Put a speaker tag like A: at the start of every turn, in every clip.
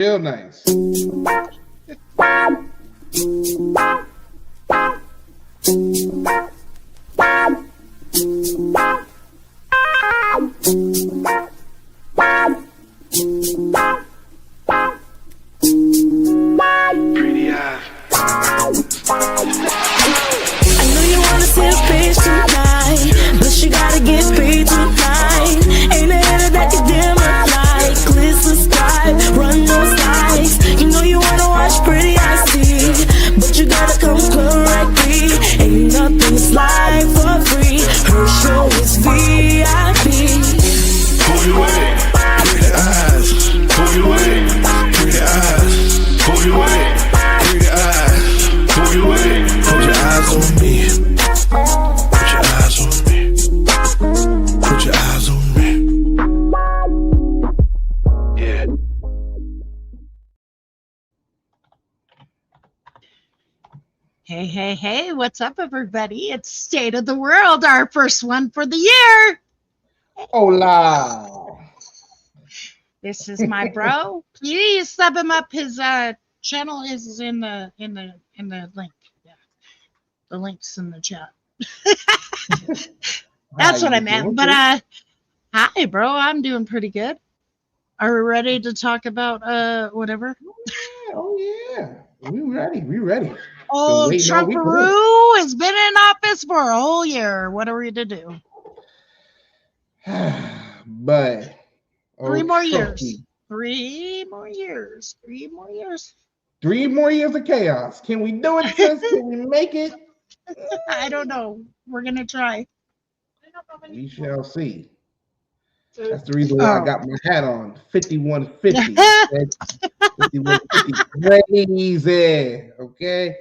A: Real nice.
B: Pretty eyes.
C: I know you wanna see a bitch tonight, but you gotta get paid tonight. Ain't a header that you dim a light, glisten sky, run those lights. You know you wanna watch Pretty Eyes see, but you gotta come correctly. Ain't nothing slide for free. Her show is VIP.
B: Who you with? Pretty eyes. Who you with? Pretty eyes. Who you with? Pretty eyes. Who you with? Put your eyes on me. Put your eyes on me. Put your eyes on me. Yeah.
D: Hey, hey, hey, what's up, everybody? It's State of the World, our first one for the year.
A: Hola.
D: This is my bro. Please sub him up. His channel is in the link. Yeah. The link's in the chat. That's what I meant. But hi, bro. I'm doing pretty good. Are we ready to talk about whatever?
A: Oh yeah. We ready. We ready.
D: Oh,
A: waiting all week for
D: Trumparoo has been in office for a whole year. What are we to do?
A: But
D: Three more
A: Trumpy,
D: years. 3 more years. 3 more years.
A: 3 more years of chaos. Can we do it, sis? Can we make it?
D: I don't know. We're gonna try.
A: We shall see. That's the reason why I got my hat on. 5150. 5150. Crazy. Okay.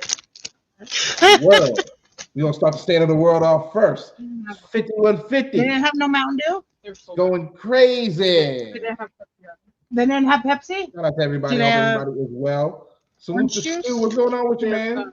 A: World. We're gonna start the state of the world off first.
D: They
A: 5150.
D: didn't have no Mountain Dew.
A: Going crazy.
D: They didn't have Pepsi.
A: Shout out to everybody.
D: Do
A: Hope
D: they have
A: everybody is well. Salute
D: orange
A: to
D: juice?
A: Stu. What's going on with you, man?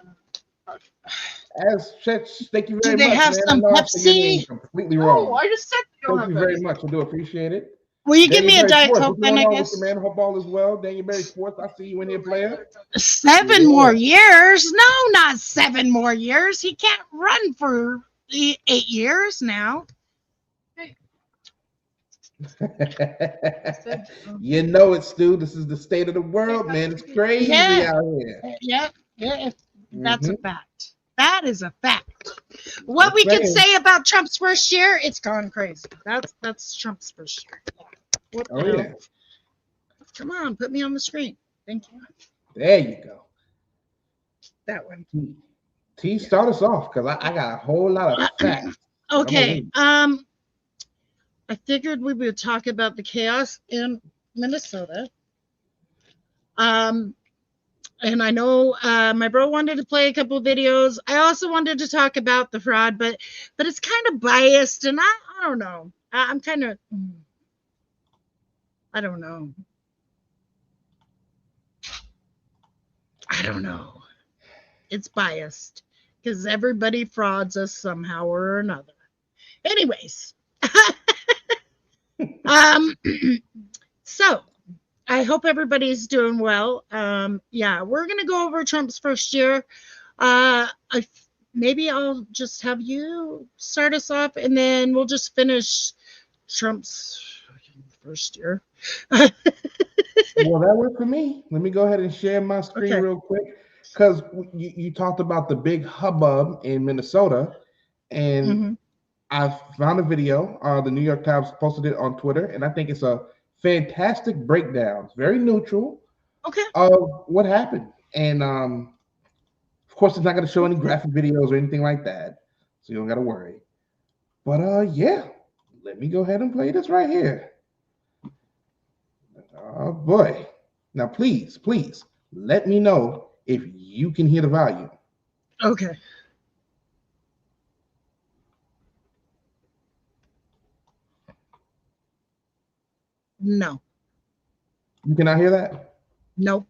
A: As thank you very
D: Do they
A: much,
D: have
A: man.
D: some
A: I know I said your name
D: Pepsi?
A: completely wrong.
E: I just said you don't
A: Thank
E: have
A: you very
E: Pepsi.
A: much. I do appreciate it.
D: Will you give me a
A: Daniel Berry
D: Diet
A: Sports,
D: Coke
A: what's
D: then,
A: going
D: I
A: on with
D: guess?
A: you, man? Hope all is well. Daniel Berry Sports, I see you in here, player.
D: 7
A: Yeah.
D: more years? No, not 7 more years. He can't run for 8 years now.
A: You know it, Stu. This is the state of the world, man. It's crazy
D: Yeah.
A: out here.
D: Yeah, that's a
A: Mhm.
D: fact. That is a fact. What we can say about Trump's first year, it's gone crazy. That's Trump's first year. What the
A: Oh
D: hell?
A: yeah.
D: Come on, put me on the screen. Thank you.
A: There you go.
D: That one.
A: T, start us off because I got a whole lot of facts.
D: Okay. I figured we would talk about the chaos in Minnesota. And I know my bro wanted to play a couple videos. I also wanted to talk about the fraud, but it's kind of biased, and I don't know. I'm kind of I don't know. I don't know. It's biased because everybody frauds us somehow or another. Anyways, so I hope everybody's doing well. Yeah, we're gonna go over Trump's first year. Maybe I'll just have you start us off, and then we'll just finish Trump's first year.
A: Well, that worked for me. Let me go ahead and share my screen real quick because you talked about the big hubbub in Minnesota, and I found a video. The New York Times posted it on Twitter, and I think it's a fantastic breakdown. It's very neutral of what happened, and of course, it's not going to show any graphic videos or anything like that, so you don't got to worry. But yeah, let me go ahead and play this right here. Oh boy. Now, please let me know if you can hear the volume.
D: Okay. No.
A: You cannot hear that?
D: Nope.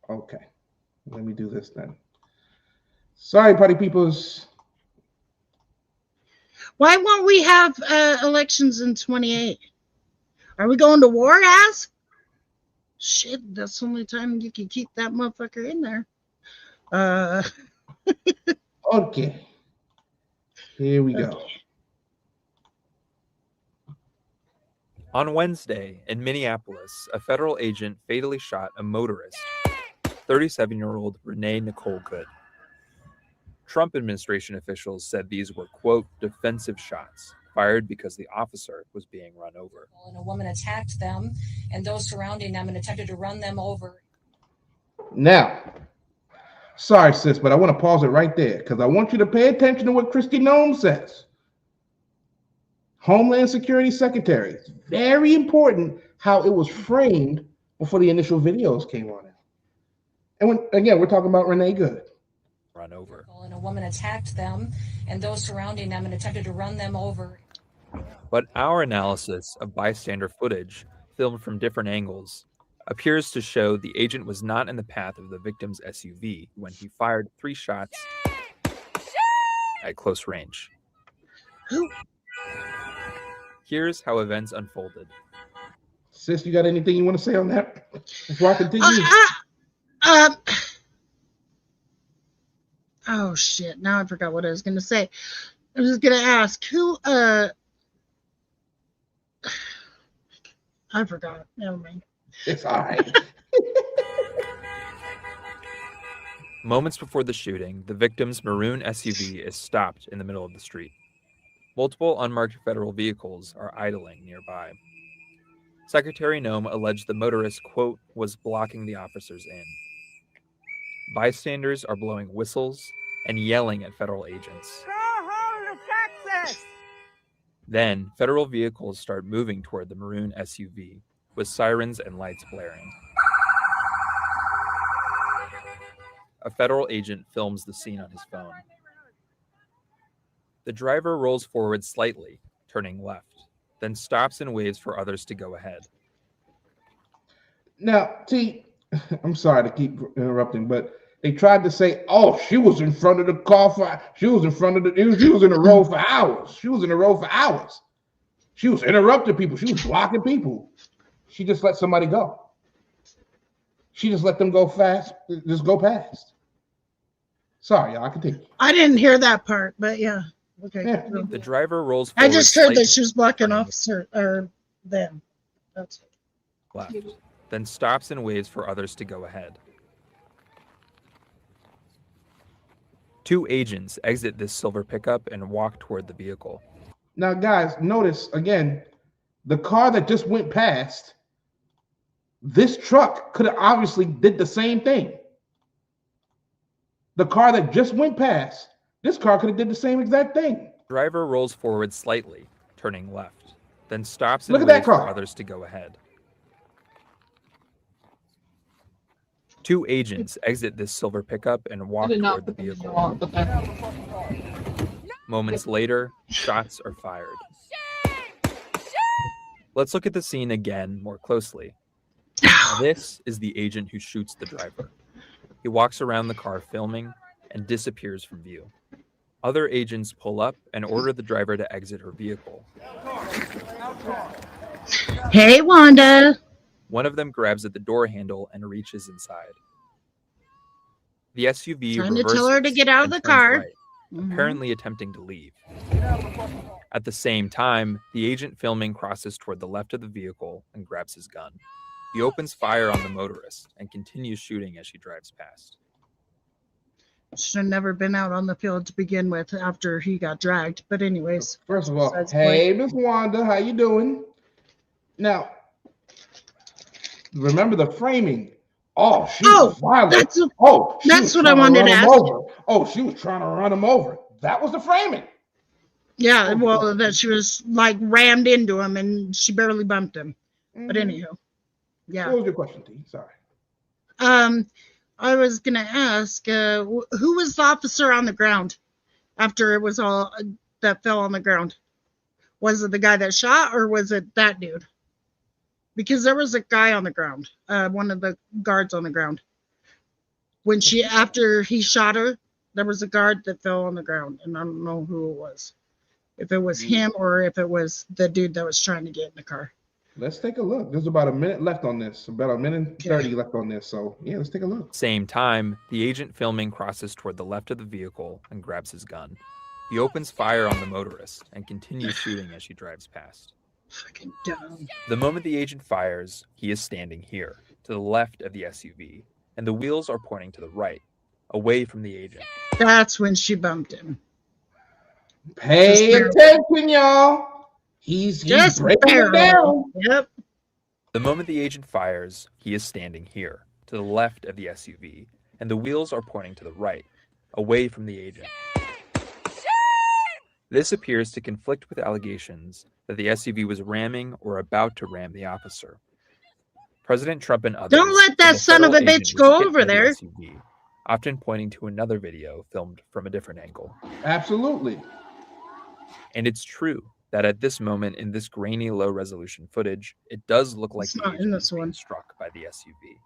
A: Okay. Let me do this then. Sorry, party peoples.
D: Why won't we have elections in 28? Are we going to war, ass? Shit, that's the only time you can keep that motherfucker in there.
A: Okay. Here we go.
D: Okay.
E: On Wednesday in Minneapolis, a federal agent fatally shot a motorist, 37-year-old Renee Nicole Good. Trump administration officials said these were, quote, defensive shots fired because the officer was being run over.
F: And a woman attacked them and those surrounding them and attempted to run them over.
A: Now, sorry, sis, but I want to pause it right there because I want you to pay attention to what Kristi Noem says. Homeland Security Secretary. It's very important how it was framed before the initial videos came on. And again, we're talking about Renee Good.
E: Run over.
F: And a woman attacked them and those surrounding them and attempted to run them over.
E: But our analysis of bystander footage, filmed from different angles, appears to show the agent was not in the path of the victim's SUV when he fired 3 shots at close range. Here's how events unfolded.
A: Sis, you got anything you want to say on that before I continue?
D: Oh shit! Now I forgot what I was going to say. I was going to ask who. I forgot. Never mind.
A: It's all right.
E: Moments before the shooting, the victim's maroon SUV is stopped in the middle of the street. Multiple unmarked federal vehicles are idling nearby. Secretary Noem alleged the motorist, quote, was blocking the officers in. Bystanders are blowing whistles and yelling at federal agents.
G: Go home to Texas!
E: Then, federal vehicles start moving toward the maroon SUV, with sirens and lights blaring. A federal agent films the scene on his phone. The driver rolls forward slightly, turning left, then stops and waves for others to go ahead.
A: Now, T, I'm sorry to keep interrupting, but they tried to say, "Oh, she was in front of the car she was in a row for hours. She was in a row for hours. She was interrupting people. She was blocking people. She just let somebody go. She just let them go fast, just go past." Sorry, y'all, continue.
D: I didn't hear that part, but yeah. Okay.
A: Yeah.
E: The driver rolls forward
D: I just heard
E: slightly,
D: that she was blocking officer or them. That's
E: left, then stops and waves for others to go ahead. 2 agents exit this silver pickup and walk toward the vehicle.
A: Now, guys, notice again, the car that just went past, this truck could have obviously did the same thing. The car that just went past, this car could have did the same exact thing.
E: Driver rolls forward slightly, turning left, then stops and
A: Look at that
E: waits for
A: car.
E: others to go ahead. 2 agents exit this silver pickup and walk toward the vehicle. Moments later, shots are fired. Let's look at the scene again more closely. This is the agent who shoots the driver. He walks around the car filming and disappears from view. Other agents pull up and order the driver to exit her vehicle.
D: Hey, Wanda.
E: One of them grabs at the door handle and reaches inside. The SUV
D: Time to
E: reverses
D: tell her to get out of
E: and
D: the
E: turns
D: car.
E: right, apparently attempting to leave. At the same time, the agent filming crosses toward the left of the vehicle and grabs his gun. He opens fire on the motorist and continues shooting as she drives past.
D: Should have never been out on the field to begin with after he got dragged. But anyways.
A: First of all,
D: besides the
A: hey,
D: point.
A: Miss Wanda, how you doing? Now, remember the framing. Oh, she was violent.
D: That's what I wanted to ask.
A: Oh, she was trying to run him over. That was the framing.
D: Yeah, well, that she was like rammed into him and she barely bumped him. But anywho, yeah.
A: What was your question, T? Sorry.
D: I was gonna ask, who was the officer on the ground after it was all that fell on the ground? Was it the guy that shot, or was it that dude? Because there was a guy on the ground, one of the guards on the ground. When after he shot her, there was a guard that fell on the ground, and I don't know who it was. If it was him or if it was the dude that was trying to get in the car.
A: Let's take a look. There's about a minute left on this. About a minute and 30 left on this. So yeah, let's take a look.
E: Same time, the agent filming crosses toward the left of the vehicle and grabs his gun. He opens fire on the motorist and continues shooting as she drives past.
D: Fucking dumb.
E: The moment the agent fires, he is standing here, to the left of the SUV, and the wheels are pointing to the right, away from the agent.
D: That's when she bumped him.
A: Pay attention, y'all. He's
D: Just
A: breaking it
D: barely.
A: down.
D: Yep.
E: The moment the agent fires, he is standing here, to the left of the SUV, and the wheels are pointing to the right, away from the agent. This appears to conflict with allegations that the SUV was ramming or about to ram the officer. President Trump and others...
D: Don't let that
E: the
D: son of a
E: federal agent
D: bitch
E: was
D: go
E: hit
D: over
E: by the
D: there.
E: SUV, often pointing to another video filmed from a different angle.
A: Absolutely.
E: And it's true that at this moment in this grainy, low-resolution footage, it does look like
D: It's
E: the
D: not in
E: agent
D: this
E: is being
D: one.
E: struck by the SUV.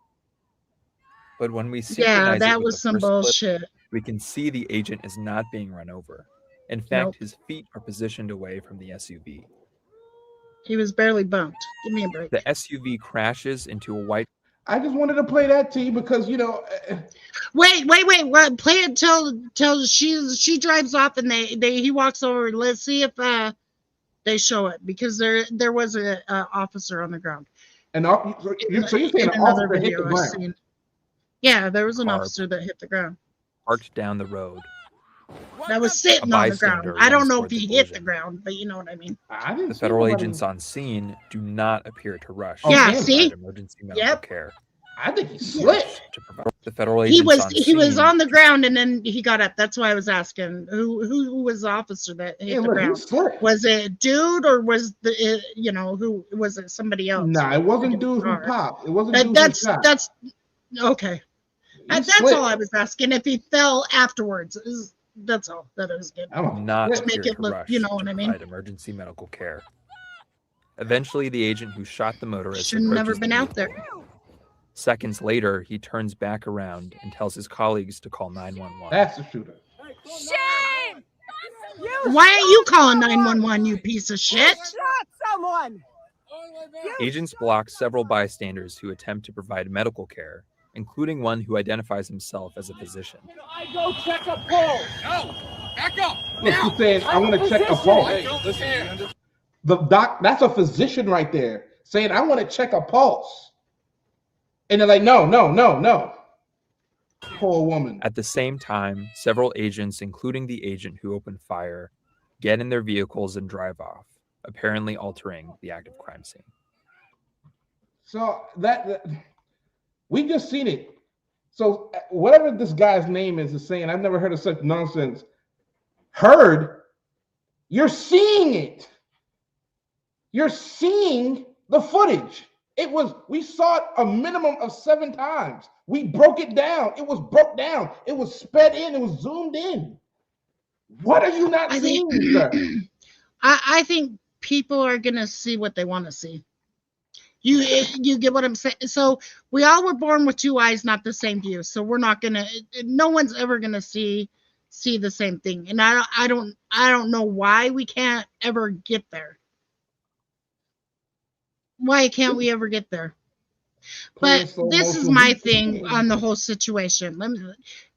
E: But when we
D: Yeah,
E: synchronize it
D: that
E: with
D: was
E: the
D: some
E: first clip,
D: bullshit.
E: we can see the agent is not being run over. In fact,
D: Nope.
E: his feet are positioned away from the SUV.
D: He was barely bumped. Give me a break.
E: The SUV crashes into a white...
A: I just wanted to play that to you because
D: Wait. Play it till she drives off and he walks over. Let's see if they show it because there was a officer on the ground.
A: so you're saying
D: In
A: an
D: another
A: officer hit the
D: video I've
A: ground.
D: seen. Yeah, there was an
E: Car.
D: officer that hit the ground.
E: parked down the road.
D: That was sitting
E: A
D: on the ground.
E: bystander
D: I don't
E: runs
D: know
E: toward
D: if
E: the
D: he hit the
E: collision.
D: ground, but you know what I mean.
A: I didn't
E: The
A: see
E: federal
A: nobody-
E: agents on scene do not appear to rush.
A: Oh,
D: Yeah,
A: damn.
D: see?
E: provide emergency medical
D: Yep.
E: care.
A: I think he slipped.
E: To provide the federal agents on
D: He was
E: scene
D: on the ground and then he got up. That's why I was asking who was the officer that hit
A: Yeah,
D: the
A: look, he
D: ground.
A: slipped.
D: Was it a dude or was who was it somebody else?
A: Nah, it wasn't dude who
D: Car.
A: popped. It wasn't
D: That-
A: dude
D: that's
A: who shot.
D: that's okay.
A: He
D: That's
A: slipped.
D: all I was asking. If he fell afterwards, that's all. That is good.
A: I don't know.
E: not
A: Let's
E: appear
D: make it
E: to
D: look-
E: rush
D: you know
E: to
D: what I mean?
E: provide emergency medical care. Eventually, the agent who shot the motorist
D: Should never
E: approaches
D: been
E: the
D: out there.
E: vehicle. Seconds later, he turns back around and tells his colleagues to call 911.
A: That's the shooter.
G: Shame! You
D: Why aren't you calling 911, you piece of shit?
G: shot someone!
E: Agents block several bystanders who attempt to provide medical care, including one who identifies himself as a physician.
G: I go check a pulse.
A: Look, he's saying, I want to check a pulse. The doc, that's a physician right there saying, I want to check a pulse. And they're like, no. Poor woman.
E: At the same time, several agents, including the agent who opened fire, get in their vehicles and drive off, apparently altering the active crime scene.
A: So that we just seen it. So whatever this guy's name is saying, I've never heard of such nonsense. Heard? You're seeing it. You're seeing the footage. We saw it a minimum of 7 times. We broke it down. It was broke down. It was sped in. It was zoomed in. What are you not
D: I
A: seeing,
D: think-
A: sir?
D: I think people are gonna see what they want to see. You get what I'm saying? So we all were born with 2 eyes, not the same view. So we're not gonna. No one's ever gonna see the same thing. And I don't know why we can't ever get there. Why can't we ever get there? But this is my thing on the whole situation.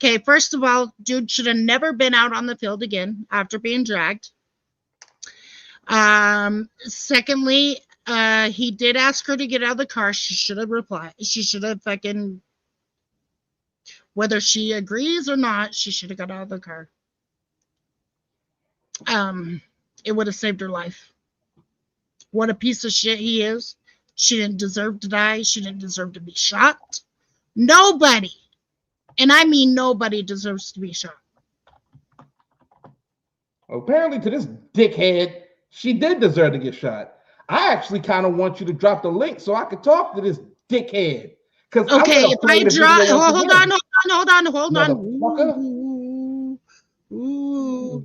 D: Okay, first of all, dude should have never been out on the field again after being dragged. Secondly, he did ask her to get out of the car. She should have replied. She should have fucking, whether she agrees or not, she should have got out of the car. It would have saved her life. What a piece of shit he is. She didn't deserve to die. She didn't deserve to be shot. Nobody, and I mean nobody, deserves to be shot.
A: Apparently, to this dickhead, she did deserve to get shot. I actually kind of want you to drop the link so I could talk to this dickhead.
D: Okay, if I drop, hold on.
A: Motherfucker.
D: Ooh.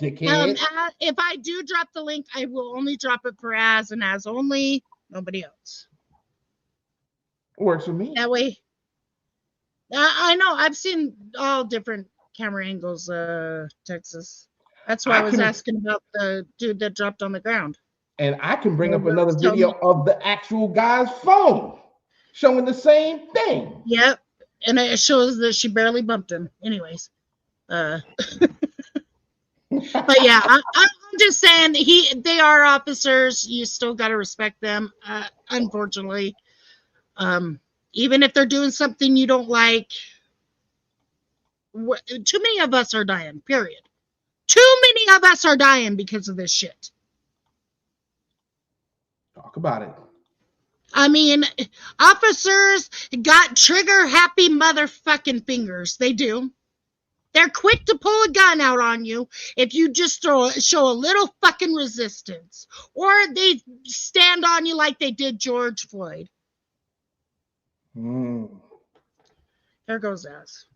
A: Dickhead.
D: If I do drop the link, I will only drop it for Az and Az only, nobody else.
A: Works for me.
D: That way, I know I've seen all different camera angles. Texas. That's why I was asking about the dude that dropped on the ground.
A: And I can bring up another video of the actual guy's phone showing the same thing.
D: Yep. And it shows that she barely bumped him. Anyways. But yeah, I'm just saying they are officers. You still got to respect them. Unfortunately, even if they're doing something you don't like, too many of us are dying, period. Too many of us are dying because of this shit.
A: Talk about it.
D: I mean, officers got trigger happy motherfucking fingers. They do. They're quick to pull a gun out on you if you just show a little fucking resistance. Or they stand on you like they did George Floyd. There goes Az.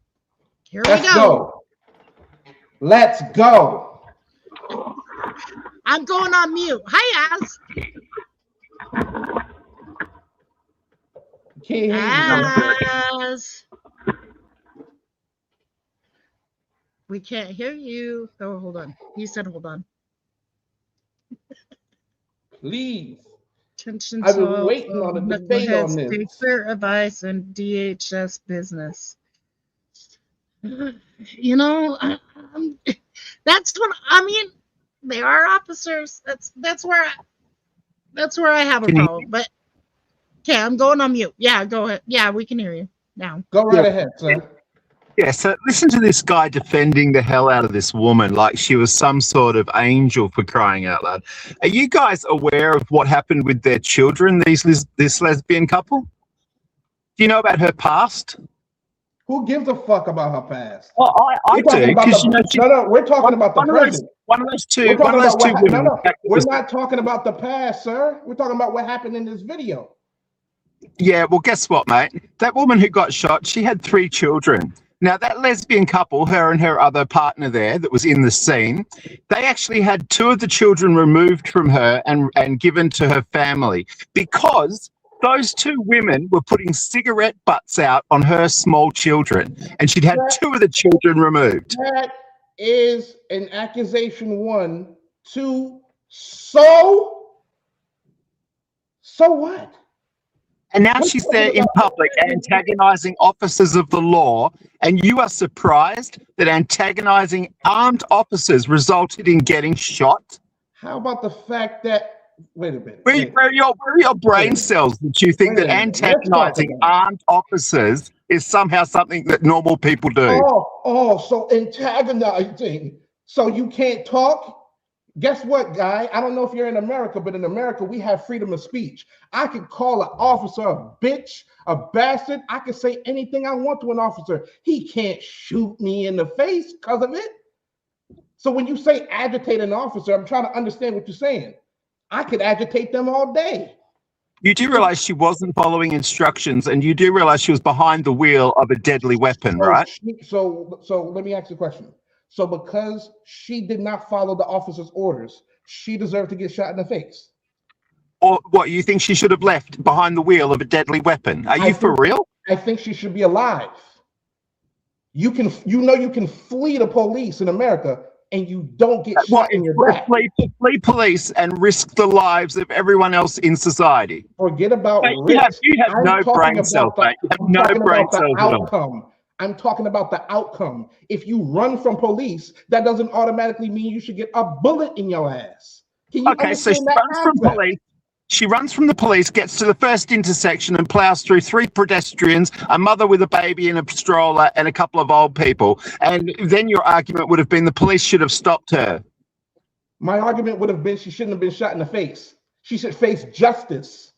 D: Here we go.
A: Let's go.
D: I'm going on mute. Hi, Az. Az. We can't hear you. Oh, hold on. He said hold on.
A: Please.
D: Attention
A: I've been waiting on a debate on this.
D: Take fair advice and DHS business. You know, that's what I mean. They are officers. That's where I have a problem. But okay, I'm going on mute. Yeah, go ahead. Yeah, we can hear you now.
A: Go right ahead, sir.
H: Yeah, so listen to this guy defending the hell out of this woman like she was some sort of angel, for crying out loud. Are you guys aware of what happened with their children, this lesbian couple? Do you know about her past?
A: Who gives a fuck about her past?
H: Well, I do, because
A: we're talking about the present.
H: One of those two women.
A: We're not talking about the past, sir. We're talking about what happened in this video.
H: Yeah, well, guess what, mate? That woman who got shot, she had 3 children. Now, that lesbian couple, her and her other partner there that was in the scene, they actually had 2 of the children removed from her and given to her family because those 2 women were putting cigarette butts out on her small children, and she'd had 2 of the children removed.
A: That is an accusation 1. 2, so what?
H: And now she's there in public antagonizing officers of the law, and you are surprised that antagonizing armed officers resulted in getting shot?
A: How about the fact that, wait a minute.
H: Where are your brain cells that you think that antagonizing armed officers is somehow something that normal people do?
A: So antagonizing. So you can't talk? Guess what, guy? I don't know if you're in America, but in America, we have freedom of speech. I could call an officer a bitch, a bastard. I could say anything I want to an officer. He can't shoot me in the face because of it. So when you say agitate an officer, I'm trying to understand what you're saying. I could agitate them all day.
H: You do realize she wasn't following instructions, and you do realize she was behind the wheel of a deadly weapon, right?
A: So let me ask you a question. So because she did not follow the officer's orders, she deserved to get shot in the face?
H: Or what, you think she should have left behind the wheel of a deadly weapon? Are you for real?
A: I think she should be alive. You can flee the police in America and you don't get shot in your back.
H: Flee police and risk the lives of everyone else in society.
A: Forget about
H: risk. You have no brain cells, mate. You have no brain cells at all.
A: I'm talking about the outcome. If you run from police, that doesn't automatically mean you should get a bullet in your ass.
H: Okay, so she runs from police. She runs from the police, gets to the first intersection and plows through 3 pedestrians, a mother with a baby in a stroller, and a couple of old people. And then your argument would have been the police should have stopped her.
A: My argument would have been she shouldn't have been shot in the face. She should face justice.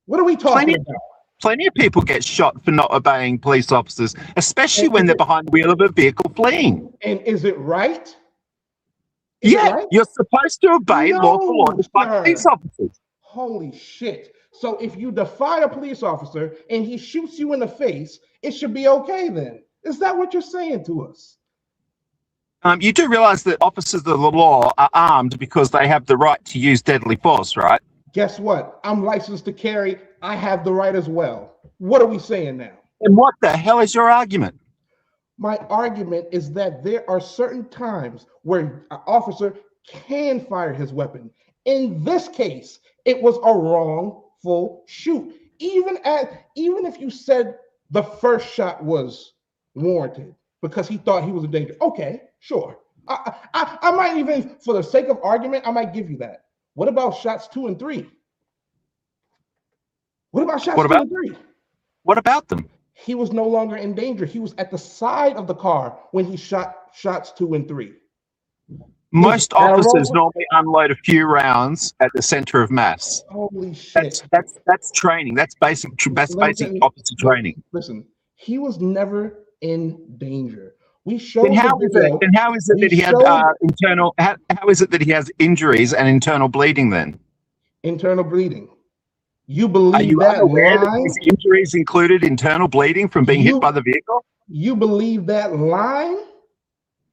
A: What are we talking about?
H: Plenty of people get shot for not obeying police officers, especially when they're behind the wheel of a vehicle fleeing.
A: And is it right?
H: You're supposed to obey lawful orders by police officers.
A: Holy shit. So if you defy a police officer and he shoots you in the face, it should be okay then. Is that what you're saying to us?
H: You do realize that officers of the law are armed because they have the right to use deadly force, right?
A: Guess what? I'm licensed to carry. I have the right as well. What are we saying now?
H: And what the hell is your argument?
A: My argument is that there are certain times where an officer can fire his weapon. In this case, it was a wrongful shoot. Even if you said the first shot was warranted because he thought he was in danger, okay, sure. I might even, for the sake of argument, I might give you that. What about shots 2 and 3? What about shots 2 and 3?
H: What about them?
A: He was no longer in danger. He was at the side of the car when he shot shots 2 and 3.
H: Most officers normally unload a few rounds at the center of mass.
A: Holy shit!
H: That's training. That's basic. That's basic officer training.
A: Listen, he was never in danger. We showed.
H: Then how is it that he had internal? How is it that he has injuries and internal bleeding? Then
A: internal bleeding. You believe
H: Are you
A: that
H: unaware
A: line?
H: that his injuries included internal bleeding from being hit by the vehicle?
A: You believe that line?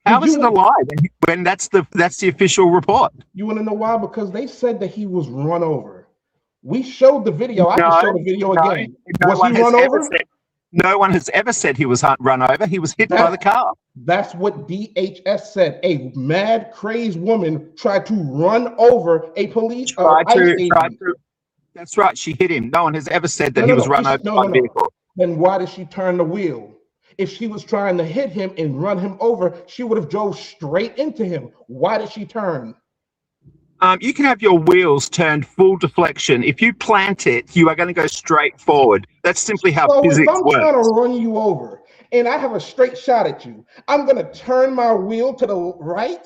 H: How is it a lie when that's the official report?
A: You want to know why? Because they said that he was run over. We showed the video. I can show the video again. Was he run over?
H: No one has ever said he was run over. He was hit by the car.
A: That's what DHS said. A mad, crazed woman tried to run over a police
H: That's right. She hit him. No one has ever said that he was run over by a vehicle.
A: Then why did she turn the wheel? If she was trying to hit him and run him over, she would have drove straight into him. Why did she turn?
H: You can have your wheels turned full deflection. If you plant it, you are going to go straight forward. That's simply how physics works.
A: If I'm trying to run you over and I have a straight shot at you, I'm going to turn my wheel to the right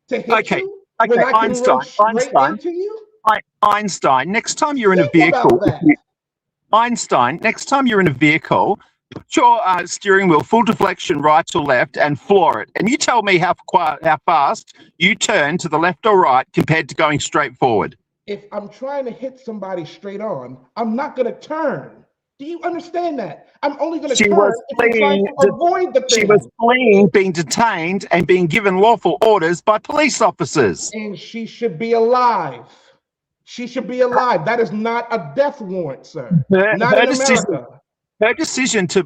A: to hit you?
H: Okay,
A: when I can run straight into you?
H: Einstein, next time you're in a vehicle, next time you're in a vehicle, put your steering wheel full deflection right or left and floor it. And you tell me how fast you turn to the left or right compared to going straight forward.
A: If I'm trying to hit somebody straight on, I'm not going to turn. Do you understand that? I'm only going to turn if I'm trying to avoid the thing.
H: She was fleeing, being detained, and being given lawful orders by police officers.
A: And she should be alive. She should be alive. That is not a death warrant, sir. Not in America.
H: Her decision to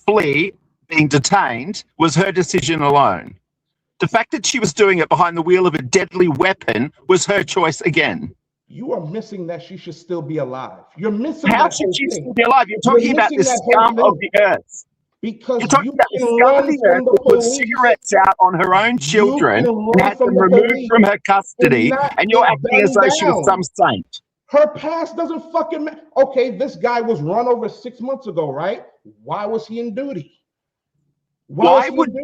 H: flee, being detained, was her decision alone. The fact that she was doing it behind the wheel of a deadly weapon was her choice again.
A: You are missing that she should still be alive. You're missing
H: How should she still be alive? You're talking about the scum of the earth.
A: Because
H: you're talking about the scum of the earth that put cigarettes out on her own children and had them removed from her custody, and you're acting as though she was some saint.
A: Her past doesn't fucking matter. Okay, this guy was run over 6 months ago, right? Why was he in duty?
H: Why would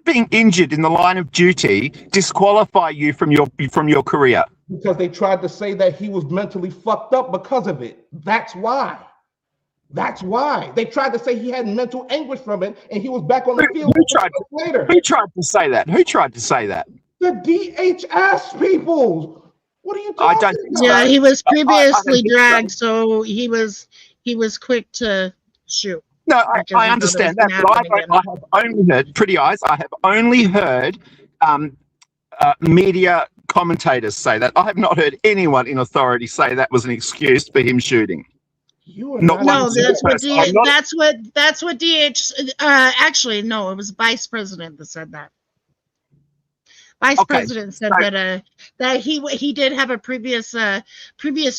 H: being injured in the line of duty disqualify you from your career?
A: Because they tried to say that he was mentally fucked up because of it. That's why. That's why. They tried to say he had mental anguish from it and he was back on the field later.
H: Who tried to say that? Who tried to say that?
A: The DHS people. What are you talking about?
D: Yeah, he was previously dragged, so he was quick to shoot.
H: No, I understand that, but I have only heard, Pretty Eyes, I have only heard media commentators say that. I have not heard anyone in authority say that was an excuse for him shooting.
D: That's what DH. Actually, no, it was Vice President that said that. Vice President said that he did have a previous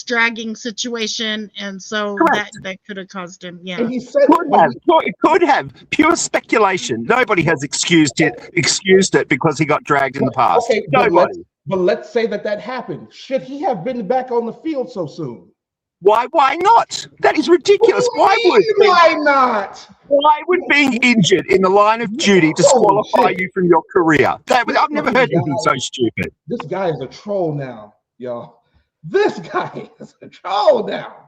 D: dragging situation, and so that could have caused him. Yeah,
A: and he said
H: it could have. Pure speculation. Nobody has excused it because he got dragged in the past.
A: Okay,
H: nobody.
A: But let's say that happened. Should he have been back on the field so soon?
H: Why not? That is ridiculous. Why
A: not?
H: Why would being injured in the line of duty disqualify you from your career? I've never heard anything so stupid.
A: This guy is a troll now, y'all. This guy is a troll now.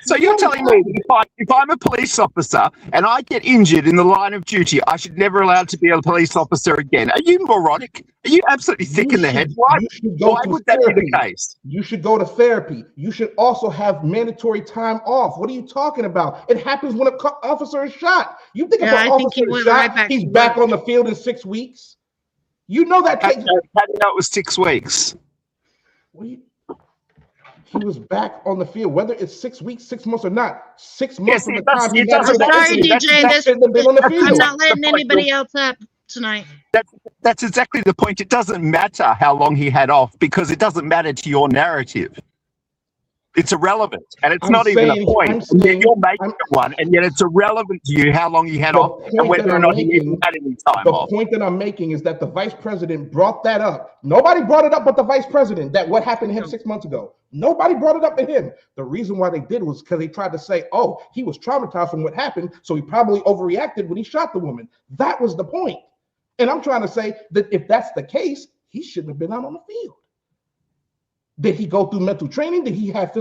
H: So you're telling me that if I'm a police officer and I get injured in the line of duty, I should never allowed to be a police officer again? Are you moronic? Are you absolutely thick in the head? Why would that be the case?
A: You should go to therapy. You should also have mandatory time off. What are you talking about? It happens when an officer is shot. You think if an officer is shot, he's back on the field in 6 weeks? You know that.
H: How do you know it was 6 weeks?
A: he was back on the field, whether it's 6 weeks, 6 months, or not. 6 months
H: Yes,
A: from the
H: it does-
A: time he
H: it
A: got
H: doesn't
A: to the
H: matter.
D: Sorry,
A: incident,
D: DJ,
A: that
D: this,
A: shouldn't have been on the
D: I'm
A: field.
D: not letting
H: The point
D: anybody else up tonight.
H: That's exactly the point. It doesn't matter how long he had off because it doesn't matter to your narrative. It's irrelevant, and it's
A: I'm
H: not even a
A: saying-
H: point.
A: I'm
H: And yet
A: saying-
H: you're making
A: I'm-
H: it one, and yet it's irrelevant to you how long he had
A: The
H: off and
A: point
H: whether
A: that
H: or
A: I'm
H: not he
A: making-
H: even had any time
A: The
H: off.
A: point that I'm making is that the vice president brought that up. Nobody brought it up but the vice president, that what happened to him 6 months ago. Nobody brought it up to him. The reason why they did was because they tried to say, oh, he was traumatized from what happened, so he probably overreacted when he shot the woman. That was the point. And I'm trying to say that if that's the case, he shouldn't have been out on the field. Did he go through mental training? Did he have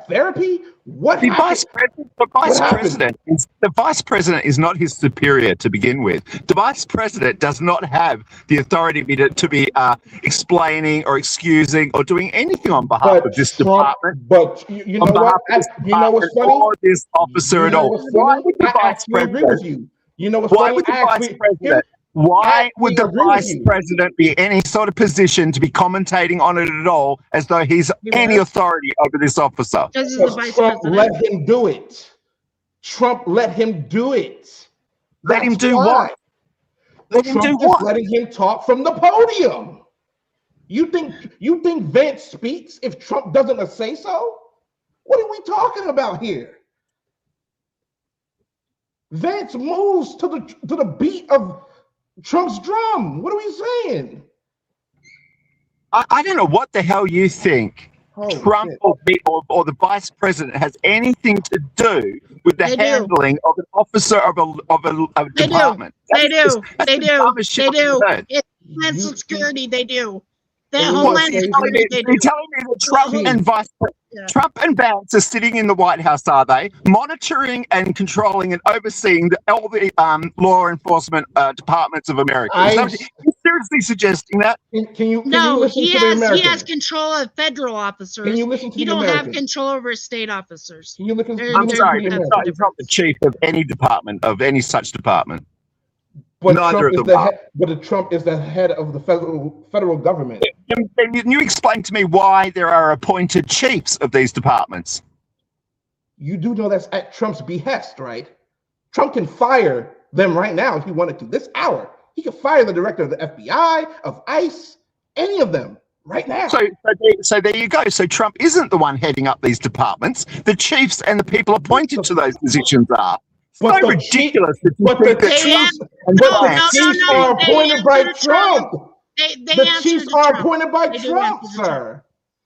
A: therapy? What
H: The
A: happened?
H: vice president is not his superior to begin with. The vice president does not have the authority to be explaining or excusing or doing anything on behalf of this department.
A: But you know what? You know what's funny?
H: Or this officer at all.
A: Why would the vice president? You know what's funny?
H: Why would the vice president? Why would the vice president be any sort of position to be commentating on it at all, as though he's any authority over this officer?
A: Because Trump let him do it. Trump let him do it.
H: Let him do what? Let him do what?
A: Letting him talk from the podium. You think Vance speaks if Trump doesn't say so? What are we talking about here? Vance moves to the beat of Trump's drum. What are we saying?
H: I don't know what the hell you think Trump or the vice president has anything to do with the handling of an officer of a department.
D: They do. It's Homeland Security. They do. Homeland Security. They do.
H: You're telling me that Trump and Vance are sitting in the White House, are they, monitoring and controlling and overseeing all the law enforcement departments of America? Are you seriously suggesting that?
D: No, he has control of federal officers.
A: Can you listen to
D: you
A: the
D: don't
A: American?
D: have control over state officers.
A: Can you listen to
H: I'm sorry, he's not the chief of any department, of any such department.
A: But
H: Neither of them
A: but Trump is the head of the federal government.
H: Can you explain to me why there are appointed chiefs of these departments?
A: You do know that's at Trump's behest, right? Trump can fire them right now if he wanted to. This hour, he could fire the director of the FBI, of ICE, any of them right now.
H: So there you go. So Trump isn't the one heading up these departments. The chiefs and the people appointed to those positions are.
A: But
H: so ridiculous.
A: The chiefs are appointed by Trump. The chiefs are appointed by Trump, sir.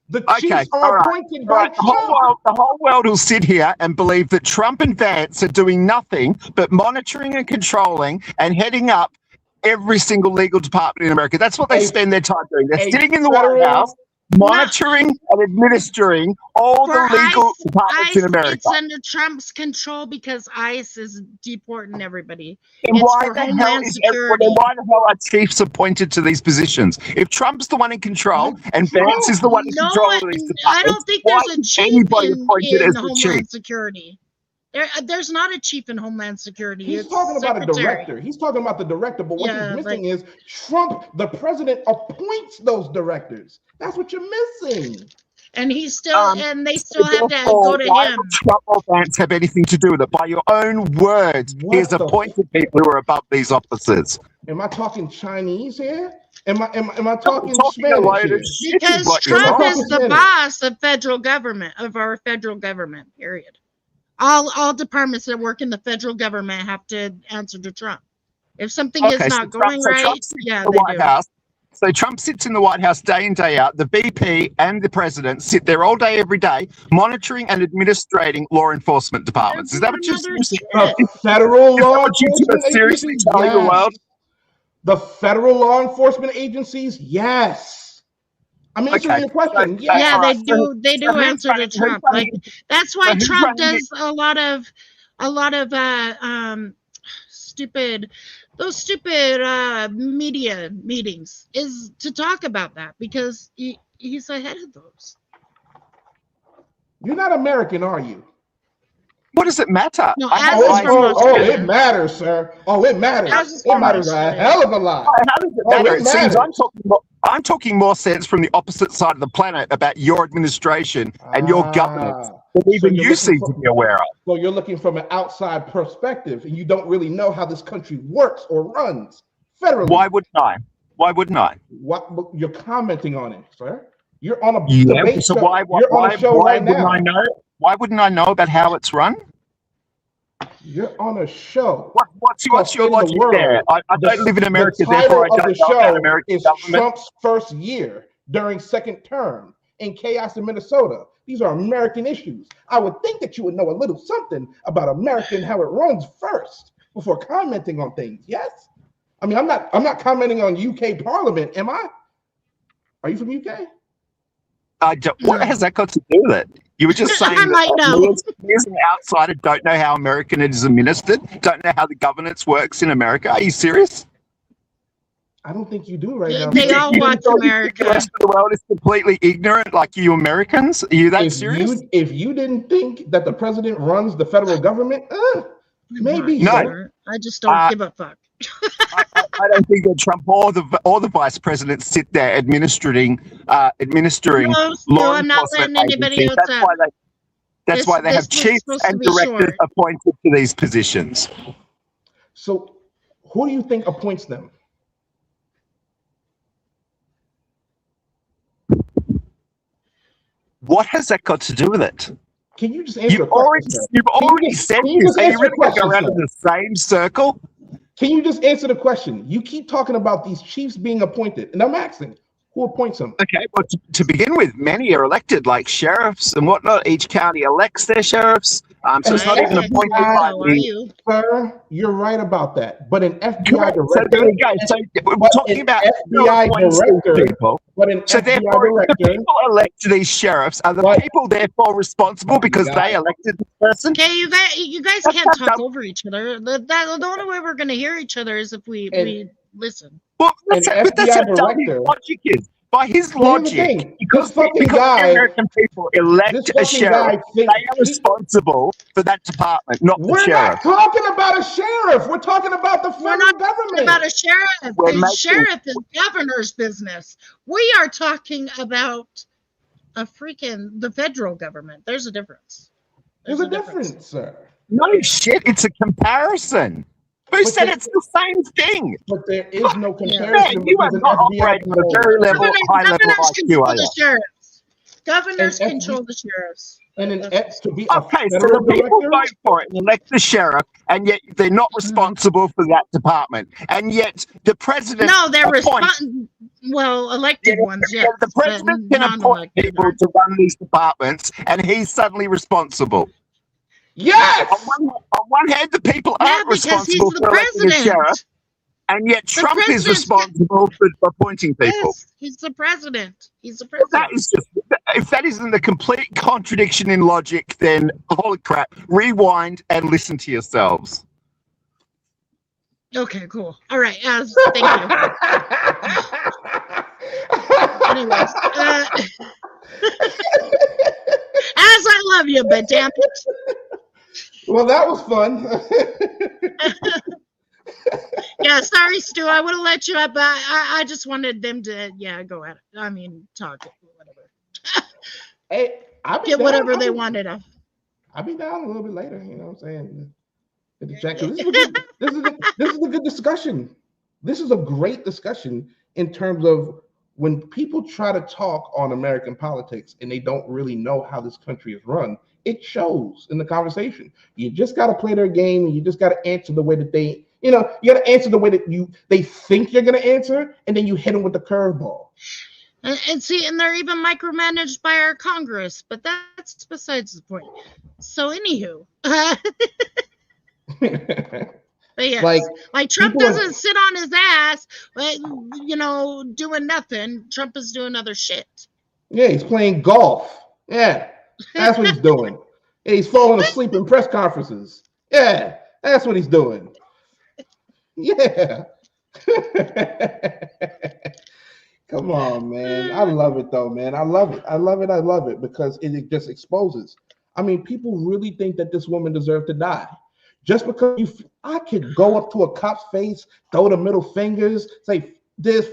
A: The chiefs are appointed by Trump.
H: The whole world will sit here and believe that Trump and Vance are doing nothing but monitoring and controlling and heading up every single legal department in America. That's what they spend their time doing. They're sitting in the White House, monitoring and administering all the legal departments in America.
D: It's under Trump's control because ICE is deporting everybody.
H: And why the hell are chiefs appointed to these positions? If Trump's the one in control and Vance is the one in control of these departments,
D: I don't think there's a chief in Homeland
H: chief?
D: Security. There's not a chief in Homeland Security.
A: He's talking about a director. He's talking about the director, but what he's missing is Trump, the president, appoints those directors. That's what you're missing.
D: And he's still, and they still have to go to him.
H: Trump or Vance have anything to do with it? By your own words, he has appointed people who are above these officers.
A: Am I talking Chinese here? Am I talking Spanish here?
D: Because Trump is the boss of federal government, of our federal government, period. All departments that work in the federal government have to answer to Trump. If something is not going right, they do.
H: So Trump sits in the White House day in, day out. The VP and the president sit there all day, every day, monitoring and administrating law enforcement departments. Is that what you're saying?
A: Federal law enforcement
H: seriously telling the world?
A: The federal law enforcement agencies, yes. I'm answering your question.
D: Yeah, they do. They do answer to Trump. Like that's why Trump does a lot of stupid media meetings, is to talk about that because he's ahead of those.
A: You're not American, are you?
H: What does it matter?
D: No,
H: I have
D: as is
H: eyes-
D: from
A: Oh,
D: Australia.
A: it matters, sir. Oh, it matters.
D: As is
A: It
D: from
A: matters a
D: Australia.
A: hell of a lot.
H: How does it
A: Oh,
H: matter?
A: it
H: It seems
A: matters.
H: I'm talking more sense from the opposite side of the planet about your administration and your governance than even
A: you're
H: you
A: looking
H: seem
A: for-
H: to be aware of.
A: So you're looking from an outside perspective, and you don't really know how this country works or runs federally.
H: Why wouldn't I? Why wouldn't I?
A: What you're commenting on it, sir? You're on a
H: Yeah.
A: debate
H: So
A: show.
H: why
A: You're on a show right
H: wouldn't
A: now.
H: I know? Why wouldn't I know about how it's run?
A: You're on a show.
H: What's your
A: in the
H: logic
A: world.
H: there? I don't live in America,
A: The title
H: therefore I
A: of
H: don't
A: the
H: know about
A: show
H: American
A: is
H: government.
A: Trump's first year during second term in chaos in Minnesota. These are American issues. I would think that you would know a little something about America and how it runs first before commenting on things. Yes? I mean, I'm not commenting on UK Parliament, am I? Are you from UK?
H: What has that got to do with it? You were just saying
D: I might know.
H: me as an outsider don't know how American is administered, don't know how the governance works in America. Are you serious?
A: I don't think you do right now.
D: They all
H: You
D: watch
H: think
D: America.
H: The rest of the world is completely ignorant like you Americans? Are you that serious?
A: If you didn't think that the president runs the federal government, maybe.
H: No.
A: sir.
D: I just don't give a fuck.
H: I don't think that Trump or the vice presidents sit there administering
D: No,
H: law
D: I'm not
H: enforcement
D: letting anybody
H: agencies.
D: else up.
H: That's why they have
D: This was
H: chiefs
D: supposed to
H: and
D: be
H: directors
D: short.
H: appointed to these positions.
A: So who do you think appoints them?
H: What has that got to do with it?
A: Can you just answer
H: You've
A: a question, sir?
H: already said
A: can you
H: this.
A: just
H: Are you
A: answer
H: really
A: the
H: going to go
A: question,
H: around in
A: sir?
H: the same circle?
A: Can you just answer the question? You keep talking about these chiefs being appointed, and I'm asking, who appoints them?
H: Okay, well, to begin with, many are elected, like sheriffs and whatnot. Each county elects their sheriffs. So it's not
A: And
H: even appointed by
D: How are
H: the...
D: you?
A: Sir, you're right about that. But an FBI
H: Correct. So
A: director,
H: there you go. So we're talking about
A: FBI director,
H: people.
A: but an
H: So
A: FBI
H: therefore, the
A: director,
H: people elect these sheriffs are the
A: But-
H: people therefore responsible because they elected this person.
D: Okay, you guys
H: That's
D: can't
H: not
D: talk
H: dumb.
D: over each other. The only way we're gonna hear each other is if we listen.
H: Well, that's
A: An
H: but that's how
A: FBI
H: dumb his
A: director-
H: logic is. By his
A: Here's the
H: logic,
A: thing.
H: because
A: This fucking
H: the
A: guy-
H: American people elect
A: this
H: a
A: fucking
H: sheriff,
A: guy thinks
H: they are responsible for that department, not the
A: We're
H: sheriff.
A: not talking about a sheriff. We're talking about the
D: We're
A: federal
D: not
A: government.
D: about a sheriff.
H: We're
D: The
H: making-
D: sheriff is governor's business. We are talking about the federal government. There's a difference.
A: There's a difference, sir.
H: No shit, it's a comparison. Who
A: But
H: said
A: the-
H: it's the same thing?
A: But there is no
H: Man,
A: comparison.
H: you are
A: because an
H: not
A: FBI
H: operating at a very level, high level
D: Governors
H: IQ,
D: control
H: are you?
D: the sheriffs. Governors
A: And
D: control the sheriffs.
A: And an to be
H: Okay,
A: a
H: so
A: federal
H: the people
A: director.
H: vote for it and elect the sheriff, and yet they're not responsible for that department. And yet the president
D: No, they're
H: appoints-
D: elected ones, yes.
H: the president can appoint
D: non-elected
H: people
D: ones.
H: to run these departments, and he's suddenly responsible.
A: Yes.
H: On one hand, the people
D: Yeah,
H: aren't
D: because he's
H: responsible
D: the
H: for electing a
D: president.
H: sheriff, and yet Trump is
D: president's-
H: responsible for appointing people.
D: Yes, he's the president. He's the
H: Well,
D: president.
H: that is just, if that isn't a complete contradiction in logic, then holy crap, rewind and listen to yourselves.
D: Okay, cool. All right. Thank you. Anyways, as I love you, but damn it.
A: Well, that was fun.
D: Yeah, sorry, Stu. I would have let you up, but I just wanted them to, go at it. I mean, talk it, whatever.
A: Hey, I'll be
D: Get
A: down.
D: whatever they wanted.
A: I'll be down a little bit later. You know what I'm saying? Hit the chat, 'cause this is a good discussion. This is a great discussion in terms of when people try to talk on American politics and they don't really know how this country is run. It shows in the conversation. You just got to play their game, and you just got to answer the way that they, you got to answer the way that they think you're going to answer, and then you hit them with the curveball.
D: And see, and they're even micromanaged by our Congress, but that's besides the point. So, anywho, but yes, like Trump
A: people are-
D: doesn't sit on his ass, doing nothing. Trump is doing other shit.
A: Yeah, he's playing golf. Yeah, that's what he's doing. Yeah, he's falling asleep in press conferences. Yeah, that's what he's doing. Yeah. Come on, man. I love it though, man. I love it. I love it. I love it because it just exposes. I mean, people really think that this woman deserved to die. Just because I could go up to a cop's face, throw the middle fingers, say this,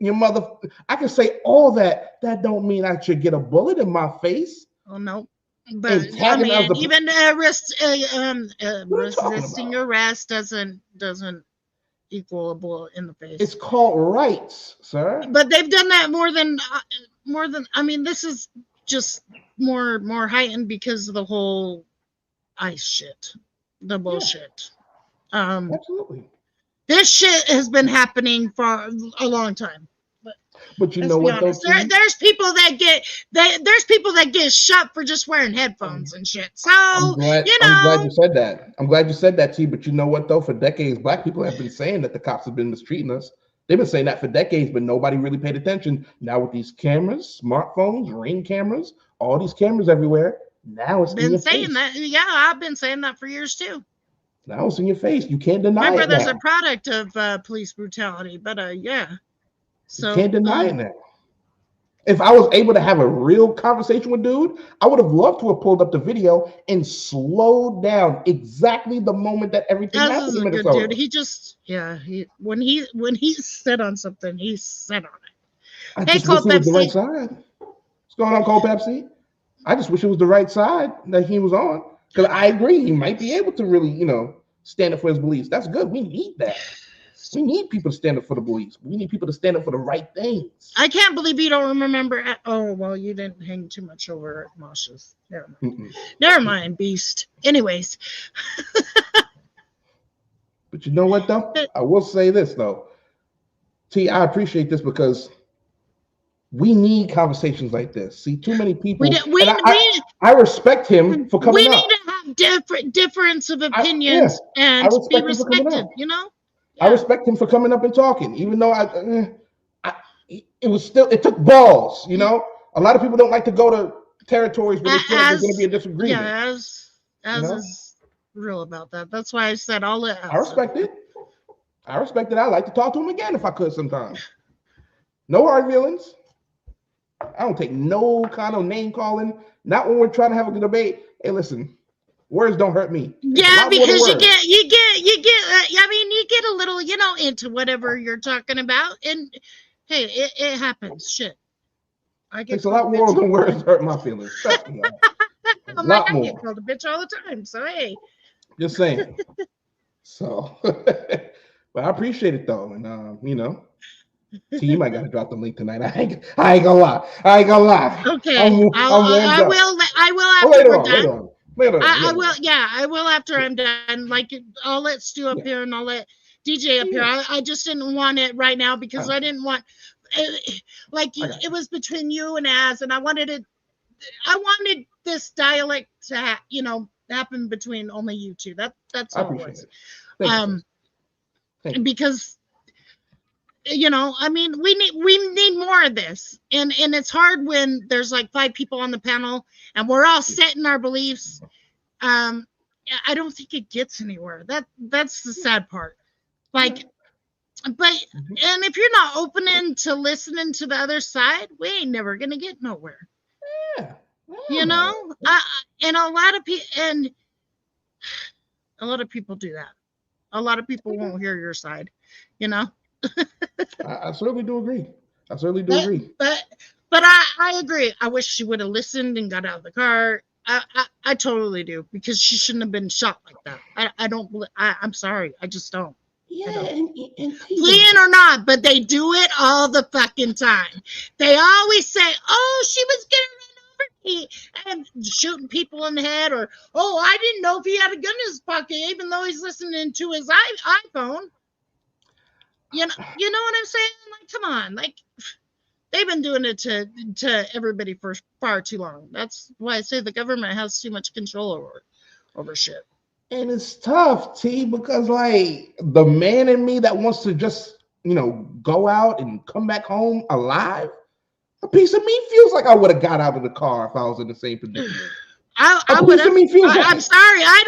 A: your mother. I can say all that. That don't mean I should get a bullet in my face.
D: Oh no. But I mean, even resisting arrest doesn't equal a bullet in the face.
A: It's called rights, sir.
D: But they've done that more than. I mean, this is just more heightened because of the whole ICE shit, the bullshit.
A: Absolutely.
D: This shit has been happening for a long time.
A: But you know what?
D: There's people that get shot for just wearing headphones and shit. So
A: I'm glad you said that. I'm glad you said that, T. But you know what though? For decades, black people have been saying that the cops have been mistreating us. They've been saying that for decades, but nobody really paid attention. Now with these cameras, smartphones, Ring cameras, all these cameras everywhere. Now it's
D: been saying that. Yeah, I've been saying that for years too.
A: Now it's in your face. You can't deny it.
D: My brother's a product of police brutality, but yeah. So
A: you can't deny it now. If I was able to have a real conversation with dude, I would have loved to have pulled up the video and slowed down exactly the moment that everything happened in Minnesota.
D: Dude. He just, when he said on something, he said on it.
A: Hey, Cold Pepsi. The right side. What's going on, Cold Pepsi? I just wish it was the right side that he was on. Because I agree, he might be able to really, stand up for his beliefs. That's good. We need that. We need people to stand up for the beliefs. We need people to stand up for the right things.
D: I can't believe you don't remember. Oh, well, you didn't hang too much over at Mosh's. Never mind. Never mind, beast. Anyways.
A: But you know what, though? I will say this, though. T, I appreciate this because we need conversations like this. See, too many people. I respect him for coming up.
D: We need to have difference of opinions and be respected,
A: I respect him for coming up and talking, even though it took balls, A lot of people don't like to go to territories where there's going to be a disagreement.
D: Yeah, as is real about that. That's why I said all that.
A: I respect it. I like to talk to him again if I could sometimes. No hard feelings. I don't take no kind of name calling. Not when we're trying to have a good debate. Hey, listen. Words don't hurt me.
D: Yeah, because you get. I mean, you get a little, into whatever you're talking about, and hey, it happens. Shit,
A: it's a lot more than words hurt my feelings. Trust me.
D: A lot more. I get called a bitch all the time, so hey.
A: Just saying. So, but I appreciate it though, and T, you might gotta drop the link tonight. I ain't gonna lie.
D: Okay, I will after we're done. I will. Yeah, I will after I'm done. Like, I'll let Stu up here and I'll let DJ up here. I just didn't want it right now because I didn't want. It was between you and Az, and I wanted this dialect to happen between only you two. That's all it was. Because. I mean, we need more of this, and it's hard when there's like 5 people on the panel and we're all set in our beliefs. I don't think it gets anywhere. That's the sad part. And if you're not opening to listening to the other side, we ain't never gonna get nowhere.
A: Yeah.
D: And a lot of people do that. A lot of people won't hear your side.
A: I certainly do agree.
D: But I agree. I wish she would have listened and got out of the car. I totally do, because she shouldn't have been shot like that. I don't. I'm sorry. I just don't.
A: Yeah, and
D: fleeing or not, but they do it all the fucking time. They always say, "Oh, she was getting run over and shooting people in the head," or "Oh, I didn't know if he had a gun in his pocket, even though he's listening to his iPhone." You know what I'm saying? Like, come on, like they've been doing it to everybody for far too long. That's why I say the government has too much control over shit.
A: And it's tough, T, because like the man in me that wants to just go out and come back home alive, a piece of me feels like I would have got out of the car if I was in the same predicament.
D: I would have. I'm sorry, I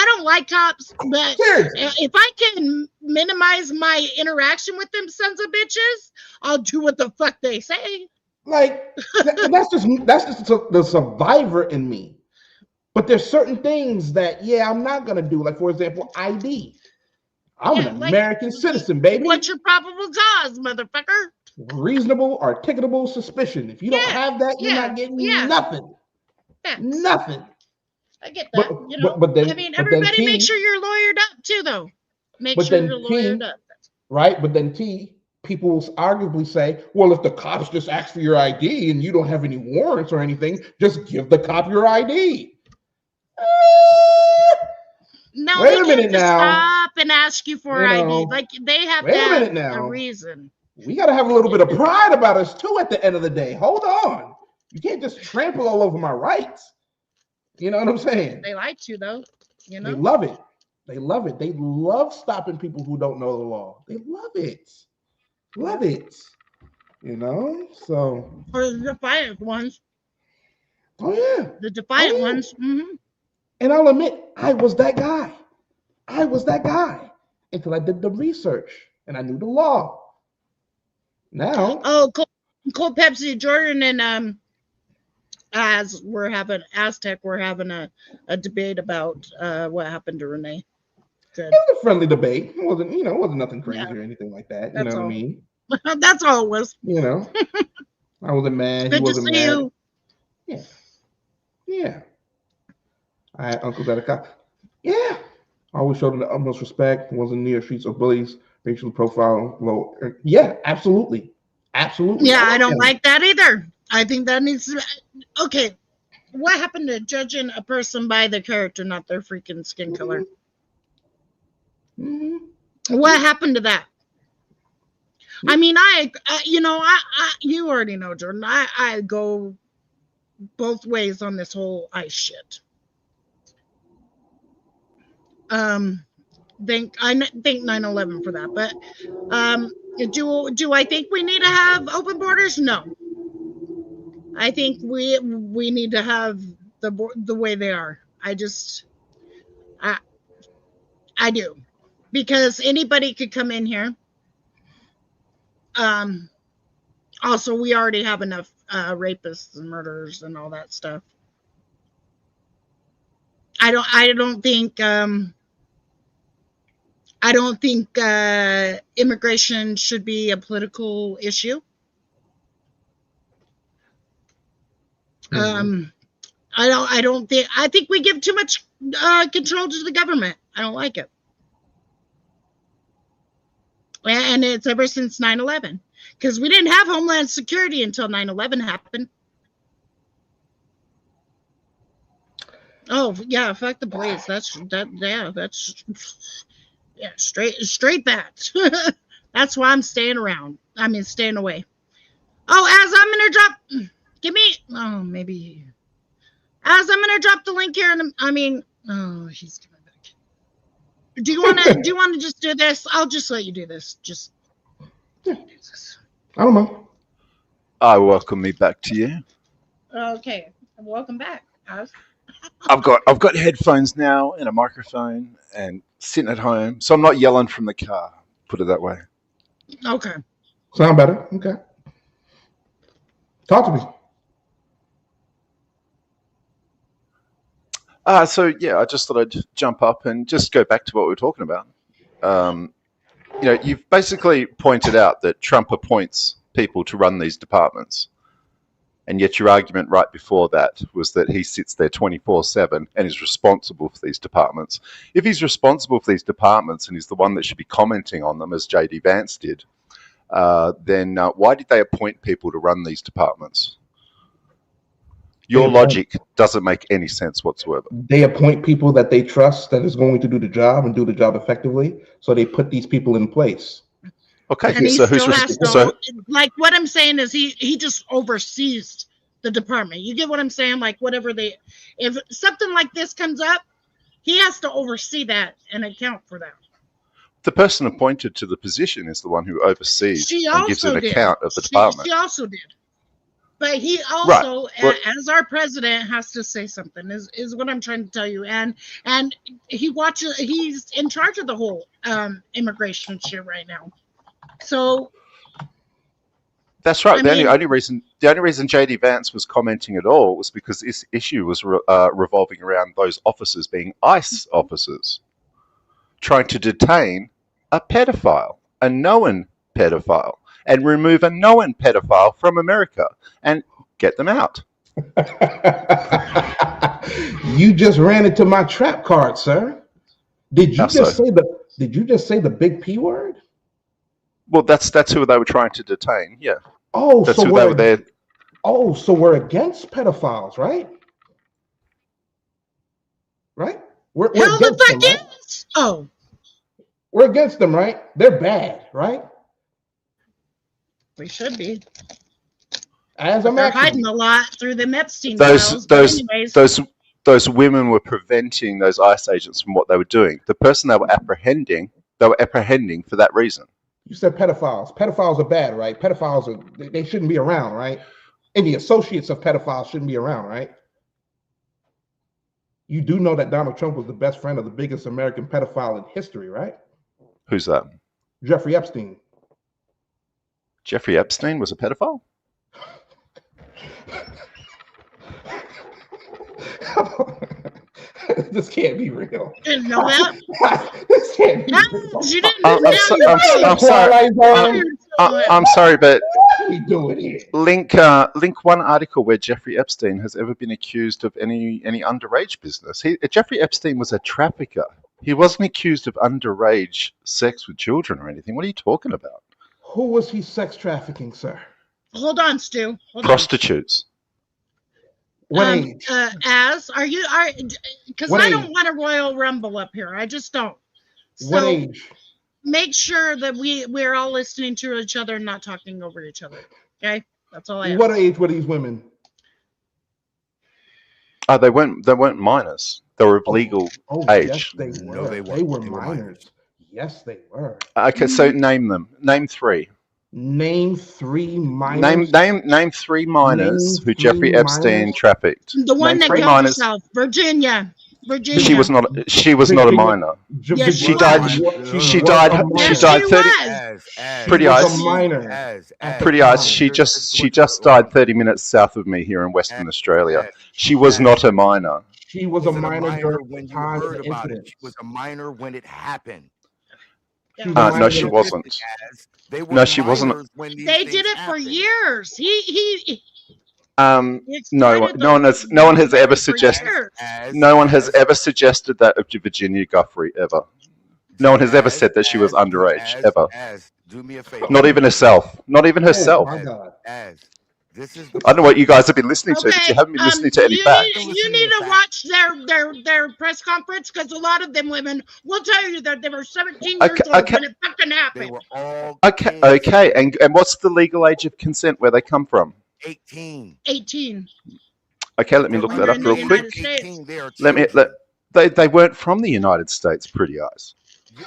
D: don't like cops, but if I can minimize my interaction with them sons of bitches, I'll do what the fuck they say.
A: Like that's just the survivor in me. But there's certain things that I'm not gonna do. Like for example, ID. I'm an American citizen, baby.
D: What's your probable cause, motherfucker?
A: Reasonable, articulable suspicion. If you don't have that, you're not getting nothing. Nothing.
D: I get that.
A: But then,
D: everybody make sure you're lawyered up too, though. Make sure you're lawyered up.
A: Right? But then people will arguably say, well, if the cops just ask for your ID and you don't have any warrants or anything, just give the cop your ID.
D: No,
A: wait a minute now.
D: Stop and ask you for ID. Like they have a reason.
A: We got to have a little bit of pride about us too at the end of the day. Hold on. You can't just trample all over my rights. You know what I'm saying?
D: They like to, though.
A: They love it. They love it. They love stopping people who don't know the law. They love it. Love it. So.
D: Or the defiant ones.
A: Oh, yeah.
D: The defiant ones. Mm-hmm.
A: And I'll admit, I was that guy. Until I did the research and I knew the law. Now.
D: Oh, Cold Pepsi, Jordan, and Aztec, we're having a debate about what happened to Renee. Good.
A: It was a friendly debate. It wasn't nothing crazy or anything like that. You know what I mean?
D: That's all it was.
A: I wasn't mad.
D: Good
A: he wasn't
D: to see
A: mad.
D: you.
A: Yeah. I had uncles that are cops. Yeah. I always showed them the utmost respect. Wasn't near streets or bullies. Racial profile low. Yeah, absolutely. Absolutely.
D: Yeah, I don't like that either. I think that needs to. Okay, what happened to judging a person by their character, not their freaking skin color?
A: Mm-hmm.
D: What happened to that? I mean, you already know, Jordan. I go both ways on this whole ICE shit. Thank 9/11 for that, but do I think we need to have open borders? No. I think we need to have the way they are. I do, because anybody could come in here. Also, we already have enough rapists and murderers and all that stuff. I don't think immigration should be a political issue.
A: Mm-hmm.
D: I think we give too much control to the government. I don't like it. And it's ever since 9/11, because we didn't have Homeland Security until 9/11 happened. Oh yeah, fuck the police. That's straight that. That's why I'm staying around. I mean, staying away. Oh, as I'm gonna drop, maybe. As I'm gonna drop the link here, and he's coming back. Do you wanna just do this? I'll just let you do this. Just do this.
A: I don't know.
H: I welcome me back to you.
D: Okay, welcome back.
H: I've got headphones now and a microphone and sitting at home, so I'm not yelling from the car. Put it that way.
D: Okay.
A: Sound better? Okay. Talk to me.
H: So yeah, I just thought I'd jump up and just go back to what we were talking about. You've basically pointed out that Trump appoints people to run these departments. And yet your argument right before that was that he sits there 24/7 and is responsible for these departments. If he's responsible for these departments and he's the one that should be commenting on them, as J.D. Vance did, then why did they appoint people to run these departments? Your logic doesn't make any sense whatsoever.
A: They appoint people that they trust that is going to do the job and do the job effectively, so they put these people in place.
H: Okay,
D: and
H: so who's responsible?
D: Like what I'm saying is he just oversees the department. You get what I'm saying? Like if something like this comes up, he has to oversee that and account for that.
H: The person appointed to the position is the one who oversees and gives an account of the department.
D: She also did. But he also, as our president, has to say something, is what I'm trying to tell you. And he's in charge of the whole immigration shit right now. So
H: that's right. The only reason the only reason JD Vance was commenting at all was because this issue was revolving around those officers being ICE officers trying to detain a pedophile, a known pedophile, and remove a known pedophile from America and get them out.
A: You just ran into my trap card, sir. Did you just say the big P word?
H: Well, that's who they were trying to detain. Yeah.
A: Oh,
H: that's
A: so
H: who they were there.
A: Oh, so we're against pedophiles, right? Right? We're
D: Hell the
A: against them,
D: fuck
A: right?
D: is. Oh,
A: We're against them, right? They're bad, right?
D: we should be.
A: As I'm
D: They're
A: asking
D: hiding
A: you.
D: a lot through the Epstein files.
H: Those women were preventing those ICE agents from what they were doing. The person they were apprehending for that reason.
A: You said pedophiles. Pedophiles are bad, right? Pedophiles they shouldn't be around, right? And the associates of pedophiles shouldn't be around, right? You do know that Donald Trump was the best friend of the biggest American pedophile in history, right?
H: Who's that?
A: Jeffrey Epstein.
H: Jeffrey Epstein was a pedophile?
A: This can't be real.
D: Didn't know that.
A: This can't be
D: No,
A: real.
D: you didn't.
H: I'm sorry, but
A: What are we doing here?
H: link one article where Jeffrey Epstein has ever been accused of any underage business. Jeffrey Epstein was a trafficker. He wasn't accused of underage sex with children or anything. What are you talking about?
A: Who was he sex trafficking, sir?
D: Hold on, Stu. Hold on.
H: Prostitutes.
A: What age?
D: Because
A: What
D: I
A: age?
D: don't want a Royal Rumble up here. I just don't.
A: What
D: So
A: age?
D: make sure that we're all listening to each other and not talking over each other. Okay, that's all I ask.
A: What age were these women?
H: They weren't minors. They were of legal age.
A: Yes, they were. They were minors. Yes, they were.
H: Okay, so name them. Name three.
A: Name three minors.
H: Name three minors who Jeffrey Epstein trafficked.
D: The one
H: Name
D: that
H: three
D: goes
H: minors.
D: south, Virginia.
H: She was not a minor.
D: Yes,
H: She died. She died 30. Pretty eyes. Pretty eyes. She just died 30 minutes south of me here in Western Australia. She was not a minor.
A: She was a minor during
I: when
A: the
I: you
A: time of
I: heard
A: the
I: about it.
A: incident.
I: She was a minor when it happened.
H: No, she wasn't. No, she wasn't.
D: They did it for years.
H: No one has ever suggested. No one has ever suggested that of Virginia Guthrie ever. No one has ever said that she was underage ever.
I: Do me a favor.
H: Not even herself. Not even herself.
A: Oh, my God.
I: This is
H: I don't know what you guys have been listening to, but you haven't been listening to any facts.
D: You need to watch their press conference because a lot of them women will tell you that they were 17 years old when it fucking happened.
H: Okay, and what's the legal age of consent where they come from?
I: 18.
H: Okay, let me look that up real quick. They weren't from the United States, pretty eyes.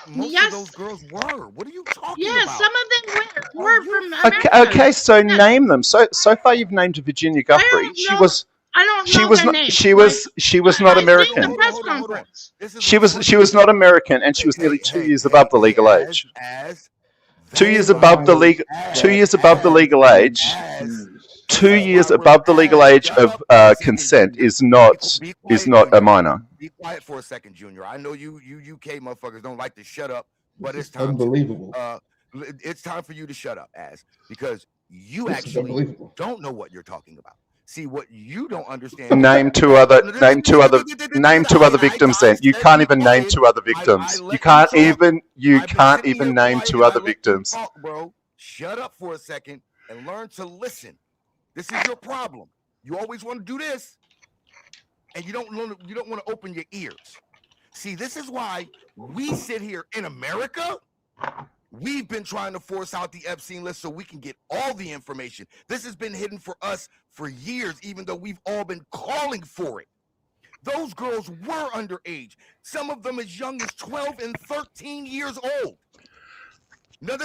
I: Most of those girls were. What are you talking about?
D: Some of them were from America.
H: Okay, so name them. So far you've named Virginia Guthrie. She was not American. She was not American, and she was nearly 2 years above the legal age. 2 years above the legal. 2 years above the legal age. 2 years above the legal age of consent is not a minor.
I: Be quiet for a second, Junior. I know you UK motherfuckers don't like to shut up, but it's time.
A: Unbelievable.
I: It's time for you to shut up, because you actually don't know what you're talking about. See, what you don't understand.
H: Name two other victims. Then you can't even name two other victims. You can't even name two other victims.
I: Bro, shut up for a second and learn to listen. This is your problem. You always want to do this, and you don't want to open your ears. See, this is why we sit here in America. We've been trying to force out the Epstein list so we can get all the information. This has been hidden for us for years, even though we've all been calling for it. Those girls were underage. Some of them as young as 12 and 13 years old. No,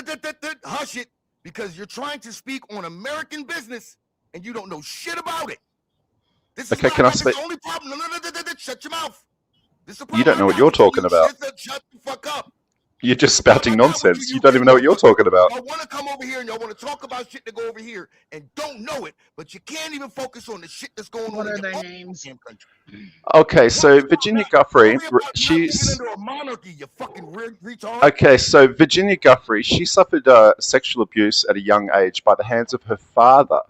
I: hush it, because you're trying to speak on American business and you don't know shit about it. This is
H: Okay, can I speak?
I: the only problem. No, shut your mouth.
H: You don't know what you're talking about.
I: Shut the fuck up.
J: You're just spouting nonsense. You don't even know what you're talking about.
I: Y'all want to come over here and y'all want to talk about shit that go over here and don't know it, but you can't even focus on the shit that's going
D: What
I: on
D: are
I: in
D: their
I: your
D: names?
I: damn country.
J: Okay, so Virginia Guthrie,
I: Worry about
J: she's
I: not being under a monarchy, you fucking retard.
J: okay. So Virginia Guthrie, she suffered sexual abuse at a young age by the hands of her father.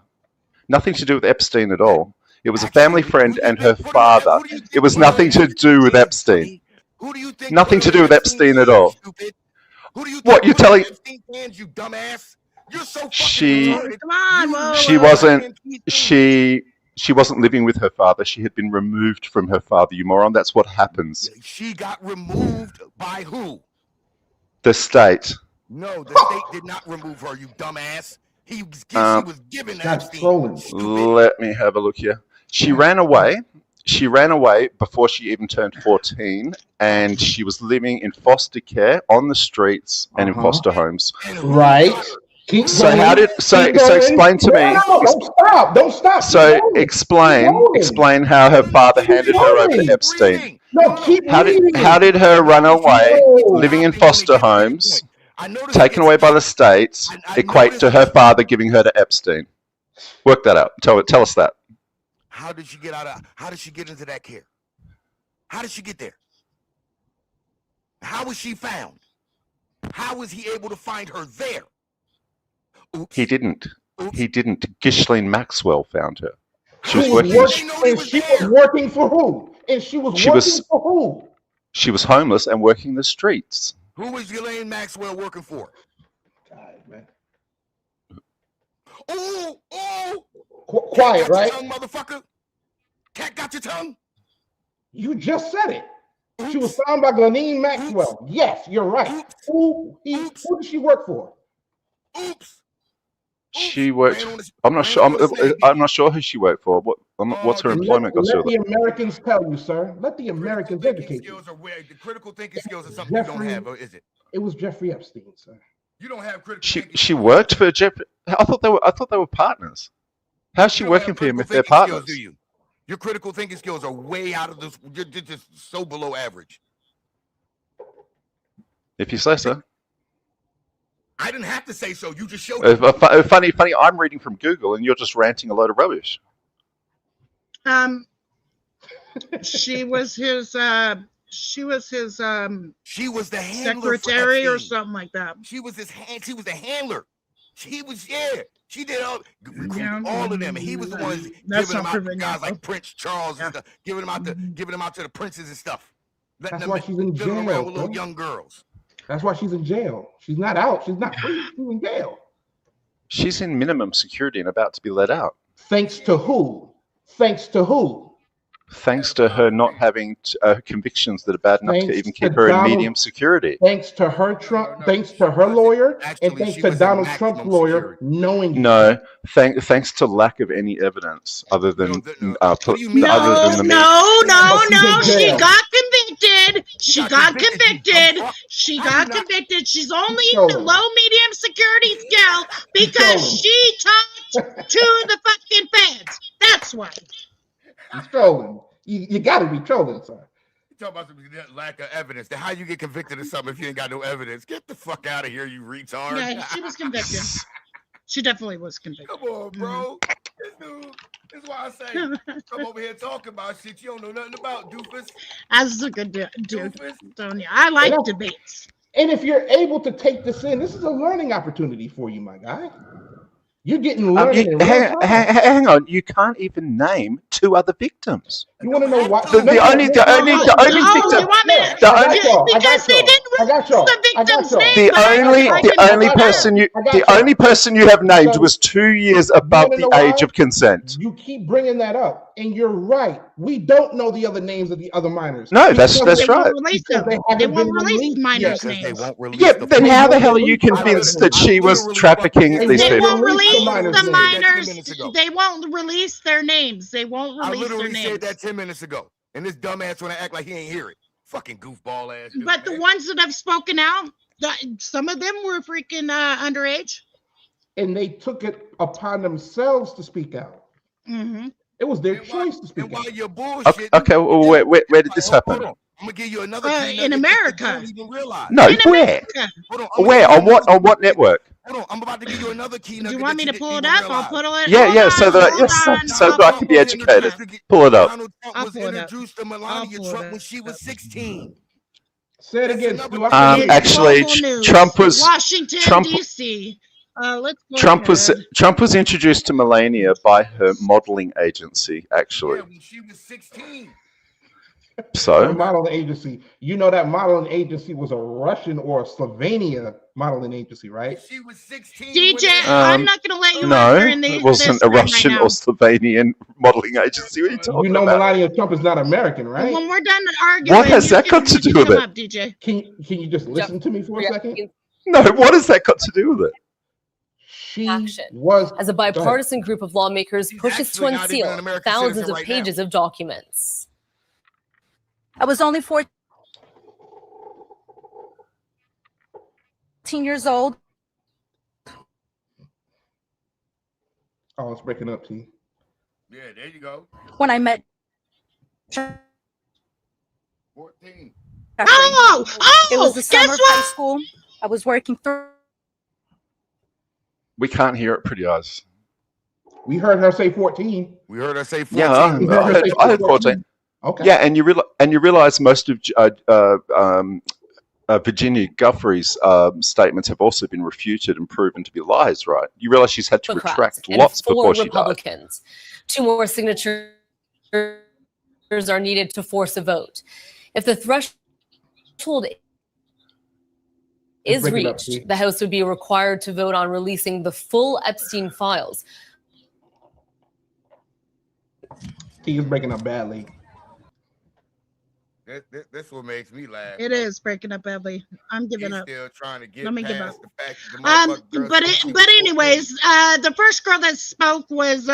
J: Nothing to do with Epstein at all. It was a family friend and her father. It was nothing to do with Epstein.
I: Who do you think?
J: Nothing to do with Epstein at all.
I: Stupid? Who do you think?
J: What you're telling?
I: Epstein fans, you dumbass. You're so fucking
J: She
I: retarded.
D: Come on, whoa,
J: she
D: whoa,
J: wasn't she wasn't living with her father. She had been removed from her father. You moron. That's what happens.
I: She got removed by who?
J: The state.
I: No, the state did not remove her. You dumbass. She was given
A: That's
I: Epstein.
A: trolling.
J: Let me have a look here. She ran away. She ran away before she even turned 14, and she was living in foster care on the streets and in foster homes.
A: Right. Keep
J: So
A: going.
J: how did so
A: Keep
J: so
A: going.
J: explain to me?
A: No, don't stop. Don't stop.
J: So
A: Keep going.
J: explain how her father handed her over to Epstein.
A: No, keep
J: How did her run away, living in foster homes, taken away by the state, equate to her father giving her to Epstein? Work that out. Tell us that.
I: How did she get how did she get into that care? How did she get there? How was she found? How was he able to find her there? Oops.
J: He didn't. He didn't. Ghislaine Maxwell found her. She was
A: She
J: working.
A: was working for who? And she was working for who?
J: She was homeless and working the streets.
I: Who was Ghislaine Maxwell working for?
A: God, man.
I: Oh,
A: Quiet,
I: got
A: right?
I: Your tongue, motherfucker. Cat got your tongue.
A: You just said it. She was found by Ghislaine Maxwell. Yes, you're right. Who did she work for?
I: Oops.
J: She worked. I'm not sure. I'm not sure who she worked for. What's her employment got to
A: Let
J: do
A: the
J: with it?
A: Americans tell you, sir. Let the Americans educate you.
I: The critical thinking skills are something you don't have, or is it?
A: It was Jeffrey Epstein, sir.
I: You don't have critical thinking.
J: She worked for Jeffrey. I thought they were partners. How's she working for him if they're partners?
I: Do you? Your critical thinking skills are way out of this. You're just so below average.
J: If you say so.
I: I didn't have to say so. You just showed it.
J: Funny. I'm reading from Google, and you're just ranting a load of rubbish.
D: She was his. She was the
I: handler
D: secretary or something like that.
I: She was his hand. She was the handler. She was She did all of them, and he was the one giving them out to guys like Prince Charles and stuff, giving them out to the princes and stuff.
A: That's why she's in jail.
I: Around with little young girls.
A: That's why she's in jail. She's not out. She's not free. She's in jail.
J: She's in minimum security and about to be let out.
A: Thanks to who? Thanks to who?
J: Thanks to her not having convictions that are bad enough to even keep her in medium security.
A: Thanks to her Trump. Thanks to her lawyer, and thanks to Donald Trump's lawyer knowing.
J: No, thanks to lack of any evidence other than
D: No. She got convicted. She got convicted. She's only in the low medium security scale because she talked to the fucking feds. That's why.
A: He's trolling. You got to be trolling, sir.
I: You talk about some lack of evidence. Then how you get convicted of something if you ain't got no evidence? Get the fuck out of here, you retard.
D: Yeah, she was convicted. She definitely was convicted.
I: Come on, bro. This is why I say come over here talking about shit you don't know nothing about, doofus.
D: That's a good dude, Sonia. I like debates.
A: And if you're able to take this in, this is a learning opportunity for you, my guy. You're getting learning.
J: Hang on, you can't even name two other victims.
A: You want to know what?
J: The only victim.
D: Because they didn't release the victim's name.
J: The only person you have named was 2 years above the age of consent.
A: You keep bringing that up, and you're right. We don't know the other names of the other minors.
J: No, that's right.
D: They won't release minors' names.
J: Yeah, then how the hell are you convinced that she was trafficking these people?
D: They won't release the minors. They won't release their names. They won't release their
I: literally
D: names.
I: said that 10 minutes ago, and this dumbass want to act like he ain't hear it. Fucking goofball ass. Dude,
D: but the ones that have spoken out, some of them were freaking underage,
A: and they took it upon themselves to speak out.
D: Mm-hmm.
A: It was their choice to speak
I: And while
A: out.
I: you're bullshit,
J: Okay, well, where did this
I: hold
J: happen?
I: on. I'm gonna give you another key
D: In
I: nugget that you
D: America.
I: don't even realize.
J: No,
D: In
J: where?
D: America.
I: Hold on. I'm
J: Where?
I: gonna
J: On
I: give you
J: what? On what network?
I: Hold on. I'm about to give you another key
D: Do
I: nugget.
D: you want me
I: that
D: to
I: you
D: pull it
I: didn't
D: up?
I: even
D: I'll put
I: realize.
D: it.
J: Yeah,
D: Hold
J: yeah.
D: on,
J: So that
D: hold on.
J: so
D: I'll
J: that I
D: pull
J: can be
D: it up.
J: educated. Pull it up.
I: Donald Trump
D: I'll
I: was
D: pull it up.
I: introduced to Melania
D: pull it
I: Trump
D: up.
I: when she was 16.
A: Say it
I: That's
A: again,
I: another
A: Stu. I
I: key
A: couldn't
I: nugget.
A: hear
D: It's
A: you.
J: Actually,
D: global news.
J: Trump was
D: Washington,
J: Trump
D: D.C. Let's go ahead.
J: Trump was introduced to Melania by her modeling agency. Actually,
I: Yeah, when she was 16.
A: Her
J: so
A: modeling agency. You know that modeling agency was a Russian or a Slovenia modeling agency, right?
I: She was 16.
D: DJ, I'm not going to let you
J: no,
D: answer in
J: it wasn't
D: this
J: a
D: room right
J: Russian
D: now.
J: or Slovenian modeling agency. What are you
A: You
J: talking
A: know
J: about?
A: Melania Trump is not American, right?
D: When we're done arguing,
J: What has
D: you
J: that got
D: can-
J: to
D: you
J: do with
D: come
J: it?
D: up, DJ.
A: Can you just listen to me for a second?
J: No, what has that got to do with it?
A: She
K: Action.
A: was
K: As a bipartisan group of lawmakers pushes to
I: actually not even an
K: unseal
I: American
K: thousands
I: citizen
K: of
I: right now.
K: pages of documents.
L: I was only 14 years old.
A: Oh, it's breaking up, T.
I: Yeah, there you go.
L: When I met
I: 14.
L: It was the
D: guess
L: summer of
D: what?
L: high school. I was working through.
J: We can't hear it, pretty eyes.
A: We heard her say 14.
I: We heard her say 14.
J: Yeah, I heard 14.
A: Okay.
J: Yeah, and you realize most of Virginia Guthrie's statements have also been refuted and proven to be lies, right? You realize she's had to
K: Democrats
J: retract
K: and
J: lots
K: 4
J: before she died.
K: Republicans. 2 more signatures are needed to force a vote. If the threshold is
A: break it up,
K: reached,
A: Steve.
K: the House would be required to vote on releasing the full Epstein files.
A: He is breaking up badly.
I: This what makes me laugh.
D: It is breaking up badly. I'm giving
I: He's
D: up.
I: still trying to get
D: Let me give
I: past
D: up.
I: the fact that the motherfucker
D: But anyways, the first girl that spoke was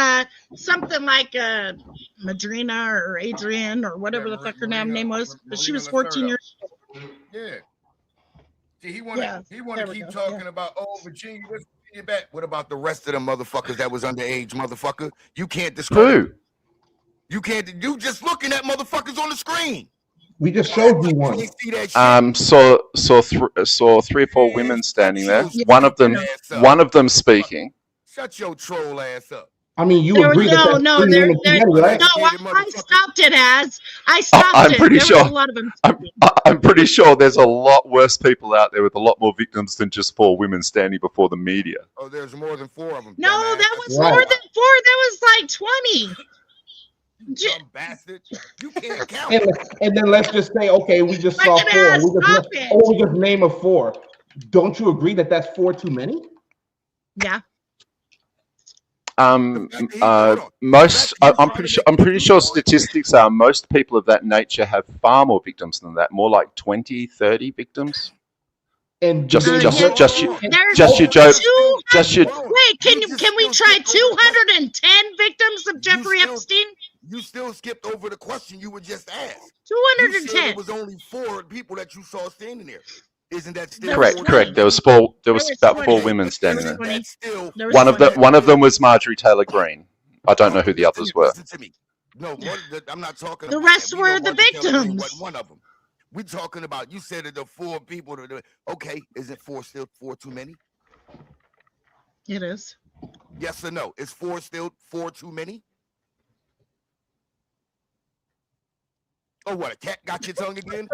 D: something like Madrina or Adrian or whatever the fuck her name was. But she was 14 years old.
I: Yeah. See, he wanna
D: there we
I: keep
D: go,
I: talking
D: yeah.
I: about Virginia, let's get back. What about the rest of the motherfuckers that was underage, motherfucker? You can't discredit.
J: Who?
I: You can't. You just looking at motherfuckers on the screen.
A: We just showed you one.
I: You see that shit?
J: Saw 3 or 4 women standing there. One of them speaking.
I: Shut your troll ass up.
A: I mean, you
D: There
A: agree
D: was,
A: that
D: no,
A: that's
D: there,
A: three
D: there,
A: women together, right?
D: no, I stopped it as I stopped
J: I'm
D: it.
J: pretty
D: There
J: sure.
D: was a lot of them.
J: I'm pretty sure there's a lot worse people out there with a lot more victims than just 4 women standing before the media.
I: Oh, there's more than 4 of them.
D: No,
I: dumbass.
D: that was
A: Right.
D: more than 4. That was like 20.
I: Dumb bastard. You can't count.
A: And then let's just say, okay, we just saw
D: Fucking
A: 4.
D: ass,
A: We
D: stop
A: just,
D: it.
A: we just name a 4. Don't you agree that that's 4 too many?
D: Yeah.
J: Most I'm pretty sure statistics are most people of that nature have far more victims than that, more like 20, 30 victims.
A: And
J: Just
A: there's-
J: your Joe
D: Two-
J: just your
D: Wait, can we try 210 victims of Jeffrey Epstein?
I: You still skipped over the question you were just asked.
D: 210.
I: You said it was only 4 people that you saw standing there. Isn't that still
J: correct? There was about 4 women standing there.
I: Still,
J: One of them was Marjorie Taylor Greene. I don't know who the others were.
I: Listen to me. No, I'm not talking.
D: The
I: about
D: rest
I: that.
D: were the
I: Marjorie Taylor Greene
D: victims.
I: wasn't one of them. We're talking about. You said that the 4 people. Okay, isn't 4 still 4 too many?
D: It is.
I: Yes or no? Is 4 still 4 too many? Oh, what? A cat got your tongue again?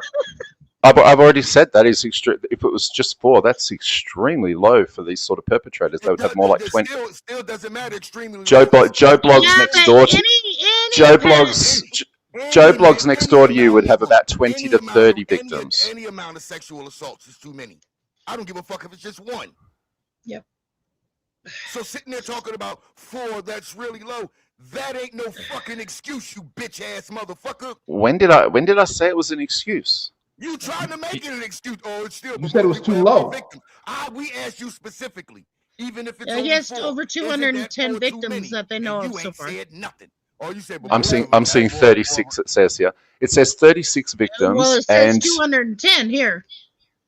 J: I've already said that is extreme. If it was just 4, that's extremely low for these sort of perpetrators. They would have more like 20.
I: Still doesn't matter. Extremely.
J: Joe Blogs
D: Yeah,
J: next
D: but
J: door to
D: any
J: Joe
D: kind-
J: Blogs next door to you would have about 20 to 30 victims.
I: Any amount of sexual assaults is too many. I don't give a fuck if it's just 1.
D: Yep.
I: So sitting there talking about 4, that's really low. That ain't no fucking excuse, you bitch ass motherfucker.
J: When did I say it was an excuse?
I: You trying to make it an excuse? Oh, it's still.
A: You said it was too low.
I: We asked you specifically, even if it's
D: Yeah,
I: only
D: yes,
I: 4,
D: over
I: isn't
D: 210
I: 4 too
D: victims
I: many?
D: that they know
I: And
D: of
I: you
D: so
I: ain't
D: far.
I: said nothing. All you said.
J: I'm seeing 36. It says here. It says 36 victims,
D: Well, it says
J: and
D: 210 here.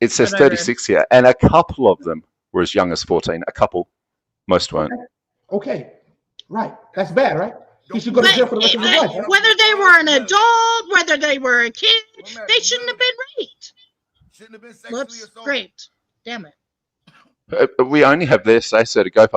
J: it says
D: that I read.
J: 36 here, and a couple of them were as young as 14. A couple, most weren't.
A: Okay, right. That's bad, right? He should go to jail for the rest of his life. Right?
D: Whether they were an adult, whether they were a kid, they shouldn't have been raped.
I: Shouldn't have been sexually assaulted.
D: Raped. Damn it.
J: We only have their say-so to go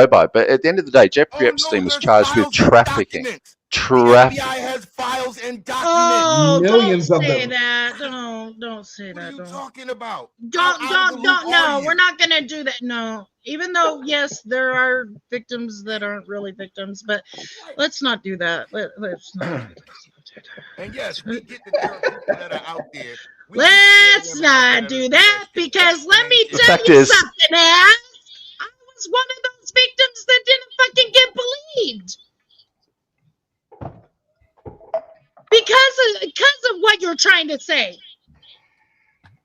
J: by. But at the end of the day, Jeffrey Epstein was charged with trafficking.
I: The FBI has files and documents.
D: Oh,
A: Millions
D: don't
A: of
D: say
A: them.
D: that. Don't say
I: What are
D: that.
I: you talking about?
D: Don't. No,
I: you?
D: we're not gonna do that. No. Even though, yes, there are victims that aren't really victims, but let's not do that. Let's not.
I: And yes, we get that there are people that are out there.
D: Let's not do that because let me
J: The
D: tell
J: fact
D: you
J: is-
D: something, Ass. I was one of those victims that didn't fucking get believed. Because of what you're trying to say.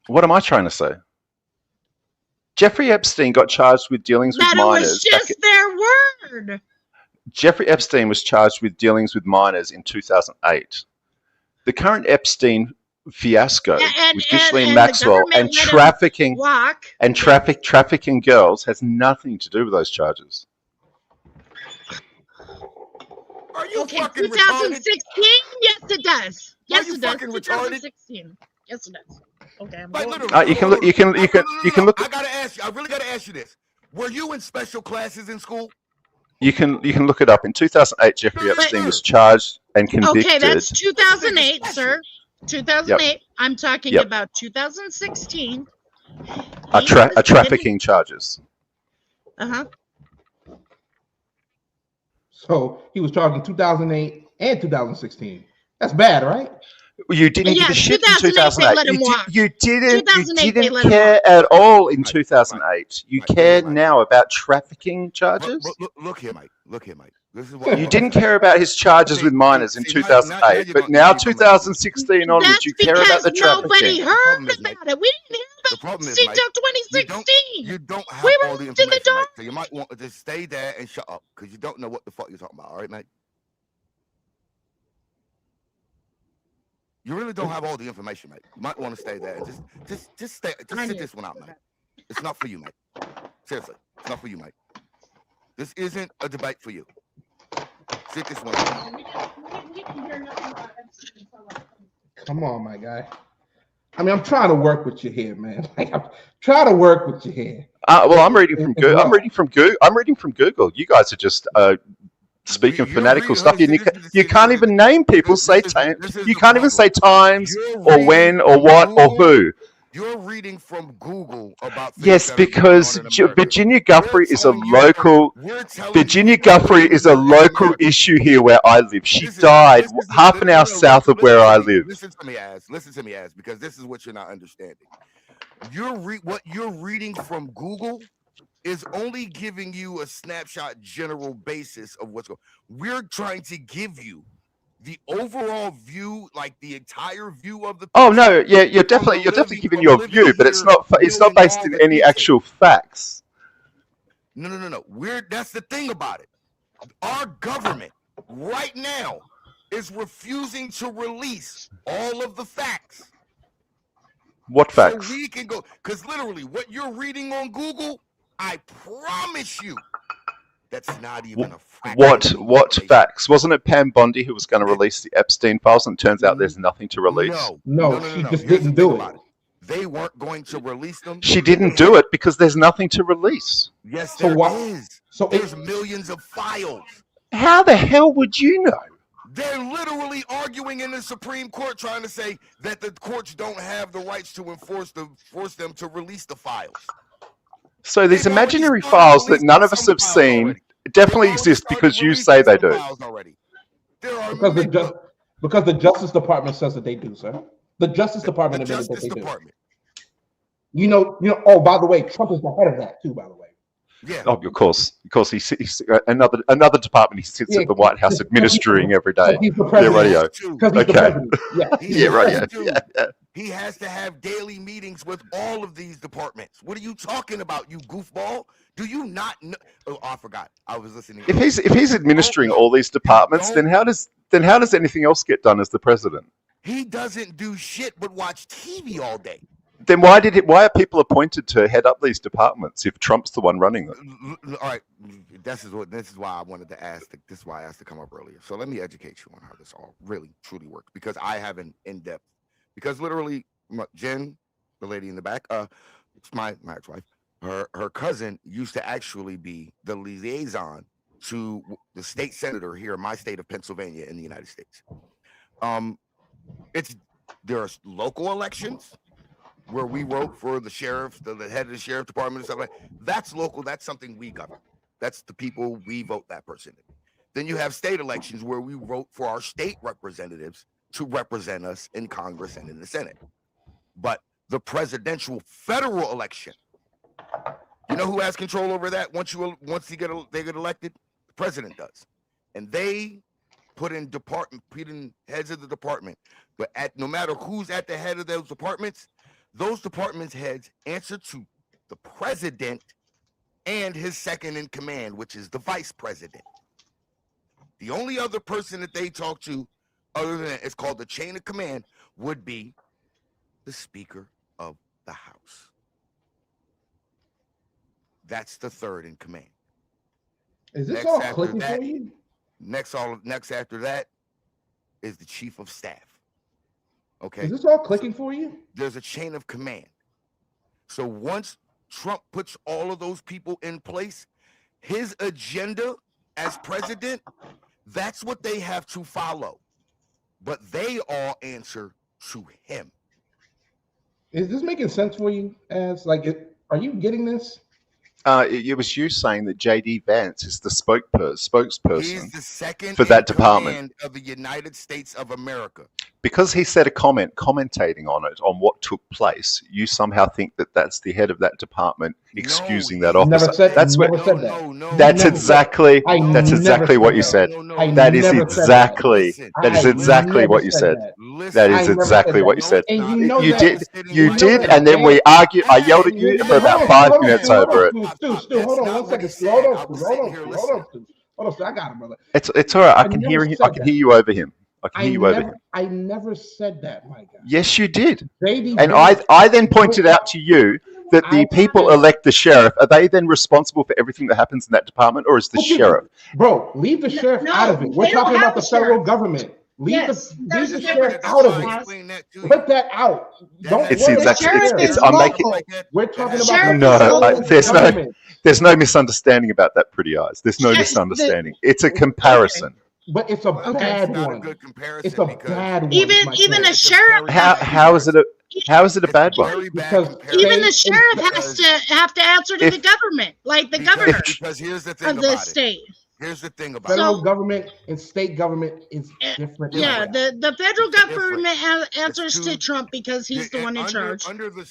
J: What am I trying to say? Jeffrey Epstein got charged with dealings with
D: That it was
J: minors.
D: just their word.
J: Jeffrey Epstein was charged with dealings with minors in 2008. The current Epstein fiasco with Ghislaine
D: the
J: Maxwell
D: government
J: and
D: let him
J: trafficking
D: walk.
J: and trafficking girls has nothing to do with those charges.
I: Are you
D: Okay,
I: fucking
D: 2016? Yes, it does. Yes,
I: you
D: it does.
I: fucking retarded?
D: 2016. Yes, it does. Okay, I'm
I: Like,
D: going.
I: literally,
J: You can look. You can look.
I: I gotta ask you. I really gotta ask you this. Were you in special classes in school?
J: You can look it up. In 2008, Jeffrey Epstein was charged and convicted.
D: Okay, that's 2008, sir. 2008. I'm talking
J: Yep.
D: about 2016.
J: a trafficking charges.
D: Uh-huh.
A: So he was charged in 2008 and 2016. That's bad, right?
J: You didn't
D: Yeah,
J: give a shit in
D: 2008, they let him
J: 2008.
D: walk.
J: You
D: 2008, they
J: didn't
D: let him
J: care at all in 2008. You care now about trafficking charges?
I: Look here, Mike. Look here, Mike. This is what
J: You didn't care about his charges with minors in 2008, but now 2016 onwards, you care about the
D: Nobody
J: trafficking.
D: heard about it. We didn't hear
I: The
D: about
I: problem
D: it
I: is,
D: until
I: Mike,
D: 2016.
I: you don't have
D: We were
I: all the
D: left in the
I: information, Mike,
D: dark.
I: so you might want to just stay there and shut up because you don't know what the fuck you're talking about. All right, mate. You really don't have all the information, mate. You might want to stay there and just stay. Just sit this one out, mate. It's not for you, mate. Seriously, it's not for you, mate. This isn't a debate for you. Sit this one out.
A: Come on, my guy. I mean, I'm trying to work with you here, man. Like, I'm trying to work with you here.
J: Well, I'm reading from Google. I'm reading from Google. You guys are just speaking fanatical stuff. You can't even name people. You can't even say times or when or what or who.
I: You're reading from Google about
J: Yes, because Virginia Guthrie is a local. Virginia Guthrie is a local issue here where I live. She died half an hour south of where I live.
I: Listen to me, Az, because this is what you're not understanding. What you're reading from Google is only giving you a snapshot general basis of what's going on. We're trying to give you the overall view, like the entire view of the.
J: Oh no, yeah, you're definitely giving your view, but it's not based in any actual facts.
I: No. That's the thing about it. Our government right now is refusing to release all of the facts.
J: What facts?
I: So we can go, because literally what you're reading on Google, I promise you, that's not even a fact.
J: What facts? Wasn't it Pam Bondi who was going to release the Epstein files, and it turns out there's nothing to release?
A: No, she just didn't do it.
I: They weren't going to release them.
J: She didn't do it because there's nothing to release.
I: Yes,
A: So
I: there
A: what-
I: is.
A: so
I: There's millions of files.
J: How the hell would you know?
I: They're literally arguing in the Supreme Court trying to say that the courts don't have the rights to force them to release the files.
J: So these imaginary files that none of us have seen definitely exist because you say they do.
A: Because the Justice Department says that they do, sir. The Justice Department admitted that they do. You know. Oh, by the way, Trump is the head of that too. By the way.
I: Yeah.
J: Oh, of course. He's another department. He sits at the White House administering every day.
A: He's the
J: Yeah,
A: president.
J: radio.
A: Because he's the
J: Okay.
A: president. Yeah.
J: Yeah, radio. Yeah.
I: He has to have daily meetings with all of these departments. What are you talking about, you goofball? Do you not know? Oh, I forgot. I was listening.
J: If he's administering all these departments, then how does anything else get done as the president?
I: He doesn't do shit but watch TV all day.
J: Then why are people appointed to head up these departments if Trump's the one running them?
I: All right, this is why I wanted to ask. This is why I asked to come up earlier. So let me educate you on how this all really truly works, because I have an in-depth. Because literally, Jen, the lady in the back, it's my ex-wife. Her cousin used to actually be the liaison to the state senator here in my state of Pennsylvania in the United States. There are local elections where we vote for the sheriff, the head of the sheriff department and stuff like that. That's local. That's something we govern. That's the people we vote that person in. Then you have state elections where we vote for our state representatives to represent us in Congress and in the Senate. But the presidential federal election, you know who has control over that once they get elected? The president does. And they put in heads of the department. But no matter who's at the head of those departments heads answer to the president and his second in command, which is the vice president. The only other person that they talk to, other than it's called the chain of command, would be the Speaker of the House. That's the third in command.
A: Is this all clicking for you?
I: Next after that is the Chief of Staff. Okay.
A: Is this all clicking for you?
I: There's a chain of command. So once Trump puts all of those people in place, his agenda as president, that's what they have to follow. But they all answer to him.
A: Is this making sense for you? Are you getting this?
J: It was you saying that JD Vance is the spokesperson
I: He's the second
J: for that department
I: command of the United States of America.
J: Because he said a commentating on it, on what took place. You somehow think that that's the head of that department excusing that officer. That's exactly what you said. That is exactly what you said. That is exactly what you said. You did, and then we argued. I yelled at you for about 5 minutes over it.
A: Stu, hold on 1 second. Hold on. I got him, brother.
J: It's all right. I can hear you over him.
A: I never said that, my guy.
J: Yes, you did. And I then pointed out to you that the people elect the sheriff. Are they then responsible for everything that happens in that department, or is the sheriff?
A: Bro, leave the sheriff out of it. We're talking about the federal government. Leave the sheriff out of it. Put that out. We're talking about
J: there's no misunderstanding about that, Pretty Eyes. There's no misunderstanding. It's a comparison.
A: But it's a bad one. It's a bad one.
D: Even a sheriff.
J: How is it a bad one?
A: Because
D: even the sheriff has to answer to the government, like the governor
I: because here's the thing
D: of the state.
I: Here's the thing about
A: federal government and state government is different.
D: Yeah, the federal government answers to Trump because he's the one in charge.
I: Under the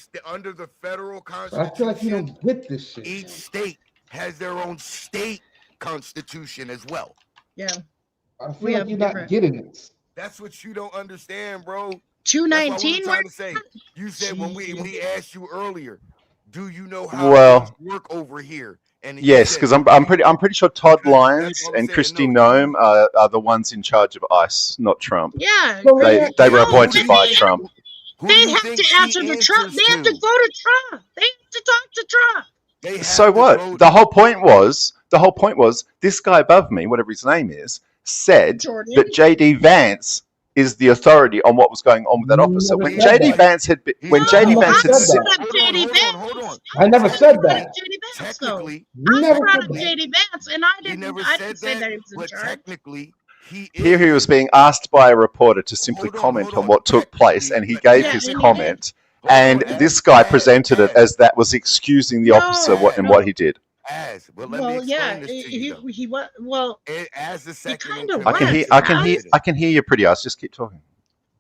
I: federal constitution,
A: I feel like you don't get this shit.
I: Each state has their own state constitution as well.
D: Yeah.
A: I feel like you're not getting it.
I: That's what you don't understand, bro.
D: 219.
I: You said when we asked you earlier, do you know how things work over here? And
J: yes, because I'm pretty sure Todd Lyons and Kristi Noem are the ones in charge of ICE, not Trump.
D: Yeah,
J: they were appointed by Trump.
D: They have to answer to Trump. They have to go to Trump. They have to talk to Trump.
J: So what? The whole point was this guy above me, whatever his name is, said that JD Vance is the authority on what was going on with that officer. When JD Vance had said,
A: I never said that.
I: Technically,
D: I brought up JD Vance, and I didn't say that he was in charge.
I: Technically,
J: here he was being asked by a reporter to simply comment on what took place, and he gave his comment, and this guy presented it as that was excusing the officer and what he did.
I: As the second,
J: I can hear you, Pretty Eyes. Just keep talking.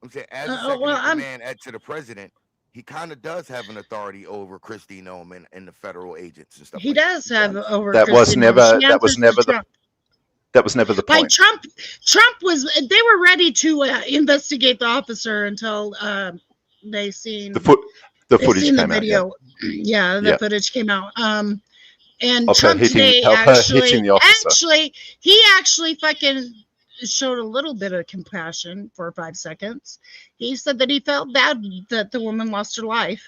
I: I'm saying, as the second command to the president, he kind of does have an authority over Kristi Noem and the federal agents and stuff.
D: He does have over.
J: That was never the point.
D: Trump was. They were ready to investigate the officer until they seen
J: the footage came out.
D: Yeah, the footage came out. And
J: of
D: Trump today
J: hitting the officer.
D: He actually fucking showed a little bit of compassion for 5 seconds. He said that he felt bad that the woman lost her life.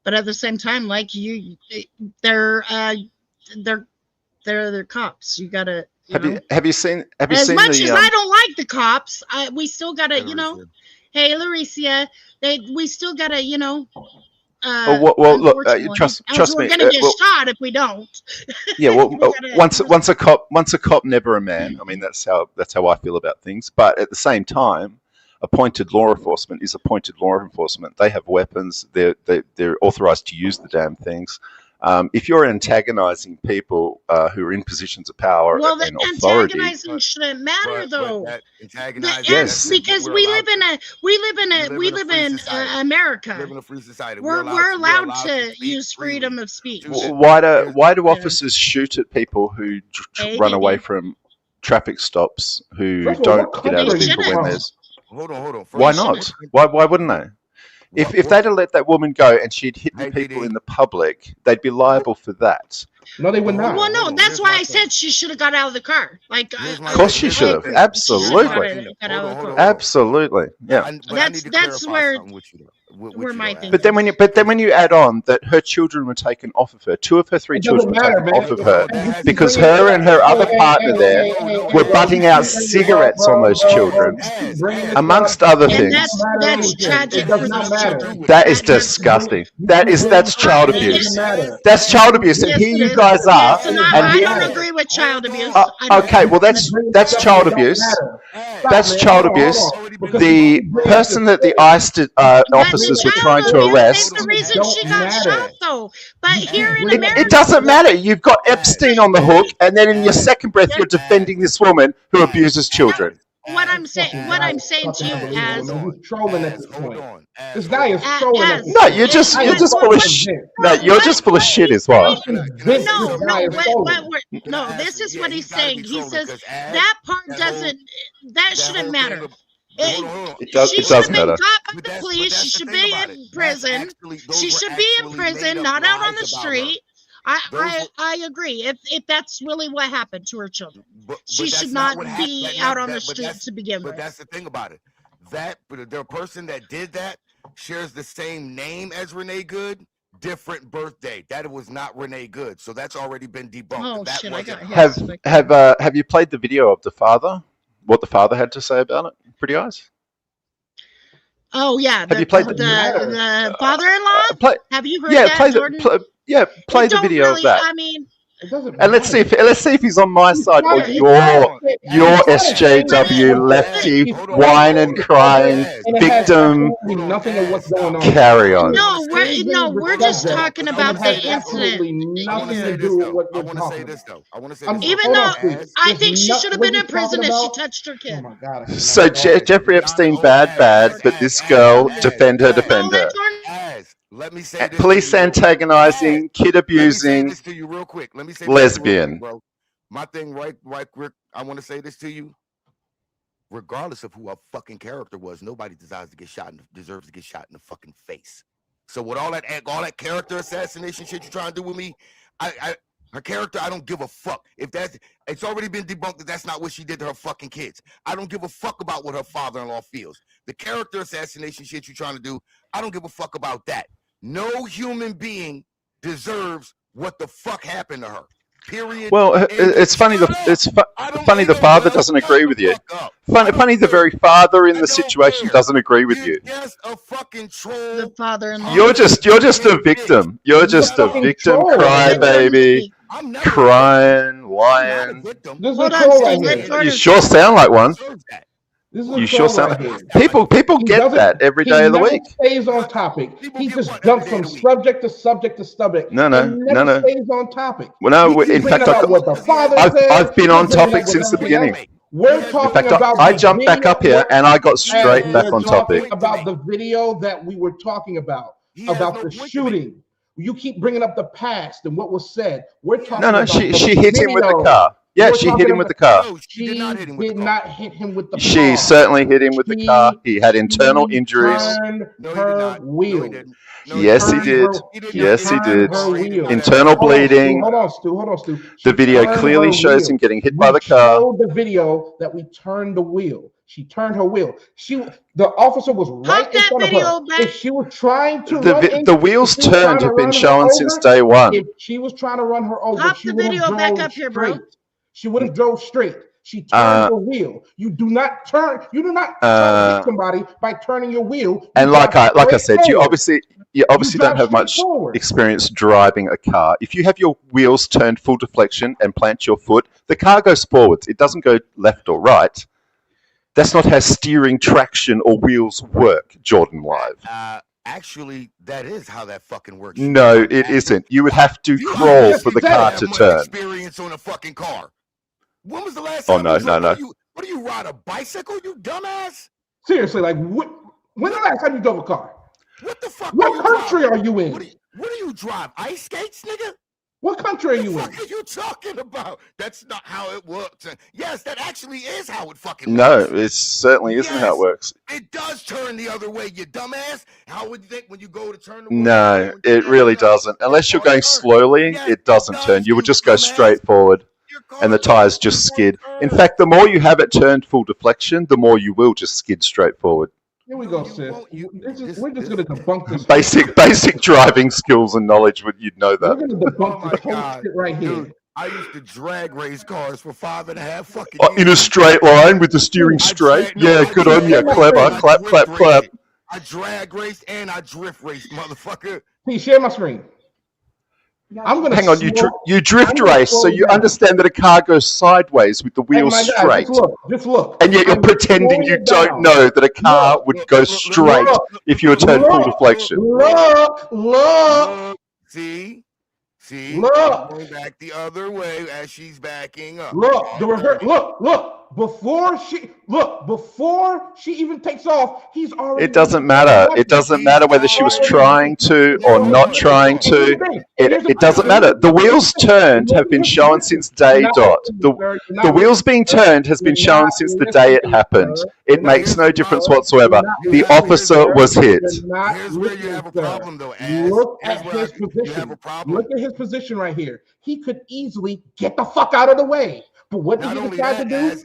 D: but at the same time, like they're cops. You gotta.
J: Have you seen
D: As
J: the
D: much as I don't like the cops, we still gotta, Hey, Lauricia, we still gotta,
J: well, look, trust
D: we're
J: me.
D: gonna get shot if we don't.
J: Yeah, well,
D: We gotta-
J: once a cop, never a man. I mean, that's how I feel about things. But at the same time, appointed law enforcement is appointed law enforcement. They have weapons. They're authorized to use the damn things. If you're antagonizing people who are in positions of power
D: Well, the
J: and authority,
D: antagonizing shouldn't matter, though.
J: Yes.
D: Because we live in America.
I: We live in a free society.
D: We're allowed to use freedom of speech.
J: why do officers shoot at people who run away from traffic stops, who
A: First of all,
J: don't
A: what
J: get out of
A: country
J: people
A: are you
J: when
A: from?
J: there's?
I: Hold on.
J: Why not? Why wouldn't they? If they'd have let that woman go and she'd hit the people in the public, they'd be liable for that.
A: No, they would not.
D: Well, no, that's why I said she should have got out of the car. Like,
J: Of course she should have. Absolutely. Absolutely. Yeah.
D: That's where my thing.
J: But then when you add on that her children were taken off of her, 2 of her 3 children were taken off of her because her and her other partner there were butting out cigarettes on those children, amongst other things.
D: That's tragic.
J: That is disgusting. That's child abuse. That's child abuse. And here you guys are.
D: I don't agree with child abuse.
J: Okay, well that's child abuse. That's child abuse. The person that the ICE officers were trying to arrest.
D: The reason she got shot, though. But here in America,
J: It doesn't matter. You've got Epstein on the hook, and then in your second breath, you're defending this woman who abuses children.
D: what I'm saying to you as
A: He's trolling at this point. This guy is trolling at this
J: No,
A: point.
J: you're just full of shit. No, you're just full of shit as well.
D: No, this is what he's saying. He says that part shouldn't matter.
J: It does
D: She should have been
J: matter.
D: caught by the police. She should be in prison. She should be in prison, not out on the street. I agree. If that's really what happened to her children, she should not be out on the street to begin with.
I: But that's the thing about it. The person that did that shares the same name as Renee Good, different birthday. That was not Renee Good, so that's already been debunked.
D: Oh shit! I got
J: Have you played the video of the father? What the father had to say about it? Pretty Eyes.
D: Oh yeah.
J: Have you played
D: the father-in-law? Have you heard that, Jordan?
J: Play the video of that.
D: I mean,
J: and let's see if he's on my side or your SJW lefty whine and crying victim.
A: Nothing of what's going on.
J: Carry on.
D: No, we're just talking about the incident.
A: Nothing to do with what
I: I
A: we're
I: want to say
A: talking
I: this though.
D: Even though I think she should have been in prison if she touched her kid.
A: Oh my God.
J: So Jeffrey Epstein, bad, but this girl, defend her.
I: Let me say this
J: Police antagonizing, kid abusing,
I: to you real quick. Let me say
J: lesbian.
I: bro. My thing, right, Rick. I want to say this to you. Regardless of who our fucking character was, nobody deserves to get shot in the fucking face. So with all that character assassination shit you're trying to do with me, her character, I don't give a fuck. It's already been debunked that's not what she did to her fucking kids. I don't give a fuck about what her father-in-law feels. The character assassination shit you're trying to do, I don't give a fuck about that. No human being deserves what the fuck happened to her. Period.
J: Well, it's funny. Funny the father doesn't agree with you. Funny the very father in the situation doesn't agree with you.
I: Just a fucking troll.
D: The father-in-law.
J: You're just a victim. You're just a victim, crybaby, crying, lying. You sure sound like one. You sure sound like people get that every day of the week.
A: He stays on topic. He just jumps from subject to subject to subject.
J: No.
A: Stays on topic.
J: Well, no. In fact, I've been on topic since the beginning.
A: We're talking about.
J: I jumped back up here and I got straight back on topic.
A: About the video that we were talking about the shooting. You keep bringing up the past and what was said. We're talking.
J: No. She hit him with the car. Yeah, she hit him with the car.
A: She did not hit him with the car.
J: She certainly hit him with the car. He had internal injuries.
A: Her wheel.
J: Yes, he did. Yes, he did. Internal bleeding.
A: Hold on, Stu.
J: The video clearly shows him getting hit by the car.
A: Showed the video that we turned the wheel. She turned her wheel. The officer was right in front of her. If she was trying to
J: the wheels turned have been shown since day one.
A: If she was trying to run her over,
D: Pop
A: she
D: the
A: would have
D: video back
A: drove
D: up here, bro.
A: straight. She would have drove straight. She turned the wheel. You do not turn hit somebody by turning your wheel.
J: And like I said, you obviously don't have much experience driving a car. If you have your wheels turned full deflection and plant your foot, the car goes forwards. It doesn't go left or right. That's not how steering, traction, or wheels work, Jordan Live.
I: Actually, that is how that fucking works.
J: No, it isn't. You would have to crawl for the car to turn.
I: Experience on a fucking car. When was the last time?
J: No.
I: What do you ride a bicycle? You dumbass.
A: Seriously, like when the last time you drove a car?
I: What the fuck?
A: What country are you in?
I: What do you drive? Ice skates, nigga?
A: What country are you in?
I: What the fuck are you talking about? That's not how it works. Yes, that actually is how it fucking
J: No,
I: works.
J: it certainly isn't how it works.
I: It does turn the other way, you dumbass. How would you think when you go to turn the
J: No, it really doesn't. Unless you're going slowly, it doesn't turn. You would just go straight forward and the tires just skid. In fact, the more you have it turned full deflection, the more you will just skid straight forward.
A: Here we go, sis. We're just going to debunk this.
J: Basic driving skills and knowledge, you'd know that.
A: We're going to debunk this whole shit right here.
I: Dude, I used to drag race cars for 5.5 fucking years.
J: In a straight line with the steering straight? Yeah, good on you. Clever. Clap, clap, clap.
I: I drag raced and I drift raced, motherfucker.
A: Please share my screen. I'm gonna
J: hang on. You drift race, so you understand that a car goes sideways with the wheels straight.
A: Just look.
J: And yet you're pretending you don't know that a car would go straight if you were turned full deflection.
A: Look.
I: See,
A: look.
I: Going back the other way as she's backing up.
A: Look, the reverse. Look. Before she even takes off, he's already.
J: It doesn't matter. It doesn't matter whether she was trying to or not trying to. It doesn't matter. The wheels turned have been shown since day dot. The wheels being turned has been shown since the day it happened. It makes no difference whatsoever. The officer was hit.
I: Here's where you have a problem, though.
A: Look at his position. Look at his position right here. He could easily get the fuck out of the way. But what did he decide to do?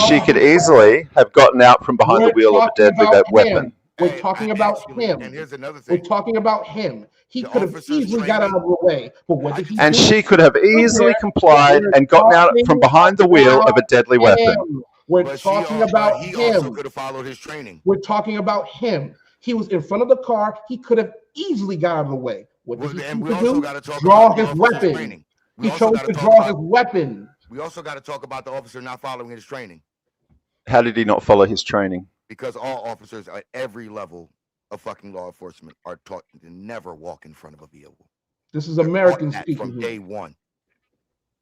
J: She could easily have gotten out from behind the wheel of a deadly weapon.
A: We're talking about him.
I: And here's another thing.
A: We're talking about him. He could have easily got out of the way. But what did he do?
J: And she could have easily complied and gotten out from behind the wheel of a deadly weapon.
A: We're talking about him.
I: He also could have followed his training.
A: We're talking about him. He was in front of the car. He could have easily got out of the way. What did he do? Draw his weapon. He chose to draw his weapon.
I: We also got to talk about the officer not following his training.
J: How did he not follow his training?
I: Because all officers at every level of fucking law enforcement are taught to never walk in front of a vehicle.
A: This is American speaking
I: from day one.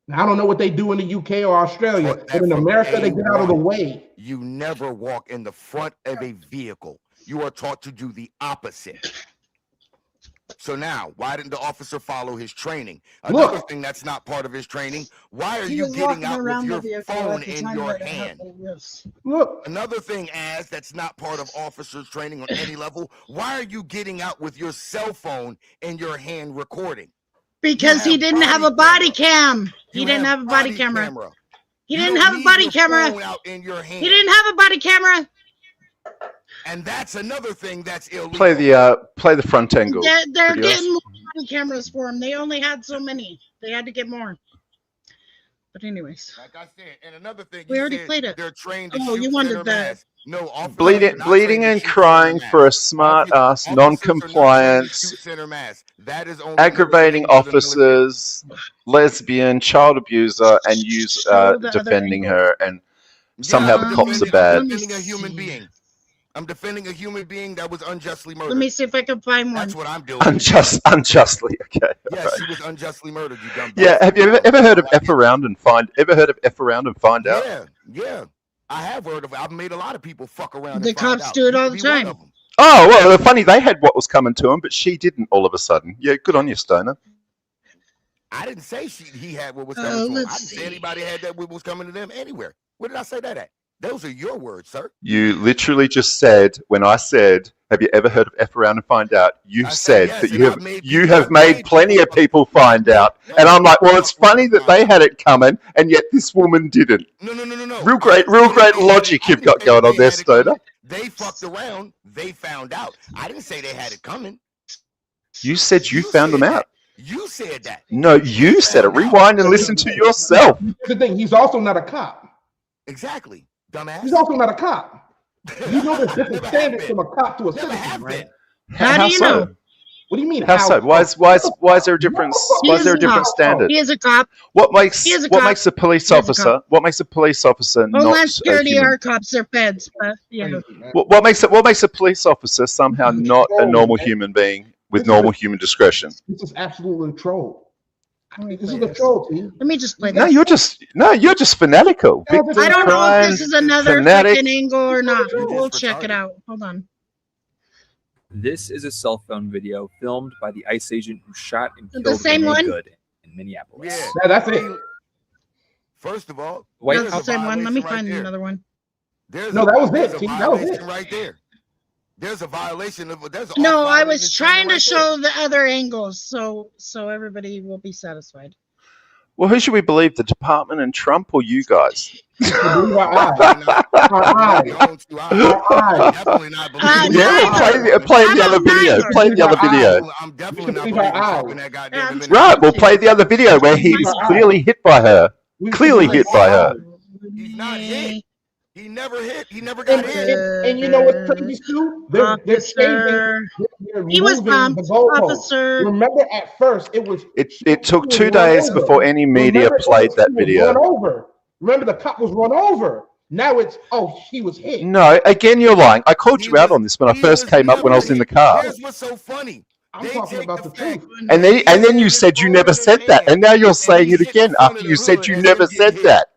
A: Now, I don't know what they do in the UK or Australia, but in America, they get out of the way.
I: You never walk in the front of a vehicle. You are taught to do the opposite. So now, why didn't the officer follow his training? Another thing that's not part of his training, why are you getting out with your phone in your hand?
A: Look.
I: Another thing, that's not part of officer's training on any level, why are you getting out with your cell phone in your hand recording?
D: Because he didn't have a body cam. He didn't have a body camera. He didn't have a body camera. He didn't have a body camera.
I: And that's another thing that's illegal.
J: Play the front angle.
D: They're getting more body cameras for him. They only had so many. They had to get more. But anyways,
I: like I said, and another thing,
D: we already played it.
I: They're trained to
D: you wanted that.
I: No,
J: bleeding and crying for a smart ass, non-compliance, aggravating officers, lesbian, child abuser, and use defending her, and somehow the cops are bad.
I: I'm defending a human being. I'm defending a human being that was unjustly murdered.
D: Let me see if I can find one.
I: That's what I'm doing.
J: Unjustly, okay.
I: Yes,
J: right.
I: She was unjustly murdered. You dumb.
J: Yeah, have you ever heard of F around and find? Ever heard of F around and find out?
I: Yeah. I have heard of it. I've made a lot of people fuck around.
D: The cops do it all the time.
J: Oh well, funny. They had what was coming to them, but she didn't. All of a sudden, yeah. Good on you, Stoner.
I: I didn't say he had what was coming to him. I didn't say anybody had that what was coming to them anywhere. Where did I say that at? Those are your words, sir.
J: You literally just said, when I said Have you ever heard of F around and find out? You've
I: I
J: said
I: yes,
J: that
I: and
J: you have made plenty of people find out. And I'm like, well, it's funny that they had it coming and yet this woman didn't.
I: No.
J: Real great logic you've got going on there, Stoner.
I: They fucked around. They found out. I didn't say they had it coming.
J: You said you found them out.
I: You said that.
J: No, you said it. Rewind and listen to yourself.
A: Here's the thing. He's also not a cop.
I: Exactly, dumbass.
A: He's also not a cop. You know there's different standards from a cop to a citizen, right?
D: How do you
J: so?
D: know?
A: What do you mean?
J: How so? Why is there a difference? Why is there a different standard?
D: He is a cop.
J: What makes
D: He is a
J: what
D: cop.
J: makes a police
D: He is a
J: officer?
D: cop.
J: What makes a police officer not
D: Homeland
J: a
D: Security
J: human?
D: are cops, they're feds, but yeah.
J: What makes a police officer somehow not a normal human being with normal human discretion?
A: This is absolutely a troll. This is a troll, team.
D: Let me just play
J: No,
D: this.
J: you're just fanatical.
A: I
J: Victim
D: I don't know
J: crime,
D: if this is another
J: fanatic.
D: fucking angle or not. We'll check it out. Hold on.
E: This is a cell phone video filmed by the ICE agent who shot and
D: The
E: killed
D: same
E: Renee
D: one?
E: Good in Minneapolis.
I: Yeah,
A: that's it.
I: First of all,
E: White
D: That's the
E: House.
D: same one. Let me
I: violation
D: find
I: right there.
D: another one.
A: No, that was
I: there's
A: it,
I: a
A: T. That was
I: violation
A: it.
I: right there. There's a violation of there's
D: No, I
I: violation
D: was trying to
I: right
D: show the other angles, so everybody will be satisfied.
J: Well, who should we believe? The department and Trump or you guys?
A: Believe our eyes. Our eyes.
I: Definitely not believing
J: Yeah, play the other video. Play the other video.
I: I'm definitely not
A: Believe
I: believing
A: our
I: Trump in that goddamn
J: Right, we'll play the other video where he's clearly hit by her. Clearly hit by her.
I: He's not hit. He never hit. He never got hit.
A: And you know what's crazy, Stu? They're
D: Officer. He was
A: moving
D: bumped.
A: the goalpost.
D: Officer.
A: Remember, at first it was
J: It took
A: was
J: 2
A: run
J: days
A: over.
J: before any media
A: Remember,
J: played that
A: he was
J: video.
A: run over. Remember, the cop was run over. Now it's he was hit.
J: No, again, you're lying. I called you out on this when I first came up when I was in the car.
I: Here's what's so funny.
A: I'm talking about the truth.
J: And then you said you never said that. And now you're saying it again after you said you never said that.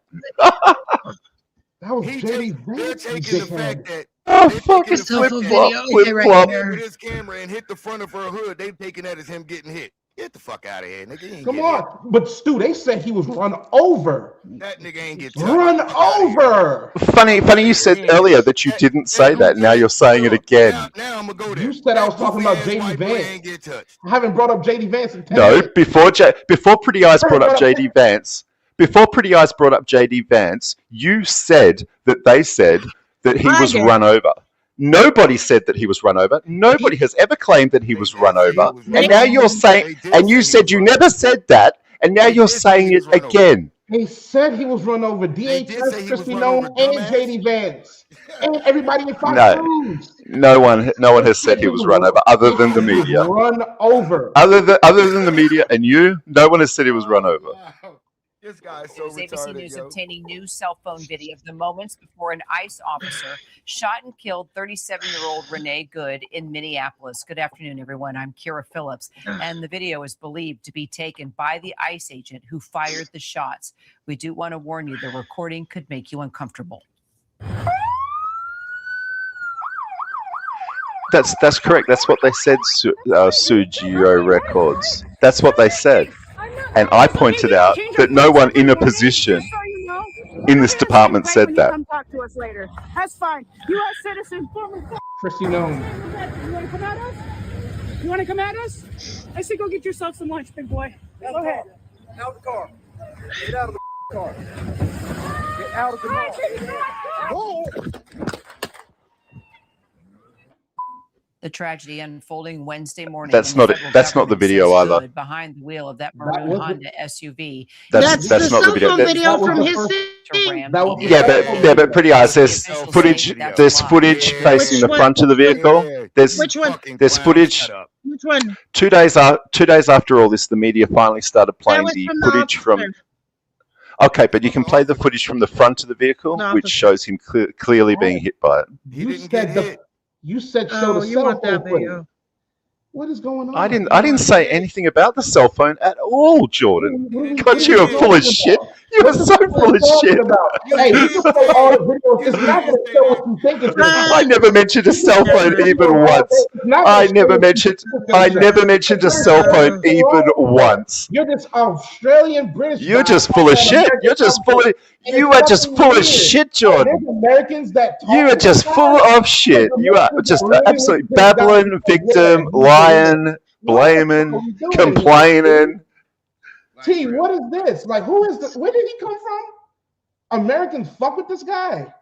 A: That was JD
I: They're taking the fact that
J: Oh, fuck, it's
D: Cell phone
J: flip-flop,
D: video. Okay, right
J: flip-flop.
D: here.
I: with his camera and hit the front of her hood, they taking that as him getting hit. Get the fuck out of here, nigga. He ain't
A: Come
I: get
A: on, but Stu, they said he was run over.
I: hit. That nigga ain't get touched.
A: Run over.
J: Funny, you said earlier that you didn't say that. Now you're saying it again.
I: Now I'm gonna go there.
A: You said I was
I: That
A: talking about
I: goofy-ass
A: JD
I: white boy
A: Vance.
I: ain't get touched.
A: I haven't brought up JD Vance in 10
J: No,
A: minutes.
J: before Pretty Eyes brought up JD Vance, you said that they said that he was run over. Nobody said that he was run over. Nobody has ever claimed that he was run over. And now you're saying, and you said you never said that, and now you're saying it again.
A: They said he was run over. DHS, Christy Nome, and JD Vance, and everybody in Fox
J: No.
A: News.
J: No one has said he was run over, other than the
A: He was
J: media.
A: run over.
J: Other than the media and you, no one has said he was run over.
I: This guy's so
M: ABC
I: retarded,
M: News
I: yo.
M: obtaining new cell phone video of the moments before an ICE officer shot and killed 37-year-old Renee Good in Minneapolis. Good afternoon, everyone. I'm Kira Phillips, and the video is believed to be taken by the ICE agent who fired the shots. We do want to warn you, the recording could make you uncomfortable.
J: That's correct. That's what they said, Sujio Records. That's what they said. And I pointed out that no one in a position in this department said that.
G: Come talk to us later. That's fine. U.S. citizen, former.
A: Christy Nome.
G: You want to come at us? You want to come at us? I say go get yourself some lunch, big boy. Go ahead.
N: Out of the car. Get out of the car. Get out of the car.
M: The tragedy unfolding Wednesday morning.
J: That's
M: in the
J: not it.
M: federal
J: That's not the
M: government
J: video
M: says
J: either.
M: Good behind the wheel of that maroon Honda SUV.
J: That's
D: the
J: not the
D: cell
J: video.
D: phone
J: That-
D: video
A: was
D: from
A: the
D: his
A: first-
D: thing.
A: That was
J: but Pretty Eyes, there's footage facing the front of the vehicle. There's
D: Which one?
J: there's footage.
D: Which one?
J: 2 days after all this, the media finally started
D: That
J: playing
D: was
J: the
D: from the
J: footage from.
D: officer.
J: Okay, but you can play the footage from the front of the vehicle,
D: The
J: which
D: officer.
J: shows him clearly being hit by it.
A: You said you said show
D: Oh,
A: the
D: you
A: cell
D: want
A: phone
D: that
A: footage.
D: video.
A: What is going on?
J: I didn't say anything about the cell phone at all, Jordan. God, you are full of shit. You are so full of shit.
A: Hey, you can play all the videos. It's not going to show what you think it's going to show.
J: I never mentioned a cell phone even once. I never mentioned a cell phone even once.
A: You're this Australian British.
J: You're just full of shit. You are just full of shit, Jordan.
A: There's Americans that
J: You are just full of shit. You are just absolutely babbling, victim, lying, blaming, complaining.
A: T, what is this? Like, who is this? Where did he come from? Americans fuck with this guy.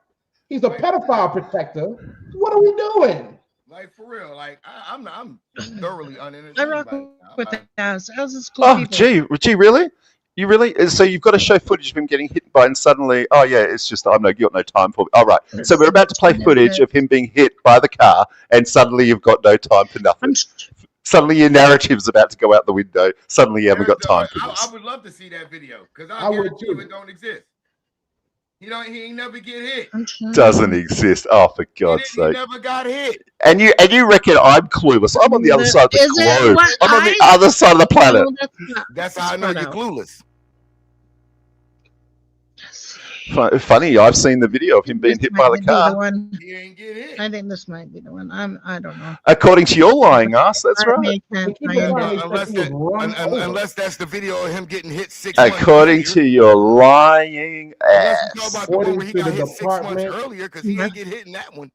A: He's a pedophile protector. What are we doing?
I: Like, for real. Like, I'm thoroughly uninterested.
D: I rock with the house. How's this cool?
J: Oh, gee, really? You really? So you've got to show footage of him getting hit by, and suddenly, oh yeah, it's just you got no time for me. All right. So we're about to play footage of him being hit by the car, and suddenly you've got no time for nothing. Suddenly your narrative's about to go out the window. Suddenly you haven't got time for this.
I: I would love to see that video because I guarantee you it don't exist. He ain't never get hit.
J: Doesn't exist. Oh, for God's sake!
I: He never got hit.
J: And you reckon I'm clueless? I'm on the other side of the globe. I'm on the other side of the planet.
I: That's how I know you're clueless.
J: Funny, I've seen the video of him being hit by the car.
I: He ain't get hit.
D: I think this might be the one. I don't know.
J: According to your lying ass, that's right.
I: Unless that's the video of him getting hit 6 months.
J: According to your lying ass.
I: Unless you talk about the one where he got hit 6 months earlier, because he ain't get hit in that one.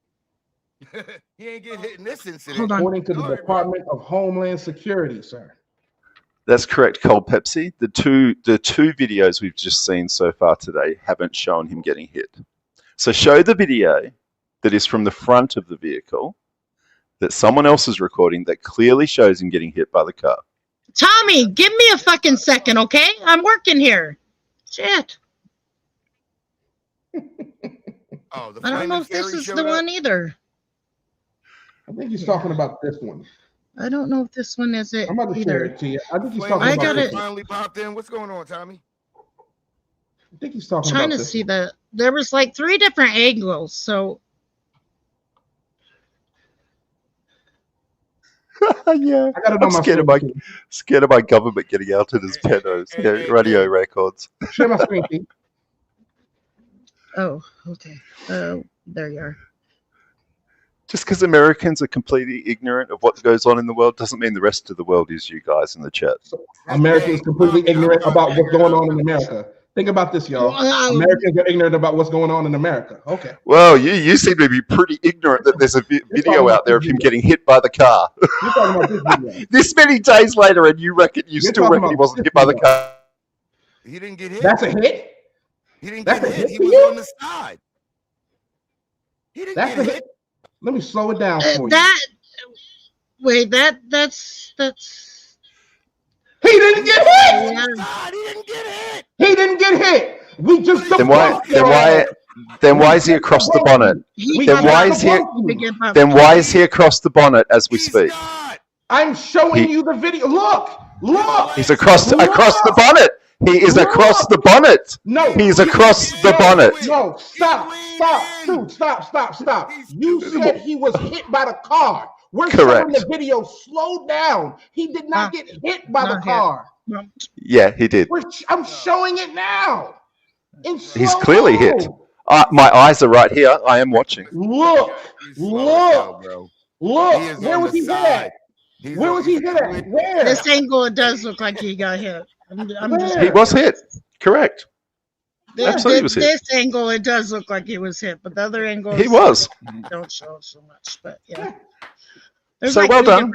I: He ain't get hit in this incident.
A: According to the Department of Homeland Security, sir.
J: That's correct, Cold Pepsi. The two videos we've just seen so far today haven't shown him getting hit. So show the video that is from the front of the vehicle that someone else is recording that clearly shows him getting hit by the car.
D: Tommy, give me a fucking second, okay? I'm working here. Shit. I don't know if this is the one either.
A: I think he's talking about this one.
D: I don't know if this one is it.
A: I'm about to share it to you. I think he's talking about
I: it. Finally popped in. What's going on, Tommy?
A: I think he's talking
D: trying
A: about
D: to
A: this
D: see the. There was like 3 different angles, so.
J: Yeah, I'm scared of my government getting out in his pedos. Yeah, radio records.
A: Share my screen, Pete.
D: Oh, okay. There you are.
J: Just because Americans are completely ignorant of what goes on in the world doesn't mean the rest of the world is you guys in the chat.
A: Americans completely ignorant about what's going on in America. Think about this, y'all. Americans are ignorant about what's going on in America. Okay.
J: Well, you seem to be pretty ignorant that there's a video out there of him getting hit by the car.
A: You're talking about this video.
J: This many days later, and you still reckon he wasn't hit by the car.
I: He didn't get hit.
A: That's a hit.
I: He didn't get hit. He was on the side. He didn't get hit.
A: Let me slow it down for you.
D: That's.
A: He didn't get hit.
I: God, he didn't get hit.
A: He didn't get hit. We just
J: then why is he across the bonnet? Then why is he across the bonnet as we speak?
A: I'm showing you the video. Look.
J: He's across the bonnet. He is across the bonnet.
A: No,
J: he's across the bonnet.
A: No, stop, dude, stop. You said he was hit by the car. We're showing the video. Slow down. He did not get hit by the car.
J: Yeah, he did.
A: I'm showing it now.
J: He's clearly hit. My eyes are right here. I am watching.
A: Look. Where was he hit at? Where was he hit at? Where?
D: This angle, it does look like he got hit.
J: He was hit. Correct. Absolutely was hit.
D: This angle, it does look like he was hit, but the other angle,
J: he was.
D: Don't show so much, but yeah.
J: So like well done.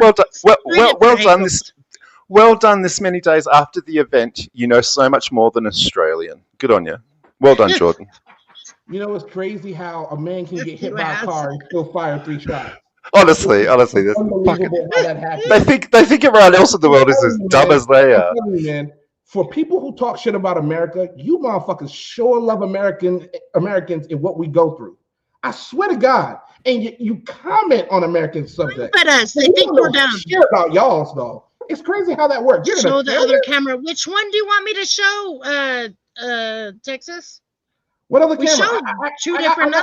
J: Well done. This many days after the event, you know so much more than Australian. Good on you. Well done, Jordan.
A: You know, it's crazy how a man can get hit by a car and still fire 3 shots.
J: Honestly, that's fucking. They think everyone else in the world is as dumb as they are.
A: Man, for people who talk shit about America, you motherfuckers sure love Americans and what we go through. I swear to God. And you comment on American subjects.
D: But us, they think we're dumb.
A: Shit about y'all's though. It's crazy how that works.
D: Show the other camera. Which one do you want me to show? Texas.
A: What other camera?
D: Showed 2 different.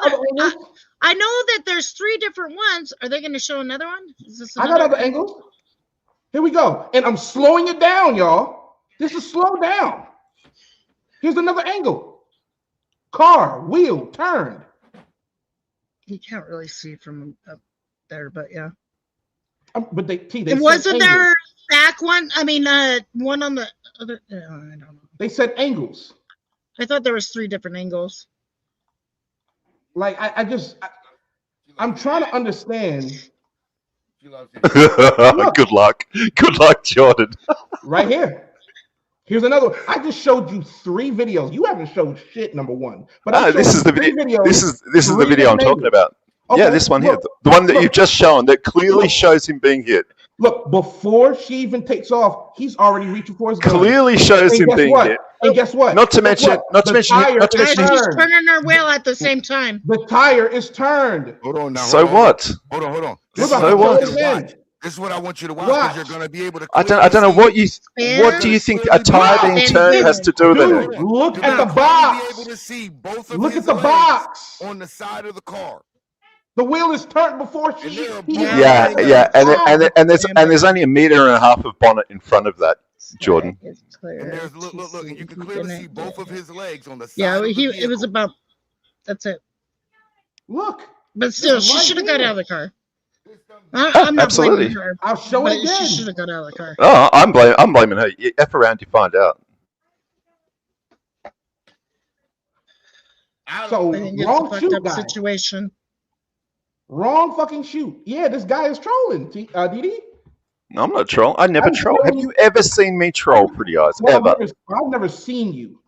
D: I know that there's 3 different ones. Are they going to show another one? Is this
A: I got other angles. Here we go. And I'm slowing it down, y'all. This is slow down. Here's another angle. Car, wheel, turned.
D: You can't really see from up there, but yeah.
A: But they
D: It wasn't there back one. I mean, one on the other. I don't know.
A: They said angles.
D: I thought there was 3 different angles.
A: Like I'm trying to understand.
J: Good luck. Good luck, Jordan.
A: Right here. Here's another one. I just showed you 3 videos. You haven't showed shit, number one. But
J: This is the video. This is the video I'm talking about.
A: Okay,
J: Yeah, this one here,
A: look,
J: the one that you've just shown that clearly shows him being hit.
A: Look, before she even takes off, he's already reaching for his gun.
J: Clearly shows
A: And
J: him
A: guess
J: being
A: what?
J: hit.
A: And guess what?
J: Not to
A: Guess
J: mention,
A: what?
J: not to
A: The
J: mention,
A: tire
J: not to
A: is
J: mention.
D: She's
A: turned.
D: turning her wheel at the same time.
A: The tire is turned.
I: Hold on now.
J: So
I: hold on.
J: what?
I: Hold on.
A: Look
I: This
A: at
I: is
J: So
I: what I
J: what?
I: want you to watch. This is what I want you to watch
A: Watch.
I: because you're going to be able to.
J: I don't know what you. What do you think a tire being turned has to do with
A: Dude,
J: it?
A: look
I: You're
A: at the
I: gonna
A: box.
I: be able to see both of
A: Look
I: his
A: at the
I: legs
A: box.
I: on the side of the car.
A: The wheel is turned before she.
J: Yeah, and there's only 1.5 meters of bonnet in front of that, Jordan.
I: And there's look, and you can clearly see both of his legs on the side.
D: Yeah,
I: of the
D: it was about. That's it.
A: Look.
D: But still,
A: It's
D: she
A: right
D: should have got
A: here.
D: out of the car. I'm not
J: Absolutely.
D: blaming her.
A: I'll show
D: but
A: it again.
D: She should have got out of the car.
J: Oh, I'm blaming her. You F around, you find out.
A: So
D: I think it's a
A: wrong
D: fucked
A: shoot,
D: up
A: guy.
D: situation.
A: Wrong fucking shoot. Yeah, this guy is trolling. DD.
J: No, I'm not trolling. I never
A: I'm
J: troll. Have
A: trolling.
J: you ever seen me troll, Pretty Eyes?
A: Well,
J: Ever?
A: I've never seen you.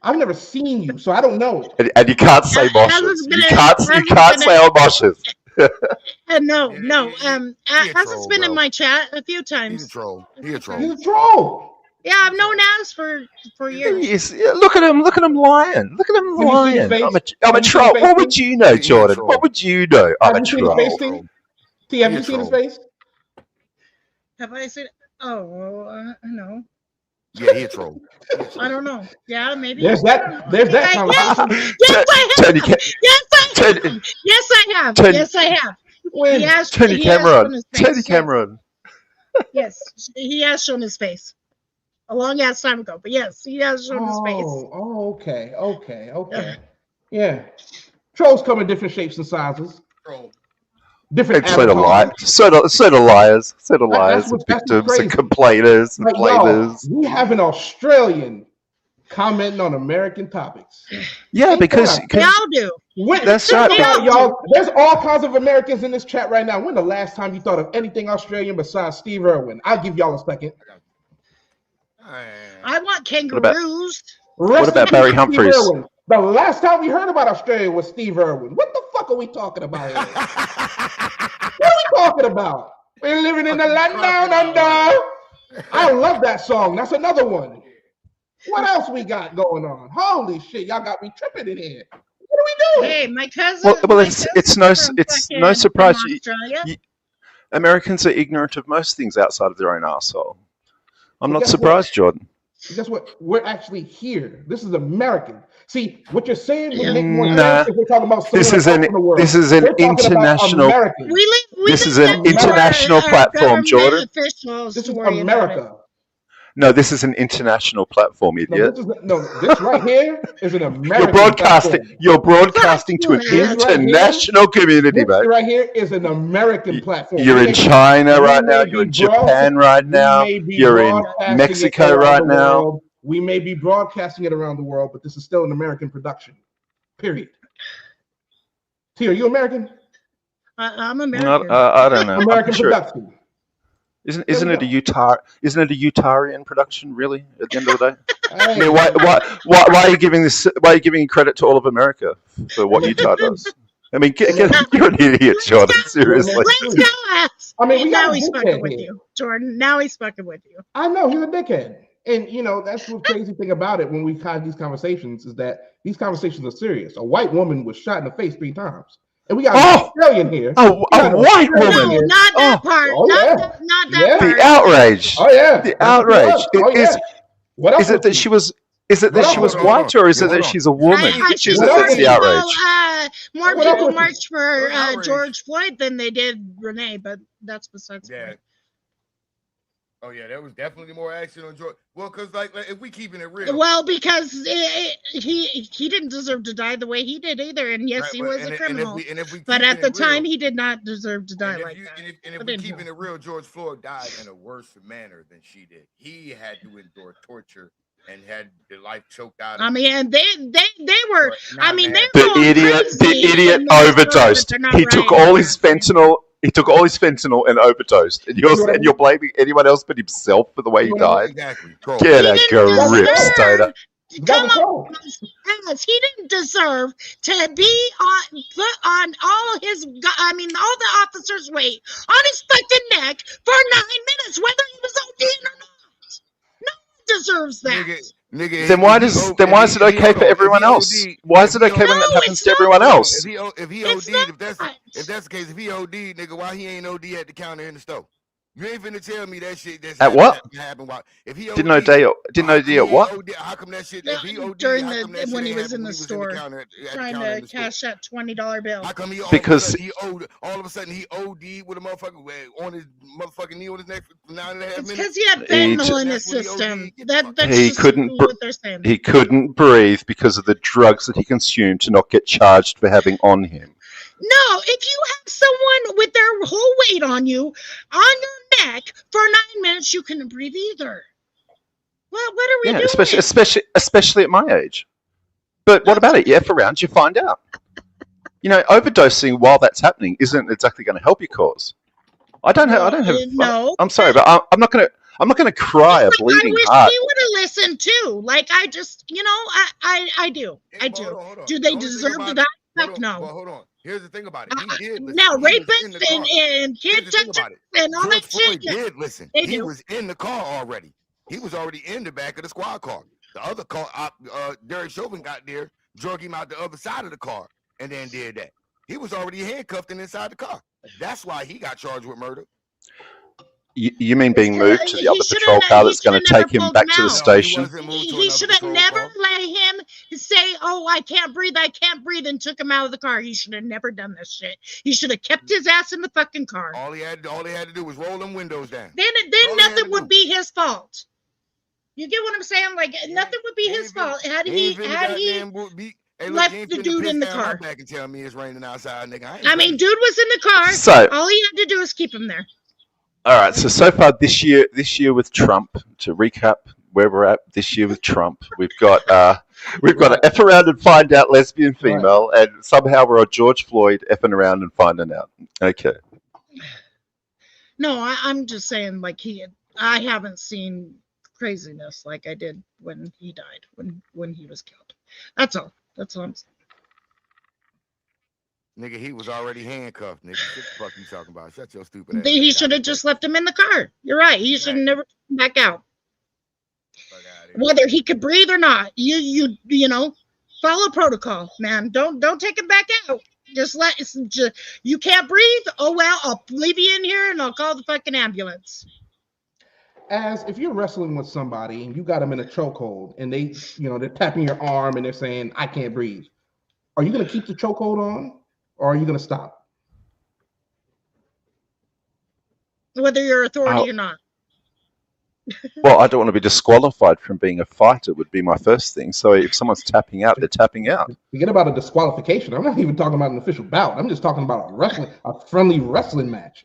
A: I've never seen you, so I don't know.
J: And you can't say moshes. You can't say all moshes.
D: No. Hasn's been in my chat a few times.
I: He's a troll. He's a troll.
A: He's a troll.
D: Yeah, I've known Az for years.
J: Yes, yeah, look at him lying. Look at him
A: Have you seen
J: lying.
A: his face?
J: I'm a
A: Have you seen
J: troll.
A: his
J: What
A: face?
J: would you know,
I: He's a
J: Jordan?
I: troll.
J: What would you know? I'm a
A: Have you seen his
J: troll.
A: face, T? T, have you
I: He's a
A: seen his
I: troll.
A: face?
D: Have I seen? Oh, no.
I: Yeah, he a troll.
D: I don't know. Yeah, maybe.
A: There's that. There's that conversation.
D: Yes, I have.
J: Tony,
D: Yes, I have.
J: Turn-
D: Yes, I have.
A: When?
D: He has,
J: Tony
D: he has shown
J: Cameron.
D: his face,
J: Tony
D: yes.
J: Cameron.
D: Yes, he has shown his face. A long ass time ago, but yes, he has shown his face.
A: Oh, okay. Yeah. Trolls come in different shapes and sizes.
I: Troll.
A: Different
J: And so do liars.
A: avatars.
J: So do liars. So do
A: That's
J: liars and
A: what's
J: victims
A: crazy.
J: and complainers and
A: Like, y'all,
J: blamers.
A: we have an Australian commenting on American topics.
J: Yeah, because
D: We all do.
A: When,
J: That's right.
A: y'all, there's all kinds of Americans in this chat right now. When the last time you thought of anything Australian besides Steve Irwin? I'll give y'all a second.
D: I want kangaroos.
A: Rest
J: about
A: in
J: Barry
A: peace, Steve
J: Humphries?
A: Irwin. The last time we heard about Australia was Steve Irwin. What the fuck are we talking about here? What are we talking about? We're living in the land down under. I love that song. That's another one. What else we got going on? Holy shit, y'all got me tripping in here. What are we doing?
D: Hey, my cousin.
J: well,
D: my
J: it's
D: cousin's from
J: no
D: fucking
J: surprise.
D: Australia.
J: Americans are ignorant of most things outside of their own arsehole. I'm
A: Well,
J: not
A: guess
J: surprised, Jordan.
A: Guess what? We're actually here. This is American. See, what you're saying would make more
J: Nah.
A: sense if we're talking about
J: This
A: somewhere
J: is
A: else
J: an
A: in the world.
J: this is an
A: We're talking about
J: international.
A: American.
J: This is an international platform, Jordan.
D: Officials
A: This
D: to
A: is
D: worry about it.
A: America.
J: No, this is an international platform,
A: No,
J: idiot.
A: this right here is an American.
J: You're broadcasting.
A: platform.
J: You're broadcasting to an
A: This right here-
J: international community,
A: This
J: mate.
A: right here is an American platform.
J: You're
A: We
J: in
A: may-
J: China
A: we
J: right
A: may
J: now.
A: be
J: You're in
A: broad-
J: Japan right
A: we
J: now.
A: may be
J: You're in
A: broadcasting it
J: Mexico
A: around
J: right
A: the
J: now.
A: world. We may be broadcasting it around the world, but this is still an American production. Period. T, are you American?
D: I'm
J: No,
D: American.
J: I don't know. I'm
A: American
J: sure.
A: production.
J: Isn't
A: we
J: it a
A: go.
J: Isn't it a Utarian production? Really? At the end of the day, I
A: Hey,
J: mean, why are you giving this? Why are you giving credit to all of America for what Utah does? I mean, you're an idiot, Jordan. Seriously.
D: Let's go, Az.
A: I mean, we got
D: now
A: a
D: he's
A: dickhead
D: fucking with
A: here.
D: you, Jordan. Now he's fucking with you.
A: I know he's a dickhead. And you know, that's the crazy thing about it when we have these conversations is that these conversations are serious. A white woman was shot in the face 3 times. And we got an Australian here.
J: A
A: We got an
J: white
A: Australian
J: woman.
D: No,
A: here.
D: not that part.
A: Oh,
D: not
A: yeah.
D: not that
A: Yeah.
D: part.
J: The outrage.
A: Oh yeah.
J: The
A: That's what it
J: outrage.
A: was. Oh,
J: Is
A: yeah. What else
J: is it that she was? Is it that
A: What
J: she was
A: else?
J: white, or is it
I: Hold
J: that
I: on.
J: she's a woman?
D: I
J: Which is
D: think
J: it
A: What
J: that's
A: else?
J: the outrage?
D: More
A: What else
D: people
A: was-
D: marched for
I: outrage.
D: George Floyd than they did Renee, but that's besides the
I: Yeah.
D: point.
I: Oh yeah, there was definitely more action on George. Well, because like if we keeping it real.
D: Well, because he didn't deserve to die the way he did either, and yes, he was a criminal. But at the time, he did not deserve to die like that.
I: And if we're keeping it real, George Floyd died in a worse manner than she did. He had to endure torture and had the life choked out of him.
D: I mean, and they were. I mean, they
J: The idiot overdosed. He took all his fentanyl. He took all his fentanyl and overdosed. And you're blaming anyone else but himself for the way he died.
I: Exactly.
J: Get a grip, Stater.
D: Come on, he didn't deserve to be put on all the officers' weight on his fucking neck for 9 minutes, whether he was ODing or not. No one deserves that.
I: Nigga,
J: Then why is it okay for everyone else? Why is it okay when that happens to everyone else?
I: If he OD'd, if that's the case, if he OD'd, nigga, why he ain't OD at the counter in the store? You ain't finna tell me that shit.
J: At what?
I: Happened. If he
J: Didn't OD at what?
I: How come that shit?
D: During when he was in the store trying to cash that $20 bill.
I: How come
J: Because
I: all of a sudden he OD'd with a motherfucker on his motherfucking knee on his neck for 9.5 minutes?
D: Because he had fentanyl in his system. That's
J: he
D: just
J: couldn't.
D: what they're saying.
J: He couldn't breathe because of the drugs that he consumed to not get charged for having on him.
D: No, if you have someone with their whole weight on you, on your neck for 9 minutes, you couldn't breathe either. Well, what are we doing?
J: Especially at my age. But what about it? You F around, you find out. You know, overdosing while that's happening isn't exactly going to help your cause. I don't have.
D: No.
J: I'm sorry, but I'm not gonna cry a bleeding heart.
D: I wish he would have listened too. Like I just, I do. Do they deserve to die? Heck no.
I: Well, hold on. Here's the thing about it. He did listen.
D: Now, rapists and kid touchers and all that shit.
I: George Floyd did listen. He was in the car already. He was already in the back of the squad car. The other car, Derek Chauvin got there, drug him out the other side of the car, and then did that. He was already handcuffed and inside the car. That's why he got charged with murder.
J: You mean being moved to the other patrol car that's going to take him back to the station?
D: He should have never let him say, "Oh, I can't breathe, and took him out of the car. He should have never done this shit. He should have kept his ass in the fucking car.
I: All they had to do was roll them windows down.
D: Then nothing would be his fault. You get what I'm saying? Like nothing would be his fault had he left the dude in the car.
I: Back and tell me it's raining outside, nigga.
D: I mean, dude was in the car.
J: So
D: all he had to do is keep him there.
J: All right. So far this year with Trump, to recap where we're at this year with Trump, we've got an F around and find out lesbian female, and somehow we're on George Floyd effing around and finding out. Okay.
D: No, I'm just saying, like I haven't seen craziness like I did when he died, when he was killed. That's all. That's all I'm saying.
I: Nigga, he was already handcuffed, nigga. What the fuck you talking about? Shut your stupid ass.
D: He should have just left him in the car. You're right. He should have never come back out. Whether he could breathe or not, you follow protocol, man. Don't take him back out. You can't breathe. Oh well, I'll leave you in here and I'll call the fucking ambulance.
A: As if you're wrestling with somebody and you got them in a chokehold and they're tapping your arm and they're saying, "I can't breathe," are you gonna keep the chokehold on? Or are you going to stop?
D: Whether you're authority or not.
J: Well, I don't want to be disqualified from being a fighter would be my first thing. So if someone's tapping out, they're tapping out.
A: Forget about a disqualification. I'm not even talking about an official bout. I'm just talking about a friendly wrestling match.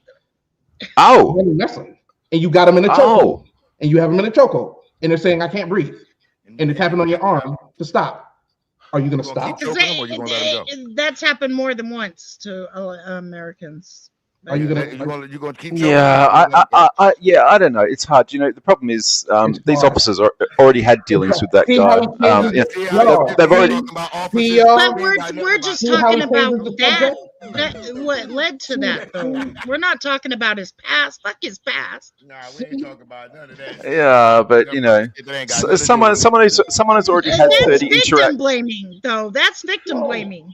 J: Oh.
A: Friendly wrestling. And you got them in a chokehold. Oh. And you have them in a chokehold. And they're saying, "I can't breathe." And they're tapping on your arm to stop. Are you going to stop?
D: That's happened more than once to Americans.
A: Are you
I: going to keep?
J: Yeah, I don't know. It's hard. The problem is these officers already had dealings with that guy. They've already.
D: But we're just talking about that. What led to that, though? We're not talking about his past. Fuck his past.
I: Nah, we ain't talking about none of that.
J: Yeah, but someone has already had 30 interactions.
D: Victim blaming, though. That's victim blaming.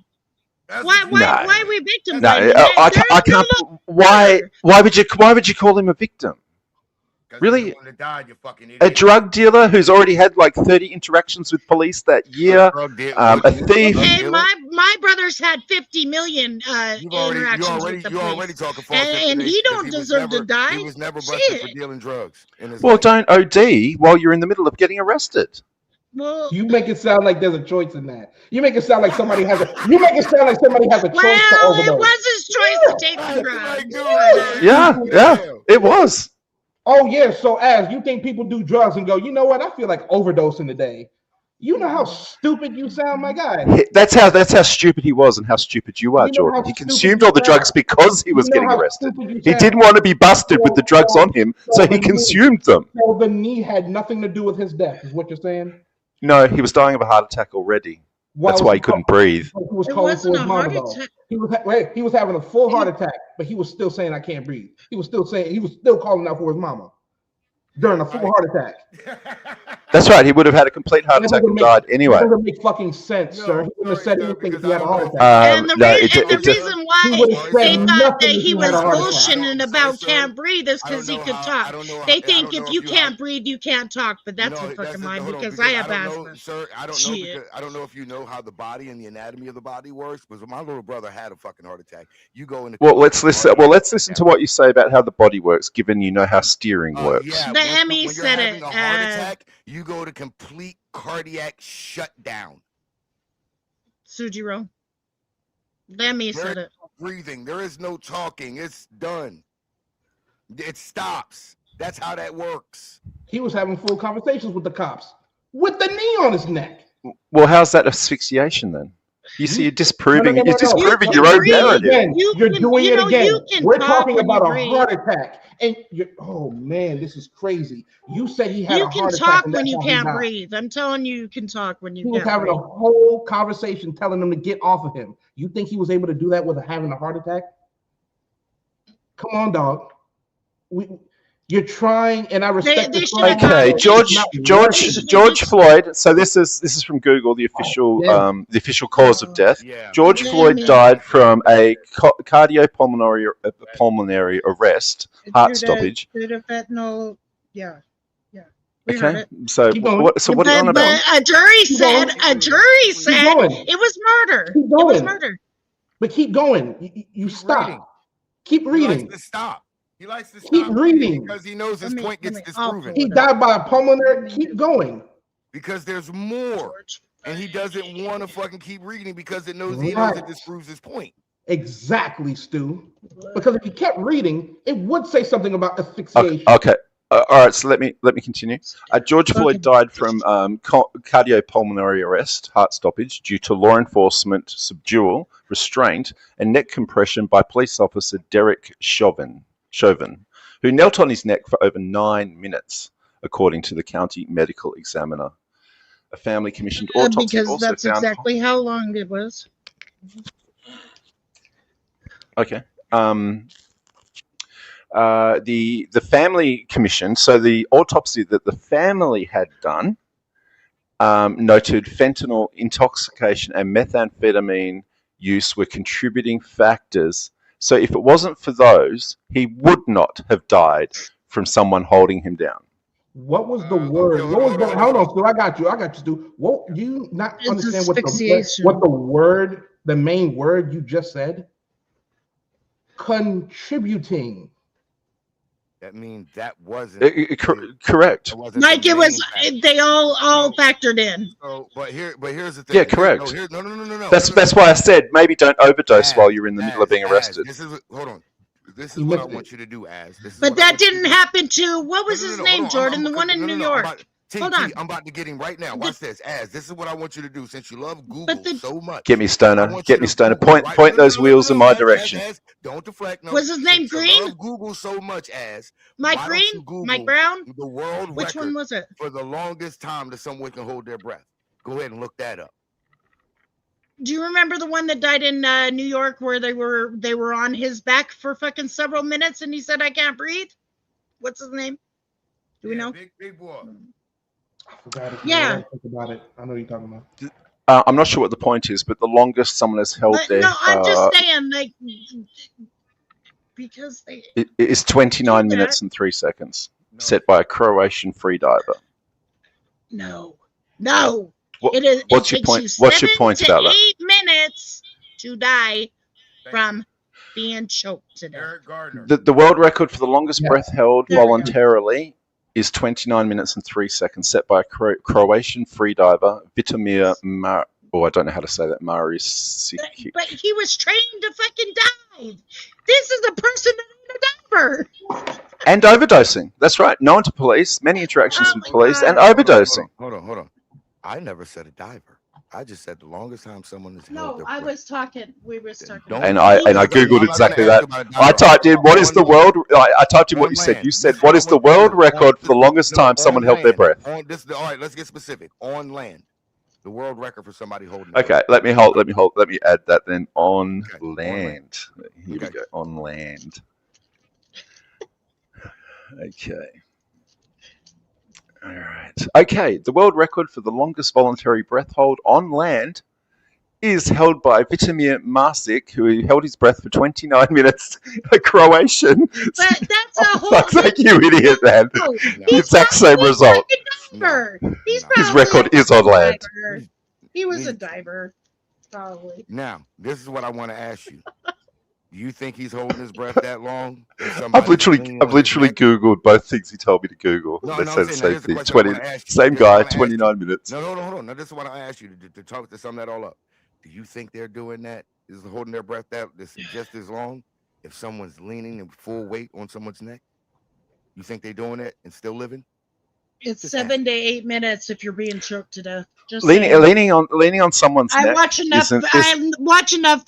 D: Why are we victim
J: blaming? No, I can't. Why would you call him a victim? Really?
I: One that died, you fucking
J: A
I: idiot.
J: drug dealer who's already had like 30 interactions with police that year, a thief.
D: Hey, my brother's had 50 million
I: You
D: interactions with the police,
I: already talking false
D: and he don't deserve to die.
I: He was never busted for
D: Shit.
I: dealing drugs in his
J: Well,
I: life.
J: don't OD while you're in the middle of getting arrested.
D: Well,
A: you make it sound like there's a choice in that. You make it sound like somebody has a. You make it sound like somebody has a choice to
D: well,
A: overdose.
D: it was his choice to take the drugs.
J: Yeah, it was.
A: Oh yeah, so as you think people do drugs and go, you know what? I feel like overdosing today. You know how stupid you sound, my guy.
J: That's how stupid he was and how stupid you are,
A: You know
J: Jordan.
A: how
J: He
A: stupid
J: consumed
A: you
J: all the drugs
A: sound.
J: because he was
A: You know
J: getting
A: how
J: arrested.
A: stupid you
J: He
A: sound.
J: didn't want to be busted with the drugs on him, so he consumed them.
A: So the knee had nothing to do with his death, is what you're saying?
J: No, he was dying of a heart attack already. That's why he couldn't breathe.
A: He was calling for his mama, though. He was having a full heart attack, but he was still saying, "I can't breathe." He was still calling out for his mama during a full heart attack.
J: That's right. He would have had a complete heart attack and died anyway.
A: That doesn't make fucking sense, sir. He would have said anything if he had a heart attack.
D: And the reason why they thought that he was bullshitting about can't breathe is because he could talk. They think if you can't breathe, you can't talk, but that's a fucking lie because I have asthma.
I: Sir, I don't know because I don't know if you know how the body and the anatomy of the body works. Because my little brother had a fucking heart attack. You go in.
J: Well, let's listen. Well, let's listen to what you say about how the body works, given you know how steering works.
I: Yeah,
D: The Emmy said it.
I: A heart attack, you go to complete cardiac shutdown.
D: Sujiro. The Emmy said it.
I: Breathing. There is no talking. It's done. It stops. That's how that works.
A: He was having full conversations with the cops with the knee on his neck.
J: Well, how's that asphyxiation then? You see, you're disproving
A: No.
J: your own narrative.
A: You're doing it again. We're talking
D: when
A: about
D: you
A: a
D: breathe.
A: heart attack, and oh man, this is crazy. You said he had
D: You
A: a
D: can
A: heart attack.
D: talk
A: and
D: when
A: that's
D: you
A: why he
D: can't
A: died.
D: breathe. I'm telling you, you can talk when you
A: He was
D: can't
A: having
D: breathe.
A: a whole conversation telling them to get off of him. You think he was able to do that with having a heart attack? Come on, dog. You're trying, and I respect the trying.
J: Okay, George Floyd. So this is from Google, the official cause of death. George Floyd died from a cardiopulmonary arrest, heart stoppage.
D: Due to fentanyl, yeah. We heard
J: Okay,
D: it.
J: so what are you on about?
D: But a jury said it was murder.
A: Keep
D: It was
A: going.
D: murder.
A: But keep going. You stop. Keep
I: He
A: reading.
I: likes to stop. He likes to
A: Keep
I: stop
A: reading.
I: because he knows his point gets disproven.
A: He died by a pulmonary. Keep going.
I: Because there's more, and he doesn't want to fucking keep reading because he knows
A: Right.
I: it disproves his point.
A: Exactly, Stu. Because if he kept reading, it would say something about asphyxiation.
J: Okay. All right. So let me continue. George Floyd died from cardiopulmonary arrest, heart stoppage, due to law enforcement subdual, restraint, and neck compression by police officer Derek Chauvin, who knelt on his neck for over 9 minutes, according to the county medical examiner. A family-commissioned autopsy
D: Because
J: also
D: that's
J: found.
D: exactly how long it was.
J: Okay. The family commission, so the autopsy that the family had done, noted fentanyl intoxication and methamphetamine use were contributing factors. So if it wasn't for those, he would not have died from someone holding him down.
A: What was the word? What was the? Hold on, Stu. I got you, Stu. What do you not
D: It's
A: understand?
D: asphyxiation.
A: What the word? The main word you just said? Contributing.
I: That means that wasn't
J: correct.
D: Like it was, they all factored in.
I: So, but here's the thing.
J: Yeah, correct.
I: No.
J: That's why I said maybe don't overdose while you're in the middle of being arrested.
I: Hold on. This is what I want you to do,
D: But that didn't happen to, what was his name, Jordan? The one in New York. Hold on.
I: I'm about to get him right now. Watch this. This is what I want you to do since you love Google so much.
J: Get me, Stoner. Get me, Stoner. Point those wheels in my direction.
I: Don't deflect. No.
D: Was his name Green?
I: Love Google so much
D: Mike Green? Mike Brown?
I: The world
D: Which one was it?
I: For the longest time that someone can hold their breath. Go ahead and look that up.
D: Do you remember the one that died in New York where they were on his back for fucking several minutes and he said, "I can't breathe"? What's his name? Do we know?
I: Big boy.
A: I forgot it.
D: Yeah.
A: Think about it. I know what you're talking about.
J: I'm not sure what the point is, but the longest someone has held their
D: No, I'm just saying, like, because they
J: is 29 minutes and 3 seconds. set by a Croatian freediver.
D: No.
J: What,
D: It is.
J: what's
D: it
J: your
D: takes
J: point?
D: you
J: What's your
D: 7
J: point
D: to
J: about that?
D: 8 minutes to die from being choked to death.
J: The world record for the longest
A: Yeah.
J: breath held
D: There we go.
J: voluntarily is 29 minutes and 3 seconds, set by a Croatian freediver, Vitomir Mar. Oh, I don't know how to say that. Marisic.
D: But he was trained to fucking dive. This is a person that ain't a diver.
J: And overdosing. That's right. Known to police, many interactions
D: Oh
J: with
D: my
J: police,
D: God.
J: and overdosing.
I: Hold on. I never said a diver. I just said the longest time someone has held
D: No,
I: their
D: I
I: breath.
D: was talking. We were talking.
I: Don't-
J: And I googled exactly that. I typed in what is the world. I typed in what you said. You said what is the world record for the longest time someone held their breath.
I: All right, let's get specific. On land, the world record for somebody holding.
J: Okay, let me add that then. On land. Here we go. On land. Okay. All right. Okay, the world record for the longest voluntary breath hold on land is held by Vitomir Marsic, who held his breath for 29 minutes. A Croatian.
D: But that's a whole.
J: Fuck's sake, you idiot, man.
D: No,
J: The exact same result.
D: diver. He's
J: His
D: probably
J: record
D: a
J: is on land.
D: diver. He was a diver, probably.
I: Now, this is what I want to ask you. Do you think he's holding his breath that long?
J: I've literally Googled both things he told me to Google.
I: No,
J: They
I: no,
J: said
I: I'm
J: the
I: saying,
J: same
I: here's the
J: thing.
I: question I
J: 20,
I: wanna ask you.
J: same
I: Here's what I
J: guy,
I: wanna ask
J: 29 minutes.
I: No, hold on. Now, this is what I asked you to sum that all up. Do you think they're doing that? Is holding their breath that this just as long? If someone's leaning in full weight on someone's neck, you think they're doing that and still living?
D: It's 7 to 8 minutes if you're being choked to death. Just
J: Leaning
D: saying.
J: on someone's
D: I
J: neck.
D: watch enough. I watch enough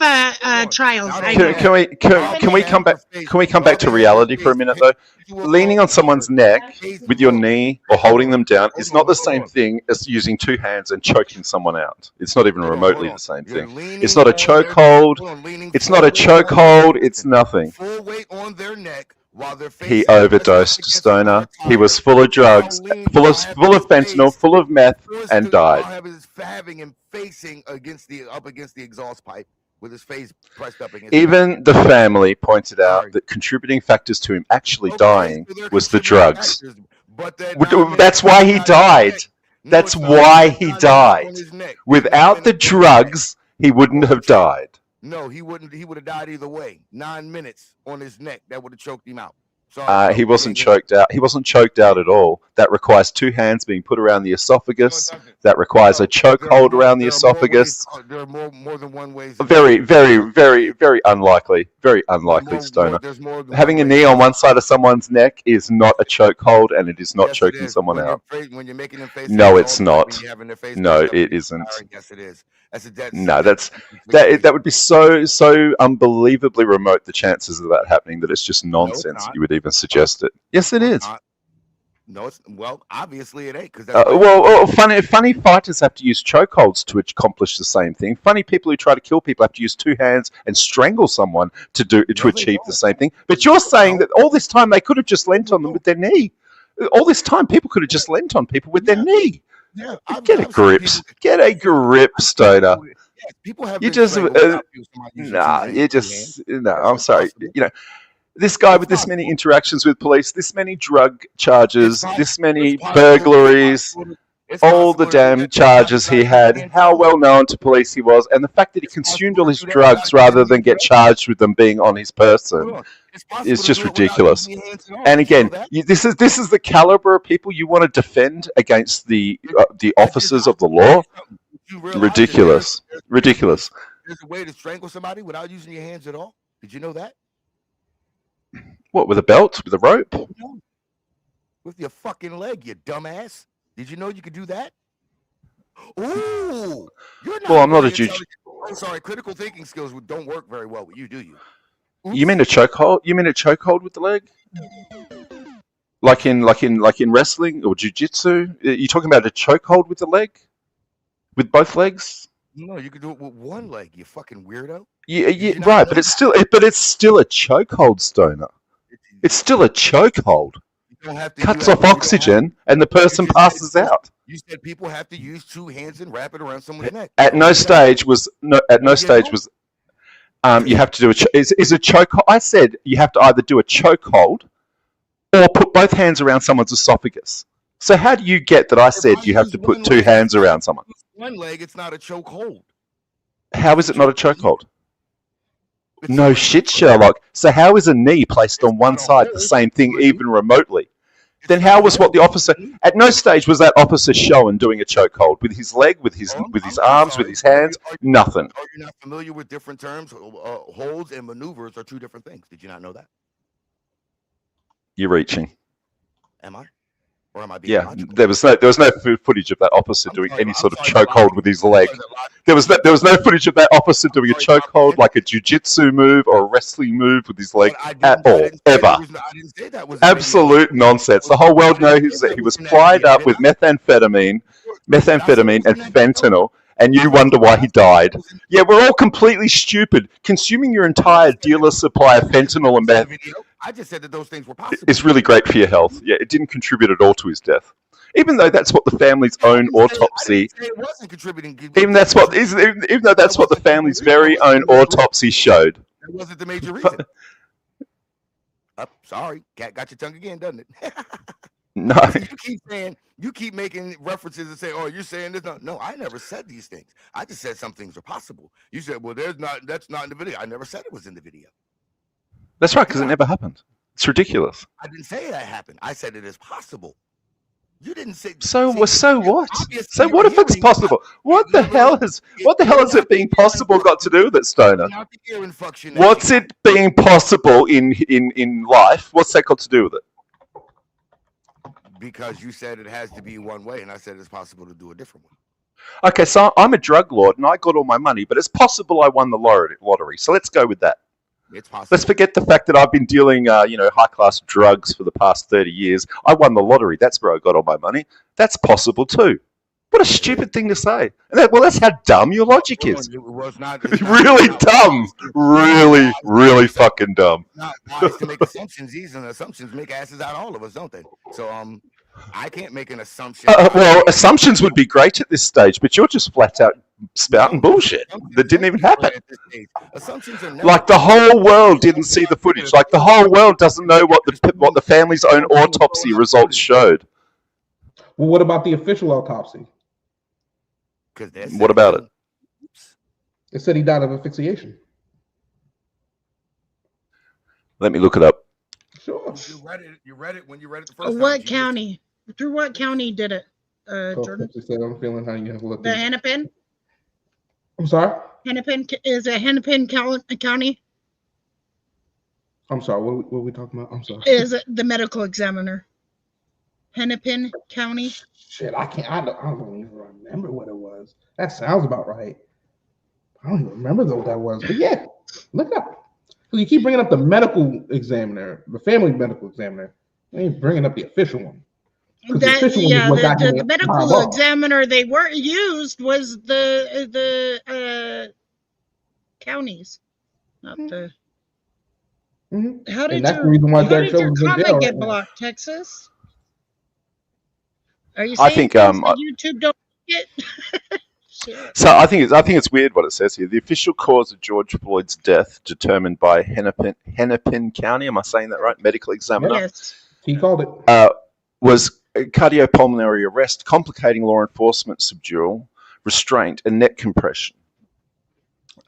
D: trials. I know.
J: Can we come back to reality for a minute though? Leaning on someone's neck with your knee or holding them down is not the same thing as using two hands and choking someone out. It's not even remotely the same thing. It's not a chokehold. It's not a chokehold. It's nothing.
I: Full weight on their neck while they're
J: He overdosed, Stoner. He was full of drugs, full of fentanyl, full of meth, and died.
I: Having him facing up against the exhaust pipe with his face pressed up against.
J: Even the family pointed out that contributing factors to him actually dying was the drugs. That's why he died. That's why he died. Without the drugs, he wouldn't have died.
I: No, he wouldn't. He would have died either way. 9 minutes on his neck. That would have choked him out.
J: He wasn't choked out. He wasn't choked out at all. That requires two hands being put around the esophagus. That requires a chokehold around the esophagus.
I: There are more than one way.
J: Very, very, very, very unlikely. Very unlikely, Stoner. Having a knee on one side of someone's neck is not a chokehold, and it is not choking someone out.
I: When you're making them face
J: No, it's not. No, it isn't.
I: Yes, it is.
J: No, that would be so unbelievably remote, the chances of that happening, that it's just nonsense. You would even suggest it. Yes, it is.
I: No, well, obviously it ain't.
J: Funny fighters have to use chokeholds to accomplish the same thing. Funny people who try to kill people have to use two hands and strangle someone to achieve the same thing. But you're saying that all this time they could have just leant on them with their knee. All this time people could have just leant on people with their knee.
I: Yeah,
J: Get a grip. Get a grip, Stoner.
I: People have
J: You just no. I'm sorry. You know, this guy with this many interactions with police, this many drug charges, this many burglaries, all the damn charges he had, how well known to police he was, and the fact that he consumed all his drugs rather than get charged with them being on his person is just ridiculous. And again, this is the caliber of people you want to defend against the officers of the law. Ridiculous.
I: There's a way to strangle somebody without using your hands at all. Did you know that?
J: What, with a belt? With a rope?
I: With your fucking leg, you dumbass. Did you know you could do that? Ooh, you're not.
J: Well, I'm not a judge.
I: I'm sorry, critical thinking skills don't work very well with you, do you?
J: You mean a chokehold? You mean a chokehold with the leg? Like in wrestling or jiu-jitsu? You're talking about a chokehold with the leg? With both legs?
I: No, you could do it with one leg, you fucking weirdo.
J: Yeah, right, but it's still a chokehold, Stoner. It's still a chokehold. Cuts off oxygen and the person passes out.
I: You said people have to use two hands and wrap it around someone's neck.
J: At no stage was you have to do is a choke. I said you have to either do a chokehold or put both hands around someone's esophagus. So how do you get that I said you have to put two hands around someone?
I: One leg, it's not a chokehold.
J: How is it not a chokehold? No shit, Sherlock. So how is a knee placed on one side the same thing even remotely? Then how was what the officer... At no stage was that officer shown doing a chokehold with his leg, with his arms, with his hands, nothing.
I: Are you not familiar with different terms? Holds and maneuvers are two different things. Did you not know that?
J: You're reaching.
I: Am I? Or am I being
J: Yeah,
I: logical?
J: there was no footage of that officer doing any sort of chokehold with his leg. There was no footage of that officer doing a chokehold like a jiu-jitsu move or a wrestling move with his leg at all, ever.
I: I didn't say that was
J: Absolute nonsense. The whole world knows that he was plied up with methamphetamine and fentanyl, and you wonder why he died. Yeah, we're all completely stupid. Consuming your entire dealer supply of fentanyl and meth
I: I just said that those things were possible.
J: is really great for your health. Yeah, it didn't contribute at all to his death. Even though that's what the family's own autopsy,
I: It wasn't contributing.
J: even though that's what the family's very own autopsy showed.
I: That wasn't the major reason. Sorry, cat got your tongue again, doesn't it?
J: No.
I: You keep making references and say, "Oh, you're saying this." No, I never said these things. I just said some things are possible. You said, "Well, that's not in the video." I never said it was in the video.
J: That's right, because it never happened. It's ridiculous.
I: I didn't say that happened. I said it is possible. You didn't say.
J: So what? So what if it's possible? What the hell has it being possible got to do with it, Stoner? What's it being possible in life? What's that got to do with it?
I: Because you said it has to be one way, and I said it's possible to do a different one.
J: Okay, so I'm a drug lord and I got all my money, but it's possible I won the lottery. So let's go with that.
I: It's possible.
J: Let's forget the fact that I've been dealing, high-class drugs for the past 30 years. I won the lottery. That's where I got all my money. That's possible too. What a stupid thing to say. Well, that's how dumb your logic is. Really dumb. Really fucking dumb.
I: Not wise to make assumptions. These and assumptions make asses out of all of us, don't they? So I can't make an assumption.
J: Well, assumptions would be great at this stage, but you're just flat out spouting bullshit that didn't even happen.
I: Assumptions are
J: Like the whole world didn't see the footage. Like the whole world doesn't know what the family's own autopsy results showed.
A: Well, what about the official autopsy?
J: What about it?
A: It said he died of asphyxiation.
J: Let me look it up.
A: Sure.
I: You read it when you read it the first time.
D: What county? Through what county did it, Jordan?
A: Said, I'm feeling how you have looked.
D: The Hennepin?
A: I'm sorry?
D: Hennepin is it Hennepin County?
A: I'm sorry. What are we talking about? I'm sorry.
D: Is it the medical examiner? Hennepin County?
A: Shit, I don't even remember what it was. That sounds about right. I don't even remember what that was. But yeah, look up. You keep bringing up the medical examiner, the family medical examiner. You ain't bringing up the official one.
D: The medical examiner they were used was the counties, not the.
A: Mm-hmm.
D: How did
A: the reason why
D: your comment get blocked, Texas? Are you saying YouTube don't get?
J: So I think it's weird what it says here. The official cause of George Floyd's death determined by Hennepin County. Am I saying that right? Medical examiner.
D: Yes.
A: He called it.
J: Was cardiopulmonary arrest, complicating law enforcement subdual, restraint, and neck compression.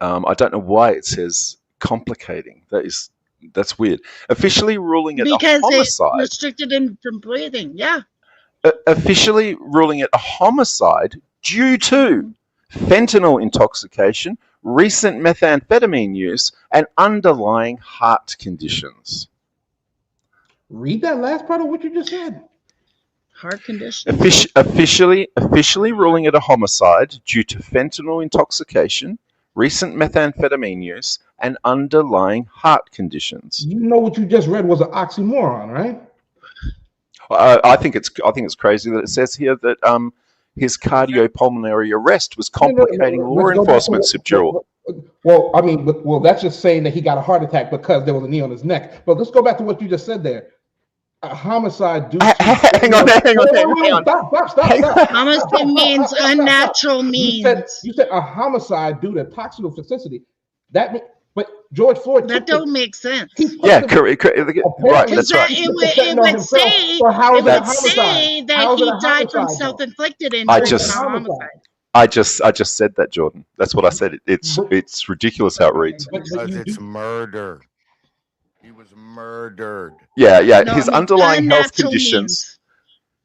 J: I don't know why it says complicating. That's weird. Officially ruling it a homicide.
D: Because it restricted him from breathing. Yeah.
J: Officially ruling it a homicide due to fentanyl intoxication, recent methamphetamine use, and underlying heart conditions.
A: Read that last part of what you just said.
D: Heart condition.
J: Officially ruling it a homicide due to fentanyl intoxication, recent methamphetamine use, and underlying heart conditions.
A: You know what you just read was an oxymoron, right?
J: I think it's crazy that it says here that his cardiopulmonary arrest was complicating law enforcement subdual.
A: Well, that's just saying that he got a heart attack because there was a knee on his neck. But let's go back to what you just said there. A homicide due to... Hang on. Stop.
D: Homicide means unnatural means.
A: You said a homicide due to toxicity. That means But George Floyd.
D: That don't make sense.
J: Yeah, correct. Right, that's right.
D: It would say that he died from self-inflicted injury.
J: I just said that, Jordan. That's what I said. It's ridiculous how it reads.
I: Because it's murder. He was murdered.
J: Yeah. His underlying health conditions.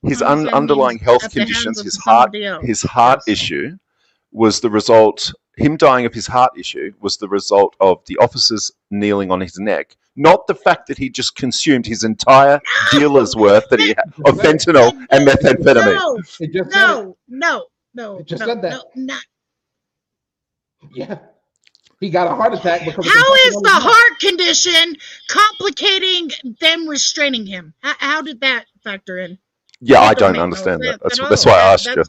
J: His underlying health conditions. His heart issue was the result. Him dying of his heart issue was the result of the officers kneeling on his neck, not the fact that he just consumed his entire dealer's worth that he had of fentanyl and methamphetamine.
D: No.
A: It just said that. Yeah. He got a heart attack because.
D: How is the heart condition complicating them restraining him? How did that factor in?
J: Yeah, I don't understand that. That's why I asked you.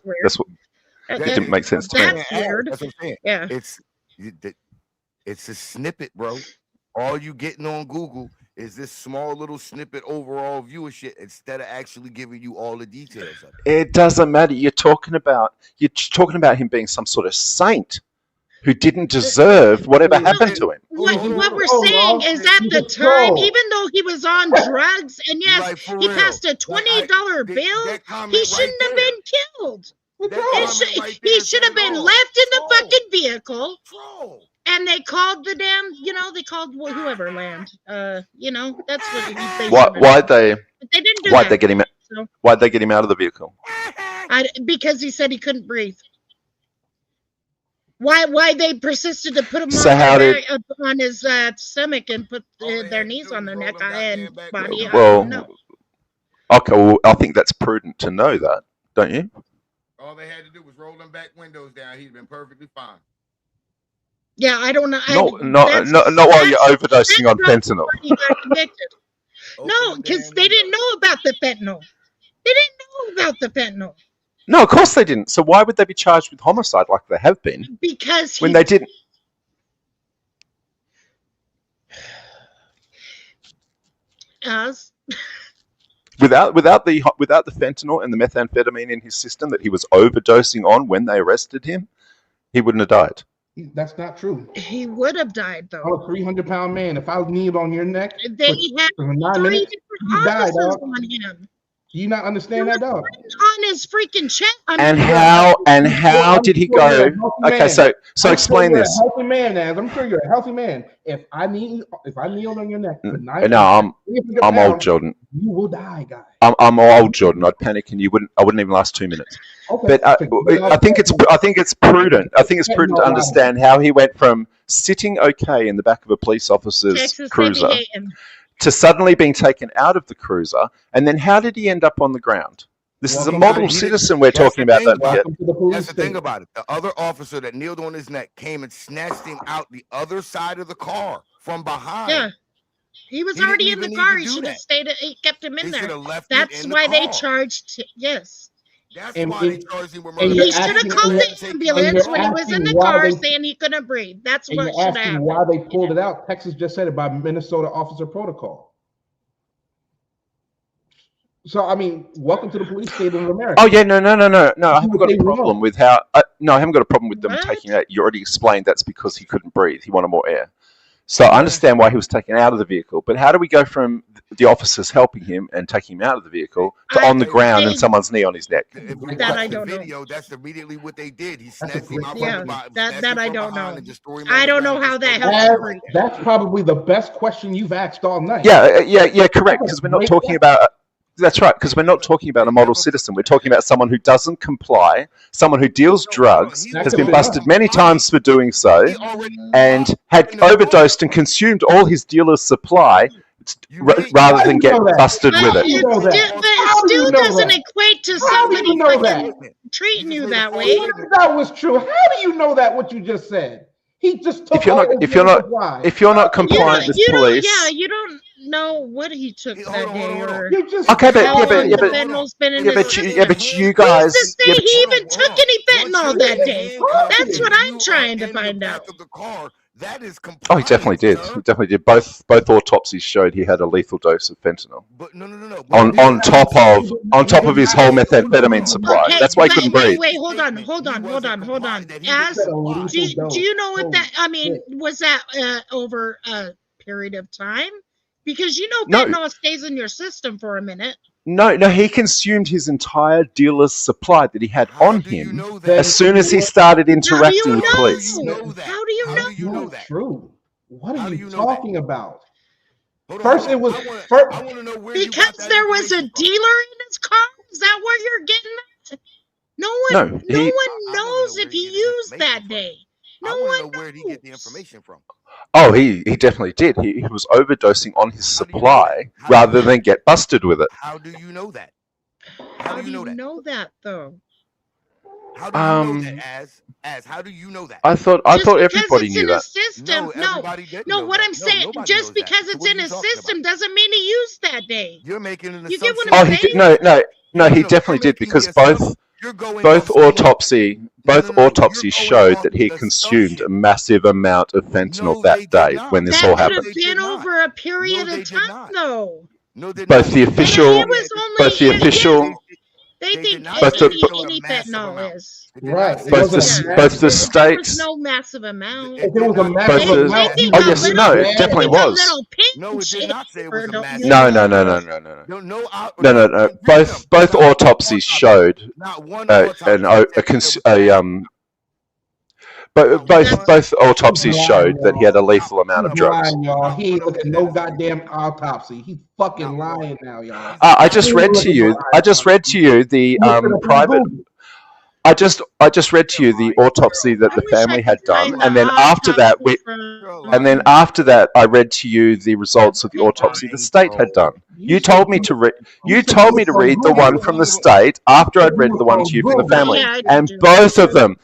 J: It didn't make sense to me.
D: That's weird.
I: That's what I'm saying.
D: Yeah.
I: It's a snippet, bro. All you getting on Google is this small little snippet overall viewership instead of actually giving you all the details of it.
J: It doesn't matter. You're talking about him being some sort of saint who didn't deserve whatever happened to him.
D: What we're saying is at the time, even though he was on drugs, and yes, he passed a $20 bill, he shouldn't have been killed. He should have been left in the fucking vehicle. And they called the damn, they called whoever land. That's what they
J: Why'd they
D: didn't do
J: why'd
D: that.
J: they get him
D: So,
J: why'd they get him out of the vehicle?
D: because he said he couldn't breathe. Why they persisted to put him on his stomach and put their knees on their neck and body?
J: Okay, well, I think that's prudent to know that, don't you?
I: All they had to do was roll them back windows down. He'd been perfectly fine.
D: Yeah, I don't know.
J: Not while you're overdosing on fentanyl.
D: He got convicted. No, because they didn't know about the fentanyl. They didn't know about the fentanyl.
J: No, of course they didn't. So why would they be charged with homicide like they have been?
D: Because
J: when they didn't. Without the fentanyl and the methamphetamine in his system that he was overdosing on when they arrested him, he wouldn't have died.
A: That's not true.
D: He would have died though.
A: I'm a 300-pound man. If I kneeled on your neck,
D: they had
A: 9 minutes, you died, dog.
D: on him.
A: Do you not understand that, dog?
D: On his freaking chest.
J: And how did he go? Okay, so explain this.
A: You're a healthy man, Naz. I'm sure you're a healthy man. If I kneeled on your neck,
J: No, I'm old, Jordan.
A: You will die, guy.
J: I'm old, Jordan. I'd panic, and I wouldn't even last 2 minutes. Okay. But I think it's prudent. I think it's prudent to understand how he went from sitting okay in the back of a police officer's cruiser to suddenly being taken out of the cruiser, and then how did he end up on the ground? This is a model citizen we're talking about.
I: That's the thing about it. The other officer that kneeled on his neck came and snatched him out the other side of the car from behind.
D: Yeah. He was already in the car. He should have stayed. He kept him in there. That's why they charged. Yes.
I: That's why they charged him with murder.
D: He should have called the ambulance when he was in the car saying he couldn't breathe. That's what should have happened.
A: Why they pulled it out? Texas just said it by Minnesota officer protocol. So I mean, welcome to the police state of America.
J: Oh yeah, no. I haven't got a problem with how. I haven't got a problem with them taking it out. You already explained that's because he couldn't breathe. He wanted more air. So I understand why he was taken out of the vehicle, but how do we go from the officers helping him and taking him out of the vehicle to on the ground and someone's knee on his neck?
D: That I don't know.
I: That's immediately what they did. He snatched him out.
D: Yeah, that I don't know. I don't know how that helps.
A: That's probably the best question you've asked all night.
J: Yeah, correct. Because we're not talking about. That's right, because we're not talking about a model citizen. We're talking about someone who doesn't comply, someone who deals drugs, has been busted many times for doing so, and had overdosed and consumed all his dealer's supply rather than get busted with it.
D: It still doesn't equate to somebody fucking treating you that way.
A: That was true. How do you know that? What you just said? He just took.
J: If you're not compliant with police,
D: you don't know what he took that day, or
J: okay, but you guys.
D: Who's to say he even took any fentanyl that day? That's what I'm trying to find out.
I: That is compliance.
J: Oh, he definitely did. He definitely did. Both autopsies showed he had a lethal dose of fentanyl.
I: But no.
J: On top of his whole methamphetamine supply.
D: Okay,
J: That's why he couldn't breathe.
D: Wait, hold on. As do you know what that? I mean, was that over a period of time? Because you know fentanyl stays in your system for a minute.
J: No, he consumed his entire dealer's supply that he had on him as soon as he started interacting with police.
D: How do you know?
A: True. What are you talking about? First, it was
D: because there was a dealer in his car. Is that where you're getting at? No one knows if he used that day. No one knows.
I: Where did he get the information from?
J: Oh, he definitely did. He was overdosing on his supply rather than get busted with it.
I: How do you know that?
D: How do you know that though?
I: How do you know that? As how do you know that?
J: I thought everybody knew that.
D: System. No. What I'm saying, just because it's in his system doesn't mean he used that day.
I: You're making an
D: assumption.
I: assumption.
J: Oh, he did. No, he definitely did because both autopsies showed that he consumed a massive amount of fentanyl that day when this all happened.
D: That could have been over a period of time, though.
J: Both the official.
D: They think
J: both
D: any fentanyl is.
A: Right.
J: Both the states.
D: No massive amount.
A: If it was a massive amount.
J: Oh yes, no, it definitely was.
I: No, it did not say it was a massive.
J: No. Both autopsies showed both autopsies showed that he had a lethal amount of drugs.
A: Y'all. He ain't looking no goddamn autopsy. He fucking lying now, y'all.
J: I just read to you the private. I just read to you the autopsy that the family had done, and then after that, I read to you the results of the autopsy the state had done. You told me to read. You told me to read the one from the state after I'd read the one to you from the family, and both of them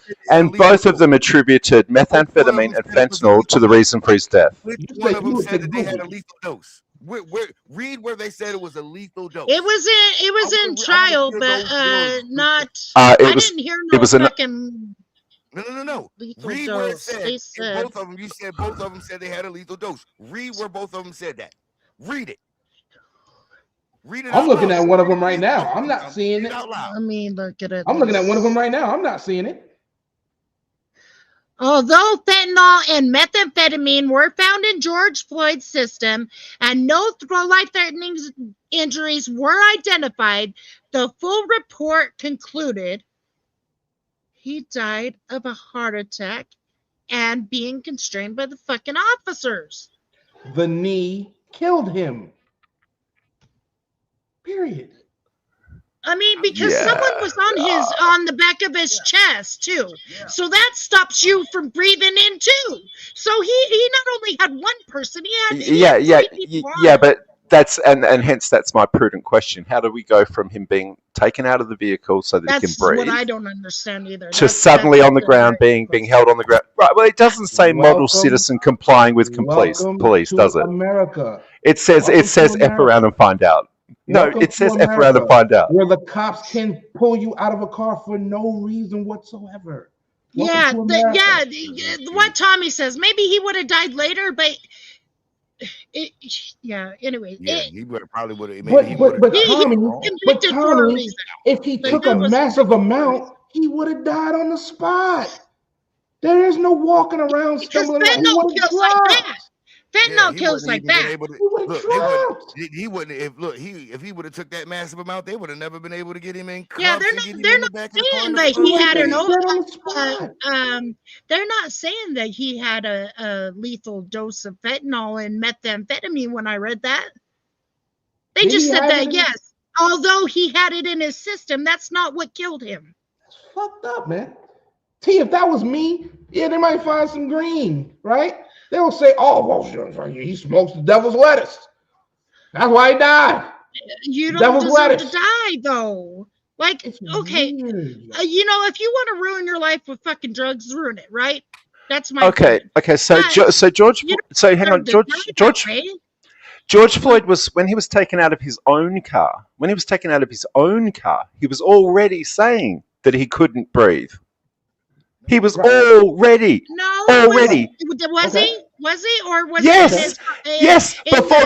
J: attributed methamphetamine and fentanyl to the reason for his death.
I: Which one of them said that they had a lethal dose? Read where they said it was a lethal dose.
D: It was in trial, but not. I didn't hear no fucking.
I: No. Read where it said. Both of them. You said both of them said they had a lethal dose. Read where both of them said that. Read it.
A: I'm looking at one of them right now. I'm not seeing it.
D: I mean, look at it.
A: I'm looking at one of them right now. I'm not seeing it.
D: Although fentanyl and methamphetamine were found in George Floyd's system and no life-threatening injuries were identified, the full report concluded he died of a heart attack and being constrained by the fucking officers.
A: The knee killed him. Period.
D: I mean, because someone was on the back of his chest too, so that stops you from breathing in too. So he not only had one person, he had
J: but that's and hence that's my prudent question. How do we go from him being taken out of the vehicle so that he can breathe?
D: That's what I don't understand either.
J: To suddenly on the ground being held on the ground. Right. Well, it doesn't say model citizen complying with police, does it?
A: America.
J: It says F around and find out. No, it says F around and find out.
A: Where the cops can pull you out of a car for no reason whatsoever.
D: What Tommy says. Maybe he would have died later, but anyway.
I: He probably would have.
A: But Tommy, if he took a massive amount, he would have died on the spot. There is no walking around stumbling.
D: Fentanyl kills like that. Fentanyl kills like that.
I: If he would have took that massive amount, they would have never been able to get him in.
D: Yeah, they're not saying that he had they're not saying that he had a lethal dose of fentanyl and methamphetamine when I read that. They just said that, yes, although he had it in his system, that's not what killed him.
A: That's fucked up, man. T, if that was me, they might find some green, right? They'll say, "Oh, well, he smokes the devil's lettuce. That's why he died."
D: You don't deserve to die, though. Like, okay, if you want to ruin your life with fucking drugs, ruin it, right? That's my
J: opinion. Okay. So George Floyd was when he was taken out of his own car. When he was taken out of his own car, he was already saying that he couldn't breathe. He was already.
D: No,
J: Already.
D: Was he? Was he? Or was
J: Yes.
D: he
J: Yes. Before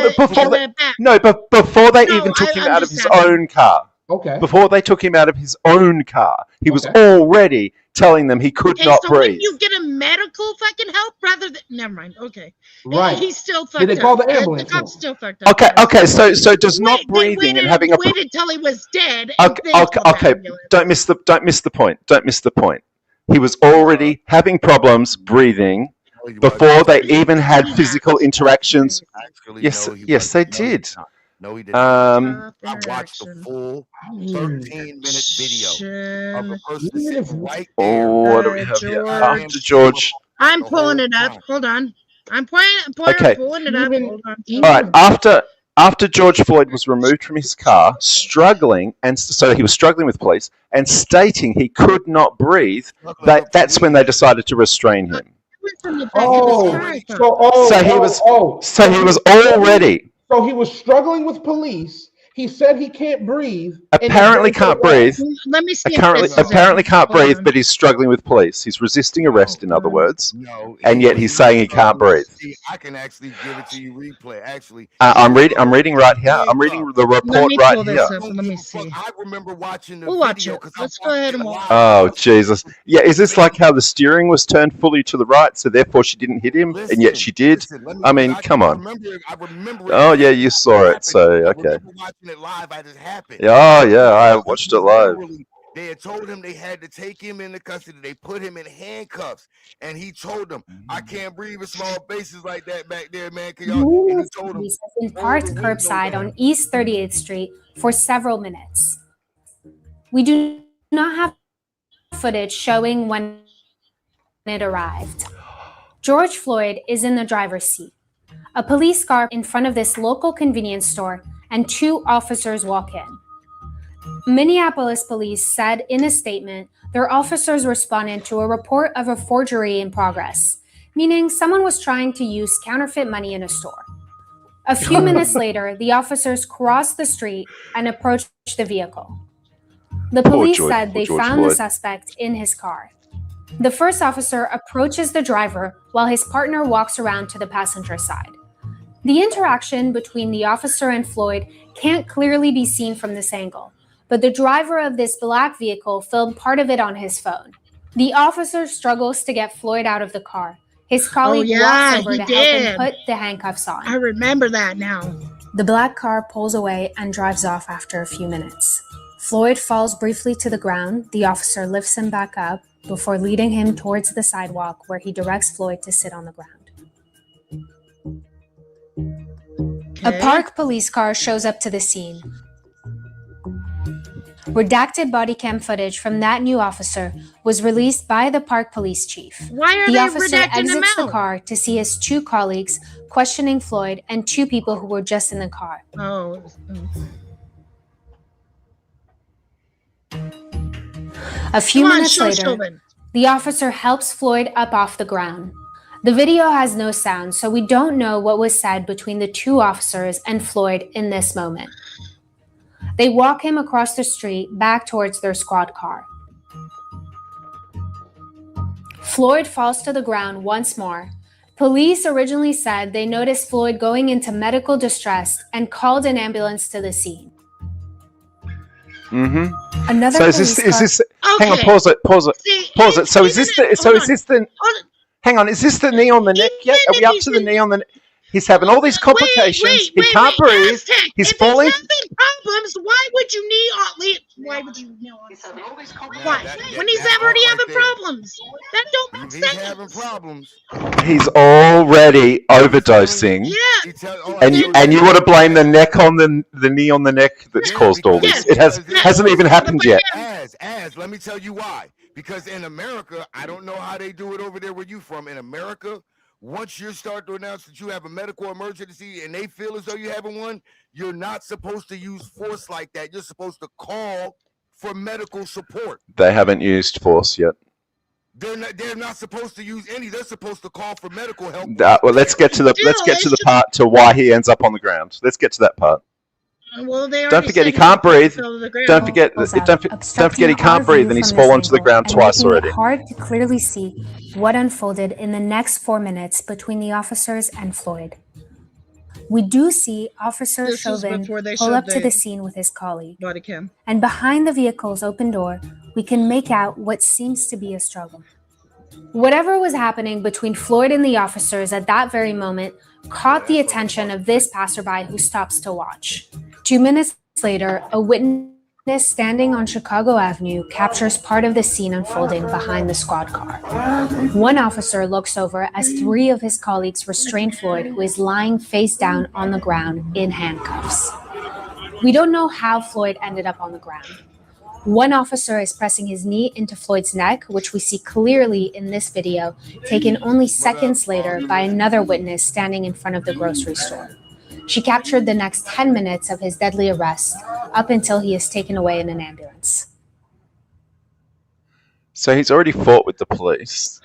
J: they even took him out of his own car.
A: Okay.
J: Before they took him out of his own car, he was already telling them he could not
D: so
J: breathe.
D: When you get a medical fucking help rather than never mind. Okay.
A: Right.
D: He's still fucked
A: Did they call
D: up.
A: the ambulance?
D: The cop's still fucked up.
J: Okay. So does not breathing and having a.
D: Waited until he was dead. And then called the
J: Okay.
D: ambulance.
J: Don't miss the point. Don't miss the point. He was already having problems breathing before they even had physical interactions. Yes, they did.
I: No, he didn't. I watched the full 13-minute video of a person sitting right there.
J: Oh, what do we have here? After George.
D: I'm pulling it up. Hold on. I'm pulling it up. Hold on.
J: All right. After George Floyd was removed from his car, struggling, and so he was struggling with police and stating he could not breathe, that's when they decided to restrain him. So he was already.
A: So he was struggling with police. He said he can't breathe.
J: Apparently can't breathe.
D: Let me see.
J: Apparently can't breathe, but he's struggling with police. He's resisting arrest, in other words, and yet he's saying he can't breathe.
I: I can actually give it to you replay. Actually,
J: I'm reading right here. I'm reading the report right here.
D: Let me see.
I: I remember watching the
D: We'll watch
I: video
D: it. Let's go ahead and watch.
J: Oh Jesus! Yeah, is this like how the steering was turned fully to the right, so therefore she didn't hit him, and yet she did? I mean, come on. Oh yeah, you saw it, so okay.
I: It live as it happened.
J: Oh yeah, I watched it live.
I: They had told him they had to take him into custody. They put him in handcuffs, and he told them, "I can't breathe in small spaces like that back there, man." And he told them,
O: has been parked curbside on East 38th Street for several minutes. We do not have footage showing when it arrived. George Floyd is in the driver's seat. A police car in front of this local convenience store, and 2 officers walk in. Minneapolis police said in a statement their officers responded to a report of a forgery in progress, meaning someone was trying to use counterfeit money in a store. A few minutes later, the officers crossed the street and approached the vehicle. The police said they found the suspect in his car. The first officer approaches the driver while his partner walks around to the passenger side. The interaction between the officer and Floyd can't clearly be seen from this angle, but the driver of this black vehicle filmed part of it on his phone. The officer struggles to get Floyd out of the car. His colleague walks over to help him put the handcuffs on.
D: I remember that now.
O: The black car pulls away and drives off after a few minutes. Floyd falls briefly to the ground. The officer lifts him back up before leading him towards the sidewalk, where he directs Floyd to sit on the ground. A park police car shows up to the scene. Redacted body cam footage from that new officer was released by the park police chief.
D: Why are
O: the
D: they
O: officer
D: redacting him
O: exits the
D: out?
O: car to see his 2 colleagues questioning Floyd and 2 people who were just in the car.
D: Oh.
O: A few
D: Come on,
O: minutes
D: show
O: later,
D: Chauvin.
O: the officer helps Floyd up off the ground. The video has no sound, so we don't know what was said between the 2 officers and Floyd in this moment. They walk him across the street back towards their squad car. Floyd falls to the ground once more. Police originally said they noticed Floyd going into medical distress and called an ambulance to the scene.
J: Mm-hmm.
O: Another
J: So is this hang on, pause it. So is this the hang on, is this the knee on the neck yet? Are we up to the knee on the neck? He's having all these complications. He can't breathe.
D: Aztec,
J: He's
D: if
J: falling.
D: He's having problems. Why would you Why would you knee on? Why? When he's already having problems. That don't make sense.
I: He's having problems.
J: He's already overdosing.
D: Yeah.
J: And you want to blame the neck on the knee on the neck that's caused all this. It hasn't even happened yet.
I: Let me tell you why. Because in America, I don't know how they do it over there where you from. In America, once you start to announce that you have a medical emergency and they feel as though you're having one, you're not supposed to use force like that. You're supposed to call for medical support.
J: They haven't used force yet.
I: They're not supposed to use any. They're supposed to call for medical help.
J: Well, let's get to the part to why he ends up on the ground. Let's get to that part.
D: Well, they
J: Don't
D: already
J: forget he
D: said
J: can't breathe.
D: fell to the ground.
J: Don't forget he can't breathe, and he's fallen to the ground twice
O: making
J: already.
O: it hard to clearly see what unfolded in the next 4 minutes between the officers and Floyd. We do see Officer
D: This is
O: Chauvin
D: before they
O: pull
D: showed
O: up to
D: the
O: the scene with his colleague.
D: body cam.
O: And behind the vehicle's open door, we can make out what seems to be a struggle. Whatever was happening between Floyd and the officers at that very moment caught the attention of this passerby who stops to watch. 2 minutes later, a witness standing on Chicago Avenue captures part of the scene unfolding behind the squad car. One officer looks over as 3 of his colleagues restrain Floyd, who is lying face down on the ground in handcuffs. We don't know how Floyd ended up on the ground. One officer is pressing his knee into Floyd's neck, which we see clearly in this video, taken only seconds later by another witness standing in front of the grocery store. She captured the next 10 minutes of his deadly arrest, up until he is taken away in an ambulance.
J: So he's already fought with the police,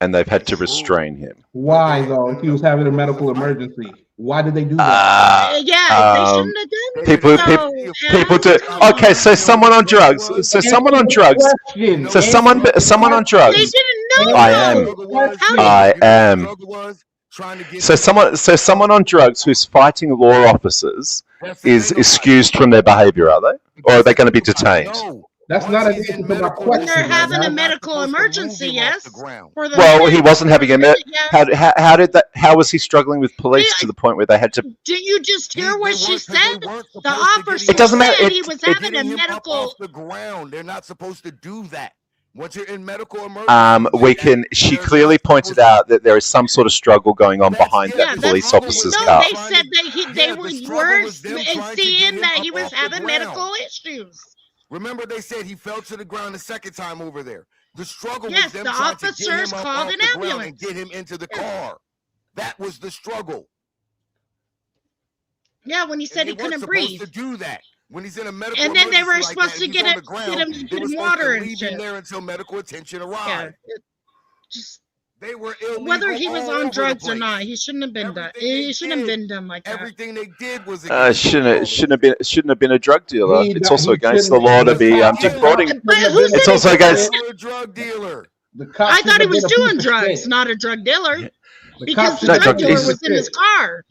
J: and they've had to restrain him.
A: Why though? If he was having a medical emergency, why did they do that?
D: They shouldn't have done that.
J: People do. Okay, so someone on drugs. So someone on drugs. So someone on drugs.
D: They didn't know.
J: I am. So someone on drugs who's fighting law officers is excused from their behavior, are they? Or are they going to be detained?
A: That's not an answer to my question.
D: When they're having a medical emergency, yes.
J: Well, he wasn't having a how was he struggling with police to the point where they had to?
D: Did you just hear what she said? The officer
J: It doesn't matter.
D: said he was having a medical.
I: Off the ground. They're not supposed to do that. Once you're in medical emergency,
J: She clearly pointed out that there is some sort of struggle going on behind that police officer's car.
D: They said that they were seeing that he was having medical issues.
I: Remember, they said he fell to the ground the second time over there. The struggle
D: Yes,
I: was them
D: the
I: trying to get
D: officers
I: him up
D: called
I: off
D: an
I: the ground
D: ambulance.
I: and get him into the car. That was the struggle.
D: Yeah, when he said he couldn't breathe.
I: To do that when he's in a medical
D: And then they were
I: emergency
D: supposed to
I: and
D: get
I: he's
D: him,
I: on the ground,
D: get him
I: they were
D: getting
I: supposed
D: water
I: to
D: and
I: leave
D: shit.
I: him there until medical attention
D: Yeah,
I: arrived.
D: just
I: They were illegal
D: whether he was
I: all
D: on
I: over the
D: drugs or
I: place.
D: not, he shouldn't have been done. He shouldn't have been done like that.
I: Everything they did was
J: Shouldn't have been a drug dealer.
A: He-
J: It's also
A: he
J: against the
A: shouldn't
J: law
A: have
J: to be
A: been a
J: defrauding.
D: But who
J: It's
D: said
J: also
D: he
J: against.
I: a drug dealer.
A: The cop
D: I thought
A: shouldn't
D: he
A: have
D: was
A: been a
D: doing
A: piece of
D: drugs,
A: shit.
D: not a drug dealer.
A: The
D: Because
A: cop
D: the
A: shouldn't have
D: drug
A: been a
D: dealer
A: piece of
D: was in his
A: shit.
D: car.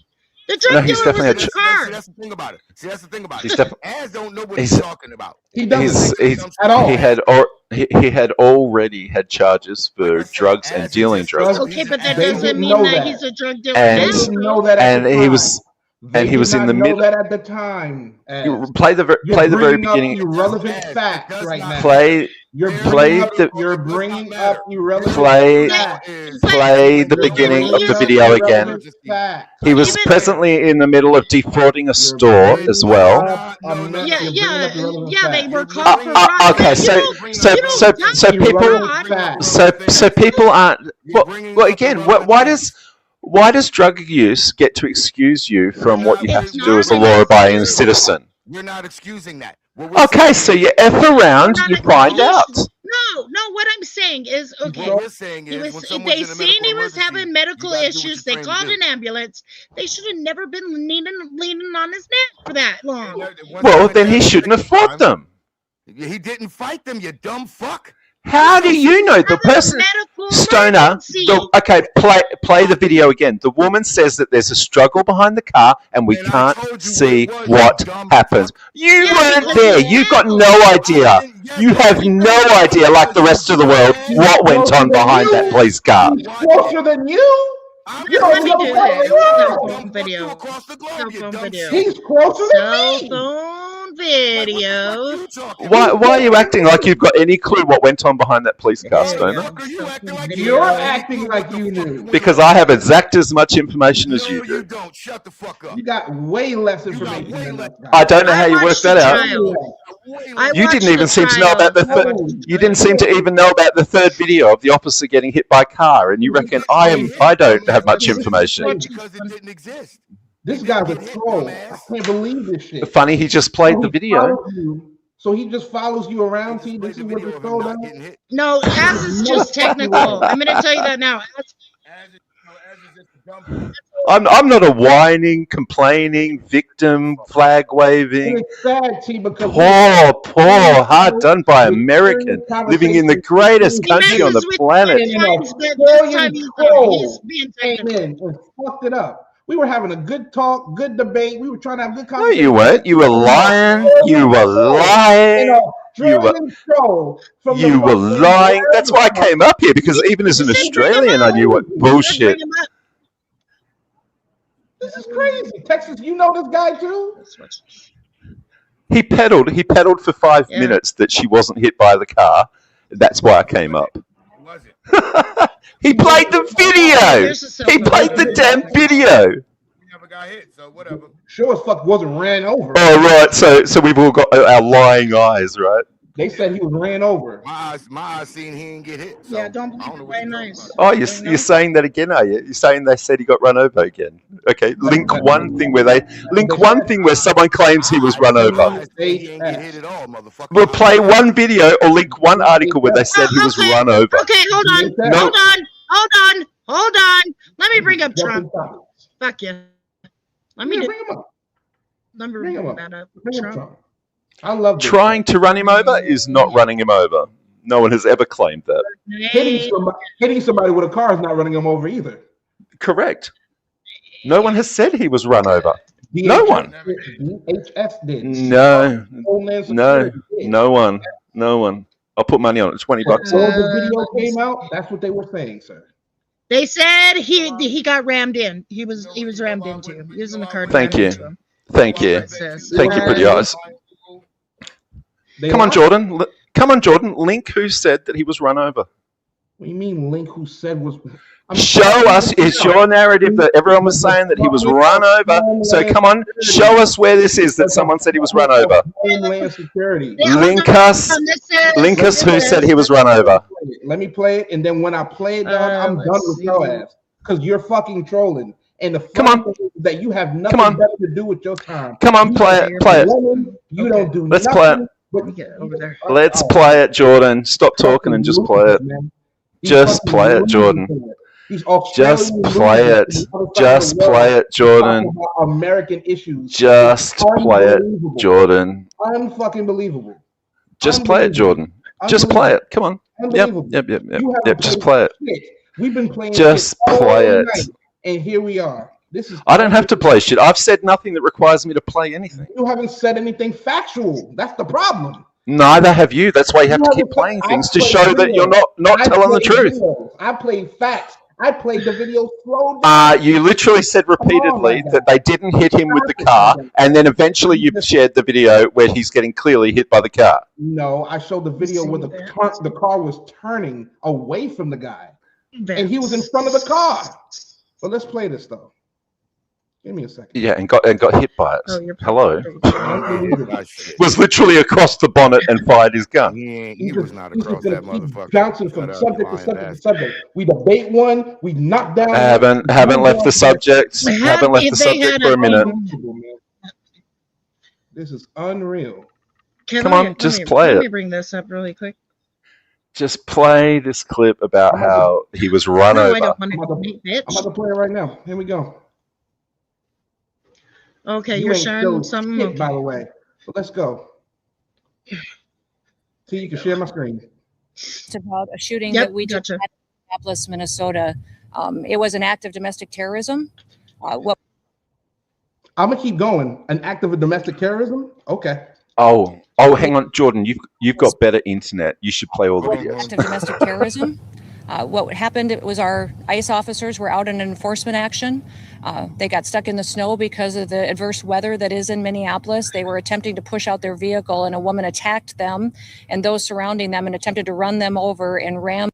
D: The
J: No,
D: drug
J: he's
D: dealer was
J: definitely
D: in his car.
I: That's the thing about it. See, that's the thing about
J: He's
I: it.
J: def-
I: Az don't know what
J: he's-
I: he's talking about.
A: He doesn't at all.
J: He had already had charges for drugs and dealing drugs.
D: Okay, but that
A: They
D: doesn't
A: didn't
D: mean
A: know
D: that
A: that.
D: he's a drug dealer
J: And-
D: now.
A: They didn't know that at
J: And
A: the
J: he
A: time.
J: was
A: They
J: and he
A: did
J: was in
A: not
J: the
A: know
J: middle.
A: that at the time.
J: You play the very
A: Bringing up
J: beginning.
A: irrelevant facts right now.
J: Play
A: You're
J: play
A: you're bringing up irrelevant
J: play
A: facts.
J: play the beginning of the video again.
A: Irrelevant facts.
J: He was presently in the middle of defrauding a store as well.
D: Yeah, they were called for fraud.
J: Okay, so people aren't. Well, again, why does drug use get to excuse you from what you have to do as a law-abiding citizen?
I: You're not excusing that. What we're
J: Okay, so you F around, you find out.
D: No, what I'm saying is, okay,
I: What we're saying is, when someone's
D: they
I: in a
D: seen
I: medical
D: he was
I: emergency,
D: having medical
I: you gotta do what
D: issues.
I: you're
D: They
I: trained to
D: called
I: do.
D: an ambulance. They should have never been leaning on his neck for that long.
J: Well, then he shouldn't have fought them.
I: He didn't fight them, you dumb fuck.
J: How do you know the person? Stoner, okay, play the video again. The woman says that there's a struggle behind the car and we can't see what happens. You weren't there. You've got no idea. You have no idea, like the rest of the world, what went on behind that police car.
A: Closer than you. You
D: Let me
A: don't
D: do
A: know
D: this.
A: what
D: Cell phone video. Cell phone video.
A: He's closer than
D: Cell
A: me.
D: phone video.
J: Why are you acting like you've got any clue what went on behind that police car, Stoner?
A: You're acting like you knew.
J: Because I have exact as much information as you do.
I: Don't shut the fuck up.
A: You got way less information than that guy.
J: I don't know how you work that out. You didn't even seem to know about the you didn't seem to even know about the third video of the officer getting hit by a car, and you reckon I don't have much information.
I: Because it didn't exist.
A: This guy's a troll. I can't believe this shit.
J: Funny, he just played the video.
A: So he just follows you around. See, this is what you're told.
D: No, Az is just technical. I'm going to tell you that now.
J: I'm not a whining, complaining, victim, flag waving.
A: It's sad, T, because
J: Poor, hard done by American, living in the greatest country on the planet.
A: Came in and fucked it up. We were having a good talk, good debate. We were trying to have good
J: No,
A: conversation.
J: you weren't. You were lying. You were lying. You were lying. That's why I came up here, because even as an Australian, I knew what bullshit.
A: This is crazy. Texas, you know this guy too?
J: He pedaled for 5 minutes that she wasn't hit by the car. That's why I came up. He played the video. He played the damn video.
A: Sure as fuck wasn't ran over.
J: Oh right, so we've all got our lying eyes, right?
A: They said he was ran over.
I: My eyes seen he didn't get hit. So
D: Yeah, don't believe it. Very nice.
J: Oh, you're saying that again, are you? You're saying they said he got run over again? Okay, link one thing where someone claims he was run over. We'll play one video or link one article where they said he was run over.
D: Okay, hold on. Let me bring up Trump. Fuck you. Let me bring that up. Trump.
A: I love
J: Trying to run him over is not running him over. No one has ever claimed that.
A: Hitting somebody with a car is not running him over either.
J: Correct. No one has said he was run over. No one.
A: DHS did.
J: No one. I'll put money on it. $20.
A: Before the video came out, that's what they were saying, sir.
D: They said he got rammed in. He was rammed into. He was in the car.
J: Thank you. Thank you. Thank you, pretty eyes.
A: They
J: Come on, Jordan. Come on, Jordan. Link who said that he was run over.
A: What do you mean, Link who said was...
J: Show us. It's your narrative that everyone was saying that he was run over. So come on, show us where this is that someone said he was run over.
A: Homeland Security.
J: Link us who said he was run over.
A: Let me play it, and then when I play it, dog, I'm done with your ass. Because you're fucking trolling. And the fun thing is that you have nothing better to do with your time.
J: Come on, play it.
A: You don't do
J: Let's
A: nothing.
J: play it. Let's play it, Jordan. Stop talking and just play it. Just play it, Jordan. Just play it. Just play it, Jordan.
A: American issues.
J: Just play it, Jordan.
A: Unfucking believable.
J: Just play it, Jordan. Just play it. Come on. Yep. Just play it.
A: We've been playing.
J: Just play it.
A: And here we are. This is.
J: I don't have to play shit. I've said nothing that requires me to play anything.
A: You haven't said anything factual. That's the problem.
J: Neither have you. That's why you have to keep playing things to show that you're not telling the truth.
A: I played facts. I played the video slowed down.
J: You literally said repeatedly that they didn't hit him with the car, and then eventually you shared the video where he's getting clearly hit by the car.
A: No, I showed the video where the car was turning away from the guy, and he was in front of the car. But let's play this though. Give me a second.
J: Yeah, and got hit by it.
A: Oh,
J: Hello. Was literally across the bonnet and fired his gun.
I: He was not across that motherfucker.
A: Bouncing from subject to subject to subject. We debate one. We knock down.
J: Haven't left the subject. Haven't left the subject for a minute.
A: This is unreal.
J: Come on, just play it.
D: Let me bring this up really quick.
J: Just play this clip about how he was run over.
A: I'm about to play it right now. Here we go.
D: Okay, you're sharing something.
A: Shit, by the way, but let's go. See, you can share my screen.
F: It's about a shooting that we did in Minneapolis, Minnesota. It was an act of domestic terrorism.
A: I'm gonna keep going. An act of domestic terrorism? Okay.
J: Oh, hang on, Jordan. You've got better internet. You should play all the videos.
F: Act of domestic terrorism. What happened, it was our ICE officers were out in an enforcement action. They got stuck in the snow because of the adverse weather that is in Minneapolis. They were attempting to push out their vehicle, and a woman attacked them and those surrounding them and attempted to run them over and ram.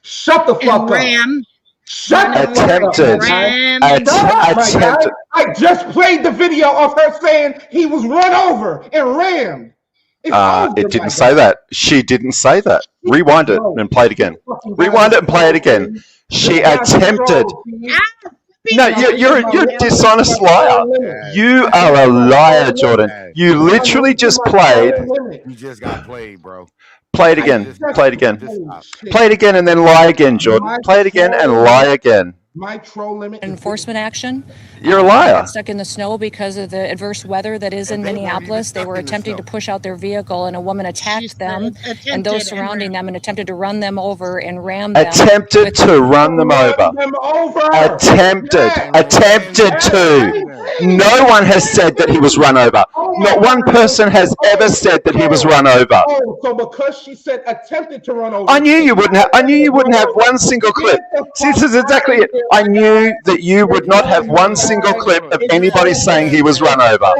A: Shut the fuck up. Shut the fuck up. Attempted. I just played the video of her saying he was run over and rammed.
J: It didn't say that. She didn't say that. Rewind it and play it again. Rewind it and play it again. She attempted. No, you're a dishonest liar. You are a liar, Jordan. You literally just played.
I: You just got played, bro.
J: Play it again. Play it again. Play it again and then lie again, Jordan. Play it again and lie again.
A: My troll limit is
F: enforcement action.
J: You're a
F: They
J: liar.
F: got stuck in the snow because of the adverse weather that is in Minneapolis. They were attempting to push out their vehicle, and a woman attacked them and those surrounding them and attempted to run them over and ram them.
J: Attempted to run them over. Attempted to. No one has said that he was run over. Not one person has ever said that he was run over.
A: Oh, so because she said attempted to run over.
J: I knew you wouldn't have. I knew you wouldn't have one single clip. See, this is exactly it. I knew that you would not have one single clip of anybody saying he was run over.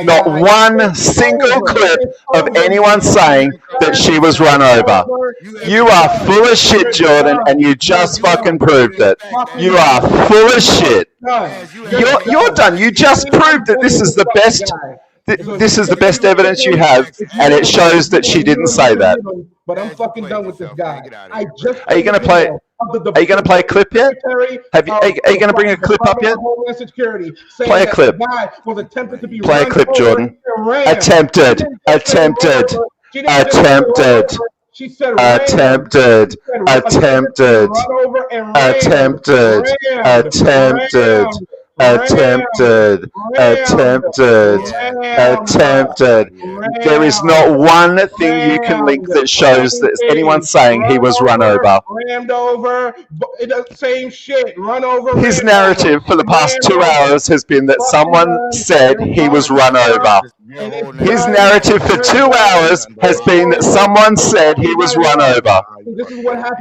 J: Not one single clip of anyone saying that she was run over. You are full of shit, Jordan, and you just fucking proved it. You are full of shit. You're done. You just proved that this is the best. This is the best evidence you have, and it shows that she didn't say that.
A: But I'm fucking done with this guy. I just
J: Are you going to play? Are you going to play a clip yet? Have you? Are you going to bring a clip up yet? Play a clip. Play a clip, Jordan. Attempted. Attempted. Attempted. Attempted. Attempted. Attempted. Attempted. Attempted, attempted. There is not one thing you can link that shows that anyone saying he was run over.
A: Rammed over, same shit, run over.
J: His narrative for the past 2 hours has been that someone said he was run over. His narrative for 2 hours has been that someone said he was run over.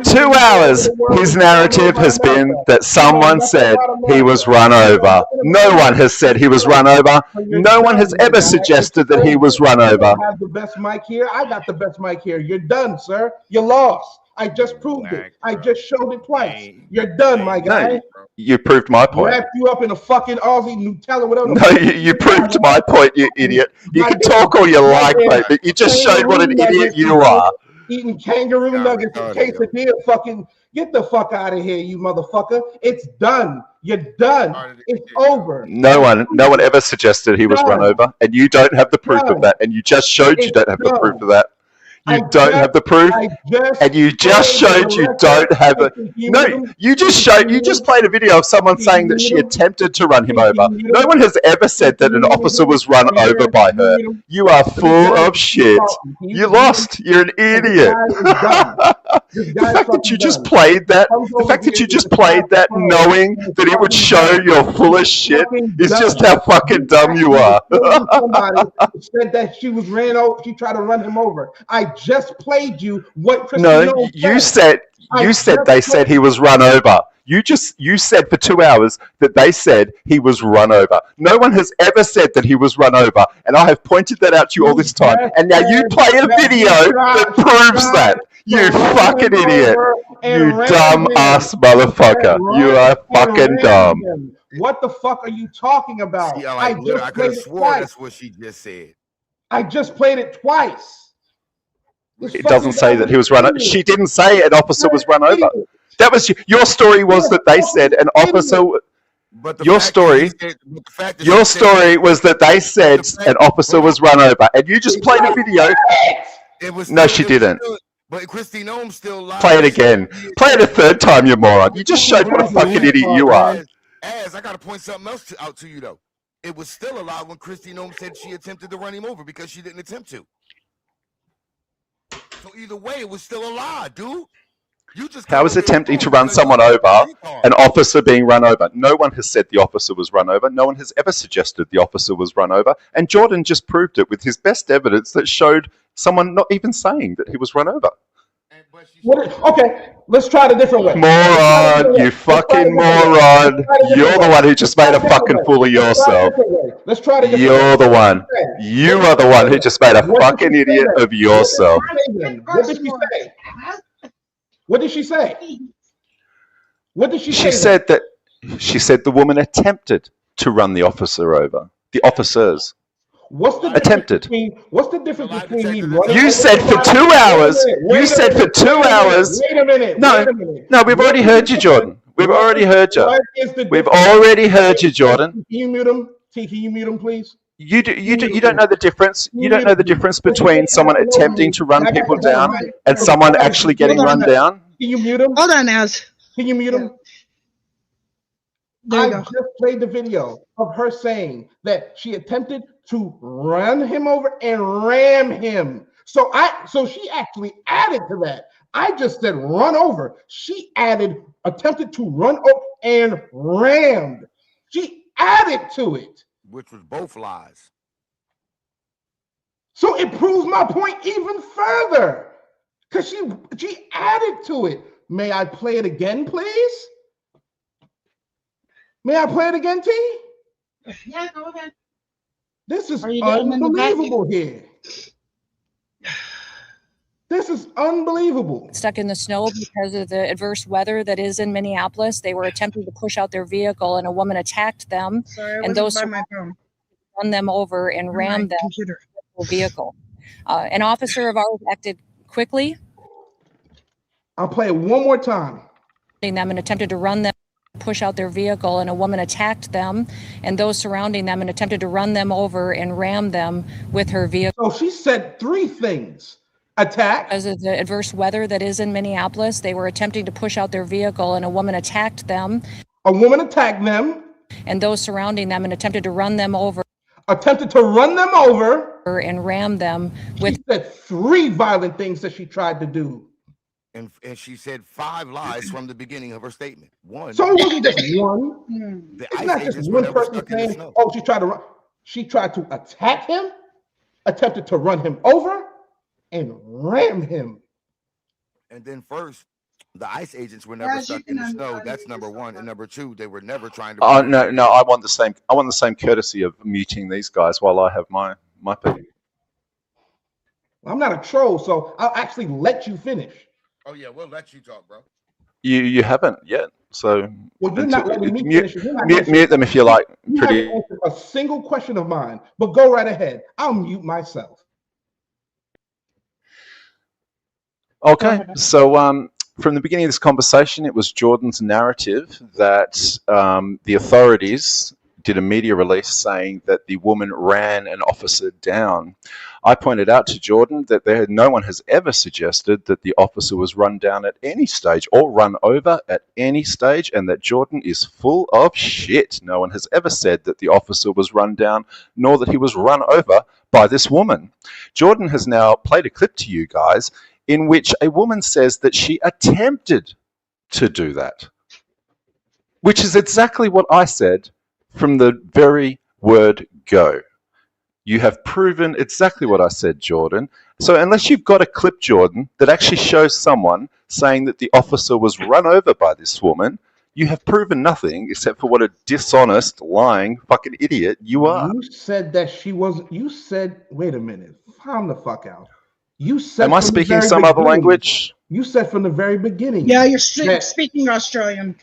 J: 2 hours, his narrative has been that someone said he was run over. No one has said he was run over. No one has ever suggested that he was run over.
A: I have the best mic here. I got the best mic here. You're done, sir. You lost. I just proved it. I just showed it twice. You're done, my guy.
J: No, you proved my point.
A: Wrapped you up in a fucking Aussie Nutella, whatever.
J: No, you proved my point, you idiot. You can talk all you like, mate, but you just showed what an idiot you are.
A: Eating kangaroo nuggets and quesadilla, fucking get the fuck out of here, you motherfucker. It's done. You're done. It's over.
J: No one ever suggested he was run over, and you don't have the proof of that, and you just showed you don't have the proof of that. You don't have the proof, and you just showed you don't have it. No, you just played a video of someone saying that she attempted to run him over. No one has ever said that an officer was run over by her. You are full of shit. You lost. You're an idiot. The fact that you just played that, knowing that it would show you're full of shit is just how fucking dumb you are.
A: Somebody said that she was ran over. She tried to run him over. I just played you what Christy
J: No, you said they said he was run over. You said for 2 hours that they said he was run over. No one has ever said that he was run over, and I have pointed that out to you all this time. And now you play a video that proves that. You fucking idiot. You dumb ass motherfucker. You are fucking dumb.
A: What the fuck are you talking about?
I: See, I could have sworn that's what she just said.
A: I just played it twice.
J: It doesn't say that he was run over. She didn't say an officer was run over. That was your story. Was that they said an officer? Your story was that they said an officer was run over, and you just played a video. No, she didn't.
I: But Christy Nome still lied.
J: Play it again. Play it a third time, you moron. You just showed what a fucking idiot you are.
I: I gotta point something else out to you though. It was still a lie when Christy Nome said she attempted to run him over because she didn't attempt to. So either way, it was still a lie, dude.
J: How is attempting to run someone over an officer being run over? No one has said the officer was run over. No one has ever suggested the officer was run over. And Jordan just proved it with his best evidence that showed someone not even saying that he was run over.
A: Okay, let's try it a different way.
J: Moron, you fucking moron. You're the one who just made a fucking fool of yourself.
A: Let's try it.
J: You're the one. You are the one who just made a fucking idiot of yourself.
A: What did she say? What did she say? What did she say?
J: She said the woman attempted to run the officer over. The officers.
A: What's the
J: attempted?
A: What's the difference between me running?
J: You said for 2 hours. You said for 2 hours.
A: Wait a minute.
J: No, we've already heard you, Jordan. We've already heard you. We've already heard you, Jordan.
A: Can you mute him? Can you mute him, please?
J: You don't know the difference. You don't know the difference between someone attempting to run people down and someone actually getting run down.
A: Can you mute him?
D: Hold on, Az.
A: Can you mute him?
D: There you
A: I
D: go.
A: just played the video of her saying that she attempted to run him over and ram him. So she actually added to that. I just said run over. She attempted to run over and rammed. She added to it.
I: Which was both lies.
A: So it proves my point even further. Because she added to it. May I play it again, please? May I play it again, T?
D: Yeah, go ahead.
A: This is
D: Are you getting in the back?
A: unbelievable here. This is unbelievable.
F: Stuck in the snow because of the adverse weather that is in Minneapolis. They were attempting to push out their vehicle and a woman attacked them.
D: Sorry, I
F: and
D: wasn't
F: those
D: by my phone.
F: run them over and
D: On
F: rammed
D: my
F: them
D: computer.
F: with the vehicle. An officer of ours acted quickly.
A: I'll play it one more time.
F: Them and attempted to run them, push out their vehicle, and a woman attacked them and those surrounding them and attempted to run them over and ram them with her vehicle.
A: So she said three things. Attack.
F: Because of the adverse weather that is in Minneapolis, they were attempting to push out their vehicle and a woman attacked them.
A: A woman attacked them.
F: And those surrounding them and attempted to run them over.
A: Attempted to run them over.
F: And ram them with.
A: She said three violent things that she tried to do.
I: And she said 5 lies from the beginning of her statement. One.
A: So it wasn't just one.
I: The
A: It's
I: ice
A: not
I: agents
A: just
I: were
A: one
I: never
A: person
I: stuck in the
A: saying,
I: snow.
A: oh, she tried to run. She tried to attack him, attempted to run him over, and ram him.
I: And then first, the ice agents were never stuck in the snow. That's number one. And number two, they were never trying to.
J: Oh no, I want the same courtesy of muting these guys while I have my pick.
A: I'm not a troll, so I'll actually let you finish.
I: Oh yeah, we'll let you talk, bro.
J: You haven't yet, so
A: Well, you're not letting me finish.
J: mute them if you like.
A: You haven't answered a single question of mine, but go right ahead. I'll mute myself.
J: Okay, so from the beginning of this conversation, it was Jordan's narrative that the authorities did a media release saying that the woman ran an officer down. I pointed out to Jordan that no one has ever suggested that the officer was run down at any stage or run over at any stage, and that Jordan is full of shit. No one has ever said that the officer was run down, nor that he was run over by this woman. Jordan has now played a clip to you guys in which a woman says that she attempted to do that, which is exactly what I said from the very word go. You have proven exactly what I said, Jordan. So unless you've got a clip, Jordan, that actually shows someone saying that the officer was run over by this woman, you have proven nothing except for what a dishonest, lying fucking idiot you are.
A: You said that she wasn't. You said, wait a minute, calm the fuck out. You said.
J: Am I speaking some other language?
A: You said from the very beginning.
D: Yeah, you're speaking Australian.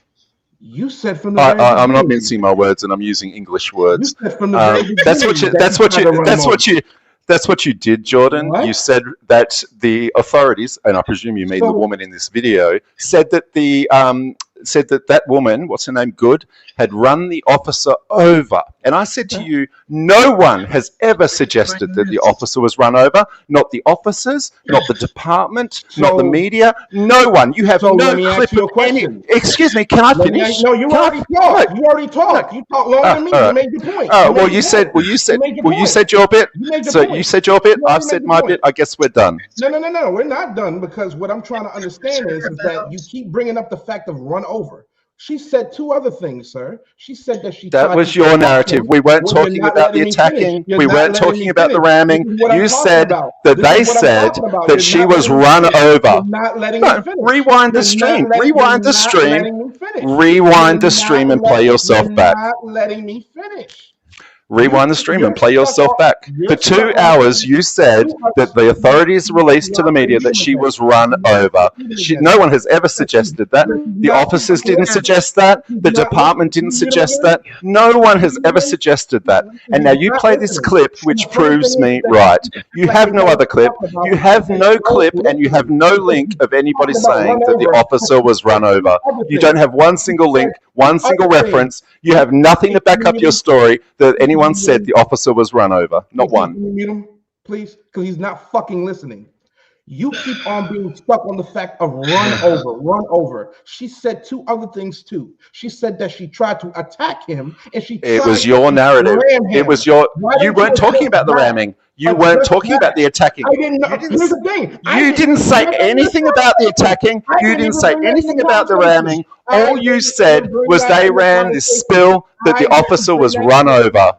A: You said from the very
J: I'm not
A: beginning.
J: mincing my words, and I'm using English words.
A: You said from the very beginning
J: That's what you did, Jordan.
A: What?
J: You said that the authorities, and I presume you mean the woman in this video, said that that woman, what's her name, Good, had run the officer over. And I said to you, no one has ever suggested that the officer was run over. Not the officers, not the department, not the media. No one. You have no clip of any. Excuse me, can I finish?
A: No, you already talked. You already talked. You talked longer than me. You made your point.
J: Well, you said your bit. So you said your bit. I've said my bit. I guess we're done.
A: No. We're not done, because what I'm trying to understand is that you keep bringing up the fact of run over. She said two other things, sir. She said that
J: That was your narrative. We weren't talking about the attacking. We weren't talking about the ramming. You said that they said that she was run over. No, rewind the stream. Rewind the stream. Rewind the stream and play yourself back.
A: Not letting me finish.
J: Rewind the stream and play yourself back. For 2 hours, you said that the authorities released to the media that she was run over. No one has ever suggested that. The officers didn't suggest that. The department didn't suggest that. No one has ever suggested that. And now you play this clip, which proves me right. You have no other clip. You have no clip, and you have no link of anybody saying that the officer was run over. You don't have one single link, one single reference. You have nothing to back up your story that anyone said the officer was run over. Not one.
A: Can you mute him, please? Because he's not fucking listening. You keep on being stuck on the fact of run over. She said two other things too. She said that she tried to attack him, and
J: It was your narrative. It was your. You weren't talking about the ramming. You weren't talking about the attacking.
A: I didn't know. Here's the thing.
J: You didn't say anything about the attacking. You didn't say anything about the ramming. All you said was they ran this spill that the officer was run over.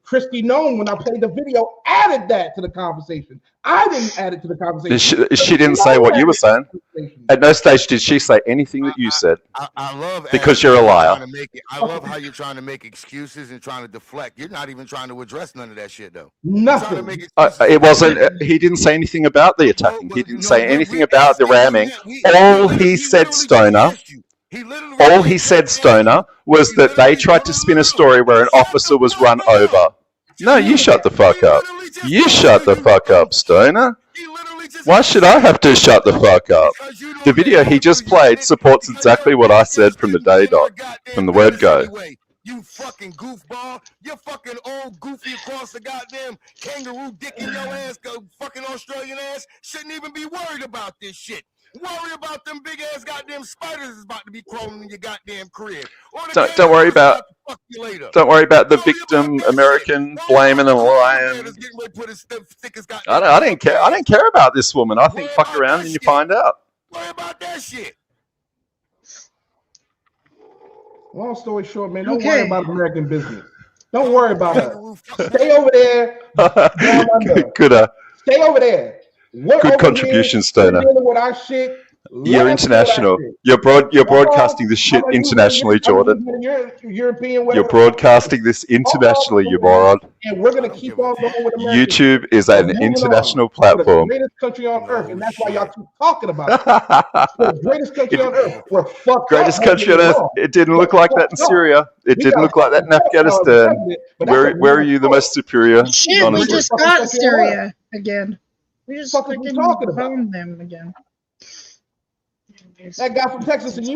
A: Christy Nome, when I played the video, added that to the conversation. I didn't add it to the conversation.
J: She didn't say what you were saying. At no stage did she say anything that you said.
I: I love
J: because you're a liar.
I: I love how you're trying to make excuses and trying to deflect. You're not even trying to address none of that shit, though.
A: Nothing.
J: It wasn't. He didn't say anything about the attacking. He didn't say anything about the ramming. All he said, Stoner. All he said, Stoner, was that they tried to spin a story where an officer was run over. No, you shut the fuck up. You shut the fuck up, Stoner. Why should I have to shut the fuck up? The video he just played supports exactly what I said from the day dot, from the word go.
I: You fucking goofball. You're fucking old goofy across the goddamn kangaroo dick in your ass, go fucking Australian ass. Shouldn't even be worried about this shit. Worry about them big ass goddamn spiders is about to be crawling in your goddamn crib.
J: Don't worry about the victim American blaming and lying. I didn't care. I didn't care about this woman. I think fuck around and you find out.
I: Worry about that shit.
A: Long story short, man, don't worry about American business. Don't worry about her. Stay over there.
J: Good.
A: Stay over there.
J: Good contribution, Stoner.
A: With our shit.
J: You're international. You're broadcasting this shit internationally, Jordan. You're broadcasting this internationally, you moron.
A: And we're gonna keep on going with America.
J: YouTube is an international platform.
A: The greatest country on earth, and that's why y'all keep talking about it. The greatest country on earth. We're fucked
J: Greatest
A: up.
J: country on earth. It didn't look like that in Syria. It didn't look like that in Afghanistan. Where are you the most superior?
D: Shit,
J: Honestly.
D: we just got Syria again. We just
A: fucking talking about
D: them again.
A: That guy from Texas, and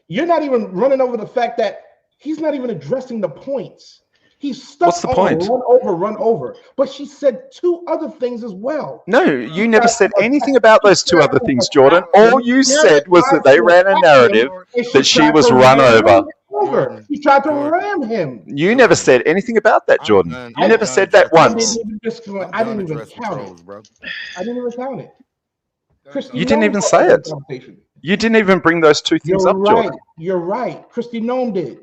A: you're not even running over the fact that he's not even addressing the points. He's stuck
J: What's the
A: on
J: point?
A: run over. But she said two other things as well.
J: No, you never said anything about those two other things, Jordan. All you said was that they ran a narrative that she was run over.
A: She tried to ram him.
J: You never said anything about that, Jordan. You never said that once.
A: I didn't even count it. I didn't even count it. Christy
J: You didn't
A: Nome
J: even
A: brought
J: say
A: that
J: it.
A: conversation.
J: You didn't even bring those two things
A: You're
J: up,
A: right.
J: Jordan.
A: You're right. Christy Nome did.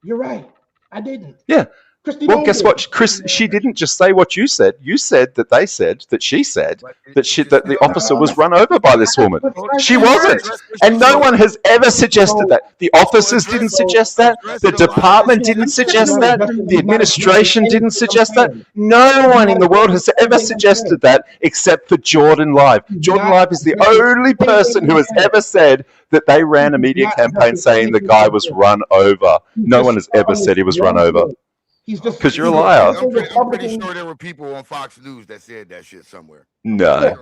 A: You're right. I didn't.
J: Yeah.
A: Christy
J: Well,
A: Nome
J: guess
A: did.
J: what, Chris? She didn't just say what you said. You said that they said that she said that the officer was run over by this woman. She wasn't, and no one has ever suggested that. The officers didn't suggest that. The department didn't suggest that. The administration didn't suggest that. No one in the world has ever suggested that except for Jordan Live. Jordan Live is the only person who has ever said that they ran a media campaign saying the guy was run over. No one has ever said he was run over. Because you're a liar.
I: I'm pretty sure there were people on Fox News that said that shit somewhere.
J: No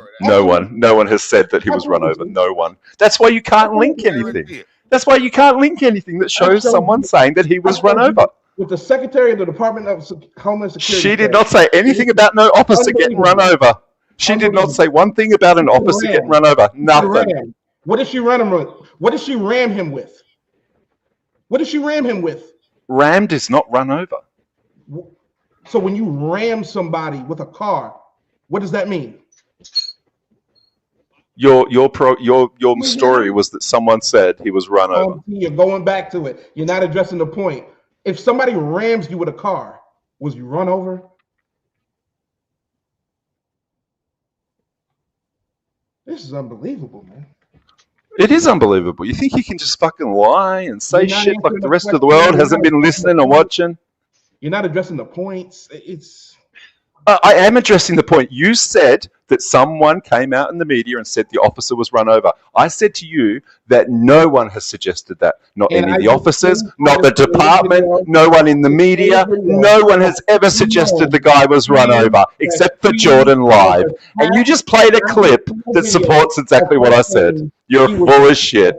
J: one has said that he was run over. No one. That's why you can't link anything. That's why you can't link anything that shows someone saying that he was run over.
A: With the Secretary of the Department of Homeland Security.
J: She did not say anything about no officer getting run over. She did not say one thing about an officer getting run over. Nothing.
A: What did she run him with? What did she ram him with? What did she ram him with?
J: Rammed is not run over.
A: So when you ram somebody with a car, what does that mean?
J: Your story was that someone said he was run over.
A: You're going back to it. You're not addressing the point. If somebody rams you with a car, was you run over? This is unbelievable, man.
J: It is unbelievable. You think you can just fucking lie and say shit like the rest of the world hasn't been listening and watching?
A: You're not addressing the points.
J: I am addressing the point. You said that someone came out in the media and said the officer was run over. I said to you that no one has suggested that. Not any of the officers, not the department, no one in the media. No one has ever suggested the guy was run over, except for Jordan Live. And you just played a clip that supports exactly what I said. You're full of shit.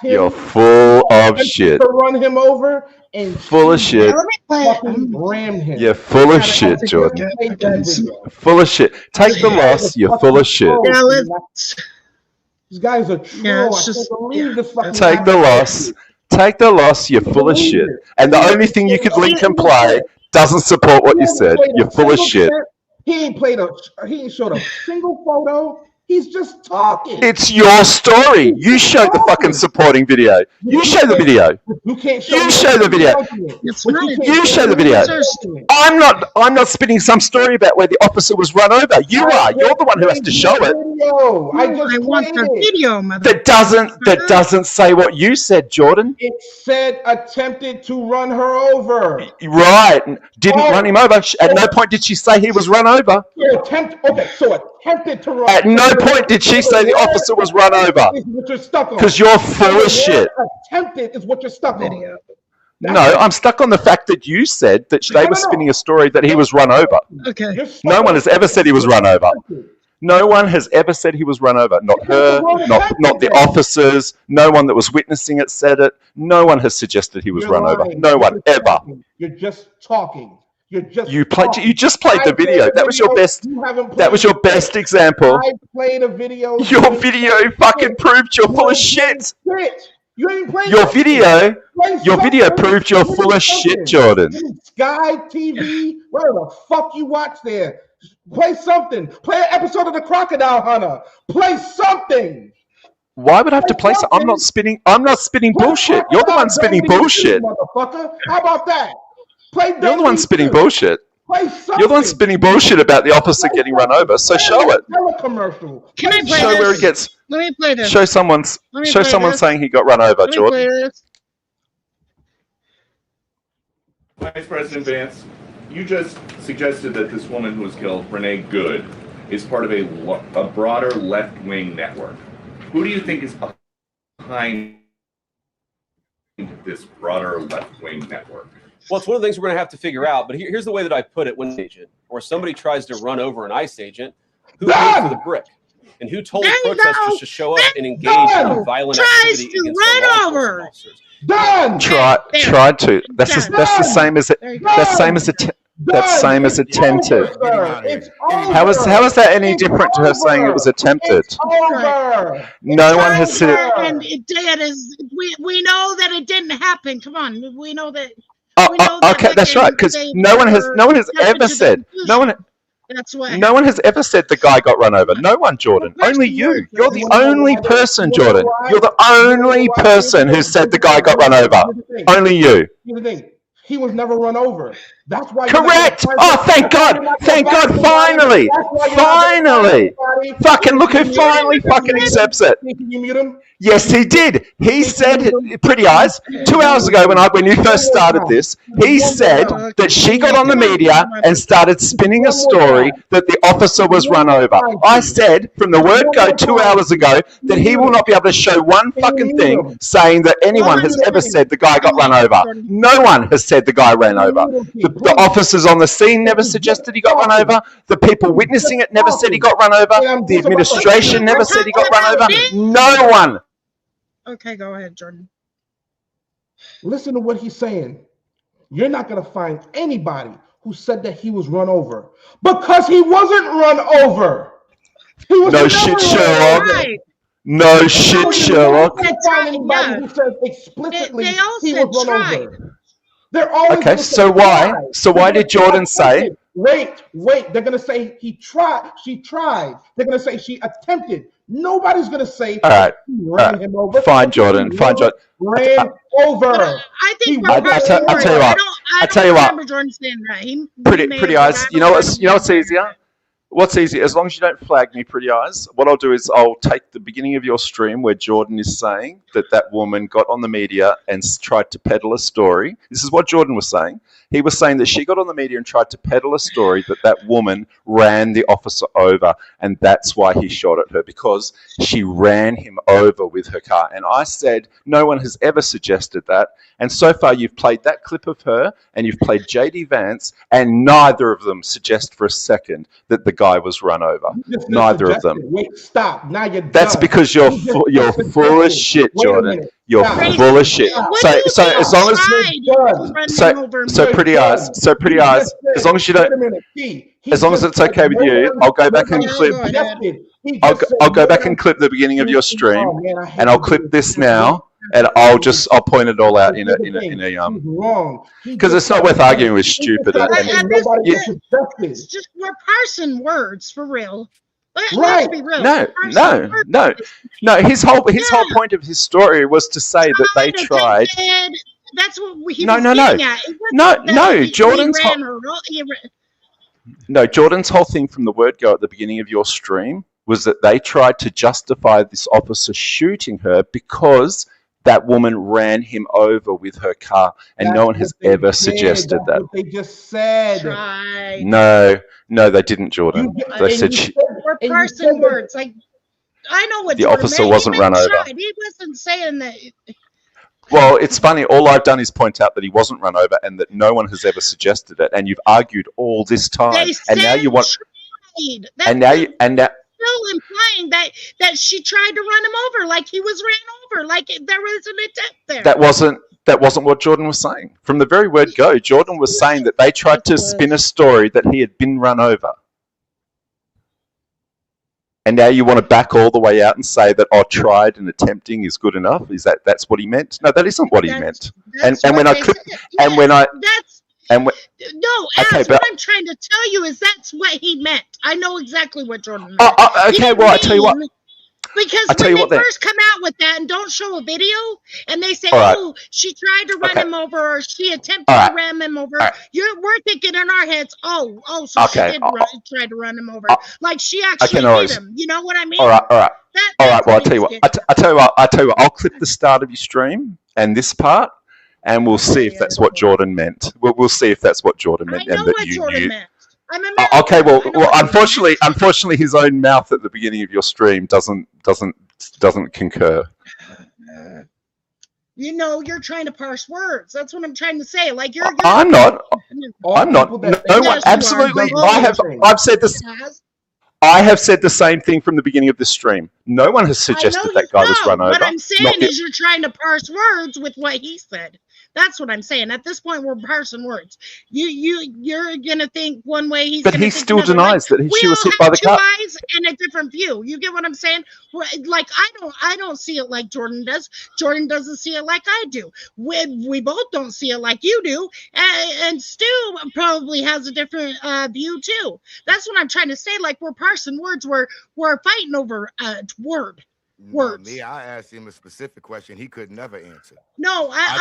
J: You're full of shit.
A: To run him over, and
J: Full of shit.
D: Let me play it.
A: fucking rammed him.
J: You're full of shit, Jordan. Full of shit. Take the loss. You're full of shit.
D: Yeah, let's.
A: This guy's a troll.
D: Yeah, it's
A: I
D: just-
A: can't believe this fucking
J: Take the loss. Take the loss. You're full of shit. And the only thing you could link and play doesn't support what you said. You're full of shit.
A: He ain't showed a single photo. He's just talking.
J: It's your story. You show the fucking supporting video. You show the video.
A: You can't show.
J: You show the video. You show the video. I'm not spinning some story about where the officer was run over. You are. You're the one who has to show it.
D: I want the video, mother.
J: That doesn't say what you said, Jordan.
A: It said attempted to run her over.
J: Right. Didn't run him over. At no point did she say he was run over.
A: So attempted to run.
J: At no point did she say the officer was run over. Because you're full of shit.
A: Attempted is what you're stuck on.
J: No, I'm stuck on the fact that you said that they were spinning a story that he was run over.
D: Okay.
J: No one has ever said he was run over. No one has ever said he was run over. Not her, not the officers. No one that was witnessing it said it. No one has suggested he was run over. No one ever.
A: You're just talking.
J: You just played the video. That was your best. That was your best example.
A: I played a video.
J: Your video fucking proved you're full of shit.
A: You ain't playing
J: Your video proved you're full of shit, Jordan.
A: Sky TV, where the fuck you watch there? Play something. Play an episode of The Crocodile Hunter. Play something.
J: Why would I have to play something? I'm not spinning bullshit. You're the one spinning bullshit.
A: Motherfucker. How about that?
J: You're the one spinning bullshit. You're the one spinning bullshit about the officer getting run over. So show it.
A: Commercial.
D: Can I play
J: Show
D: this?
J: where he gets.
D: Let me play this.
J: Show someone saying he got run over,
D: Let me
J: Jordan.
D: play this.
P: Vice President Vance, you just suggested that this woman who was killed, Renee Good, is part of a broader left-wing network. Who do you think is behind this broader left-wing network?
Q: Well, it's one of the things we're going to have to figure out. But here's the way that I put it: when an agent or somebody tries to run over an ICE agent, who paid for the brick, and who told protesters to show up and engage in violent activity against the law enforcement officers?
J: Tried to. That's the same as it. That's same as attempted. How is that any different to her saying it was attempted? No one has said.
D: And it is. We know that it didn't happen. Come on, we know that.
J: Okay, that's right. Because no one has ever said.
D: That's why.
J: No one has ever said the guy got run over. No one, Jordan. Only you. You're the only person, Jordan. You're the only person who said the guy got run over. Only you.
A: Here's the thing. He was never run over. That's why.
J: Correct. Oh, thank God. Thank God. Finally. Finally. Fucking look who finally fucking accepts it.
A: You mute him?
J: Yes, he did. He said, Pretty Eyes, 2 hours ago when you first started this, he said that she got on the media and started spinning a story that the officer was run over. I said from the word go 2 hours ago that he will not be able to show one fucking thing saying that anyone has ever said the guy got run over. No one has said the guy ran over. The officers on the scene never suggested he got run over. The people witnessing it never said he got run over. The administration never said he got run over. No one.
D: Okay, go ahead, Jordan.
A: Listen to what he's saying. You're not going to find anybody who said that he was run over because he wasn't run over.
J: No shit, Sherlock. No shit, Sherlock.
A: Anybody who says explicitly he was run over. They're always
J: okay, so why? So why did Jordan say?
A: Wait. They're going to say he tried. She tried. They're going to say she attempted. Nobody's going to say ran him over.
J: Fine, Jordan.
A: Ran over.
D: I think
J: I'll tell you what.
D: I don't remember Jordan saying that.
J: Pretty Eyes. You know what's easier? What's easy, as long as you don't flag me, Pretty Eyes, what I'll do is I'll take the beginning of your stream where Jordan is saying that woman got on the media and tried to peddle a story. This is what Jordan was saying. He was saying that she got on the media and tried to peddle a story that woman ran the officer over, and that's why he shot at her, because she ran him over with her car. And I said, no one has ever suggested that. And so far you've played that clip of her and you've played JD Vance, and neither of them suggest for a second that the guy was run over.
A: You just
J: Neither of them.
A: suggested. Wait, stop. Now you're
J: That's
A: done.
J: because you're
A: You just
J: you're full of
A: suggested.
J: shit,
A: Wait a
J: Jordan.
A: minute.
J: You're
A: Stop.
J: full of shit.
A: Stop.
D: What
J: So
D: do you
J: so
D: mean
J: as long as
D: tried to run
J: so
D: him over?
J: so
A: You're
J: pretty
A: done.
J: eyes, so pretty
A: You
J: eyes.
A: just said.
J: As long as you
A: Wait
J: don't,
A: a minute. He
J: as long as
A: just
J: it's
A: said
J: okay with
A: no
J: you,
A: one.
J: I'll go back and
D: Yeah,
J: clip.
D: go ahead.
A: Suggested. He just said
J: I'll go
A: no
J: back
A: one.
J: and clip the beginning of your stream,
A: Oh man, I hate
J: and I'll
A: to
J: clip
A: do
J: this
A: this.
J: now, and I'll point it all out in a
A: He's wrong. He
J: because
A: just
J: it's not
A: got
J: worth
A: to say.
J: arguing with
A: He just
J: stupid
A: got to
J: and
A: say
D: At this
A: nobody
J: you,
A: was
D: point,
A: suggested.
D: it's just we're parsing words for real. Let's
A: Right.
D: be real.
J: no,
D: We're parsing
J: no,
D: words.
J: no, no. His whole
D: Yeah,
J: point of his story was to say that they tried.
D: attempted. That's what he
J: No,
D: was
J: no, no,
D: getting at. It
J: no,
D: wasn't that
J: no.
D: he
J: Jordan's
D: ran her.
J: no, Jordan's whole thing from the word go at the beginning of your stream was that they tried to justify this officer shooting her because that woman ran him over with her car, and
A: That's
J: no one
A: what
J: has
A: they
J: ever
A: did.
J: suggested
A: That's
J: that.
A: what they just said.
D: Tried.
J: No, no, they didn't, Jordan.
A: You,
J: They
A: and
J: said
A: you
J: she,
A: said,
D: We're
A: and you
D: parsing
A: said that.
D: words. Like I know what
J: the
D: Jordan
J: officer
D: meant.
J: wasn't
D: He meant
J: run over.
D: tried. He wasn't saying that.
J: Well, it's funny. All I've done is point out that he wasn't run over and that no one has ever suggested it. And you've argued all this time,
D: They
J: and now
D: said
J: you want,
D: tried.
J: and now you, and now,
D: Still implying that she tried to run him over, like he was ran over, like there was an attempt there.
J: that wasn't what Jordan was saying. From the very word go, Jordan was saying that they tried to spin a story that he had been run over. And now you want to back all the way out and say that tried and attempting is good enough? That's what he meant? No, that isn't what he meant. And when I clip, and when I
D: That's
J: and when,
D: no,
J: okay,
D: As
J: but
D: what I'm trying to tell you is that's what he meant. I know exactly what Jordan meant. He
J: okay,
D: didn't
J: well I tell you what.
D: mean- Because
J: I tell
D: when
J: you
D: they
J: what then.
D: first come out with that and don't show a video, and they say,
J: All right.
D: "Oh, she tried to run
J: Okay.
D: him over, or she attempted
J: All right.
D: to ram him over,"
J: All right.
D: we're thinking in our heads, "Oh, so
J: Okay.
D: she did try to run him over, like she
J: I
D: actually
J: can
D: hit
J: always.
D: him." You know what I mean?
J: All right.
D: That,
J: All right.
D: that's
J: Well, I'll
D: what
J: tell
D: he
J: you
D: was
J: what.
D: getting.
J: I tell you what. I'll clip the start of your stream and this part, and we'll see if that's what Jordan meant. We'll see if that's what Jordan meant,
D: I know
J: and that
D: what
J: you
D: Jordan
J: knew.
D: meant. I'm a
J: Okay. Well,
D: I know what
J: unfortunately, his own mouth at the beginning of your stream doesn't concur.
D: You know, you're trying to parse words. That's what I'm trying to say. Like you're
J: I'm not.
A: All
J: I'm not.
A: people
J: No,
A: that
J: no
A: say
J: one.
A: that
J: Absolutely.
A: don't
J: I
A: know
J: have.
A: anything.
J: I've said this.
D: Has.
J: I have said the same thing from the beginning of this stream. No one has
D: I
J: suggested
D: know
J: that
D: you
J: guy was
D: know.
J: run over.
D: What I'm saying
J: Not the-
D: is you're trying to parse words with what he said. That's what I'm saying. At this point, we're parsing words. You're gonna think one way. He's
J: But
D: gonna
J: he
D: think
J: still
D: another.
J: denies that
D: we
J: she was
D: all
J: hit by
D: have
J: the
D: two
J: car.
D: eyes and a different view. You get what I'm saying? Like I don't see it like Jordan does. Jordan doesn't see it like I do. We both don't see it like you do. And Stu probably has a different view too. That's what I'm trying to say. Like we're parsing words. We're fighting over a word. Words.
I: Me, I asked him a specific question he could never answer.
D: No, I'm
I: I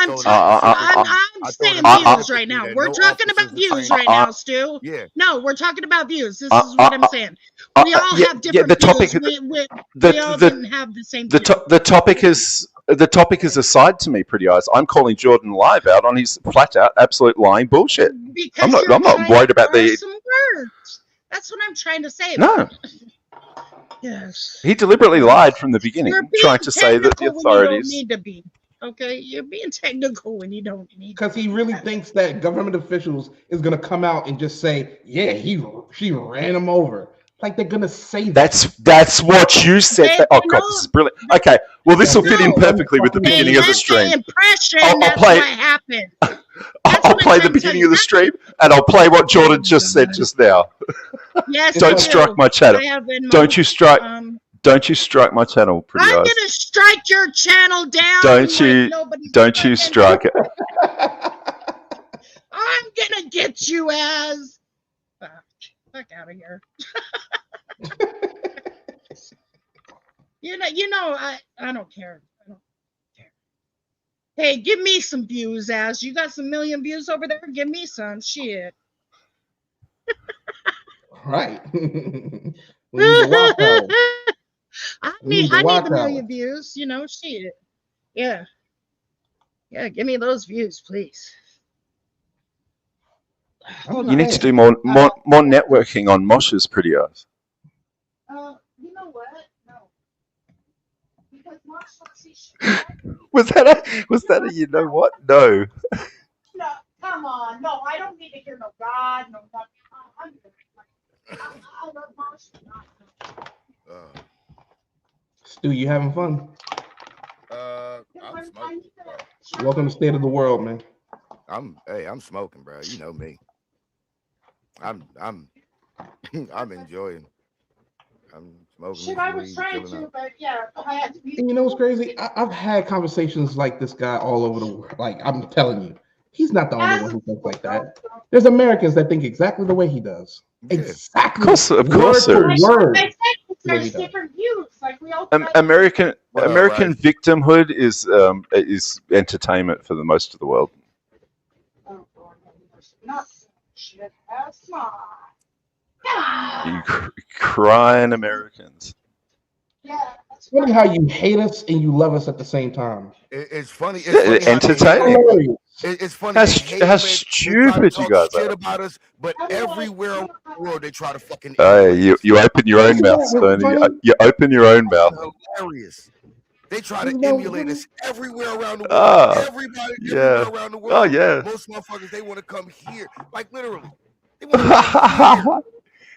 D: saying
I: told him
D: views right now.
I: that
D: We're
I: no
D: talking about
I: officers are
D: views
I: trained-
D: right now, Stu.
I: Yeah.
D: No, we're talking about views. This is what I'm saying. We all have different
J: the topic.
D: views. We all
J: the-
D: didn't have the same
J: The
D: view.
J: the topic is aside to me, Pretty Eyes. I'm calling Jordan live out on his flat out absolute lying bullshit.
D: Because
J: I'm not
D: you're trying
J: worried
D: to
J: about the.
D: parse some words. That's what I'm trying to say.
J: No.
D: Yes.
J: He deliberately lied from the beginning,
D: You're being
J: trying to say that the
D: technical when you don't
J: authorities.
D: need to be. Okay, you're being technical when you don't need.
A: Because he really thinks that government officials is gonna come out and just say, "Yeah, she ran him over." Like they're gonna say that.
J: That's what you said.
D: They-
J: Oh god, this is brilliant. Okay, well this will fit in perfectly with the
D: They
J: beginning of the
D: left
J: stream.
D: the impression
J: I'll
D: that's
J: play-
D: what happened.
J: I'll play the beginning of the stream, and I'll play what Jordan just said just now.
D: Yes,
J: Don't
D: you
J: strike
D: do.
J: my channel.
D: I have been
J: Don't you strike?
D: um,
J: Don't you strike my channel, Pretty
D: I'm
J: Eyes.
D: gonna strike your channel down.
J: Don't
D: like
J: you?
D: nobody's
J: Don't you strike it?
D: I'm gonna get you as. Fuck out of here. You know, I don't care. I don't care. Hey, give me some views, as you got some million views over there. Give me some shit.
A: Right. We need the wild card.
D: I
A: We
D: need
A: need the
D: a
A: wild
D: million
A: card.
D: views. You know, shit. Yeah. Yeah, give me those views, please.
J: You need to do more networking on Mosh's, Pretty Eyes.
D: You know what? No. Because Mosh wants his
J: Was that a you know what? No.
D: No, come on. No, I don't need to hear no God, no nothing.
A: Stu, you having fun?
I: I'm smoking.
A: Welcome to State of the World, man.
I: I'm smoking, bro. You know me. I'm enjoying. I'm smoking.
D: Shit, I was trying to, but yeah, I had to be.
A: And you know what's crazy? I've had conversations like this guy all over the world. Like, I'm telling you, he's not the only one who thinks like that. There's Americans that think exactly the way he does. Exactly.
J: Of course there is.
A: Word.
D: There's different views. Like we all.
J: American victimhood is entertainment for the most of the world.
D: Shit, that's not.
J: You crying Americans.
A: It's funny how you hate us and you love us at the same time.
I: It's funny.
J: Entertaining.
I: It's funny.
J: How stupid you guys
I: shit
J: are.
I: about us, but everywhere around the world they try to fucking.
J: You open your own mouth, Stoney. You open your own mouth.
I: Hilarious. They try to emulate us everywhere around the world. Everybody everywhere around the world.
J: Oh yeah.
I: Most motherfuckers they want to come here, like literally.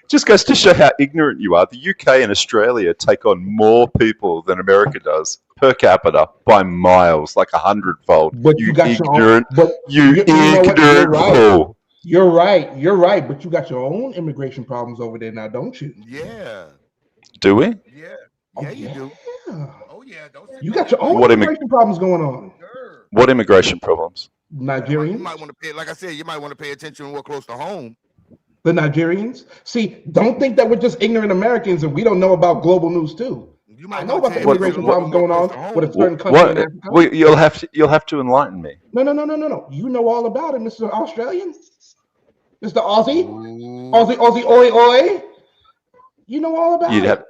J: Just goes to show how ignorant you are. The UK and Australia take on more people than America does per capita by miles, like 100-fold.
A: But you got
J: ignorant,
A: your own,
J: you ignorant fool.
A: You're right. But you got your own immigration problems over there now, don't you?
I: Yeah.
J: Do we?
I: Yeah, you do.
A: Oh yeah, you got your own immigration problems going on.
J: What immigration problems?
A: Nigerians.
I: You might want to pay, like I said, you might want to pay attention and work close to home.
A: The Nigerians. See, don't think that we're just ignorant Americans and we don't know about global news too. I know about the immigration problems going on with a certain country.
J: Well, you'll have to enlighten me.
A: No. You know all about it, Mr. Australian, Mr. Aussie, oi. You know all about it.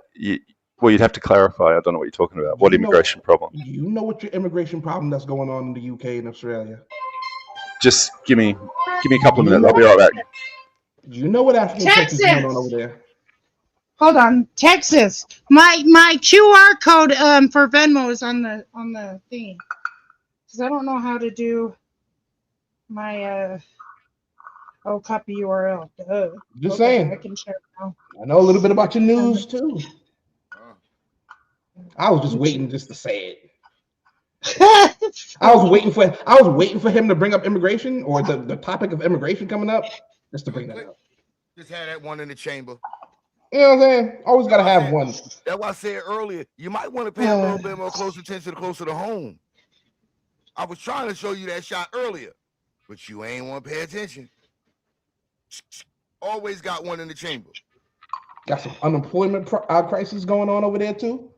J: You'd have to clarify. I don't know what you're talking about. What immigration problem?
A: You know what your immigration problem that's going on in the UK and Australia.
J: Just give me a couple of minutes. I'll be right back.
A: You know what African countries going on over there.
D: Hold on, Texas. My QR code for Venmo is on the thing because I don't know how to do my copy URL. Duh.
A: Just saying.
D: I can share it now.
A: I know a little bit about your news too. I was just waiting just to say it. I was waiting for him to bring up immigration or the topic of immigration coming up just to bring that up.
I: Just had that one in the chamber.
A: You know what I'm saying? Always gotta have one.
I: That's why I said earlier, you might want to pay a little bit more close attention closer to home. I was trying to show you that shot earlier, but you ain't want to pay attention. Always got one in the chamber.
A: Got some unemployment crisis going on over there too.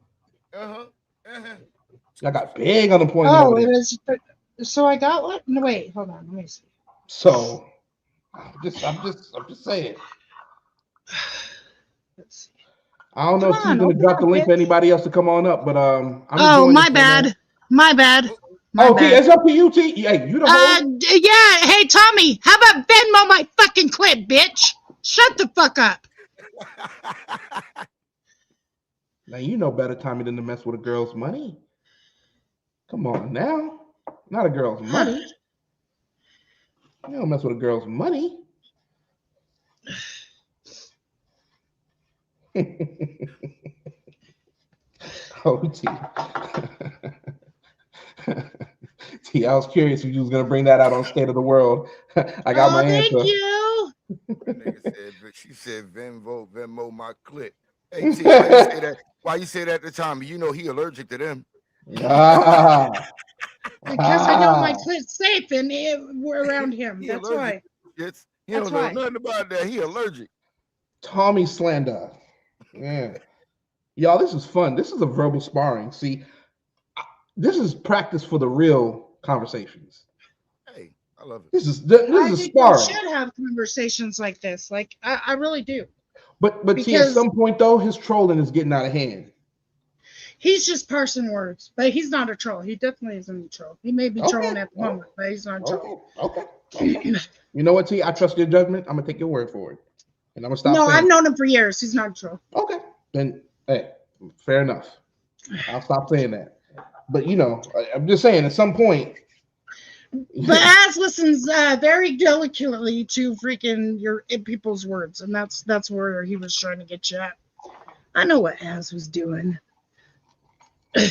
A: I got big unemployment.
D: Oh,
A: over there.
D: it is. So I got what? No, wait, hold on. Let me see.
A: So, I'm just saying. I don't know if she's gonna drop the link for anybody else to come on up, but
D: my bad.
A: Okay, it's up to you, T. Hey, you don't.
D: Yeah. Hey, Tommy, how about Venmo my fucking clip, bitch? Shut the fuck up.
A: Now you know better, Tommy, than to mess with a girl's money. Come on now, not a girl's money. You don't mess with a girl's money. Oh, T. T, I was curious if you was gonna bring that out on State of the World. I got my answer.
D: Thank you.
I: She said Venmo my clip. Hey, T, why you say that? Why you say that at the time? You know he allergic to them.
D: Because I know my clip's safe and we're around him. That's why.
I: He don't know nothing about that. He allergic.
A: Tommy slander. Yeah. Y'all, this is fun. This is a verbal sparring. See, this is practice for the real conversations.
I: Hey, I love it.
D: I think
A: sparring.
D: we should have conversations like this. Like, I really do.
A: But see, at some point though, his trolling is getting out of hand.
D: He's just parsing words, but he's not a troll. He definitely isn't a troll. He may be trolling at the moment, but he's not a troll.
A: Okay. You know what, T? I trust your judgment. I'm gonna take your word for it, and I'm gonna stop.
D: No, I've known him for years. He's not a troll.
A: Okay, then hey, fair enough. I'll stop saying that. But you know, I'm just saying, at some point,
D: But Az listens very delicately to freaking your people's words, and that's where he was trying to get you at. I know what Az was doing. You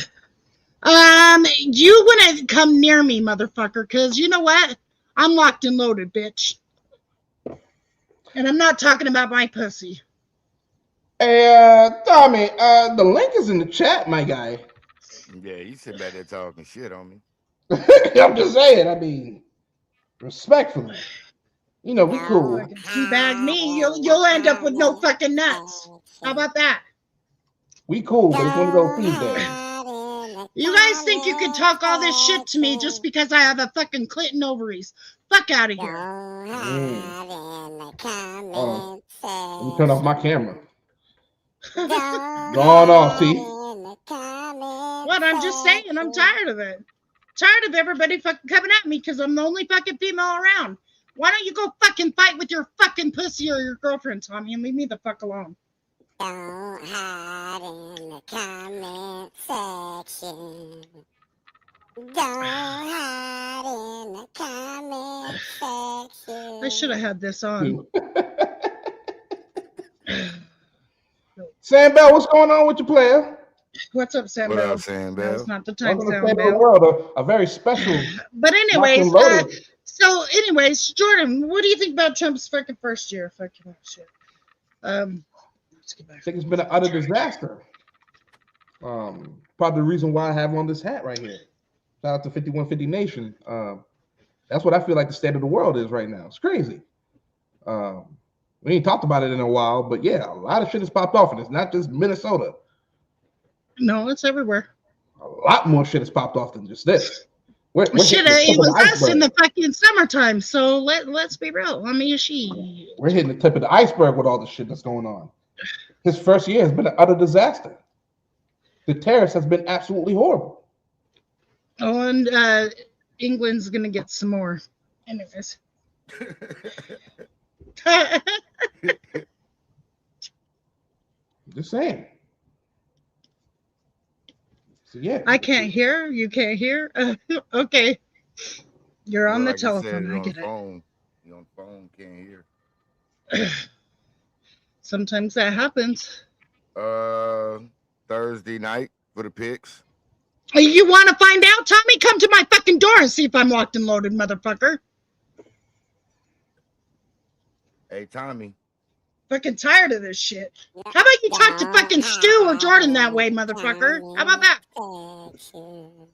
D: wouldn't come near me, motherfucker, because you know what? I'm locked and loaded, bitch. And I'm not talking about my pussy.
A: Hey, Tommy, the link is in the chat, my guy.
I: Yeah, you sit back there talking shit on me.
A: I'm just saying, I mean, respectfully. You know, we cool.
D: Teabag me, you'll end up with no fucking nuts. How about that?
A: We cool, but it's one of those things there.
D: You guys think you can talk all this shit to me just because I have a fucking Clinton ovaries? Fuck out of here.
A: Hold on. Let me turn off my camera. Gone off, T.
D: What? I'm just saying, I'm tired of it. Tired of everybody fucking coming at me because I'm the only fucking female around. Why don't you go fucking fight with your fucking pussy or your girlfriend, Tommy, and leave me the fuck alone?
R: Don't hide in the comment section. Don't hide in the comment section.
D: I should have had this on.
A: Sam Bell, what's going on with your player?
D: What's up, Sam
I: What
D: Bell?
I: up, Sam Bell?
D: That's not the time,
A: Welcome to
D: Sam
A: State of the
D: Bell.
A: World, a very special.
D: But anyways,
A: locked and loaded.
D: Jordan, what do you think about Trump's fucking first year? Fucking shit. Let's get back.
A: I think it's been an utter disaster. Probably the reason why I have on this hat right here. Shout out to 5150 Nation. That's what I feel like the state of the world is right now. It's crazy. We ain't talked about it in a while, but yeah, a lot of shit has popped off, and it's not just Minnesota.
D: No, it's everywhere.
A: A lot more shit has popped off than just this. We're
D: Shit,
A: hitting the
D: it
A: tip of
D: was
A: the
D: us in
A: iceberg.
D: the fucking summertime, so let's be real. I mean,
A: We're hitting the tip of the iceberg with all the shit that's going on. His first year has been an utter disaster. The terrace has been absolutely horrible.
D: Oh, and England's gonna get some more. Anyways.
A: Just saying. So yeah.
D: I can't hear. You can't hear. Okay. You're on the
I: Like you said,
D: telephone.
I: you're
D: I
I: on
D: get
I: the
D: it.
I: phone. You're on the phone, can't hear.
D: Sometimes that happens.
I: Thursday night for the picks.
D: Hey, you want to find out, Tommy? Come to my fucking door and see if I'm locked and loaded, motherfucker.
I: Hey, Tommy.
D: Fucking tired of this shit. How about you talk to fucking Stu or Jordan that way, motherfucker? How about that?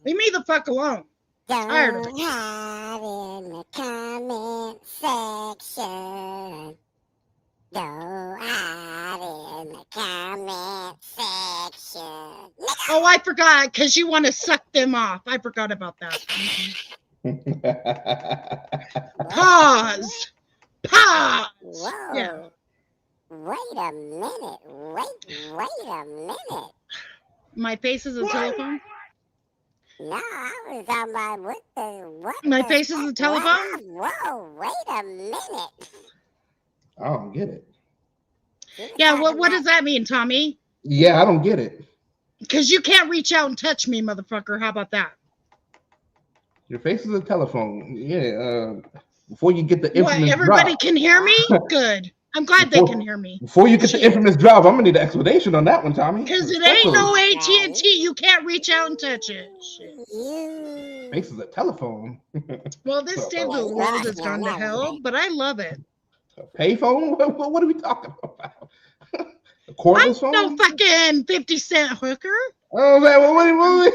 D: Leave me the fuck alone. Tired of it.
R: Hide in the comment section. Don't hide in the comment section.
D: Oh, I forgot, because you want to suck them off. I forgot about that. Pause. Pause.
R: Whoa.
D: Yeah.
R: Wait a minute. Wait a minute.
D: My face is a telephone?
R: No, I was on my what
D: My
R: the
D: face is a
R: fuck?
D: telephone?
R: Whoa, wait a minute.
A: I don't get it.
D: Yeah, what does that mean, Tommy?
A: Yeah, I don't get it.
D: Because you can't reach out and touch me, motherfucker. How about that?
A: Your face is a telephone. Yeah. Before you get the
D: What,
A: infamous
D: everybody
A: drop.
D: can hear me? Good. I'm glad they can hear me.
A: Before you get the infamous drop, I'm gonna need an explanation on that one, Tommy.
D: Because it ain't no AT&T. You can't reach out and touch it. Shit.
A: Face is a telephone.
D: Well, this stage of the world has gone to hell, but I love it.
A: Payphone? What are we talking about? A cordless phone?
D: No fucking 50-cent hooker.
A: Oh man, what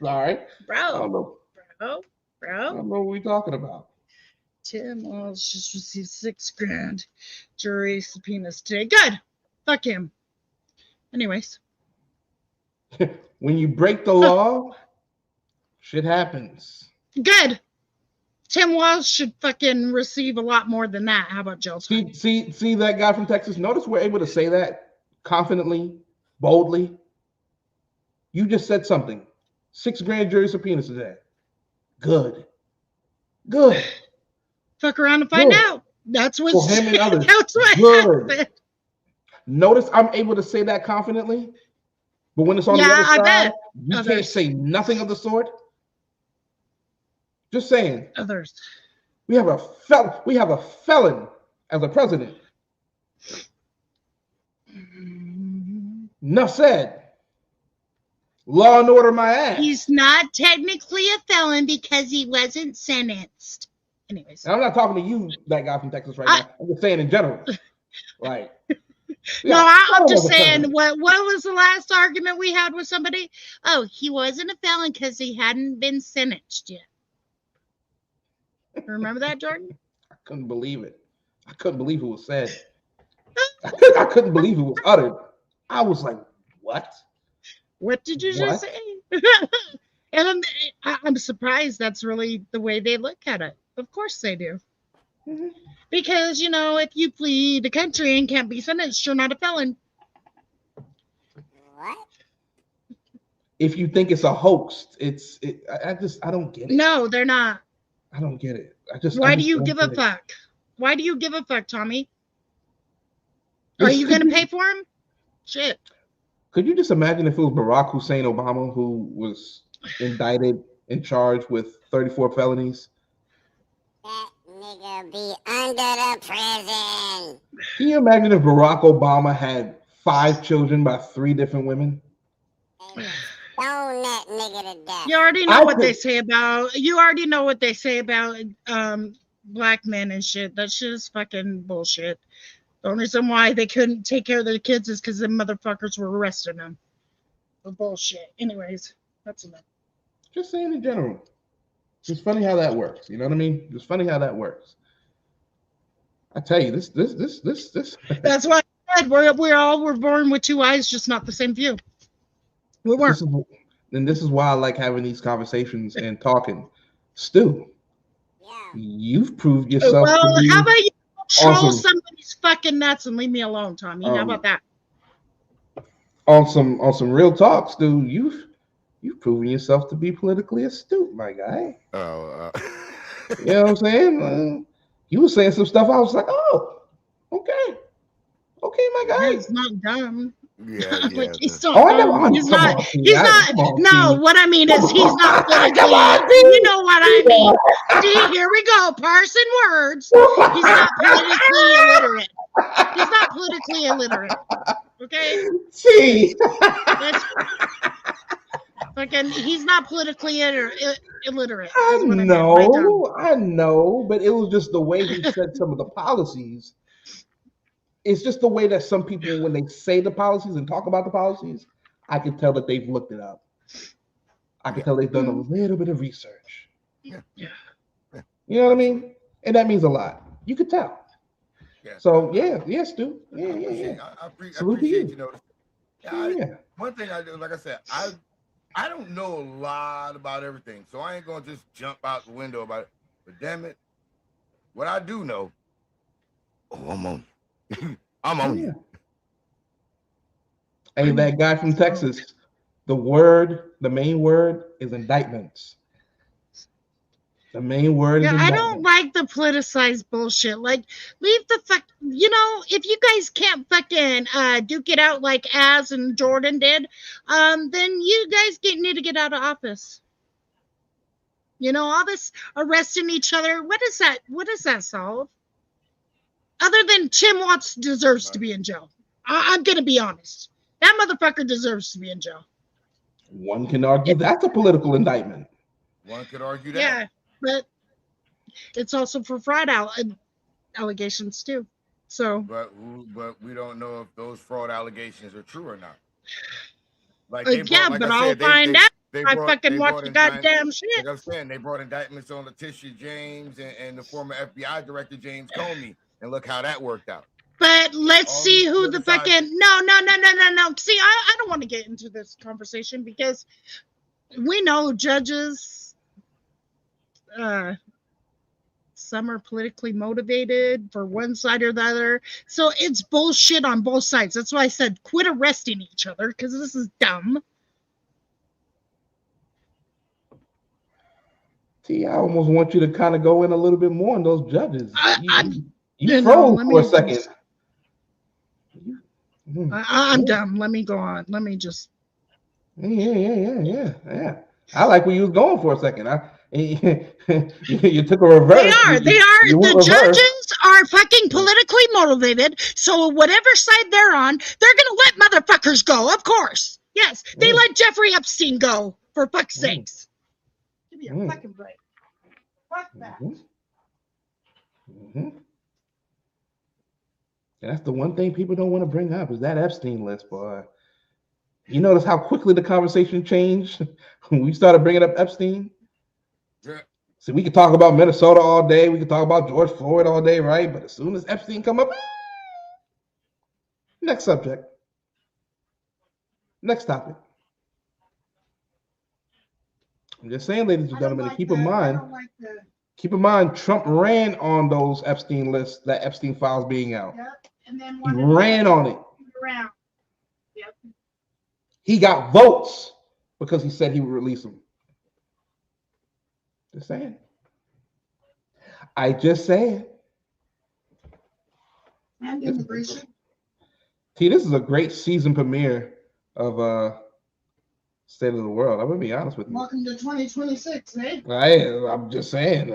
A: sorry.
D: Bro.
A: I don't know. I
D: Bro.
A: don't know what we're talking about.
D: Tim Walz just received $6,000 jury subpoenas today. Good. Fuck him. Anyways.
A: When you break the law, shit happens.
D: Good. Tim Walz should fucking receive a lot more than that. How about jail time?
A: See that guy from Texas? Notice we're able to say that confidently, boldly. You just said something. $6,000 jury subpoenas today. Good.
D: Fuck around and find
A: Good.
D: out. That's what's
A: For him and others.
D: that's what
A: Good.
D: happened.
A: Notice I'm able to say that confidently, but when it's on the
D: Yeah,
A: other
D: I
A: side,
D: bet.
A: you can't
D: Others.
A: say nothing of the sort. Just saying.
D: Others.
A: We have a felon as a president. Enough said. Law and order my ass.
D: He's not technically a felon because he wasn't sentenced. Anyways.
A: And I'm not talking to you, that guy from Texas right now. I'm just saying in general. Like,
D: no, I'm just saying, what was the last argument we had with somebody? Oh, he wasn't a felon because he hadn't been sentenced yet. Remember that, Jordan?
A: I couldn't believe it. I couldn't believe it was said. I couldn't believe it was uttered. I was like, what?
D: What did you just say? And I'm surprised that's really the way they look at it. Of course they do. Mm-hmm. Because, you know, if you flee the country and can't be sentenced, you're not a felon.
R: What?
A: If you think it's a hoax, I don't get it.
D: No, they're not.
A: I don't get it.
D: Why do you give a fuck? Why do you give a fuck, Tommy? Are you going to pay for him? Shit.
A: Could you just imagine if it was Barack Hussein Obama who was indicted and charged with 34 felonies?
R: That nigga be under the prison.
A: Can you imagine if Barack Obama had 5 children by 3 different women?
R: Stone that nigga to death.
D: You already know what they say about. You already know what they say about black men and shit. That shit is fucking bullshit. The only reason why they couldn't take care of their kids is because the motherfuckers were arresting them. For bullshit. Anyways, that's enough.
A: Just saying in general. It's funny how that works. You know what I mean? It's funny how that works. I tell you, this.
D: That's why I said we're all born with 2 eyes, just not the same view. We weren't.
A: This is why I like having these conversations and talking. Stu, you've proved yourself.
D: Well,
A: to be
D: how about you troll
A: awesome.
D: somebody's fucking nuts and leave me alone, Tommy? How about that?
A: On some real talk, Stu, you've proven yourself to be politically astute, my guy. You know what I'm saying? You were saying some stuff. I was like, oh, okay, my guy.
D: He's not dumb.
I: Yeah,
D: like he's so
A: Oh,
D: he's not. No, what I mean is he's not politically. You know what I mean? See, here we go. Parsing words. He's not politically illiterate. He's not politically illiterate. Okay.
A: See.
D: Fucking, he's not politically illiterate.
A: I know, but it was just the way he said some of the policies. It's just the way that some people, when they say the policies and talk about the policies, I can tell that they've looked it up. I can tell they've done a little bit of research.
I: Yeah.
A: You know what I mean? And that means a lot. You could tell. Yeah. So yeah, Stu. Yeah.
I: I appreciate you noticing. One thing I do, like I said, I don't know a lot about everything, so I ain't gonna just jump out the window about it. But damn it, what I do know, I'm on. I'm on you.
A: Hey, that guy from Texas, the main word is indictments. The main word is
D: I don't like the politicized bullshit. Like, leave the fuck, if you guys can't fucking duke it out like Az and Jordan did, then you guys need to get out of office. All this arresting each other, what does that solve? Other than Tim Watts deserves to be in jail. I'm going to be honest. That motherfucker deserves to be in jail.
A: One can argue that's a political indictment.
I: One could argue that.
D: Yeah, but it's also for fraud allegations too. So,
I: but we don't know if those fraud allegations are true or not. Like
D: I'll find out. I fucking watch the goddamn shit.
I: Like I'm saying, they brought indictments on Letitia James and the former FBI director James Comey. And look how that worked out.
D: But let's see who the fucking no. See, I don't want to get into this conversation because we know judges, some are politically motivated for one side or the other. So it's bullshit on both sides. That's why I said quit arresting each other because this is dumb.
A: See, I almost want you to kind of go in a little bit more on those judges. You froze for a second.
D: I'm dumb. Let me go on. Let me just.
A: Yeah. I like where you was going for a second. You took a reverse.
D: They are. The judges are fucking politically motivated. So whatever side they're on, they're gonna let motherfuckers go. Of course. Yes, they let Jeffrey Epstein go. For fuck's sakes. Give me a fucking break. Fuck that.
A: And that's the one thing people don't want to bring up is that Epstein list, boy. You notice how quickly the conversation changed when we started bringing up Epstein?
I: Yeah.
A: See, we could talk about Minnesota all day. We could talk about George Floyd all day, right? But as soon as Epstein come up, next subject. Next topic. I'm just saying, ladies and gentlemen, keep in mind, Trump ran on those Epstein lists, that Epstein files being out.
D: Yep. And then
A: He ran on it.
D: Around. Yep.
A: He got votes because he said he would release them. Just saying. I just saying.
D: And immigration.
A: See, this is a great season premiere of State of the World. I'm gonna be honest with you.
D: Welcome to 2026, eh?
A: I'm just saying.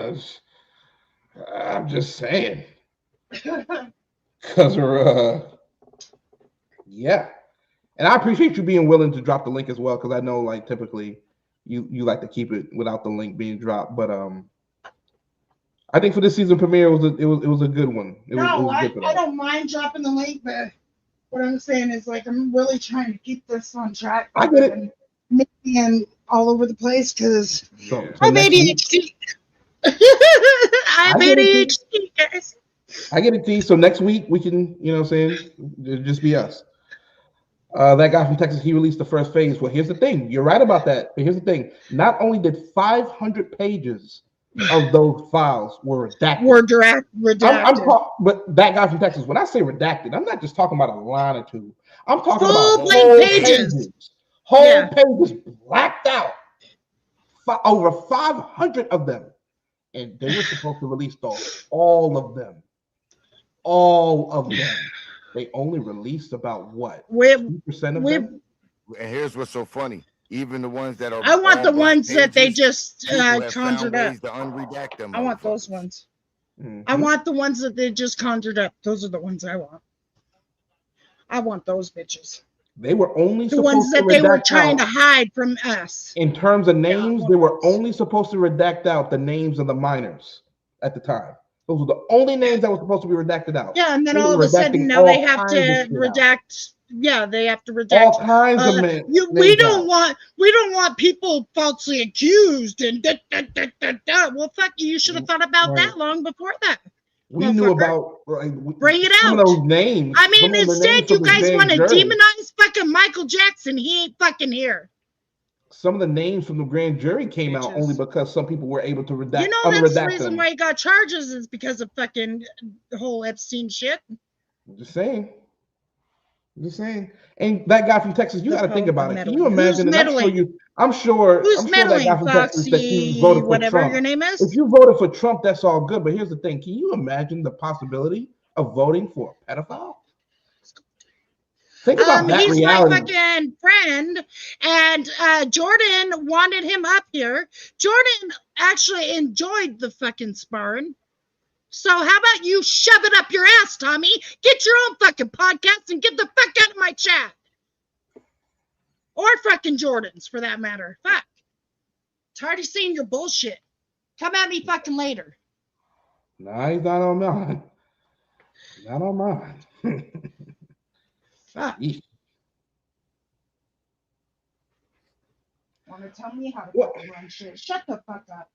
A: I'm just saying. Because we're yeah. And I appreciate you being willing to drop the link as well, because I know, like, typically you like to keep it without the link being dropped. But I think for this season premiere, it was a good one.
D: I don't mind dropping the link, but what I'm saying is, like, I'm really trying to keep this on track.
A: I get it.
D: And all over the place because
A: So
D: I'm
A: next week-
D: ADHD. I'm
A: I get it,
D: ADHD, guys.
A: I get it, T. So next week we can, you know what I'm saying, it'll just be us. That guy from Texas, he released the first phase. Well, here's the thing. You're right about that. But here's the thing. Not only did 500 pages of those files were redacted.
D: Redacted.
A: But that guy from Texas, when I say redacted, I'm not just talking about a line or two. I'm talking
D: Full
A: about
D: blank
A: whole
D: pages.
A: Whole pages blacked out. Over 500 of them. And they were supposed to release all of them. All of them. They only released about what? 2% of them?
I: And here's what's so funny. Even the ones that are
D: I want the ones that they
I: pages,
D: just
I: people have found
D: conjured up.
I: ways to unredact them.
D: I want those ones.
A: Mm-hmm.
D: I want the ones that they just conjured up. Those are the ones I want. I want those bitches.
A: They were only
D: The
A: supposed
D: ones
A: to
D: that they were
A: redact
D: trying to
A: out.
D: hide from us.
A: In terms of names, they were only supposed to redact out the names of the minors at the time. Those were the only names that were supposed to be redacted out.
D: Yeah, and then
A: They
D: all of
A: were
D: a sudden
A: redacting
D: now they
A: all
D: have
A: kinds
D: to
A: of shit out.
D: redact. Yeah, they have to redact
A: All kinds of men.
D: we
A: names
D: don't
A: out.
D: want people falsely accused and well, fuck you. You should have thought about that long before that.
A: We knew about
D: Bring it
A: some
D: out.
A: of those names.
D: I mean,
A: some of the
D: instead
A: names
D: you
A: from the
D: guys
A: grand
D: want to
A: jury.
D: demonize fucking Michael Jackson. He ain't fucking here.
A: Some of the names from the grand jury came out only because some people were able to redact,
D: You know that's the
A: unredact
D: reason
A: them.
D: why he got charges is because of fucking the whole Epstein shit.
A: I'm just saying. And that guy from Texas, you got to think about it. Can you imagine?
D: Who's
A: And I'm sure
D: meddling?
A: I'm sure
D: Who's
A: that
D: meddling,
A: guy from Texas that you
D: Foxy,
A: voted for
D: whatever
A: Trump.
D: your name is?
A: If you voted for Trump, that's all good. But here's the thing: can you imagine the possibility of voting for a pedophile? Think about that
D: He's
A: reality.
D: my fucking friend, and Jordan wanted him up here. Jordan actually enjoyed the fucking sparring. So how about you shove it up your ass, Tommy? Get your own fucking podcast and get the fuck out of my chat. Or fucking Jordan's, for that matter. Fuck. Tired of seeing your bullshit. Come at me fucking later.
A: Nah, he's not on mine. Not on mine.
D: Fuck.
A: Yeesh.
D: Want to tell me how to fucking run shit? Shut the fuck up.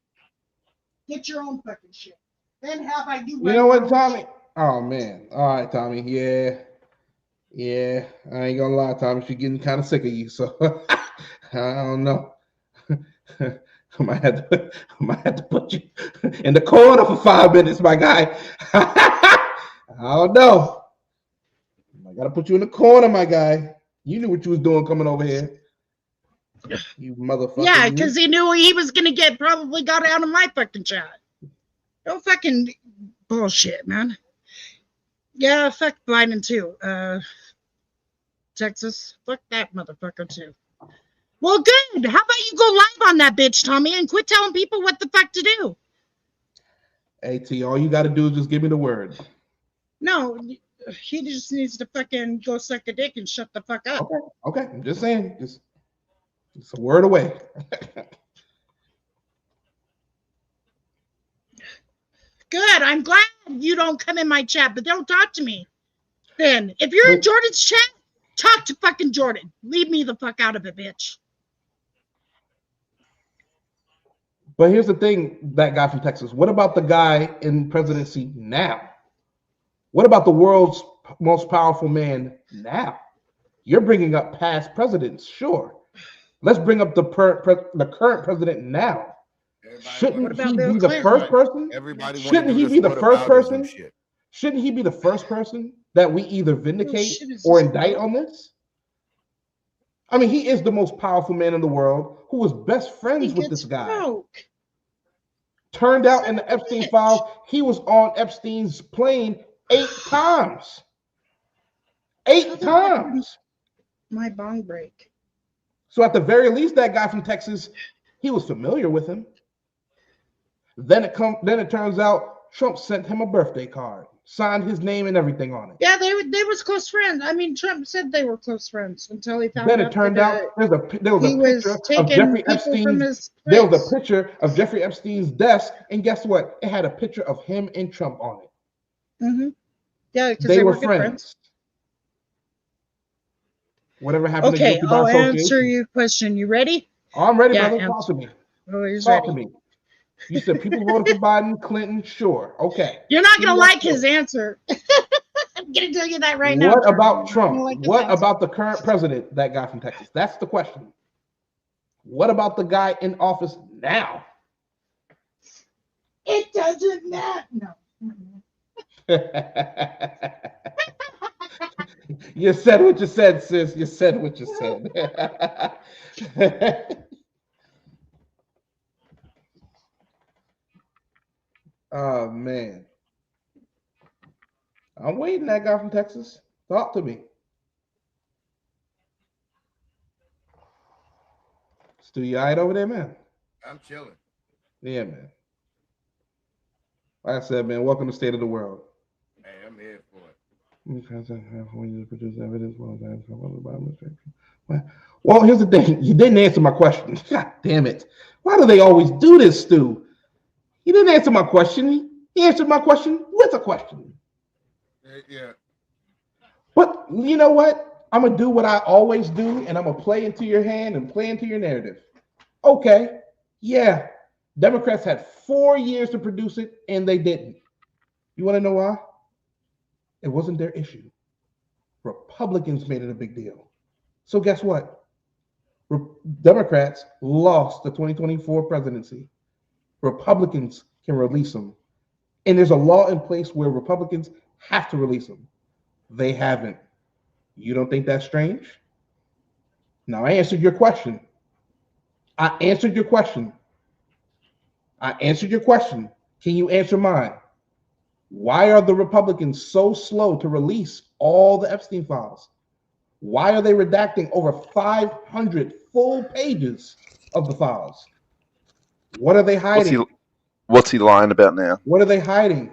D: Get your own fucking shit. Then how about you?
A: You know what, Tommy? Oh man. All right, Tommy. Yeah. I ain't gonna lie, Tommy. She's getting kind of sick of you, so I don't know. I might have to put you in the corner for 5 minutes, my guy. I don't know. I gotta put you in the corner, my guy. You knew what you was doing coming over here. You motherfucker.
D: Yeah, because he knew he was gonna get probably got out of my fucking chat. Don't fucking bullshit, man. Yeah, fuck Biden too. Texas, fuck that motherfucker too. Well, good. How about you go live on that bitch, Tommy, and quit telling people what the fuck to do?
A: Hey, T, all you got to do is just give me the word.
D: No, he just needs to fucking go suck a dick and shut the fuck up.
A: Okay. I'm just saying. Just it's a word away.
D: Good. I'm glad you don't come in my chat, but don't talk to me. Then, if you're in Jordan's chat, talk to fucking Jordan. Leave me the fuck out of it, bitch.
A: But here's the thing, that guy from Texas. What about the guy in presidency now? What about the world's most powerful man now? You're bringing up past presidents, sure. Let's bring up the current president now. Shouldn't he be the first person? Shouldn't he be the first person? Shouldn't he be the first person that we either vindicate or indict on this? I mean, he is the most powerful man in the world who was best friends with this guy. Turned out in the Epstein files, he was on Epstein's plane 8 times. 8 times.
D: My bong break.
A: So at the very least, that guy from Texas, he was familiar with him. Then it turns out Trump sent him a birthday card, signed his name and everything on it.
D: Yeah, they was close friends. I mean, Trump said they were close friends until he found
A: Then
D: out.
A: it turned out there was a picture of Jeffrey Epstein's. There was a picture of Jeffrey Epstein's desk, and guess what? It had a picture of him and Trump on it.
D: Mm-hmm. Yeah, because
A: they were
D: good
A: friends.
D: Whatever happened to Guilty by Association. I'll answer your question. You ready?
A: Oh, I'm ready, brother. Talk to me.
D: Oh, he's
A: Talk
D: ready.
A: to me. You said people voted for Biden, Clinton, sure. Okay.
D: You're not going to like his answer. I'm going to tell you that right now.
A: What about Trump? What about the current president, that guy from Texas? That's the question. What about the guy in office now?
D: It doesn't matter. No.
A: You said what you said, sis. You said what you said. Oh, man. I'm waiting, that guy from Texas. Talk to me. Stu, you all right over there, man?
I: I'm chilling.
A: Yeah, man. Like I said, man, welcome to State of the World.
I: Hey, I'm here for it.
A: Well, here's the thing. You didn't answer my question. God damn it. Why do they always do this, Stu? He didn't answer my question. He answered my question with a question.
I: Yeah.
A: But you know what? I'm going to do what I always do, and I'm going to play into your hand and play into your narrative. Okay. Yeah. Democrats had 4 years to produce it, and they didn't. You want to know why? It wasn't their issue. Republicans made it a big deal. So guess what? Democrats lost the 2024 presidency. Republicans can release them. And there's a law in place where Republicans have to release them. They haven't. You don't think that's strange? Now, I answered your question. I answered your question. Can you answer mine? Why are the Republicans so slow to release all the Epstein files? Why are they redacting over 500 full pages of the files? What are they hiding?
J: What's he lying about now?
A: What are they hiding?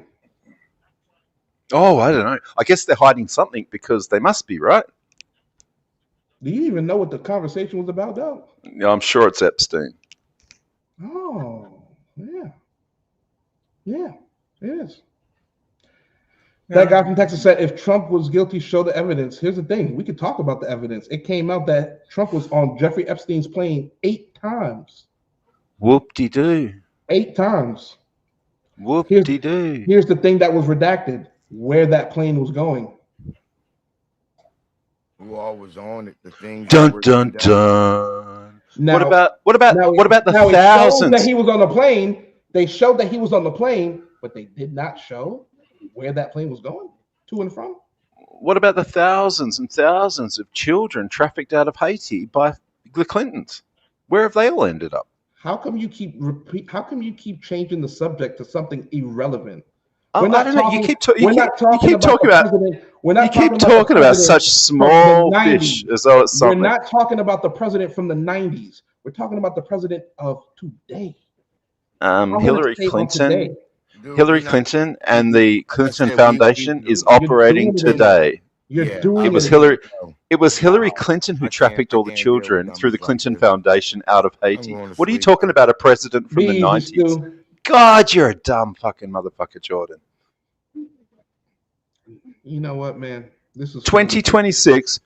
J: Oh, I don't know. I guess they're hiding something because they must be, right?
A: Do you even know what the conversation was about, though?
J: Yeah, I'm sure it's Epstein.
A: Oh, yeah. Yeah, it is. That guy from Texas said if Trump was guilty, show the evidence. Here's the thing. We could talk about the evidence. It came out that Trump was on Jeffrey Epstein's plane 8 times.
J: Whoop-de-doo.
A: 8 times.
J: Whoop-de-doo.
A: Here's the thing that was redacted, where that plane was going.
I: Who all was on it? The things.
J: Dun dun dun.
A: Now,
J: what about the thousands?
A: That he was on the plane. They showed that he was on the plane, but they did not show where that plane was going to and from.
J: What about the thousands and thousands of children trafficked out of Haiti by the Clintons? Where have they all ended up?
A: How come you keep changing the subject to something irrelevant?
J: I
A: not
J: don't know. You
A: talking.
J: keep
A: We're not talking about the president. We're not
J: you keep
A: talking about the
J: talking about
A: president
J: such
A: from
J: small
A: the
J: fish
A: 90s.
J: as though it's
A: We're
J: something.
A: not talking about the president from the 90s. We're talking about the president of today. I'm gonna
J: Hillary
A: stay on today.
J: Clinton, Hillary Clinton, and the Clinton
I: said
J: Foundation is operating today.
A: You're doing
J: It was
A: it.
J: Hillary. It was Hillary Clinton who trafficked all the children through the Clinton Foundation out of Haiti. What are you talking about? A president from the
A: Be easy,
J: 90s?
A: Stu.
J: God, you're a dumb fucking motherfucker, Jordan.
A: You know what, man? This is
J: 2026,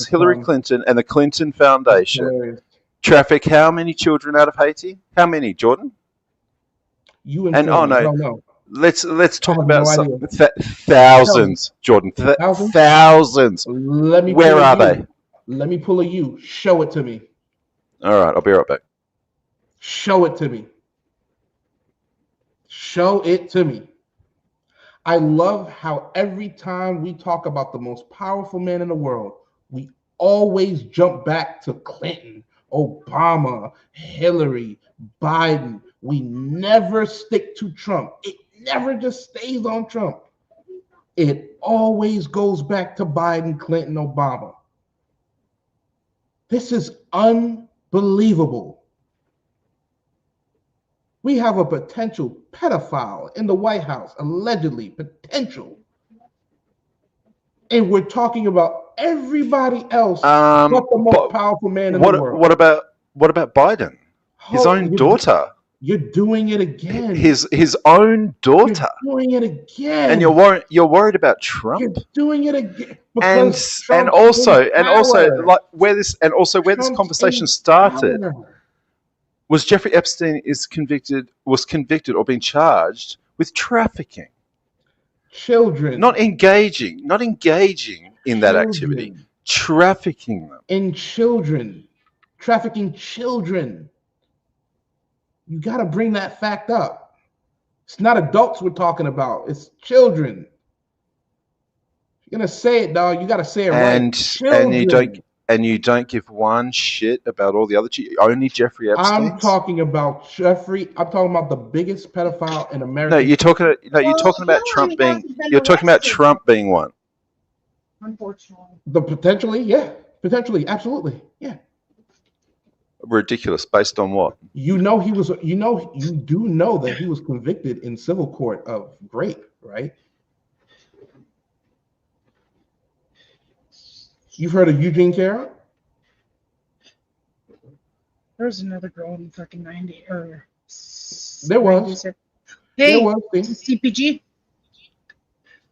J: Hillary Clinton and the Clinton Foundation traffic how many children out of Haiti? How many, Jordan?
A: You
J: And oh no,
A: I don't know.
J: let's talk
A: have
J: about
A: no
J: some
A: idea.
J: thousands, Jordan.
A: Thousands?
J: Thousands.
A: Let me.
J: Where
A: pull a
J: are
A: U.
J: they?
A: Let me pull a U. Show it to me.
J: All right, I'll be right back.
A: Show it to me. Show it to me. I love how every time we talk about the most powerful man in the world, we always jump back to Clinton, Obama, Hillary, Biden. We never stick to Trump. It never just stays on Trump. It always goes back to Biden, Clinton, Obama. This is unbelievable. We have a potential pedophile in the White House, allegedly, potential. And we're talking about everybody else but the most powerful man in the world.
J: What about Biden? His own daughter.
A: You're doing it again.
J: His own daughter.
A: You're doing it again.
J: And you're worried about Trump.
A: You're doing it again.
J: And
A: Trump
J: also
A: is power.
J: like where this
A: Trump's
J: conversation
A: in
J: started
A: power.
J: was Jeffrey Epstein was convicted or being charged with trafficking.
A: Children.
J: Not engaging in that activity. Trafficking them.
A: In children. Trafficking children. You got to bring that fact up. It's not adults we're talking about. It's children. If you're going to say it, dog, you got to say it right.
J: And you don't give one shit about all the other only Jeffrey Epstein.
A: I'm talking about Jeffrey. I'm talking about the biggest pedophile in America.
J: No, you're talking about Trump being one.
D: Unfortunately.
A: Potentially, absolutely, yeah.
J: Ridiculous. Based on what?
A: You do know that he was convicted in civil court of rape, right? You've heard of Eugene Carroll?
D: There's another girl in the fucking 90s.
A: There was.
D: Hey,
A: There was.
D: CPG.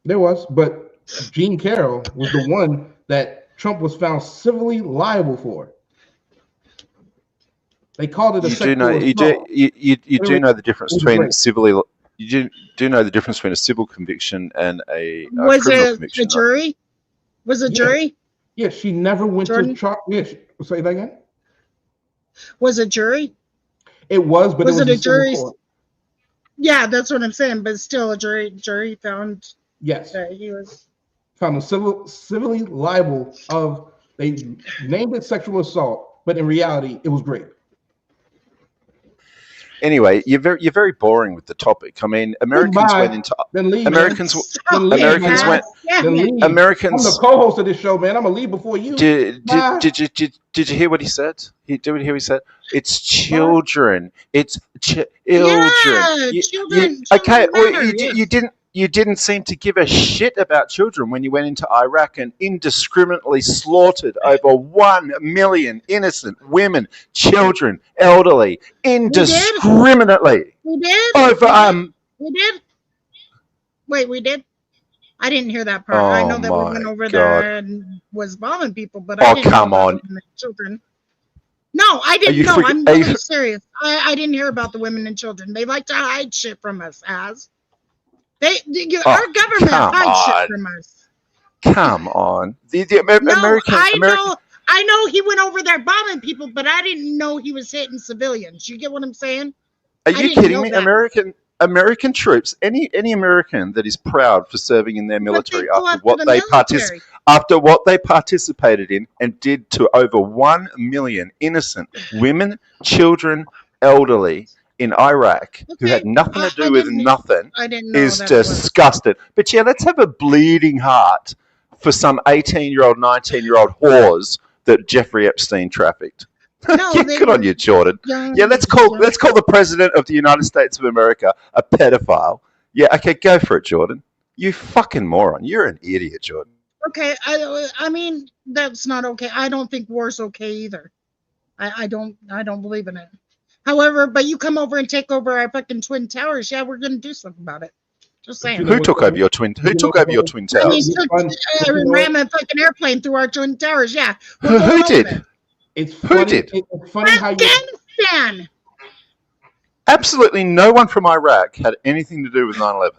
A: There was, but Gene Carroll was the one that Trump was found civilly liable for. They called it a sexual assault.
J: You do know the difference between you do know the difference between a civil conviction and a
D: Was
J: criminal
D: it
J: conviction.
D: a jury? Was it jury?
A: Yeah, she never went
D: Jordan?
A: to trial. Yes, say that again.
D: Was it jury?
A: It was, but
D: Was
A: it
D: it
A: was
D: a jury?
A: court.
D: Yeah, that's what I'm saying. But still, a jury found
A: Yes,
D: that he was.
A: found him civilly liable of. They named it sexual assault, but in reality, it was rape.
J: Anyway, you're very boring with the topic. I mean, Americans went into
A: Then leave,
J: Americans
A: man. Then leave,
J: Americans
A: man.
J: went
A: Then leave.
J: Americans.
A: I'm the co-host of this show, man. I'm gonna leave before you.
J: Did
A: Bye.
J: you hear what he said? Did you hear what he said? It's children. It's children.
D: Yeah, children.
J: Okay, well,
D: matter.
J: you didn't seem to give a shit about children when you went into Iraq and indiscriminately slaughtered over 1 million innocent women, children, elderly, indiscriminately.
D: We did.
J: Over
D: We did. Wait, we did. I didn't hear that part. I know that we went over there and was bombing people, but I didn't
J: come
D: know about
J: on.
D: the women and children. No, I didn't know. I'm really serious. I didn't hear about the women and children. They like to hide shit from us, our government hides shit from us.
J: Come on. The
D: No,
J: American.
D: I know he went over there bombing people, but I didn't know he was hitting civilians. You get what I'm saying?
J: Are
D: I
J: you
D: didn't
J: kidding
D: know
J: me?
D: that.
J: American troops, any American that is proud for serving in their military
D: go
J: after
D: after
J: what
D: the
J: they
D: military.
J: after what they participated in and did to over 1 million innocent women, children, elderly, in Iraq who had nothing to do with nothing is disgusting. But yeah, let's have a bleeding heart for some 18-year-old, 19-year-old whores that Jeffrey Epstein trafficked. Yeah, good on you, Jordan. Yeah, let's call the president of the United States of America a pedophile. Yeah, okay, go for it, Jordan. You fucking moron. You're an idiot, Jordan.
D: Okay, I mean, that's not okay. I don't think war's okay either. I don't believe in it. However, but you come over and take over our fucking Twin Towers. Yeah, we're gonna do something about it. Just saying.
J: Who took over your twin Twin Towers?
D: Ram a fucking airplane through our Twin Towers. Yeah.
J: Who did?
A: It's
J: Who did?
A: It's funny how you.
D: Afghanistan.
J: Absolutely no one from Iraq had anything to do with 9/11.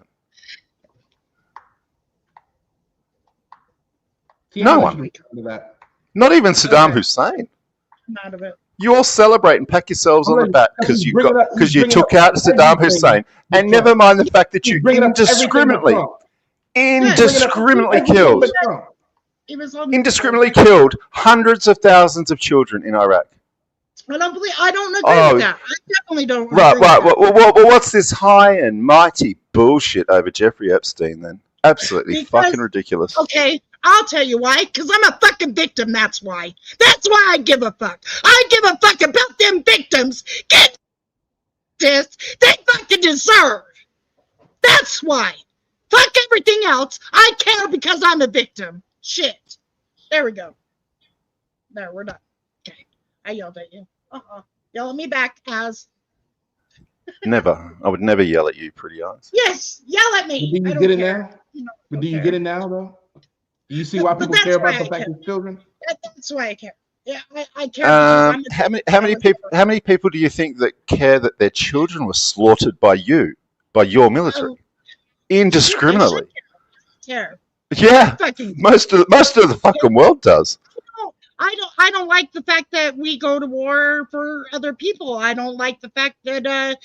J: No one. Not even Saddam Hussein.
D: Out of it.
J: You all celebrate and pat yourselves on the back because you took out Saddam Hussein, and never mind the fact that you indiscriminately killed hundreds of thousands of children in Iraq.
D: I don't agree with that. I definitely don't.
J: Right. Well, what's this high and mighty bullshit over Jeffrey Epstein then? Absolutely fucking ridiculous.
D: Okay, I'll tell you why. Because I'm a fucking victim. That's why. That's why I give a fuck. I give a fuck about them victims. Get this they fucking deserve. That's why. Fuck everything else. I care because I'm a victim. Shit. There we go. There, we're done. Okay. I yelled at you. Yell at me back, Az.
J: Never. I would never yell at you, pretty eyes.
D: Yes, yell at me.
A: Do you get it now? Do you get it now, though? Do you see why people care about the fact of children?
D: That's why I care. Yeah, I care.
J: How many people do you think that care that their children were slaughtered by you, by your military, indiscriminately?
D: Care.
J: Yeah, most of the fucking world does.
D: I don't like the fact that we go to war for other people. I don't like the fact that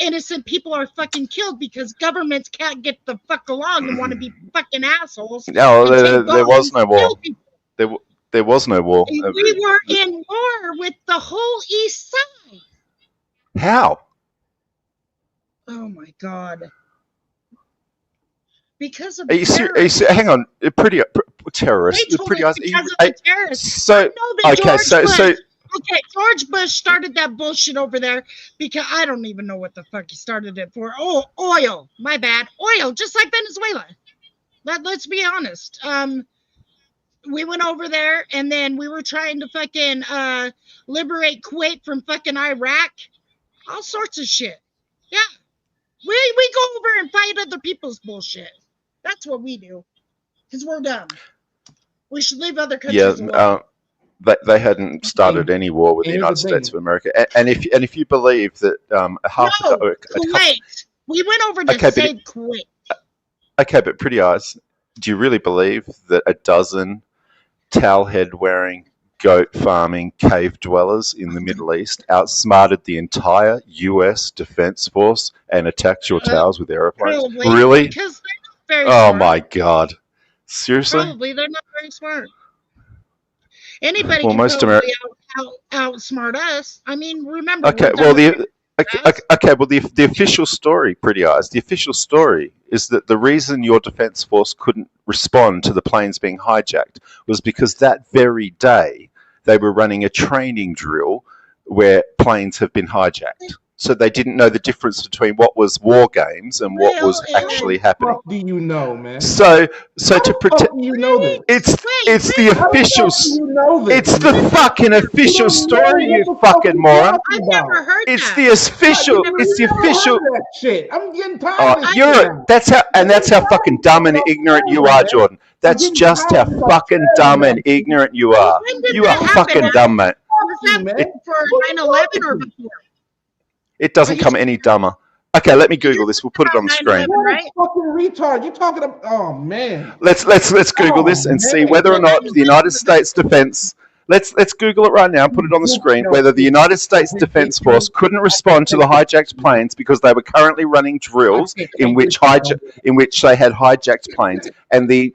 D: innocent people are fucking killed because governments can't get the fuck along and want to be fucking assholes.
J: No, there was no war. There was no war.
D: We were in war with the whole East Side.
J: How?
D: Oh my God. Because of
J: hang on, pretty terrorist. Pretty eyes.
D: George Bush started that bullshit over there because I don't even know what the fuck he started it for. Oh, oil. My bad. Oil, just like Venezuela. Let's be honest. We went over there and then we were trying to fucking liberate Kuwait from fucking Iraq. All sorts of shit. Yeah. We go over and fight other people's bullshit. That's what we do. Because we're dumb. We should leave other countries alone.
J: They hadn't started any war with the United States of America. And if you believe that
D: Kuwait. We went over to save Kuwait.
J: Okay, but pretty eyes, do you really believe that a dozen towel head wearing, goat farming cave dwellers in the Middle East outsmarted the entire US Defense Force and attacked your towers with airplanes? Really?
D: Because they're not very smart.
J: My God. Seriously?
D: Probably. They're not very smart. Anybody can probably outsmart us. I mean, remember.
J: The official story, pretty eyes. The official story is that the reason your defense force couldn't respond to the planes being hijacked was because that very day they were running a training drill where planes have been hijacked. So they didn't know the difference between what was war games and what was actually happening.
A: What do you know, man?
J: So to protect,
A: you know this?
J: It's the official. It's the fucking official story, you fucking moron.
D: I've never heard
J: It's the official. It's the official.
A: Shit, I'm getting tired of
J: that's how fucking dumb and ignorant you are, Jordan. That's just how fucking dumb and ignorant you are. You are fucking dumb, mate.
D: Was that for 9/11 or before?
J: It doesn't come any dumber. Okay, let me Google this. We'll put it on the screen.
A: Right? Fucking retard! You're talking about. Oh man.
J: Let's Google this and see whether or not the United States Defense. Let's Google it right now and put it on the screen. Whether the United States Defense Force couldn't respond to the hijacked planes because they were currently running drills in which they had hijacked planes, and the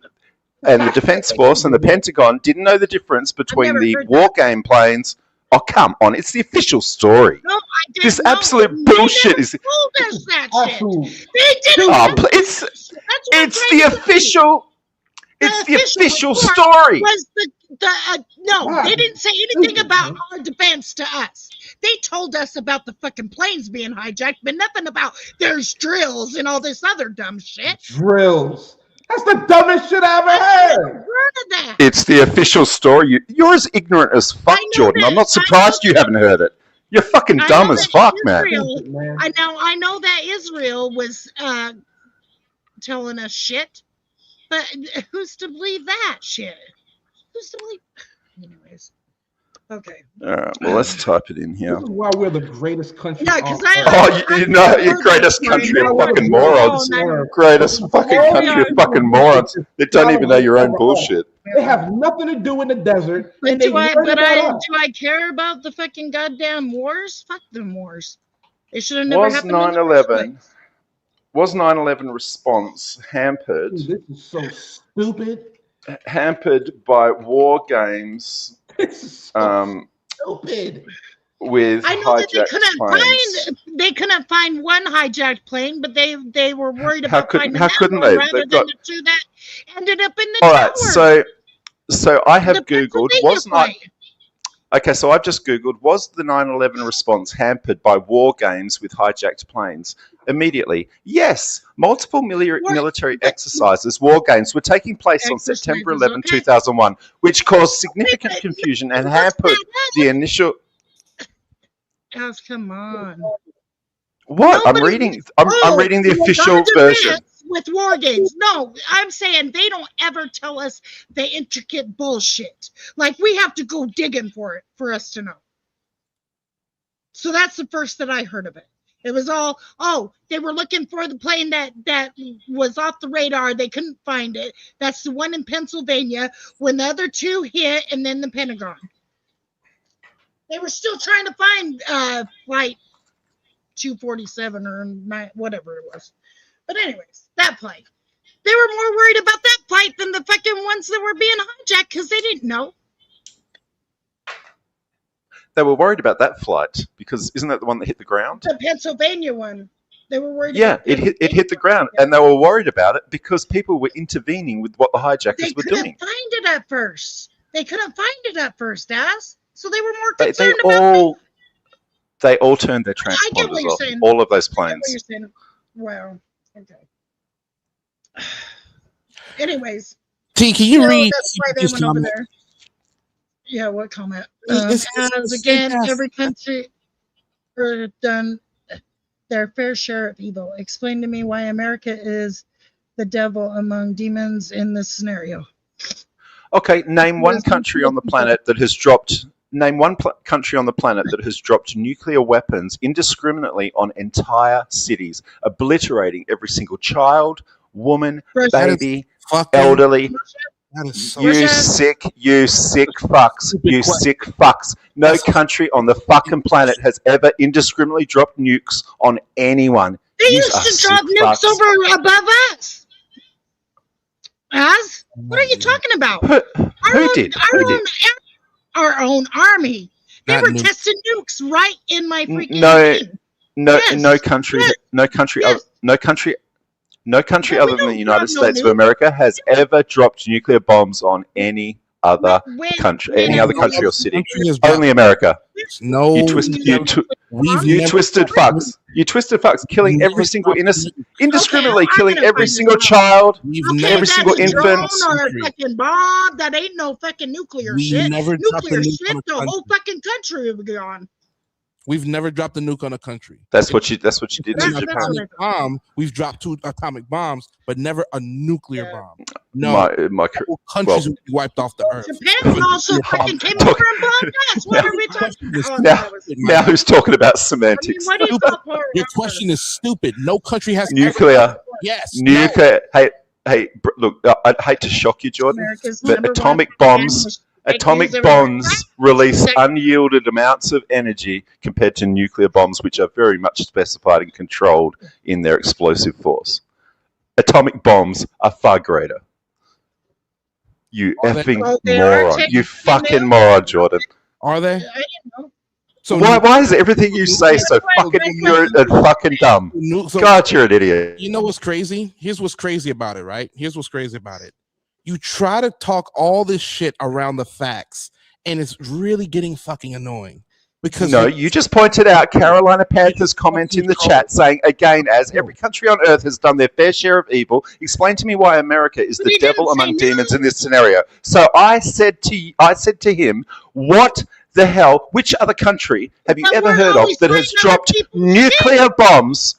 J: Defense Force and the Pentagon didn't know the difference between the war game planes. Oh, come on. It's the official story.
D: No, I didn't
J: This
D: know.
J: absolute
D: They
J: bullshit
D: never
J: is.
D: told us that
A: Absolute.
D: shit. They didn't.
J: Oh, it's
D: That's what I'm
J: it's
D: trying
J: the
D: to tell you.
J: official. It's the official
D: report
J: story.
D: Was no, they didn't say anything about our defense to us. They told us about the fucking planes being hijacked, but nothing about there's drills and all this other dumb shit.
A: Drills. That's the dumbest shit I ever heard.
D: Heard of that?
J: It's the official story. You're as ignorant as fuck, Jordan. I'm not surprised you haven't heard it. You're fucking
D: I
J: dumb
D: know
J: as
D: that
J: fuck, man.
D: Israel- I know that Israel was telling us shit, but who's to believe that shit? Who's to believe? Anyways, okay.
J: All right, well, let's type it in here.
A: This is why we're the greatest country.
D: Yeah, 'cause
J: Oh, you know, your greatest country of fucking morons. Greatest fucking country of fucking morons that don't even know your own bullshit.
A: They have nothing to do in the desert.
D: But
A: and they
D: do I
A: worry about us.
D: do I care about the fucking goddamn wars? Fuck them wars. They should have never
J: Was
D: happened. in the first
J: 9/11 was 9/11 response hampered?
A: Dude, this is so stupid.
J: Hampered by war games
A: Stupid.
J: with
D: I know that they
J: hijacked
D: couldn't
J: planes.
D: find one hijacked plane, but they were worried
J: How
D: about
J: couldn't-
D: finding
J: how
D: that
J: couldn't
D: one
J: they?
D: rather
J: They've
D: than
J: got-
D: the two that ended up in the
J: All right,
D: tower.
J: so I have
D: The
J: googled.
D: Pennsylvania
J: Was not
D: plane.
J: okay. So I've just googled. Was the 9/11 response hampered by war games with hijacked planes? Immediately, yes. Multiple military exercises, war games, were taking place on September 11, 2001, which caused significant confusion and hampered the initial.
D: Guys, come on.
J: What? I'm reading the official version.
D: With war games. No, I'm saying they don't ever tell us the intricate bullshit. Like we have to go digging for it for us to know. So that's the first that I heard of it. It was all, they were looking for the plane that was off the radar. They couldn't find it. That's the one in Pennsylvania when the other two hit and then the Pentagon. They were still trying to find flight 247 or whatever it was. But anyways, that plane. They were more worried about that flight than the fucking ones that were being hijacked because they didn't know.
J: They were worried about that flight because isn't that the one that hit the ground?
D: The Pennsylvania one. They were worried
J: Yeah,
D: about
J: it hit the ground, and they were worried about it because people were intervening with what the hijackers were
D: couldn't
J: doing.
D: find it at first. They couldn't find it at first, Daz. So they were more
J: They
D: concerned about
J: all turned their
D: I get what
J: transponders
D: you're
J: off.
D: saying.
J: All of those
D: I get what
J: planes.
D: you're saying. Wow. Okay. Anyways.
S: T, can you read
D: That's why they
S: this
D: went over
S: comment?
D: there. Yeah, what comment?
S: It's
D: As again,
S: fantastic.
D: every country are done their fair share of evil. Explain to me why America is the devil among demons in this scenario.
J: Okay, name one country on the planet that has dropped. Name one country on the planet that has dropped nuclear weapons indiscriminately on entire cities, obliterating every single child, woman, baby, elderly.
S: That is so
J: You sick fucks. You sick fucks. No country on the fucking planet has ever indiscriminately dropped nukes on anyone.
D: They
J: You
D: used
J: are
D: to drop
J: sick
D: nukes
J: fucks.
D: over above us. As? What are you talking about?
J: Who did?
D: Our own army. They
J: Not
D: were
J: nukes.
D: testing nukes right in my freaking
J: No,
D: thing.
J: no,
D: Yes,
J: no country,
D: yes,
J: no country, no country other than the United
D: no
J: States of
D: nukes.
J: America has ever dropped nuclear bombs on any other country, any other country or city. Only America.
S: No,
J: you twisted,
S: we've
J: you
S: never-
J: twisted fucks. You twisted fucks, killing every single innocent, indiscriminately killing every single child, every single
D: That's a
J: infant.
D: drone or a fucking bomb. That ain't no fucking nuclear
S: We
D: shit.
S: never dropped a
D: Nuclear
S: nuke
D: shit,
S: on a
D: the whole
S: country.
D: fucking country would be on.
S: We've never dropped a nuke on a country.
J: That's what you did to
S: An
J: Japan.
S: atomic bomb. We've dropped 2 atomic bombs, but never a nuclear bomb. No, whole countries would be wiped off the earth.
D: Japan also fucking came over and bombed us. What are we talking about?
J: Now who's talking about semantics?
D: What do you call horror?
S: Your question is stupid. No country has
J: Nuclear.
S: ever- Yes.
J: Nuclear. Hey, look, I'd hate to shock you, Jordan,
D: America's
J: but
D: number
J: atomic
D: one
J: bombs,
D: fake
J: atomic
D: news
J: bombs release unyielded amounts of energy compared to nuclear bombs, which are very much specified and controlled in their explosive force. Atomic bombs are far greater. You effing
D: Well, they are
J: moron. You
D: technically
J: fucking moron, Jordan.
S: Are they?
D: I didn't know.
S: So
J: why is everything you say so fucking ignorant and fucking dumb? God, you're an idiot.
S: You know what's crazy? Here's what's crazy about it, right? Here's what's crazy about it. You try to talk all this shit around the facts, and it's really getting fucking annoying. Because
J: no, you just pointed out Carolina Panthers comment in the chat saying, again, as every country on earth has done their fair share of evil, explain to me why America is the devil among demons in this scenario. So I said to him, what the hell, which other country have you ever heard of that has dropped nuclear bombs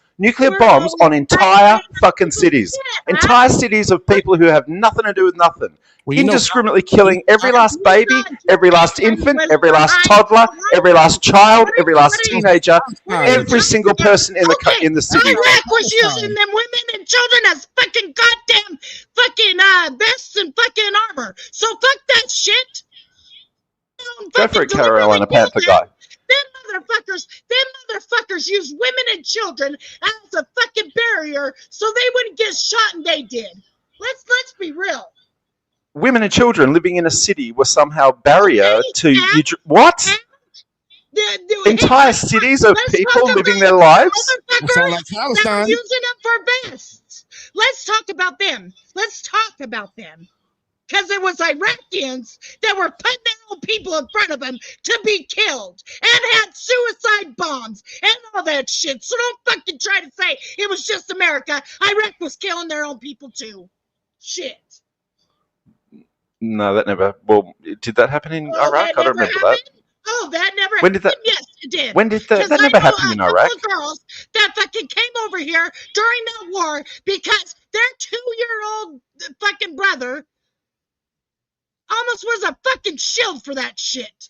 J: on entire fucking cities? Entire cities of people who have nothing to do with nothing. Indiscriminately killing every last baby, every last infant, every last toddler, every last child, every last teenager, every single person in the city.
D: Iraq was using them women and children as fucking goddamn fucking vests and fucking armor. So fuck that shit.
J: Go for it, Carolina Panther guy.
D: Them motherfuckers used women and children as a fucking barrier so they wouldn't get shot, and they did. Let's be real.
J: Women and children living in a city were somehow barrier to you. What? Entire cities of people living their lives?
D: That were using them for vests. Let's talk about them. Because it was Iraqis that were putting their own people in front of them to be killed and had suicide bombs and all that shit. So don't fucking try to say it was just America. Iraq was killing their own people too. Shit.
J: No, that never. Well, did that happen in Iraq? I don't remember that.
D: Oh, that never
J: When did that?
D: Yes, it did.
J: When did that never happen in Iraq?
D: Girls that fucking came over here during that war because their 2-year-old fucking brother almost was a fucking shield for that shit.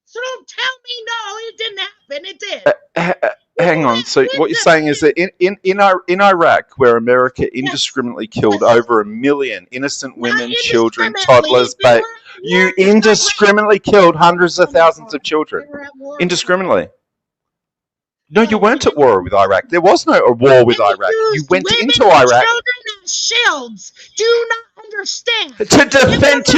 D: So don't tell me no, it didn't happen. It did.
J: Hang on. So what you're saying is that in Iraq, where America indiscriminately killed over 1 million innocent women, children, toddlers, you indiscriminately killed hundreds of thousands of children. Indiscriminately. No, you weren't at war with Iraq. There was no war with Iraq. You went into Iraq.
D: Shields. Do not understand.
J: To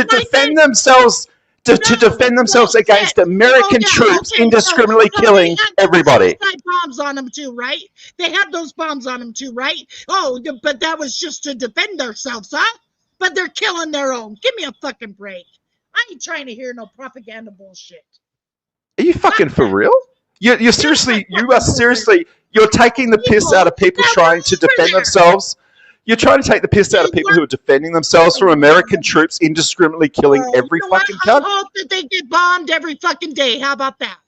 J: defend themselves. To defend themselves against American troops indiscriminately killing everybody.
D: They had bombs on them too, right? They had those bombs on them too, right? Oh, but that was just to defend themselves, huh? But they're killing their own. Give me a fucking break. I ain't trying to hear no propaganda bullshit.
J: Are you fucking for real? You're seriously, you're taking the piss out of people trying to defend themselves. You're trying to take the piss out of people who are defending themselves from American troops indiscriminately killing every fucking cunt.
D: I hope that they get bombed every fucking day. How about that?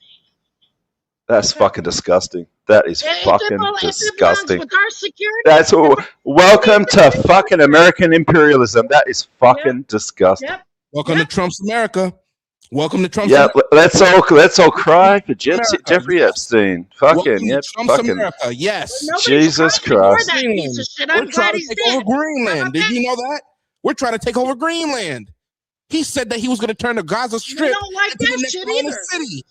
J: That's fucking disgusting. That is fucking disgusting.
D: With our security,
J: That's all. Welcome to fucking American imperialism. That is fucking disgusting.
S: Welcome to Trump's America. Welcome to Trump's
J: America. Let's all cry for
S: America.
J: Jeffrey Epstein. Fucking
S: Trump's
J: fucking
S: America. Yes.
J: Jesus Christ.
S: We're trying to take over Greenland. Did you know that? We're trying to take over Greenland. He said that he was going to turn the Gaza Strip into the next Roman city.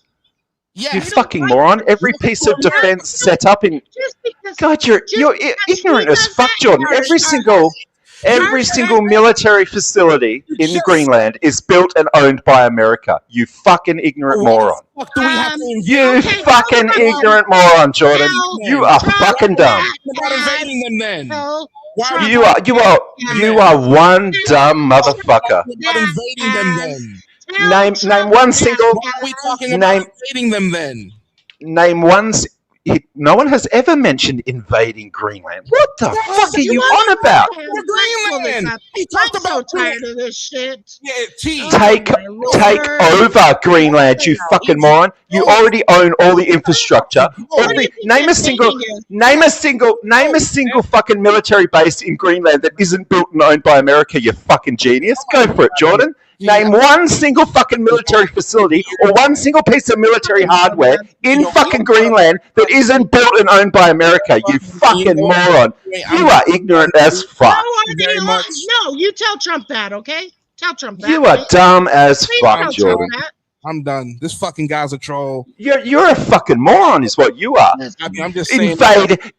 J: Yes. You fucking moron. Every piece of defense set up in... God, you're ignorant as fuck, Jordan. Every single military facility in Greenland is built and owned by America. You fucking ignorant moron. You fucking ignorant moron, Jordan. You are fucking dumb. You are one dumb motherfucker. Name one single. Name one. No one has ever mentioned invading Greenland. What the fuck are you on about?
D: Greenland. I'm so tired of this shit.
J: Take over Greenland, you fucking moron. You already own all the infrastructure. Name a single fucking military base in Greenland that isn't built and owned by America, you fucking genius. Go for it, Jordan. Name one single fucking military facility or one single piece of military hardware in fucking Greenland that isn't built and owned by America, you fucking moron. You are ignorant as fuck.
D: No, you tell Trump that, okay? Tell Trump that.
J: You are dumb as fuck, Jordan.
S: I'm done. This fucking guy's a troll.
J: You're a fucking moron, is what you are.
S: I'm just saying.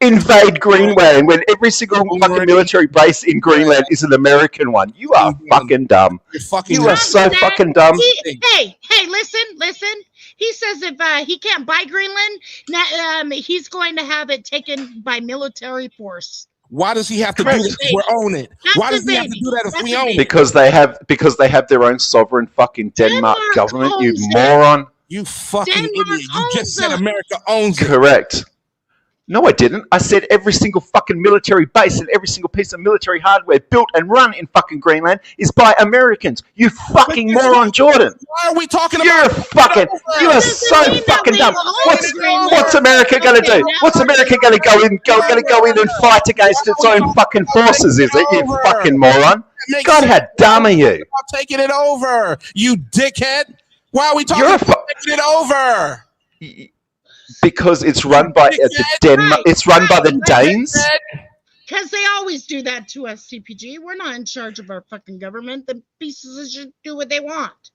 J: Invade Greenland when every single fucking military base in Greenland is an American one. You are fucking dumb. You are so fucking dumb.
D: Hey, listen. listen. He says if he can't buy Greenland, he's going to have it taken by military force.
S: Why does he have to do that if we own it? Why does he have to do that if we own it?
J: Because they have their own sovereign fucking Denmark government, you moron.
S: You fucking idiot. You just said America owns it.
J: Correct. No, I didn't. I said every single fucking military base and every single piece of military hardware built and run in fucking Greenland is by Americans. You fucking moron, Jordan.
S: Why are we talking
J: You are so fucking dumb. What's America gonna do? What's America gonna go in and fight against its own fucking forces? Is it, you fucking moron? God, how dumb are you?
S: I'm taking it over, you dickhead. Why are we talking about taking it over?
J: Because it's run by the Denmark. It's run by the Danes.
D: Because they always do that to us, CPG. We're not in charge of our fucking government. The pieces should do what they want.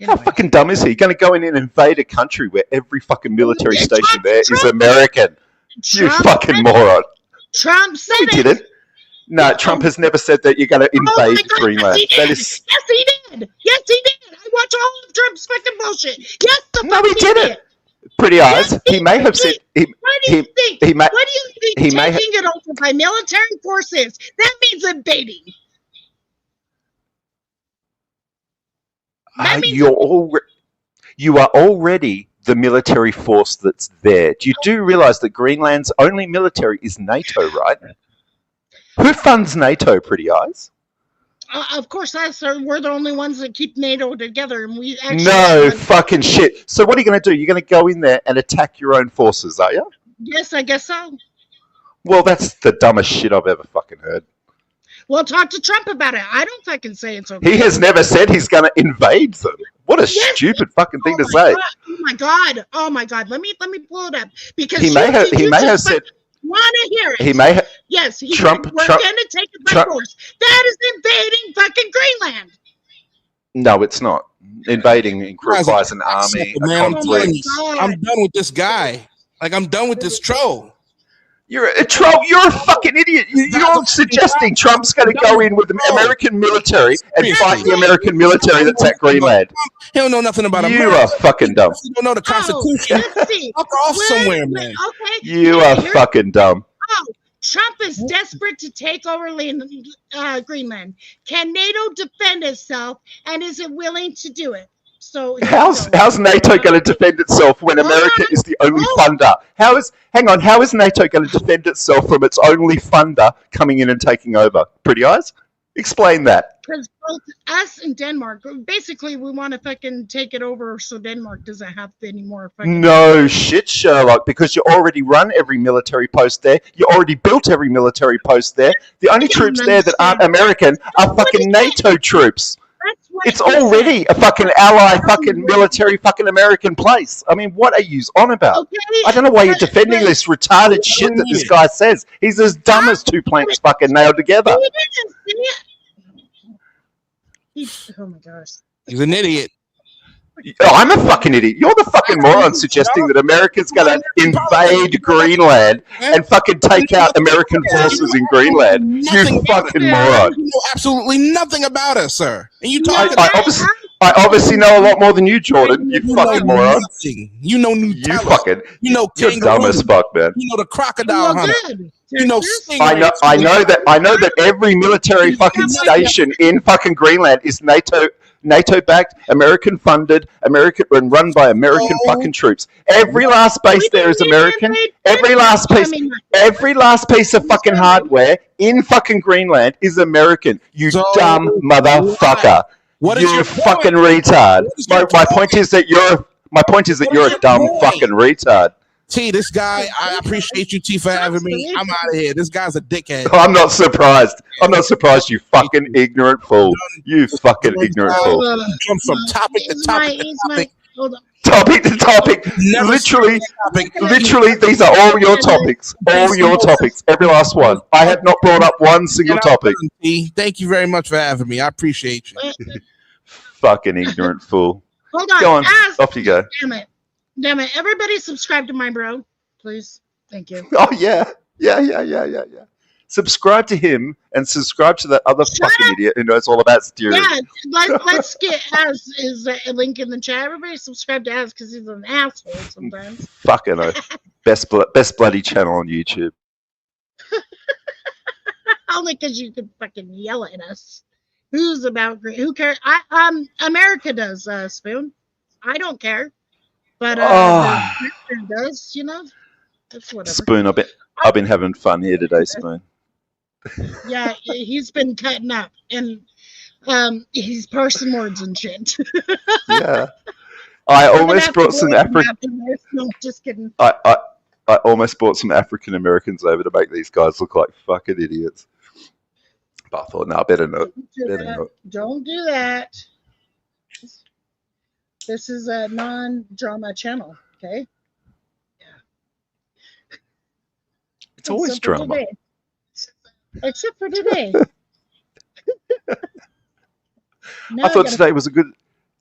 J: How fucking dumb is he? Going to go in and invade a country where every fucking military station there is American? You fucking moron.
D: Trump said
J: He didn't. No, Trump has never said that you're going to invade Greenland. That is.
D: Yes, he did. Yes, he did. I watch all of Trump's fucking bullshit. Yes,
J: No, he didn't. Pretty eyes. He may have said.
D: What do you think? What do you think?
J: He may
D: taking it over by military forces. That means invading.
J: You are already the military force that's there. You do realize that Greenland's only military is NATO, right? Who funds NATO, Pretty eyes?
D: Of course, we're the only ones that keep NATO together, and we actually.
J: No fucking shit. So what are you going to do? You're going to go in there and attack your own forces, are you?
D: Yes, I guess so.
J: Well, that's the dumbest shit I've ever fucking heard.
D: Well, talk to Trump about it. I don't fucking say it's okay.
J: He has never said he's going to invade them. What a stupid fucking thing to say.
D: God. Oh my god! Oh my god! Let me pull it up because
J: He may have said.
D: Want to hear it?
J: He may have.
D: Yes, we're
J: Trump-
D: going to take it by force. That is invading fucking Greenland.
J: No, it's not. Invading requires an army, a
S: Man,
J: conflict.
S: I'm done with this guy. Like, I'm done with this troll.
J: You're a troll. You're a fucking idiot. You're suggesting Trump's going to go in with the American military and fight the American military that's at Greenland.
S: He don't know nothing about
J: You
S: America.
J: are fucking dumb.
S: He don't know the Constitution. Fuck off somewhere, man.
D: Okay.
J: You are fucking dumb.
D: Oh, Trump is desperate to take over Greenland. Can NATO defend itself, and is it willing to do it? So
J: How's NATO going to defend itself when America is the only funder? How is NATO going to defend itself from its only funder coming in and taking over? Pretty eyes? Explain that.
D: Because both us and Denmark, basically, we want to fucking take it over so Denmark doesn't have any more fucking.
J: No shit, Sherlock, because you already run every military post there. You already built every military post there. The only troops there that aren't American are fucking NATO troops. It's already a fucking ally, fucking military, fucking American place. I mean, what are you on about? I don't know why you're defending this retarded shit that this guy says. He's as dumb as two planks fucking nailed together.
D: Oh my gosh.
S: He's an idiot.
J: Oh, I'm a fucking idiot. You're the fucking moron suggesting that America's going to invade Greenland and fucking take out American forces in Greenland. You fucking moron.
S: You know absolutely nothing about us, sir. And you talk.
J: I obviously know a lot more than you, Jordan. You fucking moron.
S: You know Nutella.
J: You fucking.
S: You're
J: dumb as fuck, man.
S: You know the crocodile hunter. You know.
J: I know that every military fucking station in fucking Greenland is NATO-backed, American-funded, and run by American fucking troops. Every last base there is American. Every last piece of fucking hardware in fucking Greenland is American. You dumb motherfucker. You fucking retard. My point is that you're a dumb fucking retard.
S: T, this guy, I appreciate you, T, for having me. I'm out of here. This guy's a dickhead.
J: I'm not surprised, you fucking ignorant fool. You fucking ignorant fool.
S: Jump from topic to topic to topic.
J: Topic to topic. Literally, these are all your topics. All your topics. Every last one. I have not brought up one single topic.
S: Thank you very much for having me. I appreciate you.
J: Fucking ignorant fool.
D: Hold on.
J: Go on. Off you go.
D: Damn it. Everybody subscribe to my bro, please. Thank you.
J: Oh, yeah. Yeah. Subscribe to him and subscribe to that other fucking idiot who knows all about steering.
D: Yeah, let's get Az is a link in the chat. Everybody subscribe to Az because he's an asshole sometimes.
J: Fucking best bloody channel on YouTube.
D: Only because you could fucking yell at us. Who's about great? Who cares? America does, Spoon. I don't care, but the Christian does. You know, that's whatever.
J: Spoon, I've been having fun here today, Spoon.
D: Yeah, he's been cutting up and he's parsing words and shit.
J: Yeah, I almost brought some African.
D: No, just kidding.
J: I almost brought some African Americans over to make these guys look like fucking idiots. But I thought, no, better not.
D: Don't do that. This is a non-drama channel, okay? Yeah.
J: It's always drama.
D: Except for today.
J: I thought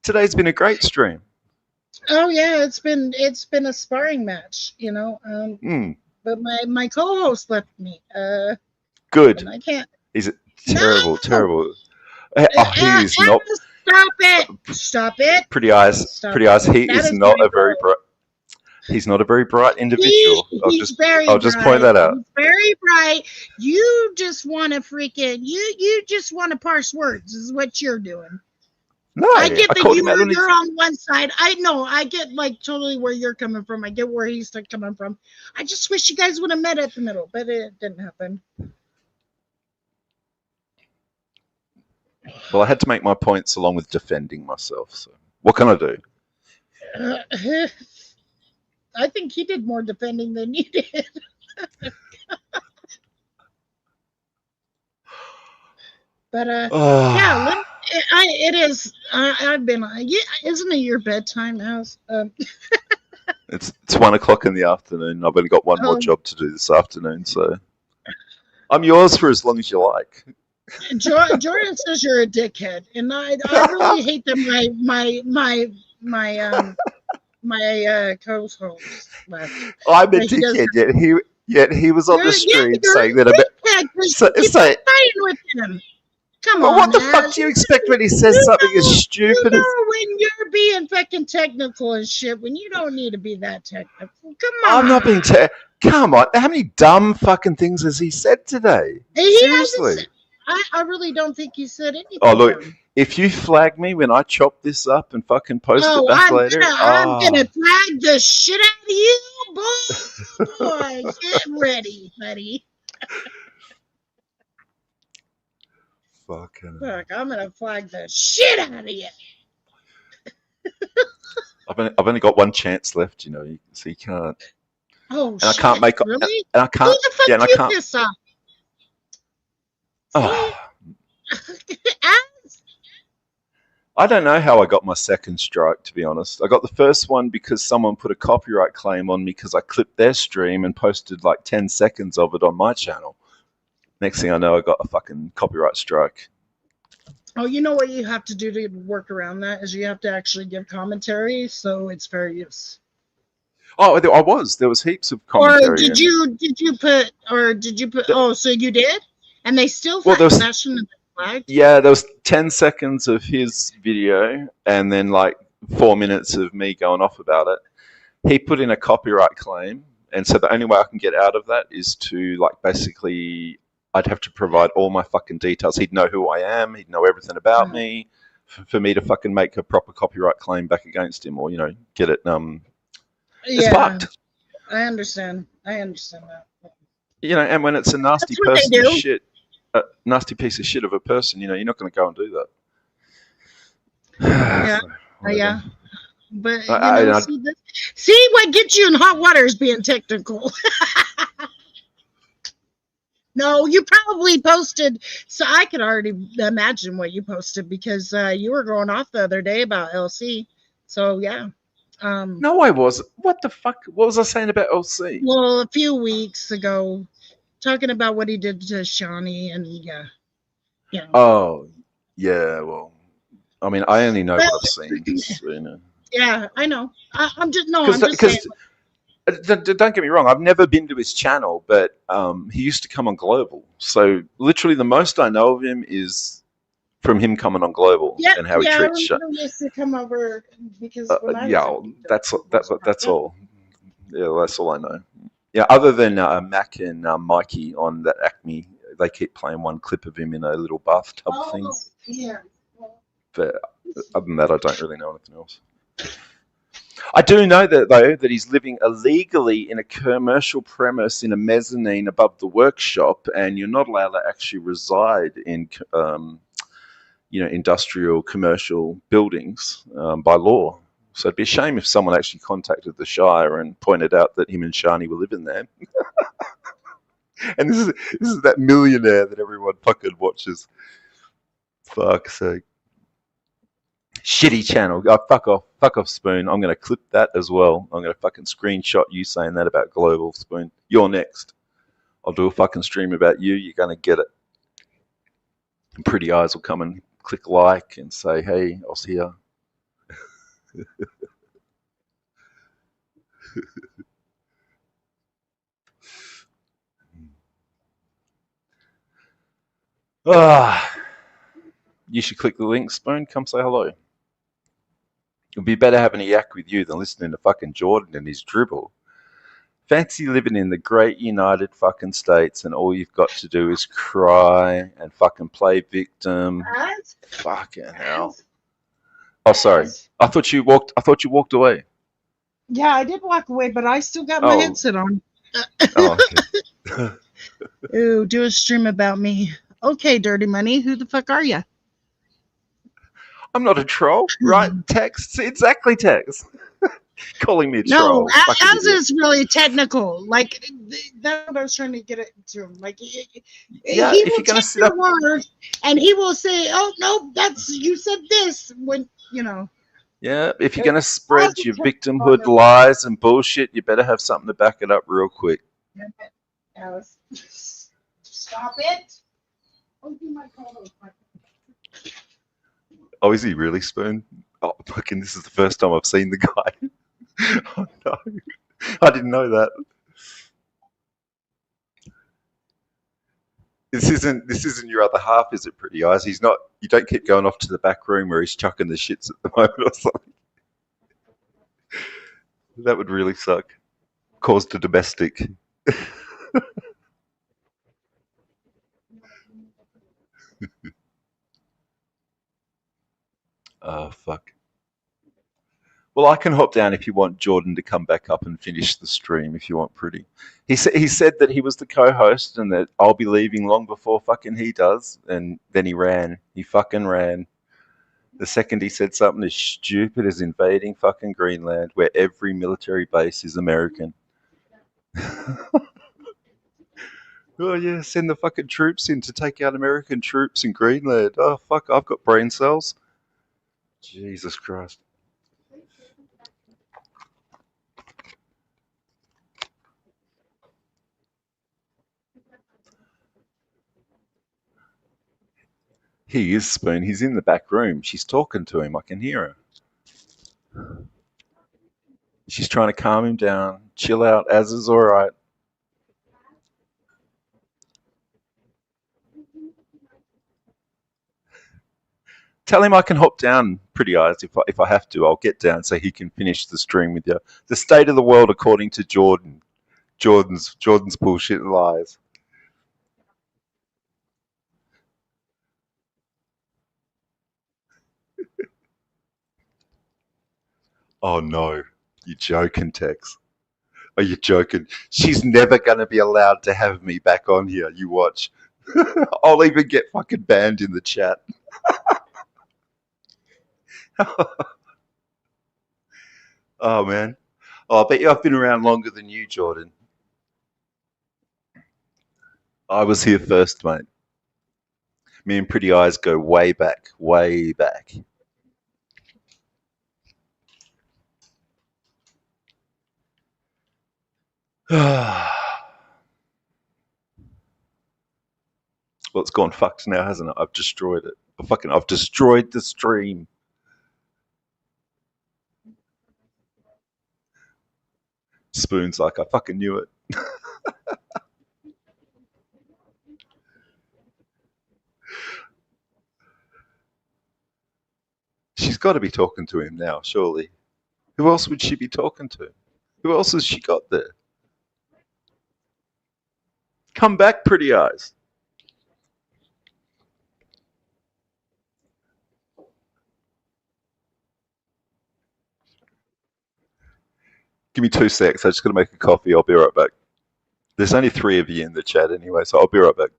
J: today's been a great stream.
D: Oh yeah, it's been a sparring match, you know. But my co-host left me.
J: Good.
D: And I can't.
J: He's terrible. He's not.
D: Stop it! Stop it!
J: Pretty eyes. He is not a very bright. He's not a very bright individual. I'll just point that out.
D: He's very bright. You just want to freaking you just want to parse words. Is what you're doing.
J: No,
D: I get that you're on one side. I know. I get like totally where you're coming from. I get where he's coming from. I just wish you guys would have met at the middle, but it didn't happen.
J: Well, I had to make my points along with defending myself. So what can I do?
D: I think he did more defending than you did. But yeah, it is. I've been. Yeah, isn't it your bedtime, House?
J: It's 1 o'clock in the afternoon. I've only got one more job to do this afternoon, so I'm yours for as long as you like.
D: Jordan says you're a dickhead, and I really hate that my co-host left.
J: I'm a dickhead, yet he was on the stream saying that
D: keep fighting with him. Come on,
J: what the fuck do you expect when he says something as stupid as...
D: when you're being fucking technical and shit, when you don't need to be that technical. Come on.
J: I'm not being Come on. How many dumb fucking things has he said today? Seriously.
D: I really don't think he said anything.
J: Oh, look. If you flag me when I chop this up and fucking post it back later...
D: I'm gonna flag the shit out of you, boy. Get ready, buddy.
J: Fucking.
D: Look, I'm gonna flag the shit out of you.
J: I've only got one chance left, you know, so you can't.
D: Oh,
J: and I can't make.
D: Really?
J: And I can't.
D: Who the fuck
J: I can't.
D: This up?
J: Oh. I don't know how I got my second strike, to be honest. I got the first one because someone put a copyright claim on me because I clipped their stream and posted like 10 seconds of it on my channel. Next thing I know, I got a fucking copyright strike.
D: Oh, you know what you have to do to work around that is you have to actually give commentary, so it's fair use.
J: Oh, there was heaps of commentary.
D: Or did you put? Oh, so you did, and they still flagged. That shouldn't have been flagged.
J: Yeah, there was 10 seconds of his video, and then like 4 minutes of me going off about it. He put in a copyright claim, and so the only way I can get out of that is to like basically. I'd have to provide all my fucking details. He'd know who I am. He'd know everything about me for me to fucking make a proper copyright claim back against him or, you know, get it. It's fucked.
D: I understand. that.
J: You know, and when it's a nasty person of shit, a nasty piece of shit of a person, you know, you're not going to go and do that.
D: Yeah. But, see what gets you in hot water is being technical. No, you probably posted, so I could already imagine what you posted because you were going off the other day about LC. So, yeah.
J: No, I wasn't. What the fuck? What was I saying about LC?
D: Well, a few weeks ago, talking about what he did to Shawnee and, yeah.
J: Oh, yeah, well, I mean, I only know what I've seen. So, you know.
D: Yeah, I know. I'm just saying.
J: Don't get me wrong. I've never been to his channel, but he used to come on Global. So literally, the most I know of him is from him coming on Global and how he treats shit.
D: He used to come over because when I was
J: That's all. Yeah, that's all I know. Yeah, other than Mac and Mikey on that Acme, they keep playing one clip of him in a little bathtub thing.
D: Yeah.
J: But other than that, I don't really know anything else. I do know that though that he's living illegally in a commercial premise in a mezzanine above the workshop, and you're not allowed to actually reside in, industrial commercial buildings by law. So it'd be a shame if someone actually contacted the Shire and pointed out that him and Shani were living there. And this is that millionaire that everyone fucking watches. Fuck's sake. Shitty channel. Oh, fuck off, Spoon. I'm going to clip that as well. I'm going to fucking screenshot you saying that about Global, Spoon. You're next. I'll do a fucking stream about you. You're going to get it. And Pretty Eyes will come and click like and say, hey, I was here. You should click the link, Spoon. Come say hello. It'd be better having a yak with you than listening to fucking Jordan and his dribble. Fancy living in the great United fucking States and all you've got to do is cry and fucking play victim. Fucking hell. Oh, sorry. I thought you walked away.
D: Yeah, I did walk away, but I still got my headset on.
J: Oh, okay.
D: Ooh, do a stream about me. Okay, Dirty Money, who the fuck are you?
J: I'm not a troll, right? Tex, exactly, Tex. Calling me a troll.
D: No, Az is really technical. Like that's what I was trying to get it to him. Like he will take your word, and he will say, "Oh no, you said this." When you know.
J: Yeah, if you're gonna spread your victimhood lies and bullshit, you better have something to back it up real quick.
D: Alice, stop it. Oh, you might call those.
J: Oh, is he really, Spoon? Oh, fucking, this is the first time I've seen the guy. Oh, no. I didn't know that. This isn't your other half, is it, Pretty Eyes? He's not, you don't keep going off to the back room where he's chucking the shits at the moment or something. That would really suck. Caused a domestic. Oh, fuck. Well, I can hop down if you want Jordan to come back up and finish the stream if you want, Pretty. He said that he was the co-host and that I'll be leaving long before fucking he does. And then he ran. He fucking ran. The second he said something as stupid as invading fucking Greenland, where every military base is American. Oh, yeah, send the fucking troops in to take out American troops in Greenland. Oh, fuck, I've got brain cells. Jesus Christ. He is, Spoon. He's in the back room. She's talking to him. I can hear her. She's trying to calm him down. Chill out. Az is all right. Tell him I can hop down, Pretty Eyes, if I have to. I'll get down so he can finish the stream with you. The state of the world according to Jordan. Jordan's bullshit lies. Oh no, you're joking, Tex. Are you joking? She's never going to be allowed to have me back on here. You watch. I'll even get fucking banned in the chat. Oh, man. Oh, I bet you I've been around longer than you, Jordan. I was here first, mate. Me and Pretty Eyes go way back, way back. Well, it's gone fucked now, hasn't it? I've destroyed it. I've destroyed the stream. Spoon's like, I fucking knew it. She's got to be talking to him now, surely. Who else would she be talking to? Who else has she got there? Come back, pretty eyes. Give me 2 secs. I just got to make a coffee. I'll be right back. There's only 3 of you in the chat anyway, so I'll be right back.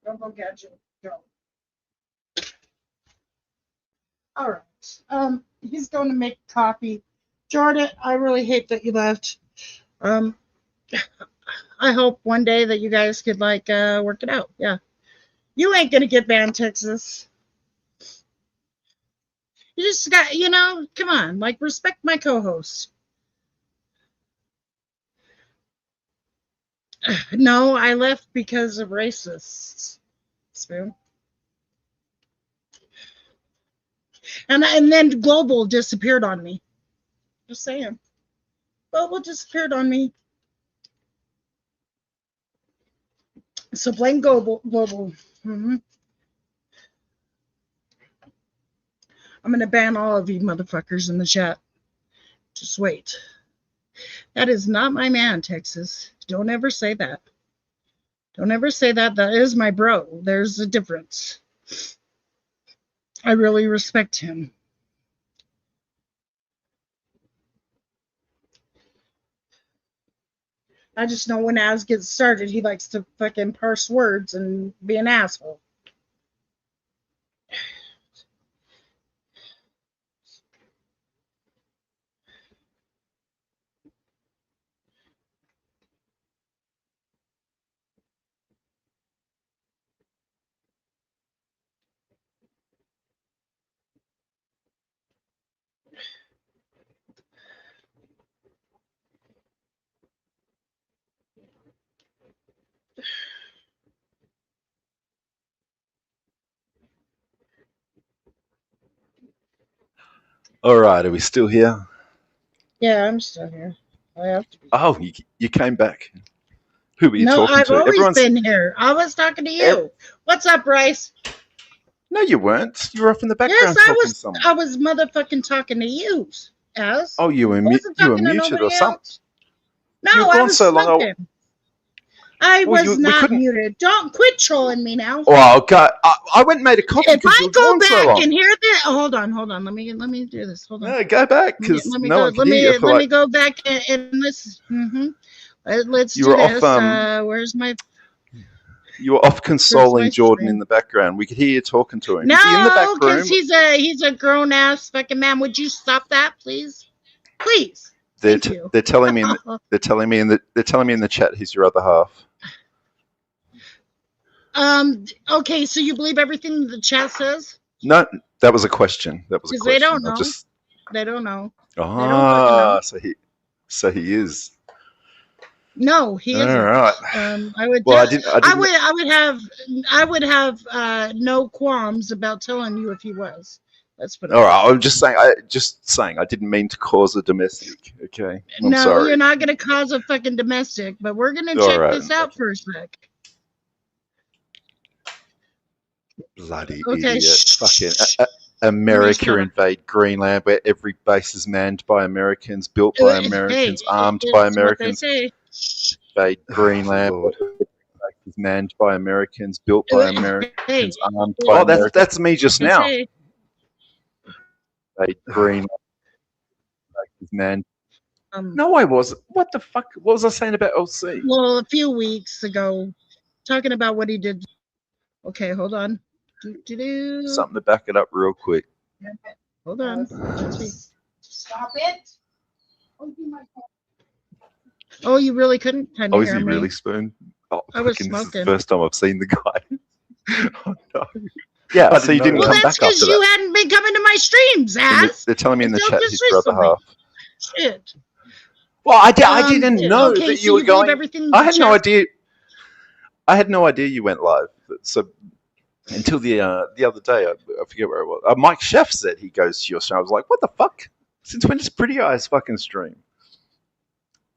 D: Don't go gadget. Go. All right. He's going to make coffee. Jordan, I really hate that you left. I hope one day that you guys could like work it out. Yeah. You ain't gonna get banned, Texas. You just got, you know, come on, like respect my co-host. No, I left because of racists. Spoon. And then Global disappeared on me. Just saying. Global disappeared on me. So blame Global. Mm-hmm. I'm going to ban all of you motherfuckers in the chat. Just wait. That is not my man, Texas. Don't ever say that. Don't ever say that. That is my bro. There's a difference. I really respect him. I just know when Az gets started, he likes to fucking parse words and be an asshole.
J: All right, are we still here?
D: Yeah, I'm still here. I have to be.
J: Oh, you came back. Who were you
D: No,
J: talking
D: I've
J: to?
D: always been here. I was talking to you. What's up, Bryce?
J: No, you weren't. You were off in the background
D: Yes,
J: talking to someone.
D: I was motherfucking talking to you, Az.
J: Oh, you were
D: I wasn't talking to
J: muted or
D: nobody
J: something.
D: else. No,
J: You've
D: I
J: gone
D: was
J: so long,
D: smoking. I
J: Well,
D: was
J: we
D: not
J: couldn't-
D: muted. Don't quit trolling me now.
J: Oh, okay. I went and made a coffee
D: If
J: because
D: I
J: you were
D: go
J: gone so
D: back
J: long.
D: and hear that, hold on. Let me do this. Hold on.
J: No, go back because
D: Let me
J: no
D: go.
J: one can hear you for
D: Let me
J: like
D: go back and listen. Let's
J: You
D: do
J: were off,
D: this. Where's my?
J: you were off consoling
D: my
J: Jordan
D: screen?
J: in the background. We could hear you talking to him.
D: No,
J: Is he in the back room?
D: because he's a grown ass fucking man. Would you stop that, please? Please.
J: They're
D: Thank you.
J: they're telling me they're telling me in the chat he's your other half.
D: Okay, so you believe everything the chat says?
J: No, that was a question. That was a
D: Because
J: question.
D: they don't
J: I
D: know.
J: just
D: They don't know.
J: ah, so he is.
D: No, he isn't.
J: All right.
D: I would.
J: Well,
D: I would have no qualms about telling you if he was. Let's put it.
J: All right. I'm just saying. I didn't mean to cause a domestic. Okay. I'm
D: No,
J: sorry.
D: you're not going to cause a fucking domestic, but we're going to
J: All
D: check
J: right,
D: this out for a sec.
J: Bloody
D: Okay,
J: idiot.
D: shh,
J: Fucking
D: shh.
J: America
D: stop.
J: invade Greenland, where every base is manned by Americans, built by Americans, armed by
D: It's
J: Americans.
D: What they say.
J: Invade Greenland, where every base is manned by Americans, built by Americans, armed by
D: Oh,
J: Americans. That's me just now.
D: They say.
J: Invade Greenland, base is manned.
E: No, I wasn't. What the fuck? What was I saying about OC?
D: Well, a few weeks ago, talking about what he did. Okay, hold on. Do.
J: Something to back it up real quick.
D: Hold on. Stop it. Oh, you really couldn't? Can you
J: Oh, is
D: hear
J: he
D: me?
J: really, Spoon? Oh,
D: I was
J: fucking, this is the
D: smoking.
J: first time I've seen the guy. Oh, no. Yeah, so you didn't
D: Well,
J: come
D: that's
J: back
D: because
J: after
D: you
J: that.
D: hadn't been coming to my streams,
J: And
D: ass.
J: they're telling me in the
D: Until
J: chat
D: just
J: his brother
D: recently.
J: half.
D: Shit.
J: Well, I didn't know
D: okay,
J: that
D: so
J: you were
D: you believe
J: going.
D: everything
J: I had no
D: chat-
J: idea. I had no idea you went live. So until the other day, I forget where it was. Mike Chef said he goes to your stream. I was like, what the fuck? Since when does Pretty Eyes fucking stream?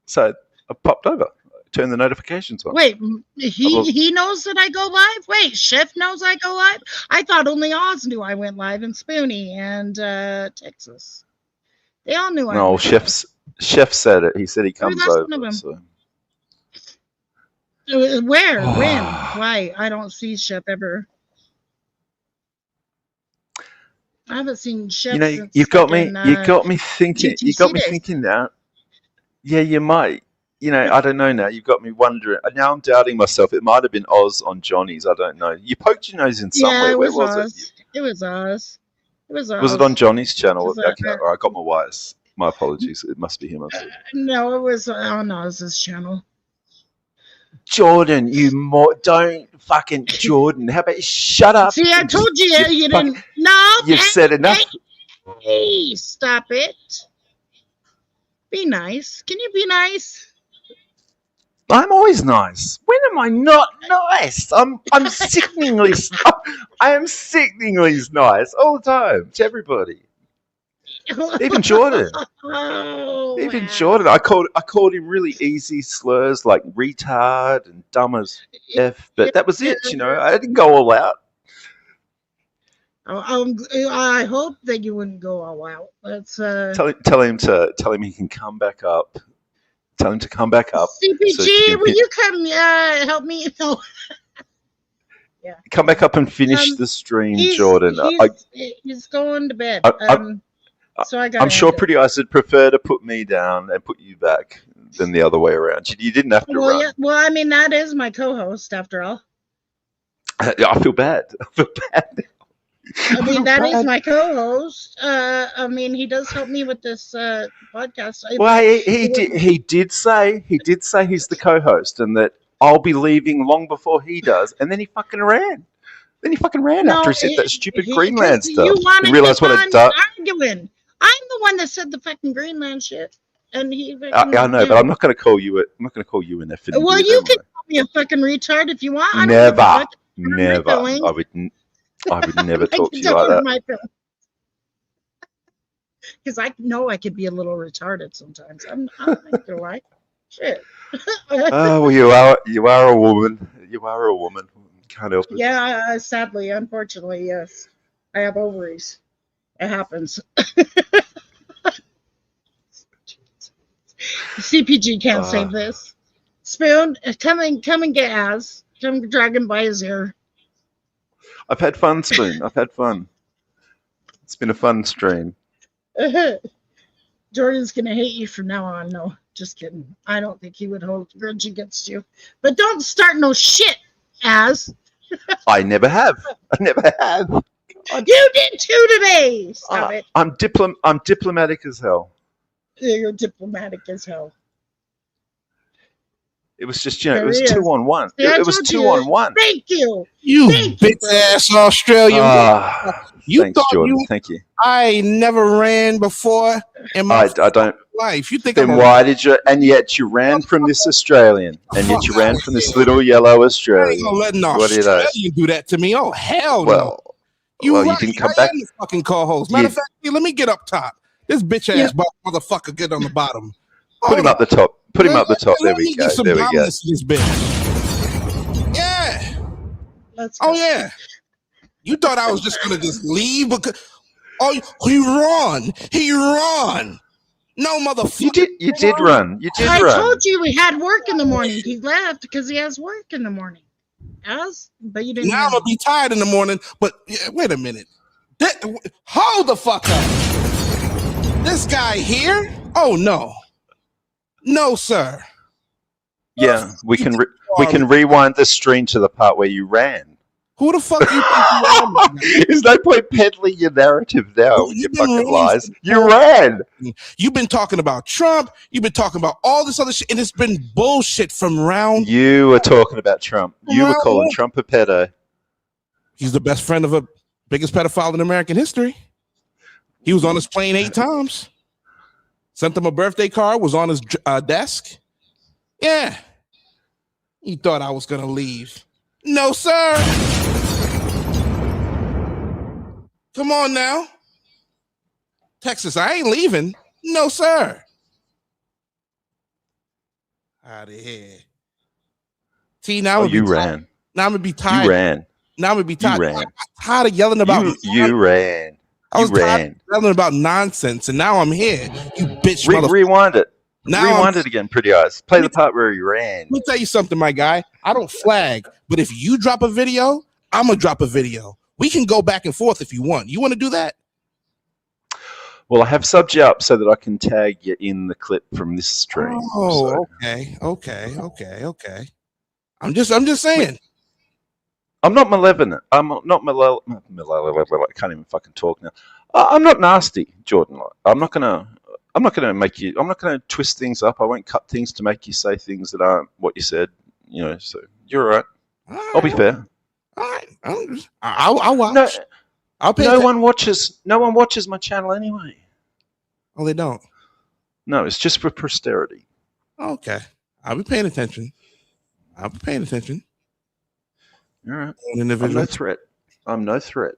J: So I popped over, turned the notifications on.
D: Wait, he knows that I go live? Wait, Chef knows I go live? I thought only Oz knew I went live, and Spoonie and Texas. They all knew I
J: No,
D: went
J: Chef said it. He said he comes
D: that's one of
J: over.
D: them.
J: So.
D: Where? When? Why? I don't see Chef ever. I haven't seen Chef.
J: You know,
D: since
J: you got me thinking. You
D: GTC
J: got me
D: days.
J: thinking now. Yeah, you might. You know, I don't know now. You've got me wondering. Now I'm doubting myself. It might have been Oz on Johnny's. I don't know. You poked your nose in somewhere.
D: it
J: Where
D: was
J: was
D: Oz.
J: it?
D: It was Oz. It was Oz.
J: Was it on Johnny's channel?
D: Was
J: Okay,
D: that-
J: all right, I got my wires. My apologies. It must be him.
D: No, it was on Oz's channel.
J: Jordan, don't fucking Jordan. How about you shut up?
D: See, I
J: and
D: told you
J: just-
D: you
J: fuck-
D: didn't. No,
J: You've said enough.
D: Hey, stop it. Be nice. Can you be nice?
J: I'm always nice. When am I not nice? I'm sickeningly. I am sickeningly nice all the time to everybody. Even Jordan.
D: Oh,
J: Even Jordan. I called him really easy slurs like retard and dumb as F, but that was it. You know, I didn't go all out.
D: I hope that you wouldn't go all out. Let's
J: Tell him he can come back up. Tell him to come back up.
D: CPG, will you come help me? No.
J: Come back up and finish the stream,
D: He's-
J: Jordan.
D: He's going to bed. So I got.
J: I'm sure Pretty Eyes would prefer to put me down and put you back than the other way around. You didn't have to
D: Well,
J: run.
D: yeah. Well, I mean that is my co-host after all.
J: I feel bad.
D: I mean that is my co-host. I mean he does help me with this podcast.
J: Well, he did say he's the co-host and that I'll be leaving long before he does, and then he fucking ran. After he said that stupid Greenland stuff.
D: You want
J: He
D: to
J: realized
D: keep
J: what
D: on
J: it does.
D: arguing. I'm the one that said the fucking Greenland shit, and he.
J: I know, but I'm not going to call you. I'm not going to call you an effing.
D: Well,
J: idiot,
D: you
J: am
D: can call me a fucking retard if you want. I don't
J: Never,
D: give a fuck.
J: never.
D: feelings.
J: I would never talk to you
D: Don't
J: like
D: hurt
J: that.
D: my feelings. Because I know I could be a little retarded sometimes. I'm not gonna lie. Shit.
J: Oh, well, you are a woman. You are a woman. Can't help it.
D: Yeah, sadly, unfortunately, yes. I have ovaries. It happens. CPG can't save this. Spoon, come and get Az. Come drag him by his ear.
J: I've had fun, Spoon. I've had fun. It's been a fun stream.
D: Jordan's gonna hate you from now on. No, just kidding. I don't think he would hold a grudge against you. But don't start no shit, Az.
J: I never have. I never have.
D: You did too today. Stop it.
J: I'm diplomatic as hell.
D: You're diplomatic as hell.
J: It was just, it
D: There
J: was
D: he is.
J: 2-on-1.
D: See, I
J: It was
D: told you.
J: 2-on-1.
D: Thank you.
S: You
D: Thank
S: bitch ass Australian.
J: Thanks, Jordan. Thank you.
S: I never ran before in my
J: I don't.
S: life. You think
J: Then
S: I'm
J: why did you? And yet you ran from this Australian, and yet you ran from this little yellow
S: I
J: Australian.
S: ain't gonna let an
J: What do you know?
S: Australian do that to me? Oh hell
J: Well,
S: no!
J: well, you
S: right.
J: didn't come
S: I
J: back.
S: am the fucking co-host. Matter
J: You-
S: of fact, here, let me get up top. This bitch ass motherfucker get on the bottom.
J: Put him up the top. Put him up the top. There
S: Let me
J: we go.
S: get some
J: There we go.
S: dominance to this bitch. Yeah. Oh yeah. You thought I was just gonna just leave because he run. He run. No motherfucker.
J: You did run. You did
D: I
J: run.
D: told you we had work in the morning. He left because he has work in the morning. Az, but you didn't.
S: Now I'm
D: know.
S: gonna be tired in the morning. But yeah, wait a minute. Hold the fuck up. This guy here? Oh no. No, sir.
J: Yeah, we can rewind the stream to the part where you ran.
S: Who the fuck you think you are?
J: There's no point peddling your narrative now. You fucking lies. You ran.
S: You've been talking about Trump. You've been talking about all this other shit, and it's been bullshit from round.
J: You were talking about Trump. You were calling Trump a pedo.
S: He's the best friend of a biggest pedophile in American history. He was on his plane 8 times. Sent him a birthday card. Was on his desk. Yeah. He thought I was gonna leave. No, sir. Come on now. Texas, I ain't leaving. No, sir. Out of here. T, now
J: you ran.
S: Now I'm gonna be tired.
J: You ran.
S: Now I'm gonna be tired.
J: You ran.
S: I'm tired of yelling about
J: You ran.
S: I was
J: You
S: tired
J: ran.
S: of yelling about nonsense, and now I'm here. You bitch motherfucker.
J: Rewind it.
S: Now
J: Rewind it again, Pretty Eyes. Play the part where you ran.
S: Let me tell you something, my guy. I don't flag, but if you drop a video, I'm gonna drop a video. We can go back and forth if you want. You want to do that?
J: Well, I have subbed you up so that I can tag you in the clip from this stream.
S: Oh, okay. I'm just saying.
J: I'm not malevolent. I'm not malevolent. I can't even fucking talk now. I'm not nasty, Jordan. I'm not gonna twist things up. I won't cut things to make you say things that aren't what you said. So you're all right. I'll be fair.
S: All right. I'll watch.
J: No,
S: I'll pay
J: no one watches my channel anyway.
S: Oh, they don't.
J: No, it's just for posterity.
S: Okay. I'll be paying attention.
J: All right.
S: Individual.
J: I'm no threat.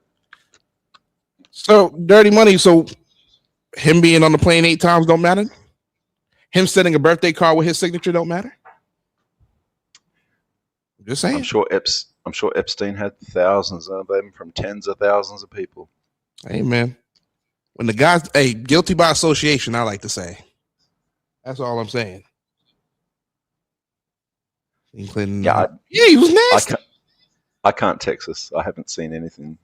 S: So, Dirty Money, so him being on the plane 8 times don't matter? Him sending a birthday card with his signature don't matter? I'm just saying.
J: I'm sure Epstein had thousands of them from tens of thousands of people.
S: Hey, man. When the guy's guilty by association, I like to say. That's all I'm saying. Clinton, he was nasty.
J: I can't Texas. I haven't seen anything.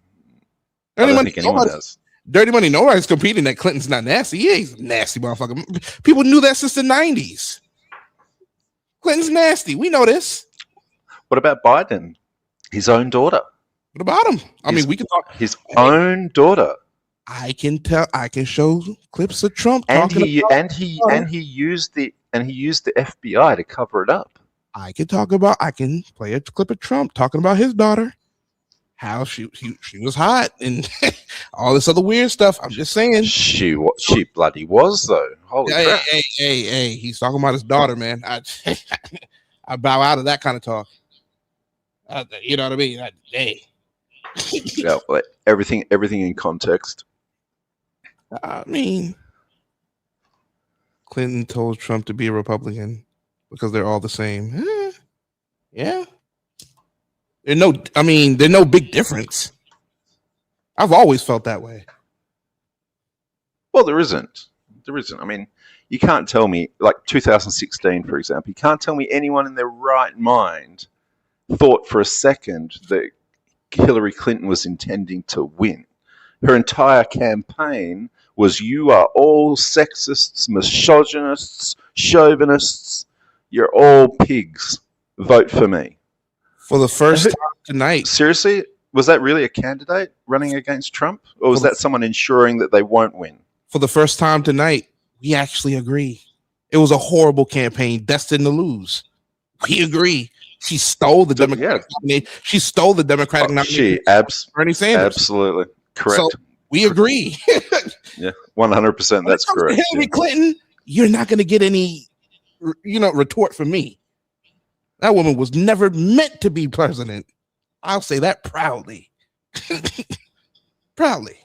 S: Dirty
J: I don't
S: Money,
J: think anyone does.
S: Dirty Money, nobody's competing that Clinton's not nasty. Yeah, he's a nasty motherfucker. People knew that since the 90s. Clinton's nasty. We know this.
J: What about Biden? His own daughter.
S: What about him? We can talk.
J: His own daughter.
S: I can show clips of Trump
J: And
S: talking
J: he used the FBI to cover it up.
S: I can play a clip of Trump talking about his daughter, how she was hot and all this other weird stuff. I'm just saying.
J: She bloody was though. Holy crap.
S: Hey, he's talking about his daughter, man. I bow out of that kind of talk. You know what I mean?
J: Yeah, but everything in context.
S: I mean, Clinton told Trump to be a Republican because they're all the same. Yeah. There's no big difference. I've always felt that way.
J: Well, there isn't. I mean, you can't tell me, like 2016, for example, you can't tell me anyone in their right mind thought for a second that Hillary Clinton was intending to win. Her entire campaign was, you are all sexists, misogynists, chauvinists. You're all pigs. Vote for me.
S: For the first time tonight.
J: Seriously? Was that really a candidate running against Trump? Or was that someone ensuring that they won't win?
S: For the first time tonight, we actually agree. It was a horrible campaign, destined to lose. We agree. She stole the Democratic nomination. She stole the Democratic nomination. Bernie Sanders.
J: Absolutely. Correct.
S: So we agree.
J: Yeah, 100%. That's correct.
S: Hillary Clinton, you're not going to get any, retort from me. That woman was never meant to be president. I'll say that proudly. Proudly.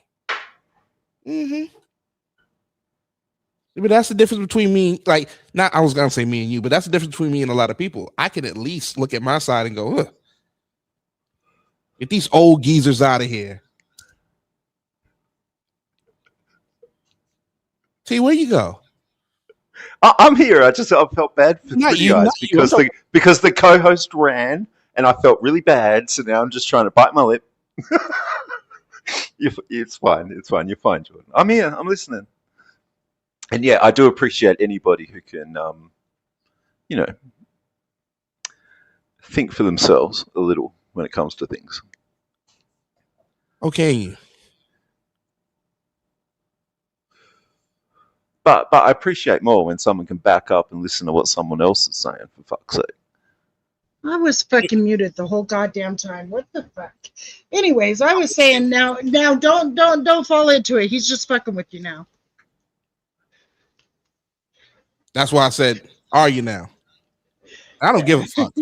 S: But that's the difference between me, I was going to say me and you, but that's the difference between me and a lot of people. I can at least look at my side and go, ugh. Get these old geezers out of here. T, where you go?
J: I'm here. I felt bad for you guys because the co-host ran and I felt really bad. So now I'm just trying to bite my lip. It's fine. It's fine. You're fine, Jordan. I'm here. I'm listening. And yeah, I do appreciate anybody who can, think for themselves a little when it comes to things.
S: Okay.
J: But I appreciate more when someone can back up and listen to what someone else is saying, for fuck's sake.
D: I was fucking muted the whole goddamn time. What the fuck? Anyways, I was saying now don't fall into it. He's just fucking with you now.
S: That's why I said, are you now? I don't give a fuck.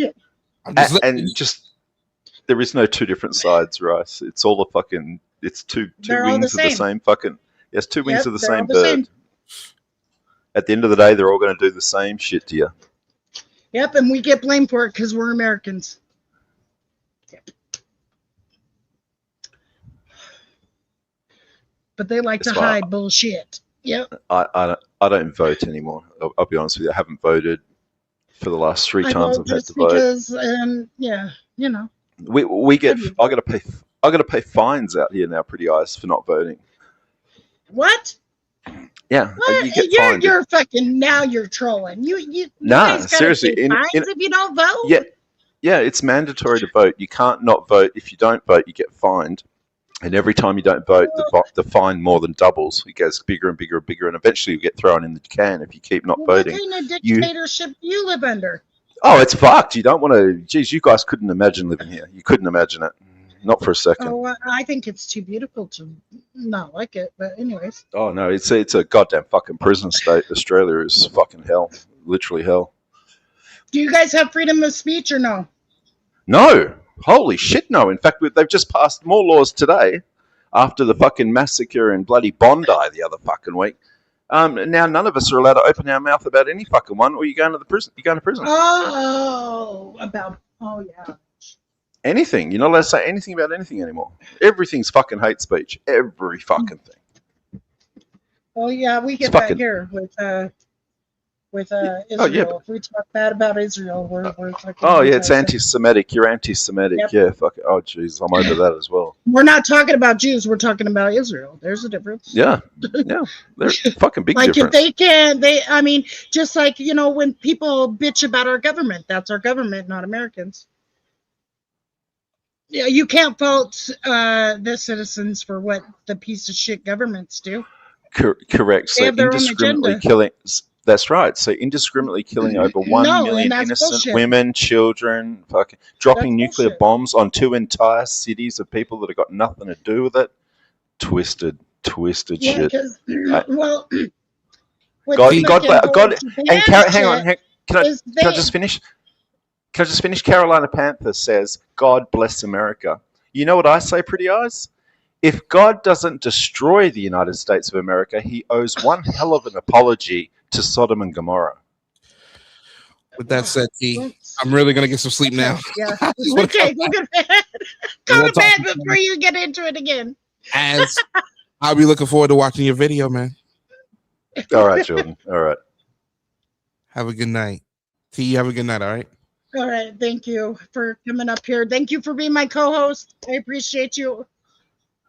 J: There is no two different sides, Rice. It's all the fucking. It's two
D: They're all
J: wings
D: the
J: of the
D: same.
J: same fucking. Yes, two wings
D: Yep,
J: of the
D: they're all
J: same
D: the
J: bird.
D: same.
J: At the end of the day, they're all going to do the same shit to you.
D: Yep, and we get blamed for it because we're Americans. But they like
J: That's
D: to
J: why
D: hide bullshit. Yep.
J: I don't vote anymore. I'll be honest with you. I haven't voted for the last three
D: I
J: times
D: vote
J: I've had
D: just
J: to vote.
D: because, yeah, you know.
J: We get. I got to pay fines out here now, Pretty Eyes, for not voting.
D: What?
J: Yeah,
D: What?
J: you get fined.
D: You're fucking, now you're trolling. You
J: Nah,
D: guys gotta
J: seriously.
D: pay fines if you don't vote?
J: Yeah, it's mandatory to vote. You can't not vote. If you don't vote, you get fined. And every time you don't vote, the fine more than doubles. It goes bigger and bigger and bigger, and eventually you get thrown in the can if you keep not voting.
D: What kind of dictatorship do you live under?
J: Oh, it's fucked. You don't want to. Geez, you guys couldn't imagine living here. You couldn't imagine it. Not for a second.
D: Oh, I think it's too beautiful to not like it. But anyways,
J: Oh no, it's a goddamn fucking prison state. Australia is fucking hell, literally hell.
D: do you guys have freedom of speech or no?
J: No, holy shit, no. In fact, they've just passed more laws today after the fucking massacre in bloody Bondi the other fucking week. Now none of us are allowed to open our mouth about any fucking one, or you're going to the prison. You're going to prison.
D: Oh, yeah.
J: Anything. You're not allowed to say anything about anything anymore. Everything's fucking hate speech. Every fucking thing.
D: Oh yeah, we get
J: It's
D: that
J: fucking-
D: here with Israel.
J: Oh, yeah.
D: If we talk bad about Israel, we're fucking.
J: Oh yeah, it's anti-Semitic. You're anti-Semitic.
D: Yep.
J: Yeah, fuck it. Oh jeez, I'm over that as well.
D: We're not talking about Jews. We're talking about Israel. There's a difference.
J: Yeah, yeah, they're fucking big
D: Like
J: difference.
D: if I mean, just like, when people bitch about our government, that's our government, not Americans. Yeah, you can't fault the citizens for what the piece of shit governments do.
J: Correct.
D: They
J: So
D: have their own
J: indiscriminately
D: agenda.
J: killing. That's right. So indiscriminately killing over 1
D: No, and
J: million
D: that's
J: innocent
D: bullshit.
J: women, children, fucking dropping
D: That's
J: nuclear
D: bullshit.
J: bombs on 2 entire cities of people that have got nothing to do with it. Twisted
D: Yeah,
J: shit.
D: because
J: Right.
D: well, with
J: God,
D: the
J: God,
D: fucking
J: God,
D: whole
J: and
D: Japan
J: hang on,
D: shit
J: can I
D: is
J: just finish? Can I just finish? Carolina Panther says, "God bless America." You know what I say, Pretty Eyes? If God doesn't destroy the United States of America, he owes one hell of an apology to Sodom and Gomorrah.
S: With that said, T, I'm really gonna get some sleep now.
D: Yeah. Okay, go to bed. Go to bed before you get into it again.
S: As I'll be looking forward to watching your video, man.
J: All right, Jordan. All right.
S: Have a good night. T, have a good night. All right.
D: All right. Thank you for coming up here. Thank you for being my co-host. I appreciate you.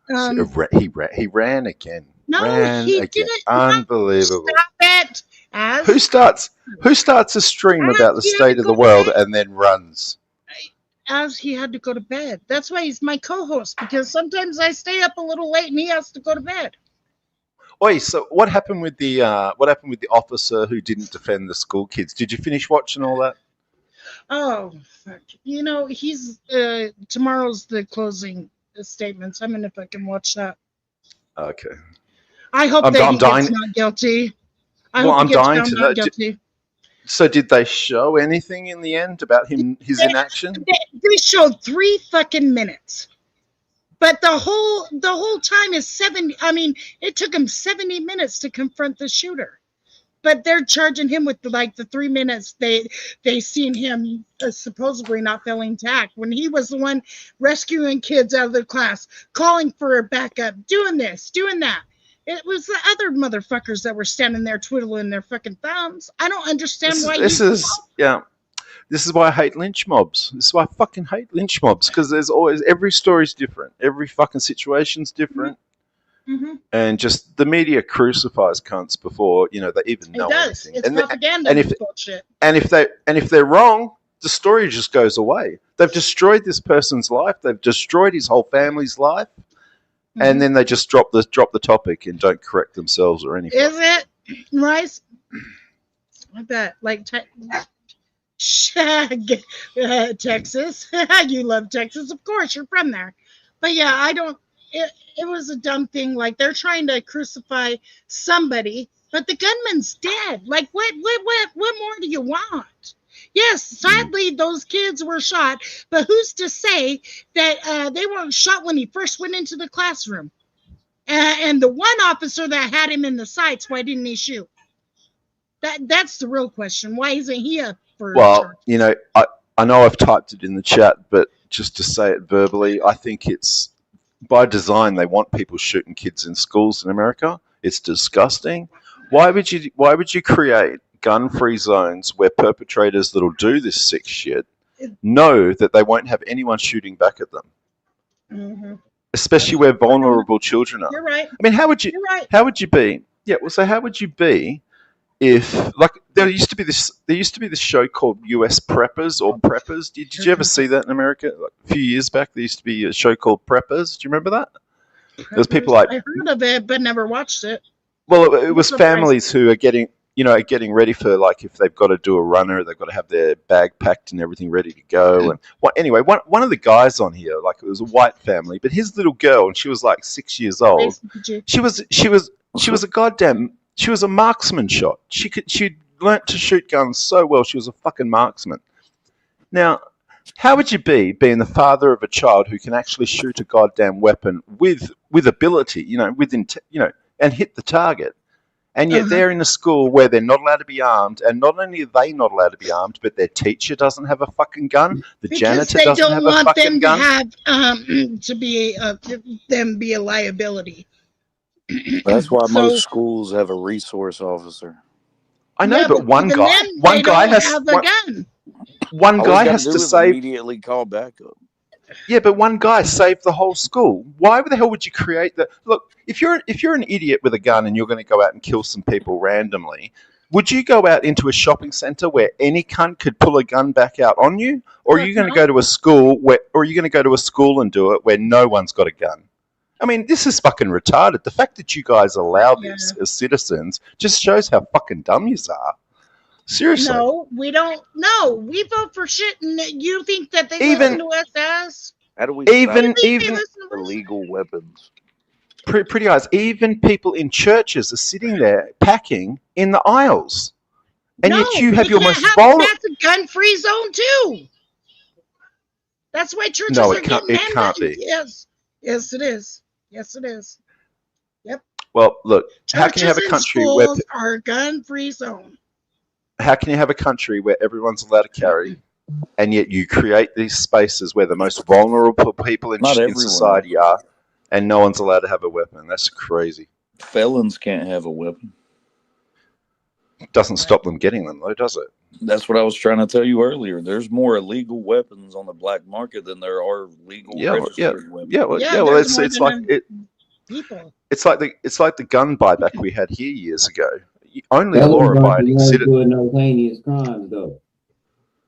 J: He ran again.
D: No,
J: ran
D: he
J: again.
D: didn't.
J: Unbelievable.
D: Stop it.
J: Who starts a stream about the state of the world and then runs?
D: As he had to go to bed. That's why he's my co-host, because sometimes I stay up a little late and he has to go to bed.
J: Oi, so what happened with the officer who didn't defend the school kids? Did you finish watching all that?
D: Oh, fuck. He's tomorrow's the closing statements. I'm gonna fucking watch that.
J: Okay.
D: I hope
J: I'm
D: that he
J: dying-
D: gets not guilty.
J: Well, I'm
D: he gets
J: dying
D: found
J: to
D: not
J: know.
D: guilty.
J: So did they show anything in the end about his inaction?
D: They showed 3 fucking minutes, but the whole time is 70. I mean, it took him 70 minutes to confront the shooter, but they're charging him with the 3 minutes they seen him supposedly not failing to act when he was the one rescuing kids out of the class, calling for a backup, doing this, doing that. It was the other motherfuckers that were standing there twiddling their fucking thumbs. I don't understand why
J: This is why I hate lynch mobs. This is why I fucking hate lynch mobs, because there's always, every story's different. Every fucking situation's different.
D: Mm-hmm.
J: And just the media crucifies cunts before, they even know
D: It does.
J: anything.
D: It's propaganda.
J: and
D: It's
J: if
D: bullshit.
J: and if they're wrong, the story just goes away. They've destroyed this person's life. They've destroyed his whole family's life. And then they just drop the topic and don't correct themselves or anything.
D: Is it, Rice? I bet. Texas. You love Texas. Of course, you're from there. But yeah, I don't. It was a dumb thing. They're trying to crucify somebody, but the gunman's dead. What more do you want? Yes, sadly, those kids were shot, but who's to say that they weren't shot when he first went into the classroom? And the one officer that had him in the sights, why didn't he shoot? That's the real question. Why isn't he up for
J: Well,
D: charge?
J: you know, I know I've typed it in the chat, but just to say it verbally, I think it's by design. They want people shooting kids in schools in America. It's disgusting. Why would you create gun-free zones where perpetrators that'll do this sick shit know that they won't have anyone shooting back at them?
D: Mm-hmm.
J: Especially where vulnerable children are.
D: You're right.
J: I mean, how would you be? Yeah, well, so how would you be if, like, there used to be this show called US Preppers or Preppers. Did you ever see that in America? Like, a few years back, there used to be a show called Preppers. Do you remember that? There's people like,
D: I heard of it, but never watched it.
J: well, it was families who are getting ready for, like, if they've got to do a runner, they've got to have their bag packed and everything ready to go. And anyway, one of the guys on here, like, it was a white family, but his little girl, and she was like 6 years old. She was a marksman shot. She'd learnt to shoot guns so well. She was a fucking marksman. Now, how would you be being the father of a child who can actually shoot a goddamn weapon with ability, and hit the target? And yet they're in a school where they're not allowed to be armed, and not only are they not allowed to be armed, but their teacher doesn't have a fucking gun. The janitor doesn't have a fucking gun.
D: To be a liability.
T: That's why most schools have a resource officer.
J: I know,
D: Yeah,
J: but one
D: even
J: guy
D: then, they don't have a gun.
J: One guy has to save.
T: Immediately call backup.
J: Yeah, but one guy saved the whole school. Why the hell would you create that? Look, if you're an idiot with a gun and you're going to go out and kill some people randomly, would you go out into a shopping center where any cunt could pull a gun back out on you, or are you going to go to a school and do it where no one's got a gun? I mean, this is fucking retarded. The fact that you guys allow this as citizens just shows how fucking dumb you are. Seriously.
D: No, we don't. No, we vote for shit, and you think that they listen to us as?
T: How do we
J: Even
T: illegal weapons?
J: Pretty eyes. Even people in churches are sitting there packing in the aisles, and yet you have your most vulnerable.
D: That's a gun-free zone too. That's why churches
J: No,
D: are
J: it can't.
D: getting
J: It can't be.
D: Yes, it is. Yes, it is. Yep.
J: Well, look. How can you have a country where?
D: Schools are a gun-free zone.
J: How can you have a country where everyone's allowed to carry, and yet you create these spaces where the most vulnerable people in society are, and no one's allowed to have a weapon? That's crazy.
T: Felons can't have a weapon.
J: Doesn't stop them getting them, though, does it?
T: That's what I was trying to tell you earlier. There's more illegal weapons on the black market than there are legal registered weapons.
J: Well, it's like the gun buyback we had here years ago. Only law-abiding citizens
U: doing those heinous crimes, though.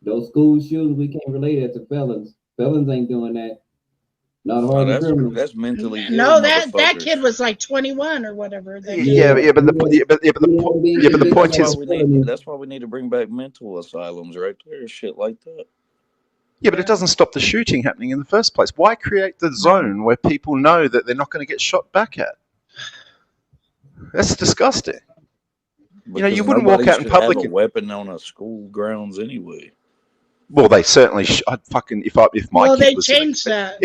U: Those school shootings, we can't relate that to felons. Felons ain't doing that. Not hard criminals.
T: That's mentally ill.
D: No, that kid was like 21 or whatever.
J: But the point is,
T: that's why we need to bring back mental asylums right there, shit like that.
J: Yeah, but it doesn't stop the shooting happening in the first place. Why create the zone where people know that they're not going to get shot back at? That's disgusting.
T: Because
J: you wouldn't walk out in public.
T: Have a weapon on a school grounds anyway.
J: Well, they certainly. I'd fucking if my kid was
D: changed that.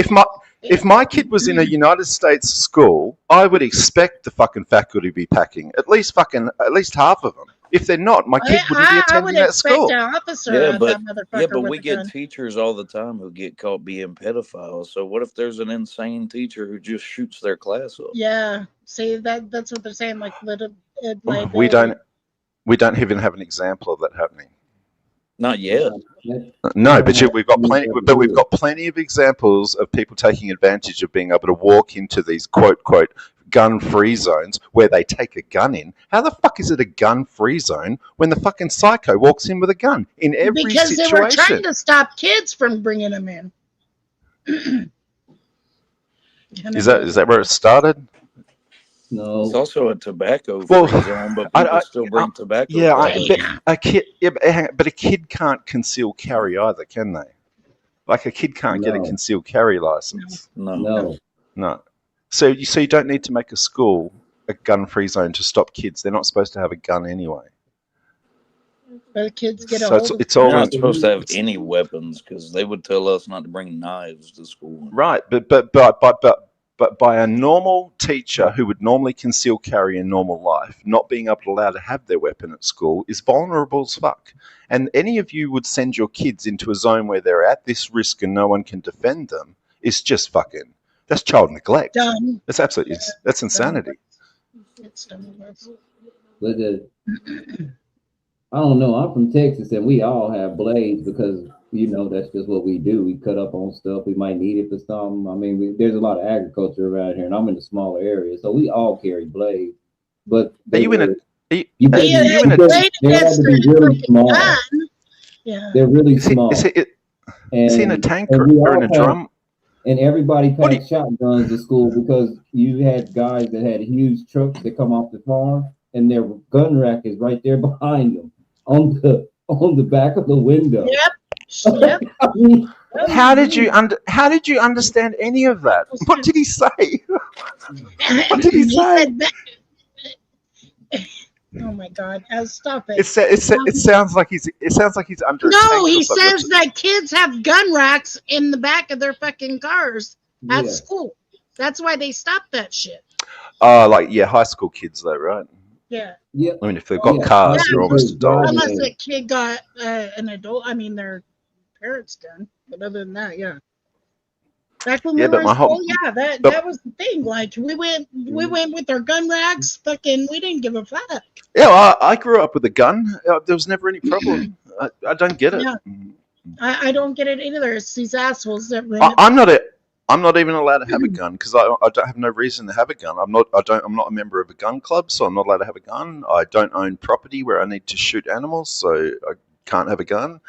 J: If my kid was in a United States school, I would expect the fucking faculty to be packing at least half of them. If they're not, my kid wouldn't be attending that school.
T: But we get teachers all the time who get caught being pedophiles. So what if there's an insane teacher who just shoots their class up?
D: Yeah, see that's what they're saying.
J: We don't even have an example of that happening.
T: Not yet.
J: No, but we've got plenty. But we've got plenty of examples of people taking advantage of being able to walk into these quote gun-free zones where they take a gun in. How the fuck is it a gun-free zone when the fucking psycho walks in with a gun in every situation?
D: Because they were trying to stop kids from bringing them in.
J: Is that where it started?
U: No.
T: It's also a tobacco free zone, but people still bring tobacco.
J: Yeah, but a kid can't conceal carry either, can they? Like a kid can't get a concealed carry license.
T: No.
J: So you don't need to make a school a gun-free zone to stop kids. They're not supposed to have a gun anyway.
D: The kids get a
J: So
D: hold of
J: it's
T: We're
J: all
T: not supposed to have any weapons because they would tell us not to bring knives to school.
J: right, but by a normal teacher who would normally conceal carry in normal life, not being able to allow to have their weapon at school is vulnerable as fuck. And any of you would send your kids into a zone where they're at this risk and no one can defend them is just fucking. That's child neglect.
D: Dumb.
J: That's absolutely. That's insanity.
D: It's dumb.
U: But I don't know. I'm from Texas, and we all have blades because that's just what we do. We cut up on stuff. We might need it for something. I mean, there's a lot of agriculture around here, and I'm in a smaller area, so we all carry blades. But
J: Are you in a?
U: they had to be really small.
D: Yeah.
U: They're really small.
J: Is he in a tank or in a drum?
U: And everybody packed shotguns to school because you had guys that had huge trucks that come off the farm, and their gun rack is right there behind them on the back of the window.
D: Yep.
U: I mean,
J: How did you understand any of that? What did he say? What did he say?
D: Oh my God! Stop it.
J: It sounds like he's under.
D: No, he says that kids have gun racks in the back of their fucking cars at school. That's why they stopped that shit.
J: High school kids though, right?
D: Yeah.
U: Yeah.
J: I mean, if they've got cars, they're almost adults.
D: Unless a kid got an adult, I mean, their parents' gun. But other than that, yeah. Back when we were in school, that was the thing. Like we went with our gun racks. Fucking, we didn't give a fuck.
J: Yeah, well, I grew up with a gun. There was never any problem. I don't get it.
D: Yeah. I don't get it either. It's these assholes that ran.
J: I'm not even allowed to have a gun because I don't have no reason to have a gun. I'm not a member of a gun club, so I'm not allowed to have a gun. I don't own property where I need to shoot animals, so I can't have a gun.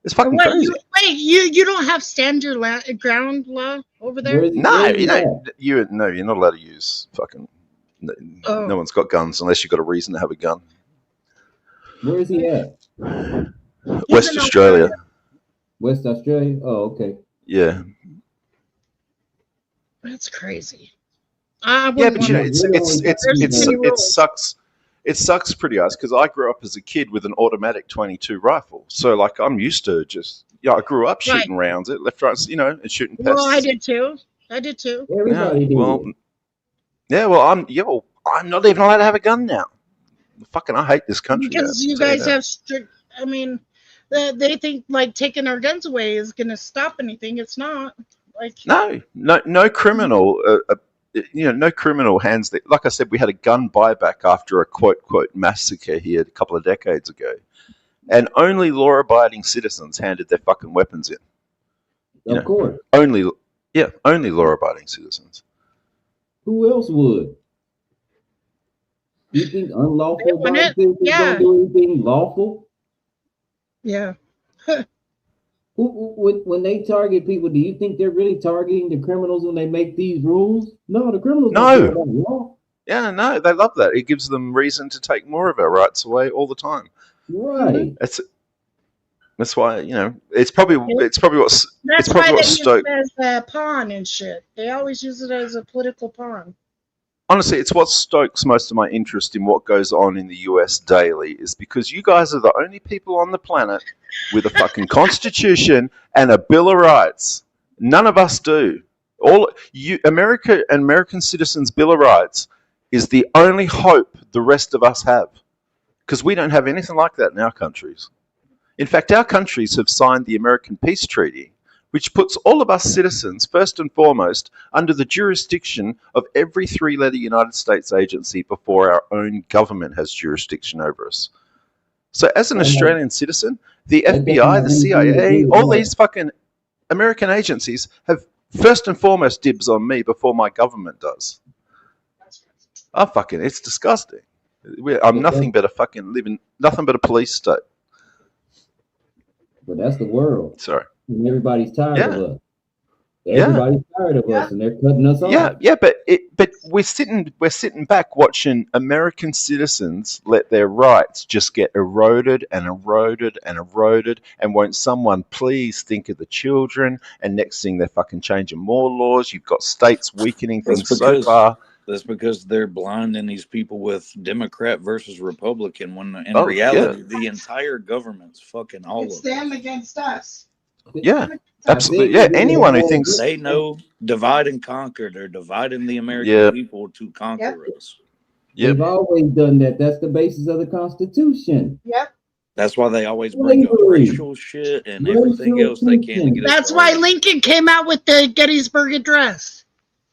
J: It's fucking crazy.
D: You don't have stand your ground law over there?
J: No, you're not allowed to use fucking. No one's got guns unless you've got a reason to have a gun.
U: Where is he at?
J: West Australia.
U: West Australia? Oh, okay.
J: Yeah.
D: That's crazy.
J: Yeah, but it sucks. It sucks pretty ass because I grew up as a kid with an automatic 22 rifle. So like I'm used to just I grew up shooting rounds at left, right, and shooting pests.
D: Well, I did too.
U: Everybody did.
J: Well, I'm not even allowed to have a gun now. Fucking, I hate this country.
D: Because you guys have strict. I mean, they think like taking our guns away is going to stop anything. It's not. Like
J: no criminal. No criminal hands that. Like I said, we had a gun buyback after a quote massacre here a couple of decades ago, and only law-abiding citizens handed their fucking weapons in.
U: Of course.
J: Only law-abiding citizens.
U: Who else would? You think unlawful citizens don't do anything lawful?
D: Yeah.
U: When they target people, do you think they're really targeting the criminals when they make these rules? No, the criminals don't do that law.
J: Yeah, no, they love that. It gives them reason to take more of our rights away all the time.
U: Right.
J: That's why it's probably what Stoke.
D: Use it as a pawn and shit. They always use it as a political pawn.
J: Honestly, it's what stokes most of my interest in what goes on in the US daily is because you guys are the only people on the planet with a fucking constitution and a Bill of Rights. None of us do. American citizens' Bill of Rights is the only hope the rest of us have because we don't have anything like that in our countries. In fact, our countries have signed the American Peace Treaty, which puts all of us citizens, first and foremost, under the jurisdiction of every three-letter United States agency before our own government has jurisdiction over us. So as an Australian citizen, the FBI, the CIA, all these fucking American agencies have first and foremost dibs on me before my government does. It's disgusting. I'm nothing but a police state.
U: But that's the world.
J: Sorry.
U: And everybody's tired of us. Everybody's tired of us, and they're cutting us off.
J: But we're sitting back watching American citizens let their rights just get eroded and eroded and eroded. And won't someone please think of the children? And next thing they're fucking changing more laws. You've got states weakening things so far.
T: That's because they're blinding these people with Democrat versus Republican when in
J: Oh,
T: reality the entire government's fucking all
D: It's
T: of
D: them
T: us.
D: against us.
J: Yeah, absolutely. Yeah, anyone who thinks
T: They know divide and conquer. They're dividing the American
J: Yeah.
T: people to conquer us.
U: They've always done that. That's the basis of the Constitution.
D: Yep.
T: That's why they always bring up
U: Slavery.
T: racial shit and everything
U: Racial
T: else they can to get us.
D: That's
T: to
D: why
T: argue.
D: Lincoln came out with the Gettysburg Address.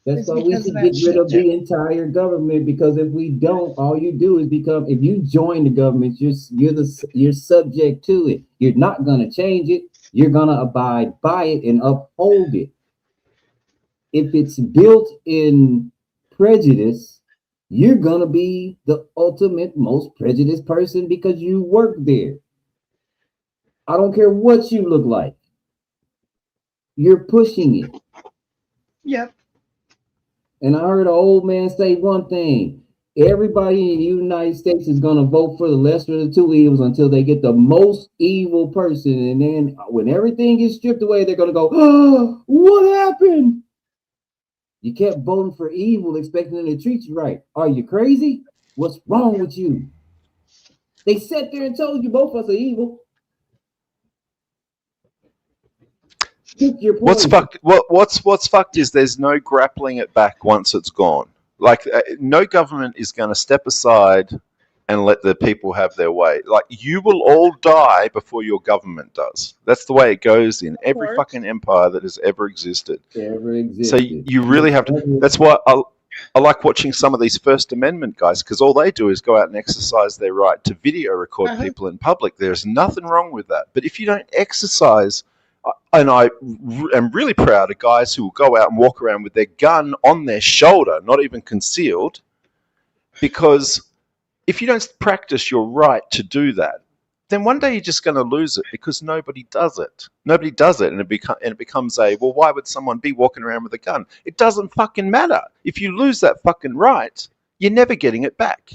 U: That's
D: It's
U: why we
D: because
U: should
D: of
U: get
D: that
U: rid of
D: shit,
U: the entire government, because if we don't, all you do is become, if you join the government, you're subject to it. You're not gonna change it. You're gonna abide by it and uphold it. If it's built in prejudice, you're gonna be the ultimate most prejudiced person because you work there. I don't care what you look like. You're pushing it.
D: Yep.
U: And I heard an old man say one thing: everybody in the United States is going to vote for the lesser of the two evils until they get the most evil person. And then when everything gets stripped away, they're going to go, "Oh, what happened?" You kept voting for evil, expecting them to treat you right. Are you crazy? What's wrong with you? They sat there and told you both of us are evil. Pick your
J: what's
U: poison.
J: fucked. What's fucked is there's no grappling it back once it's gone. Like no government is going to step aside and let the people have their way. Like you will all die before your government does. That's the way it goes in every fucking empire that has ever existed. So you really have to. That's why I like watching some of these First Amendment guys, because all they do is go out and exercise their right to video record people in public. There's nothing wrong with that. But if you don't exercise, and I am really proud of guys who will go out and walk around with their gun on their shoulder, not even concealed, because if you don't practice your right to do that, then one day you're just going to lose it because nobody does it. Nobody does it, and it becomes a, well, why would someone be walking around with a gun? It doesn't fucking matter. If you lose that fucking right, you're never getting it back.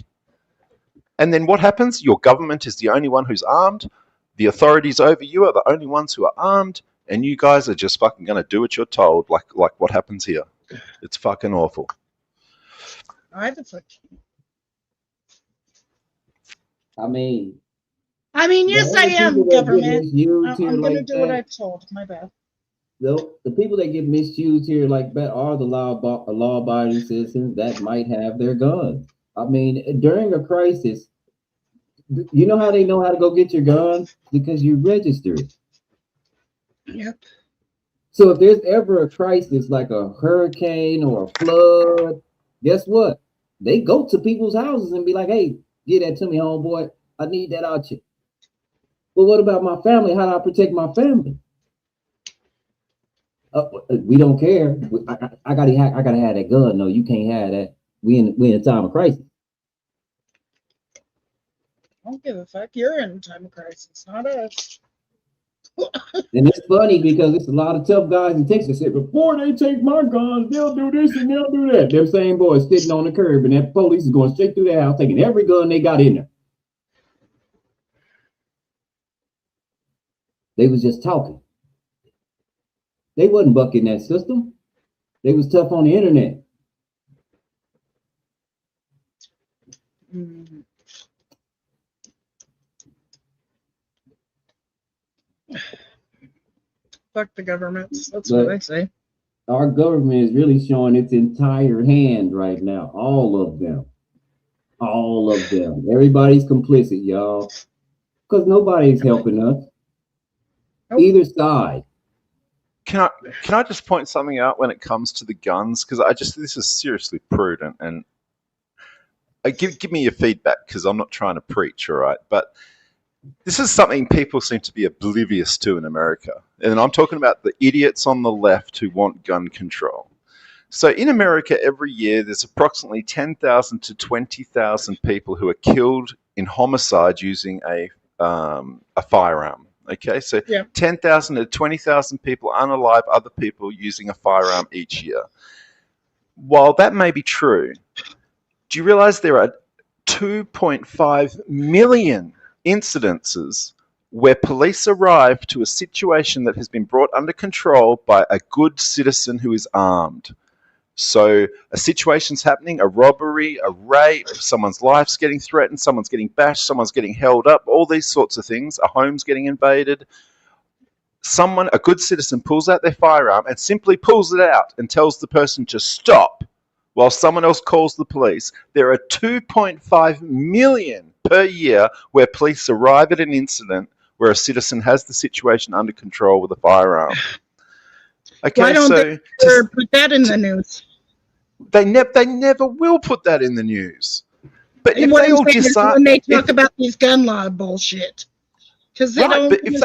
J: And then what happens? Your government is the only one who's armed. The authorities over you are the only ones who are armed, and you guys are just fucking going to do what you're told, like what happens here. It's fucking awful.
U: I mean,
D: yes, I am government. I'm going to do what I'm told. My bad.
U: The people that get misused here like that are the law-abiding citizens that might have their guns. I mean, during a crisis, you know how they know how to go get your gun? Because you register it.
D: Yep.
U: So if there's ever a crisis like a hurricane or a flood, guess what? They go to people's houses and be like, hey, get that to me, homeboy. I need that out you. Well, what about my family? How do I protect my family? We don't care. I gotta have that gun. No, you can't have that. We in a time of crisis.
D: I don't give a fuck. You're in a time of crisis, not us.
U: And it's funny because it's a lot of tough guys in Texas that said, before they take my guns, they'll do this and they'll do that. Them same boys sitting on the curb, and that police is going straight through their house, taking every gun they got in there. They was just talking. They wasn't bucking that system. They was tough on the internet.
D: Mm. Fuck the governments. That's what I say.
U: Our government is really showing its entire hand right now. All of them. All of them. Everybody's complicit, y'all. Because nobody's helping us. Either side.
J: Can I just point something out when it comes to the guns? Because this is seriously prudent, and give me your feedback because I'm not trying to preach, all right? But this is something people seem to be oblivious to in America. And I'm talking about the idiots on the left who want gun control. So in America, every year, there's approximately 10,000 to 20,000 people who are killed in homicide using a firearm. Okay, so 10,000 to 20,000 people unalive other people using a firearm each year. While that may be true, do you realize there are 2.5 million incidences where police arrive to a situation that has been brought under control by a good citizen who is armed? So a situation's happening, a robbery, a rape, someone's life's getting threatened, someone's getting bashed, someone's getting held up, all these sorts of things, a home's getting invaded. Someone, a good citizen, pulls out their firearm and simply pulls it out and tells the person to stop while someone else calls the police. There are 2.5 million per year where police arrive at an incident where a citizen has the situation under control with a firearm. Okay,
D: Why don't
J: so
D: they put that in the news?
J: They never will put that in the news. But if
D: What
J: they
D: I'm
J: all
D: saying is
J: decide,
D: when they talk about these gun law bullshit, because they
J: Right,
D: don't.
J: but if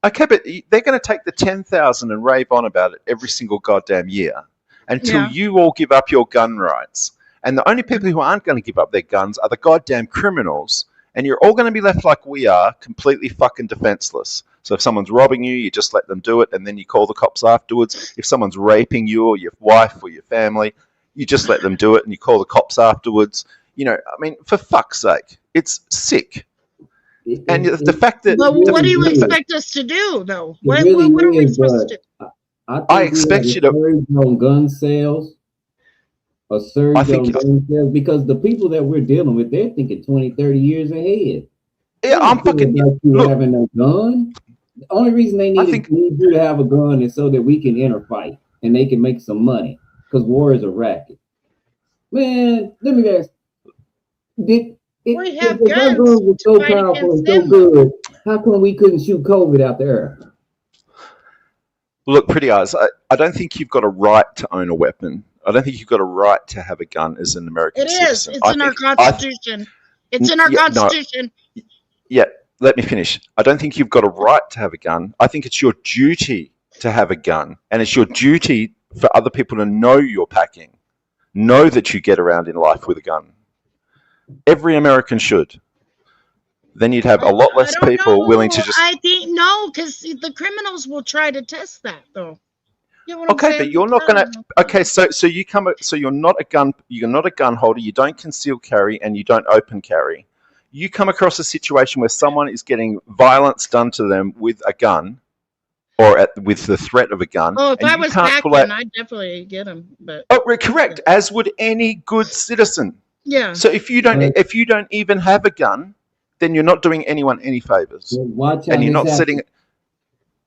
J: okay, but they're going to take the 10,000 and rave on about it every single goddamn year until
D: Yeah.
J: you all give up your gun rights. And the only people who aren't going to give up their guns are the goddamn criminals. And you're all going to be left like we are, completely fucking defenseless. So if someone's robbing you, you just let them do it, and then you call the cops afterwards. If someone's raping you or your wife or your family, you just let them do it, and you call the cops afterwards. You know, I mean, for fuck's sake, it's sick. And the fact that...
D: But what do you expect us to do, though? What are we supposed to do?
U: I expect you to surge on gun sales. A surge on gun sales, because the people that we're dealing with, they're thinking 20, 30 years ahead.
J: Yeah, I'm fucking...
U: Look, having a gun. The only reason they need you to have a gun is so that we can interfight and they can make some money, because war is a racket. Man, let me ask. If the gun was so powerful and so good, how come we couldn't shoot COVID out the air?
J: Look, Pretty Eyes, I don't think you've got a right to own a weapon. I don't think you've got a right to have a gun as an American citizen.
D: It's in our Constitution. It's in our Constitution.
J: Yeah, let me finish. I don't think you've got a right to have a gun. I think it's your duty to have a gun. And it's your duty for other people to know you're packing. Know that you get around in life with a gun. Every American should. Then you'd have a lot less people willing to just...
D: I think no, because the criminals will try to test that, though. You know what I'm
J: Okay,
D: saying?
J: but you're not gonna. Okay, so you come. So you're not a gun. You're not a gun holder. You don't conceal carry, and you don't open carry. You come across a situation where someone is getting violence done to them with a gun, or with the threat of a gun.
D: Oh, if
J: and
D: I
J: you
D: was
J: can't
D: back
J: pull
D: then,
J: out-
D: I'd definitely get them. But
J: Oh, correct. As would any good citizen.
D: yeah.
J: So if you don't even have a gun, then you're not doing anyone any favors,
U: Watch
J: and you're
U: how
J: not
U: this
J: setting.
U: happens.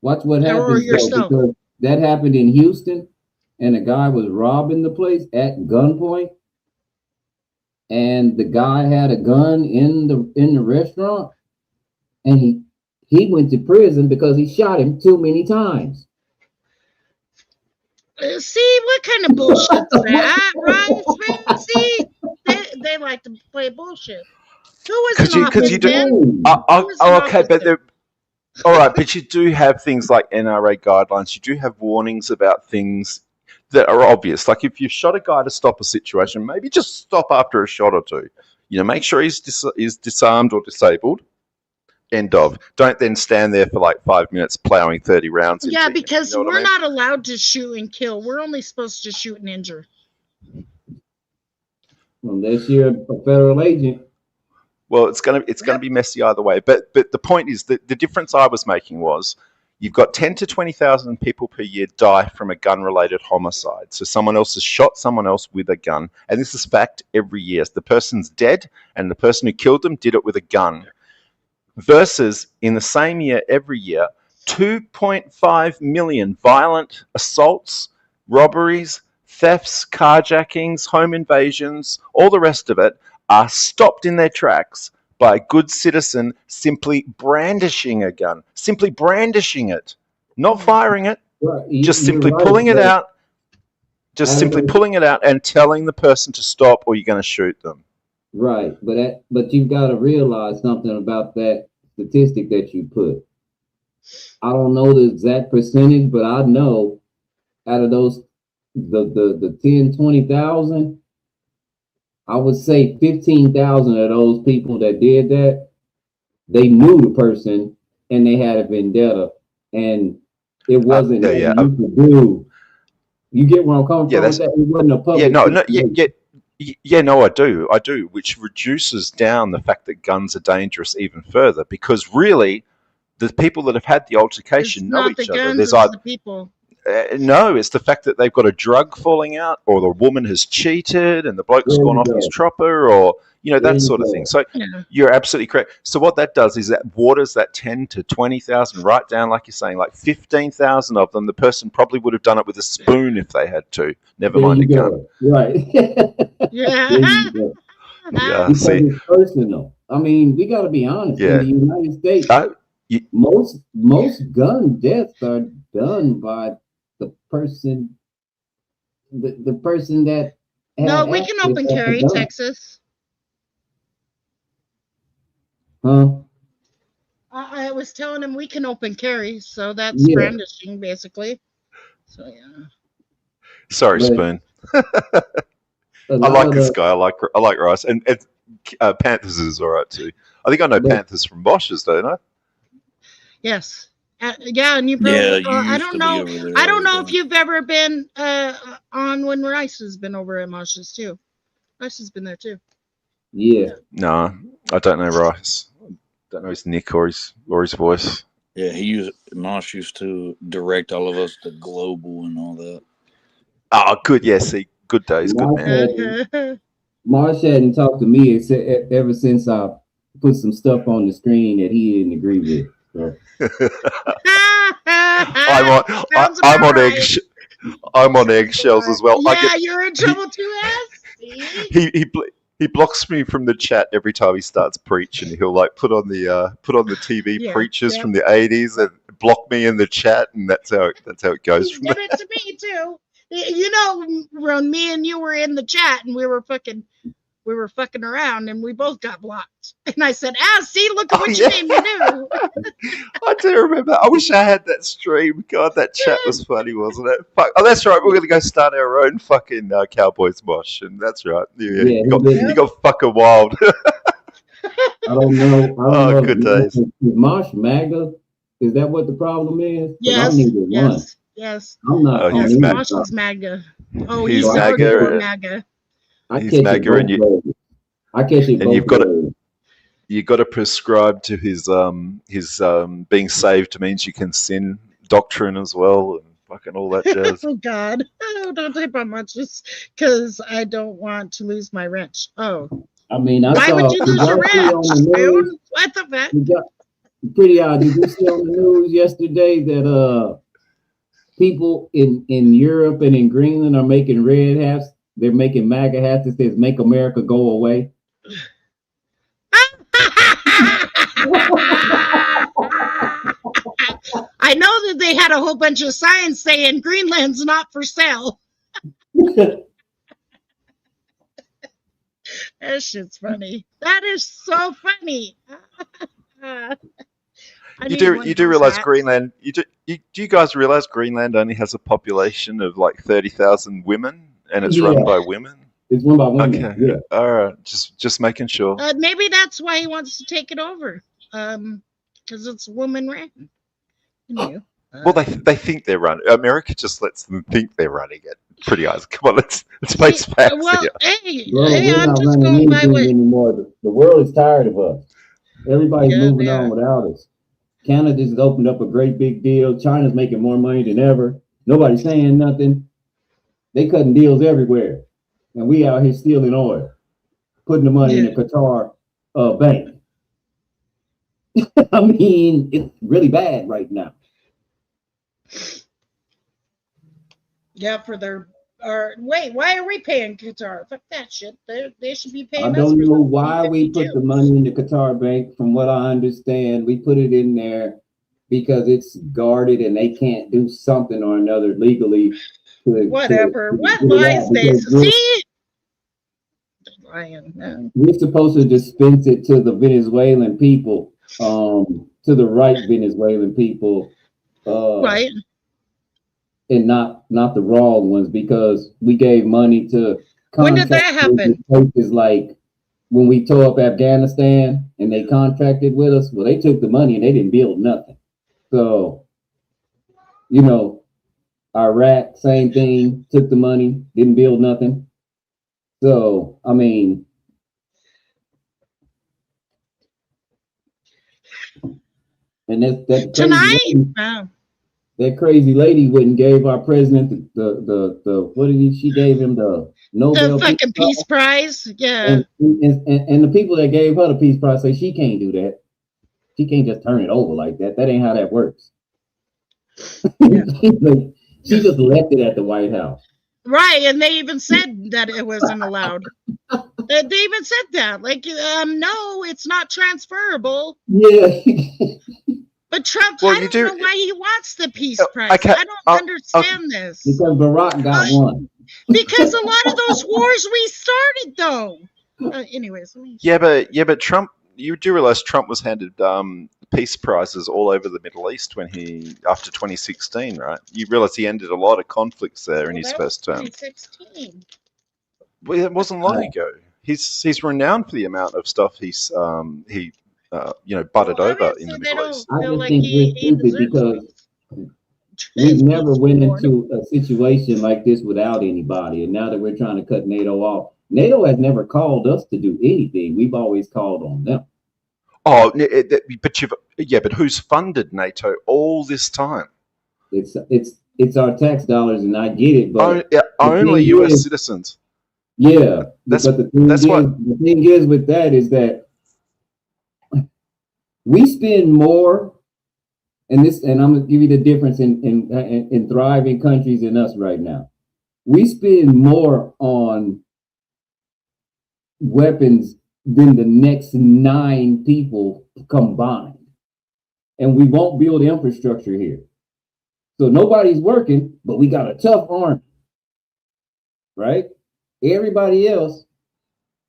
U: Watch what
D: Or
U: happens, though,
D: yourself.
U: because that happened in Houston, and a guy was robbing the place at gunpoint, and the guy had a gun in the restaurant, and he went to prison because he shot him too many times.
D: See what kind of bullshit's that, right? See, they like to play bullshit. Who was in office then?
J: Okay, but they're all right. But you do have things like NRA guidelines. You do have warnings about things that are obvious. Like if you shot a guy to stop a situation, maybe just stop after a shot or two. You know, make sure he's disarmed or disabled. End of. Don't then stand there for like 5 minutes plowing 30 rounds.
D: Yeah,
J: into him,
D: because
J: you know what I
D: we're
J: mean?
D: not allowed to shoot and kill. We're only supposed to shoot and injure.
U: Unless you're a federal agent.
J: Well, it's gonna be messy either way. But the point is that the difference I was making was you've got 10 to 20,000 people per year die from a gun-related homicide. So someone else has shot someone else with a gun, and this is fact every year. The person's dead, and the person who killed them did it with a gun. Versus in the same year every year, 2.5 million violent assaults, robberies, thefts, carjackings, home invasions, all the rest of it are stopped in their tracks by a good citizen simply brandishing a gun, simply brandishing it, not firing it, just simply pulling it out, simply pulling it out and telling the person to stop or you're going to shoot them.
U: Right, but you've got to realize something about that statistic that you put. I don't know the exact percentage, but I know out of those the 10, 20,000, I would say 15,000 of those people that did that, they knew the person and they had a vendetta, and it wasn't nothing you could do. You get where I'm coming from? With that? It wasn't a public.
J: No, I do, which reduces down the fact that guns are dangerous even further, because really, the people that have had the altercation know each other. There's
D: the people.
J: No, it's the fact that they've got a drug falling out, or the woman has cheated, and the bloke's gone off his chopper, or that sort of thing. So you're absolutely correct. So what that does is that waters that 10 to 20,000 right down, like you're saying, like 15,000 of them. The person probably would have done it with a spoon if they had to. Never mind a gun.
U: Right.
D: Yeah.
J: Yeah.
U: Because
J: See.
U: it's personal. I mean, we got to be honest.
J: Yeah.
U: In the United States, most gun deaths are done by the person, the person that.
D: No, we can open carry, Texas.
U: Huh?
D: I was telling him we can open carry, so that's brandishing basically. So yeah.
J: Sorry, Spoon. I like this guy. I like Rice, and Panthers is all right too. I think I know Panthers from Bosch's, don't I?
D: Yes. Yeah, and you probably. I don't know. I don't know if you've ever been on when Rice has been over at Mosh's too. Rice has been there too.
U: Yeah.
J: No, I don't know Rice. I don't know his nick or his voice.
T: Yeah, Mosh used to direct all of us to Global and all that.
J: Oh, good. Yeah, see, good days, good man.
U: Marsh hadn't talked to me ever since I put some stuff on the screen that he didn't agree with. So.
J: I'm on eggshells as well.
D: Yeah, you're in trouble too, ass.
J: He blocks me from the chat every time he starts preaching. He'll like put on the TV preachers from the 80s and block me in the chat, and that's how it goes.
D: He did it to me too. You know, when me and you were in the chat and we were fucking around and we both got blocked. And I said, see, look at what you made me do.
J: I do remember. I wish I had that stream. God, that chat was funny, wasn't it? Fuck. Oh, that's right. We're going to go start our own fucking Cowboys Mosh. And that's right. Yeah, you got fucking wild.
U: I don't know.
J: Oh, good days.
U: Is Mosh MAGA? Is that what the problem is?
D: Yes. Yes.
U: I'm not.
D: Yes, Mosh is MAGA. Oh, he's MAGA. MAGA.
J: He's MAGA, and
U: I catch it.
J: And you've got to prescribe to his being saved means you can sin doctrine as well, and fucking all that jazz.
D: Oh God! Oh, don't type on much just because I don't want to lose my wrench. Oh.
U: I mean,
D: why would you lose your wrench? What the fuck?
U: Pretty odd. Did you see on the news yesterday that people in Europe and in Greenland are making red hats? They're making MAGA hats that says "Make America Go Away."
D: I know that they had a whole bunch of signs saying Greenland's not for sale. That shit's funny. That is so funny.
J: You do realize Greenland? Do you guys realize Greenland only has a population of like 30,000 women? And it's run by women?
U: It's run by women.
J: Okay.
U: Yeah.
J: All right. Just making sure.
D: Maybe that's why he wants to take it over. Because it's woman ran.
J: Well, they think they're running. America just lets them think they're running it. Pretty eyes. Come on, let's face facts here.
U: We're not running anything anymore. The world is tired of us. Everybody's moving on without us. Canada just opened up a great big deal. China's making more money than ever. Nobody's saying nothing. They cutting deals everywhere, and we out here stealing oil, putting the money in the Qatar bank. I mean, it's really bad right now.
D: Yeah, for their. Wait, why are we paying Qatar? Fuck that shit. They should be paying us.
U: I don't know why we put the money in the Qatar bank. From what I understand, we put it in there because it's guarded and they can't do something or another legally.
D: Whatever. What lies they see? Lying.
U: We're supposed to dispense it to the Venezuelan people, to the right Venezuelan people,
D: right,
U: and not the wrong ones, because we gave money to.
D: When did that happen?
U: Places like when we tore up Afghanistan and they contracted with us. Well, they took the money and they didn't build nothing. So, Iraq, same thing, took the money, didn't build nothing. So, I mean, and that's
D: tonight. Wow.
U: that crazy lady wouldn't gave our president the what did she gave him the Nobel
D: The fucking Peace Prize. Yeah.
U: And the people that gave her the Peace Prize say she can't do that. She can't just turn it over like that. That ain't how that works. She just left it at the White House.
D: Right, and they even said that it wasn't allowed. They even said that, like, no, it's not transferable.
U: Yeah.
D: But Trump,
J: Well,
D: I
J: you
D: don't
J: do-
D: know why he wants the Peace Prize.
J: okay,
D: I don't understand this.
U: Because Barack got one.
D: Because a lot of those wars we started, though. Anyways, let me...
J: Yeah, but Trump. You do realize Trump was handed peace prizes all over the Middle East when after 2016, right? You realize he ended a lot of conflicts there in his first term.
D: 2016.
J: Well, it wasn't long ago. He's renowned for the amount of stuff he's butted over in the Middle East.
U: I just think we're stupid because we've never went into a situation like this without anybody, and now that we're trying to cut NATO off, NATO has never called us to do anything. We've always called on them.
J: Oh, but who's funded NATO all this time?
U: It's our tax dollars, and I get it, but
J: only U.S. citizens.
U: Yeah,
J: that's
U: but the thing is with that is that we spend more, and I'm gonna give you the difference in thriving countries and us right now. We spend more on weapons than the next 9 people combined, and we won't build infrastructure here. So nobody's working, but we got a tough army, right? Everybody else,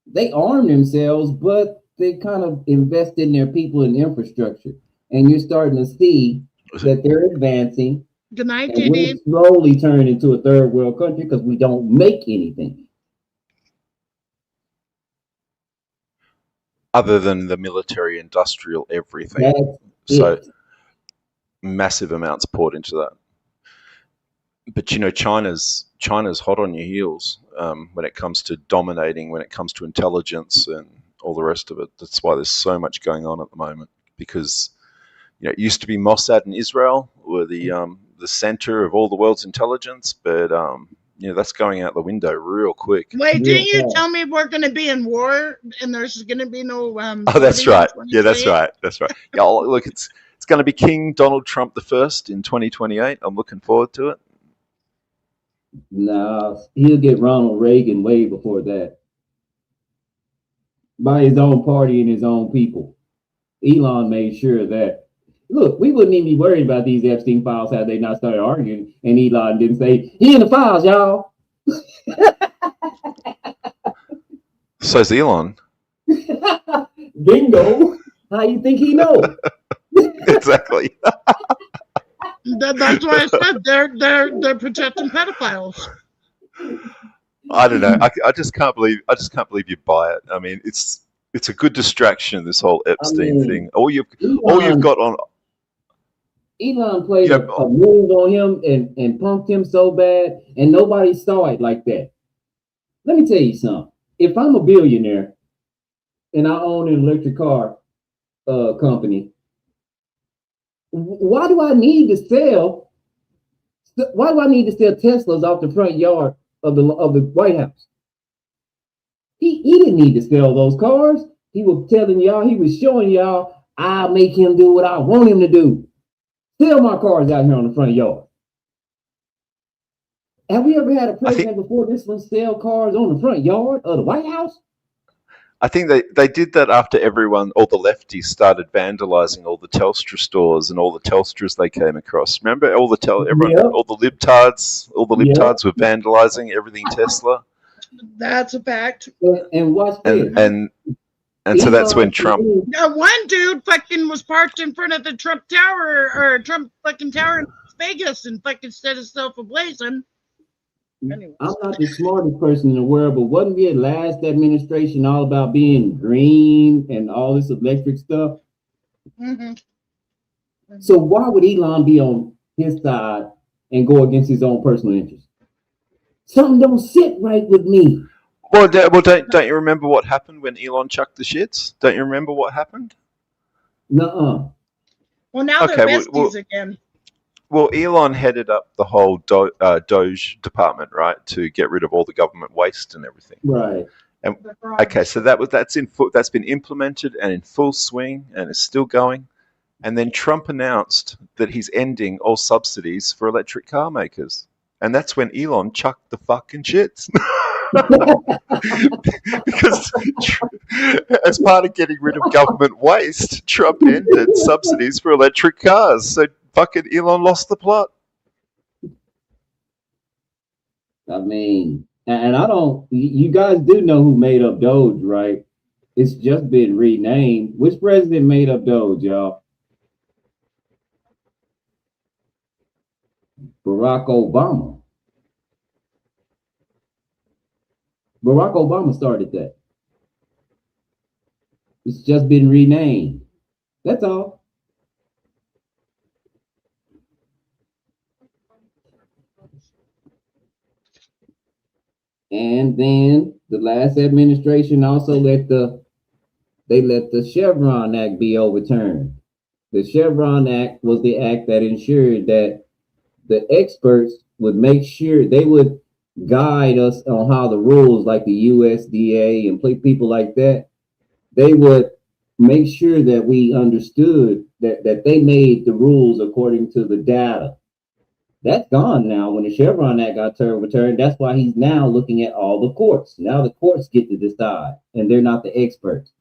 U: they arm themselves, but they kind of invest in their people and infrastructure. And you're starting to see that they're advancing.
D: Good night,
U: and we're slowly turning into a third world country because we don't make anything.
J: Other than the military, industrial, everything.
U: That's
J: so
U: it.
J: Massive amounts poured into that. But China's hot on your heels when it comes to dominating, when it comes to intelligence and all the rest of it. That's why there's so much going on at the moment, because it used to be Mossad and Israel were the center of all the world's intelligence, but that's going out the window real quick.
D: Wait, didn't you tell me we're going to be in war and there's going to be no?
J: Oh, that's right. Yeah, that's right. That's right. Yeah, look, it's going to be King Donald Trump the first in 2028. I'm looking forward to it.
U: Nah, he'll get Ronald Reagan way before that. By his own party and his own people. Elon made sure that, look, we wouldn't even be worried about these Epstein files had they not started arguing, and Elon didn't say, he in the files, y'all.
J: So's Elon.
U: Bingo. How you think he know?
J: Exactly.
D: That's why I said they're protecting pedophiles.
J: I don't know. I just can't believe you buy it. I mean, it's a good distraction, this whole Epstein thing. All you've got on
U: Elon played a move on him and punked him so bad, and nobody saw it like that. Let me tell you something. If I'm a billionaire and I own an electric car company, why do I need to sell? Why do I need to sell Teslas off the front yard of the White House? He didn't need to sell those cars. He was telling y'all, he was showing y'all, I'll make him do what I want him to do. Sell my cars out here on the front yard. Have we ever had a president before this one sell cars on the front yard of the White House?
J: I think they did that after all the lefties started vandalizing all the Telstra stores and all the Telstras they came across. Remember all the libtards were vandalizing everything Tesla.
D: That's a fact.
U: And watch this.
J: And so that's when Trump.
D: One dude fucking was parked in front of the Trump Tower or Trump fucking Tower in Las Vegas and fucking set himself ablazing. Anyway.
U: I'm not the smartest person in the world, but wasn't the last administration all about being green and all this electric stuff?
D: Mm-hmm.
U: So why would Elon be on his side and go against his own personal interest? Something don't sit right with me.
J: Well, don't you remember what happened when Elon chucked the shits? Don't you remember what happened?
U: Nuh-uh.
D: Well, now they're besties again.
J: Well, Elon headed up the whole Doge department, right, to get rid of all the government waste and everything.
U: Right.
J: And okay, so that's been implemented and in full swing and is still going. And then Trump announced that he's ending all subsidies for electric car makers, and that's when Elon chucked the fucking shits. Because as part of getting rid of government waste, Trump ended subsidies for electric cars. So fucking Elon lost the plot.
U: I mean, and I don't, you guys do know who made up Doge, right? It's just been renamed. Which president made up Doge, y'all? Barack Obama. Barack Obama started that. It's just been renamed. That's all. And then the last administration also let the Chevron Act be overturned. The Chevron Act was the act that ensured that the experts would make sure they would guide us on how the rules like the USDA and people like that, they would make sure that we understood that they made the rules according to the data. That's gone now. When the Chevron Act got overturned, that's why he's now looking at all the courts. Now the courts get to decide, and they're not the experts.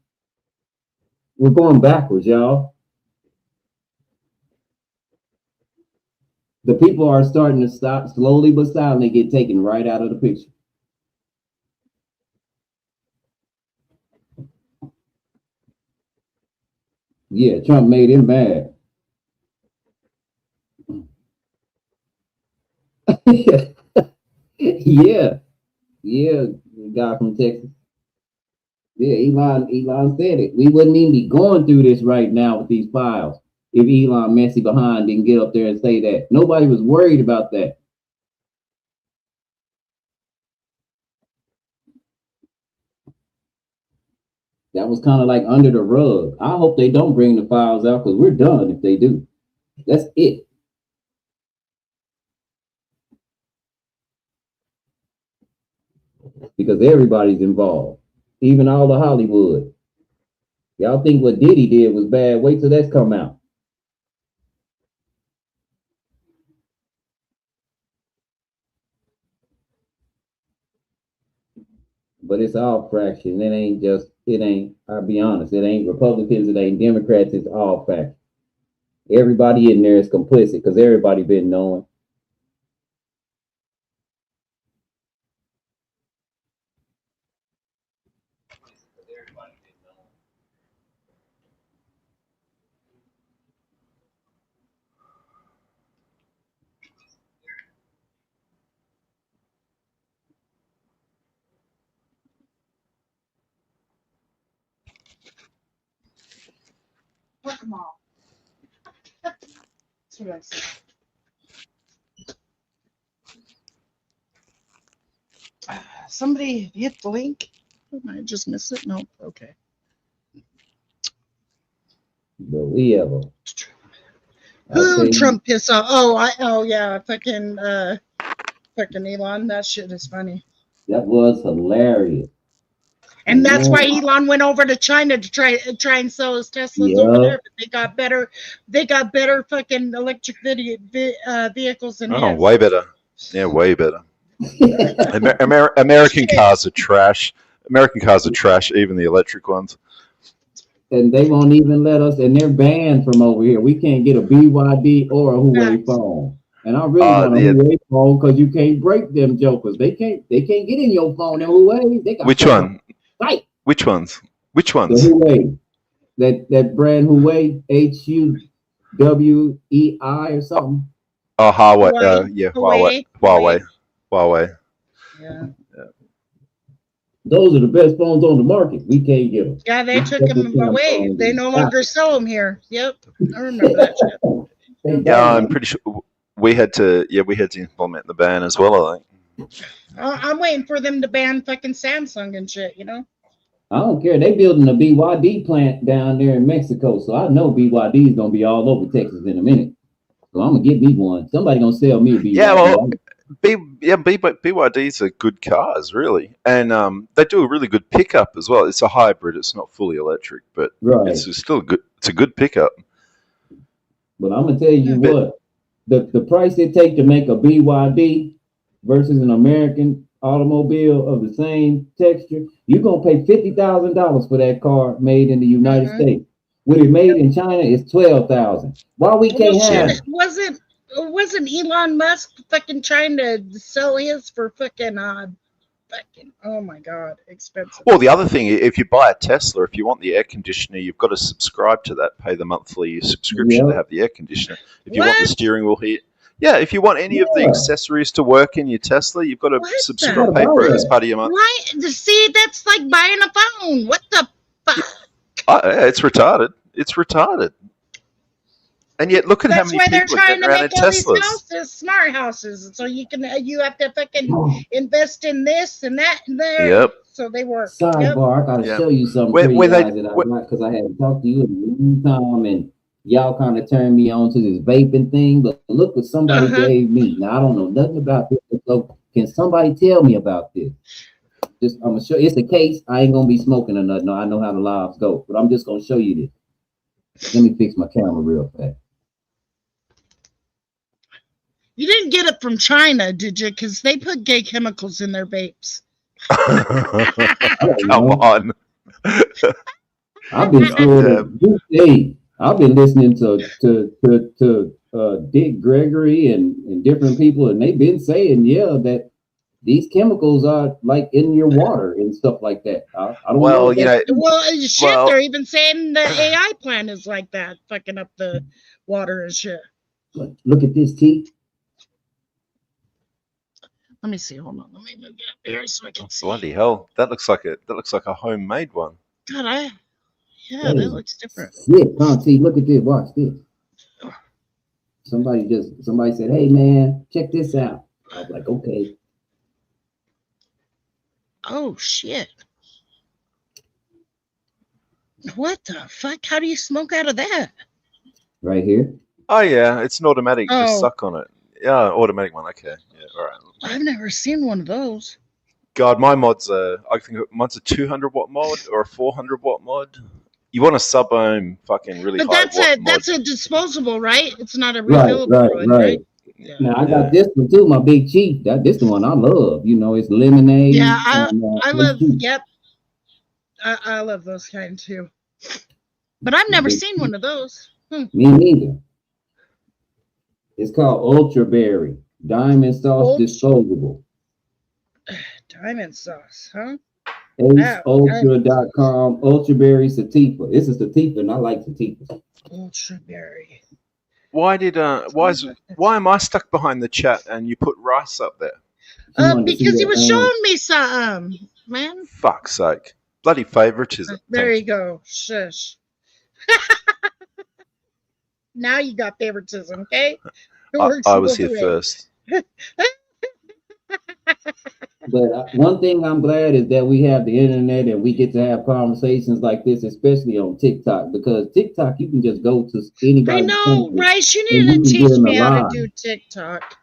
U: We're going backwards, y'all. The people are starting to stop slowly but silently get taken right out of the picture. Yeah, Trump made him mad. yeah, the guy from Texas. Yeah, Elon said it. We wouldn't even be going through this right now with these files if Elon messy behind didn't get up there and say that. Nobody was worried about that. That was kind of like under the rug. I hope they don't bring the files out because we're done if they do. That's it. Because everybody's involved, even all the Hollywood. Y'all think what Diddy did was bad? Wait till that's come out. But it's all fraction. I'll be honest, it ain't Republicans, it ain't Democrats, it's all faction. Everybody in there is complicit because everybody been knowing.
D: Put them all. That's what I said. Somebody hit the link. I just missed it. No, okay.
U: But we have a
D: Who Trump piss off? Oh yeah, fucking Elon. That shit is funny.
U: That was hilarious.
D: And that's why Elon went over to China to try and sell his Teslas over there. But they got better fucking electric vehicles than his.
J: Way better. Yeah, way better. American cars are trash. American cars are trash, even the electric ones.
U: And they won't even let us, and they're banned from over here. We can't get a BYD or a Huawei phone. And I really want a Huawei phone because you can't break them jokers. They can't get in your phone. Huawei. They got
J: Which one?
U: Right.
J: Which ones?
U: The Huawei. That brand Huawei, HUWEI or something.
J: Oh, Huawei. Yeah, Huawei.
D: Yeah.
U: Those are the best phones on the market. We can't get them.
D: Yeah, they took them away. They no longer sell them here. Yep, I remember that shit.
J: Yeah, I'm pretty sure we had to implement the ban as well, I think.
D: I'm waiting for them to ban fucking Samsung and shit, you know?
U: I don't care. They building a BYD plant down there in Mexico, so I know BYD is gonna be all over Texas in a minute. So I'm gonna get me one. Somebody gonna sell me a BYD.
J: Yeah, well, BYDs are good cars, really, and they do a really good pickup as well. It's a hybrid; it's not fully electric, but it's still good. It's a good pickup.
U: But I'm gonna tell you what, the price it take to make a BYD versus an American automobile of the same texture, you're gonna pay $50,000 for that car made in the United States. When it made in China, it's $12,000. Why we can't have?
D: Wasn't Elon Musk fucking trying to sell his for fucking oh my god, expensive.
J: Well, the other thing, if you buy a Tesla, if you want the air conditioner, you've got to subscribe to that, pay the monthly subscription to have the air conditioner. If you want the steering wheel here, if you want any of the accessories to work in your Tesla, you've got to subscribe, pay for it as part of your month.
D: Why? See, that's like buying a phone. What the fuck?
J: It's retarded. It's retarded. And yet, look at how many people are getting around in Teslas.
D: Houses, smart houses, so you have to fucking invest in this and that and there.
J: Yep.
D: So they work.
U: Sidebar, I gotta show you something pretty guys that I like because I hadn't talked to you in a long time, and y'all kind of turned me on to this vaping thing. But look what somebody gave me. Now I don't know nothing about this. So can somebody tell me about this? Just I'm gonna show. It's a case. I ain't gonna be smoking or nothing. No, I know how the lives go, but I'm just gonna show you this. Let me fix my camera real fast.
D: You didn't get it from China, did you? Because they put gay chemicals in their vapes.
J: Come on.
U: I've been I've been listening to Dick Gregory and different people, and they've been saying, that these chemicals are like in your water and stuff like that. I don't know.
D: They're even saying the AI plant is like that, fucking up the water and shit.
U: Look at this, T.
D: Let me see. Hold on. Let me get up here so I can see.
J: Bloody hell! That looks like a homemade one.
D: God, that looks different.
U: Yeah, T. Look at this. Watch this. Somebody said, "Hey, man, check this out." I was like, "Okay."
D: Oh shit! What the fuck? How do you smoke out of that?
U: Right here.
J: Oh yeah, it's an automatic. Just suck on it. Yeah, automatic one. Okay. Yeah. All right.
D: I've never seen one of those.
J: God, my mod's I think mine's a 200-watt mod or a 400-watt mod. You want a sub-ohm fucking really high watt mod.
D: That's a disposable, right? It's not a refillable,
U: right? Yeah, now I got this one too, my Big Chief. This the one I love. It's lemonade.
D: Yeah, I love. Yep, I love those kind too. But I've never seen one of those.
U: Me neither. It's called Ultra Berry Diamond Sauce Disposable.
D: Diamond sauce, huh?
U: AceUltra.com. Ultra Berry Sativa. This is Sativa, and I like Sativa.
D: Ultra Berry.
J: Why am I stuck behind the chat and you put Rice up there?
D: Because he was showing me something, man.
J: Fuck's sake. Bloody favoritism.
D: There you go. Shush. Now you got favoritism, okay?
J: I was here first.
U: But one thing I'm glad is that we have the internet and we get to have conversations like this, especially on TikTok, because TikTok, you can just go to anybody.
D: I know, Rice, you need to teach me how to do TikTok.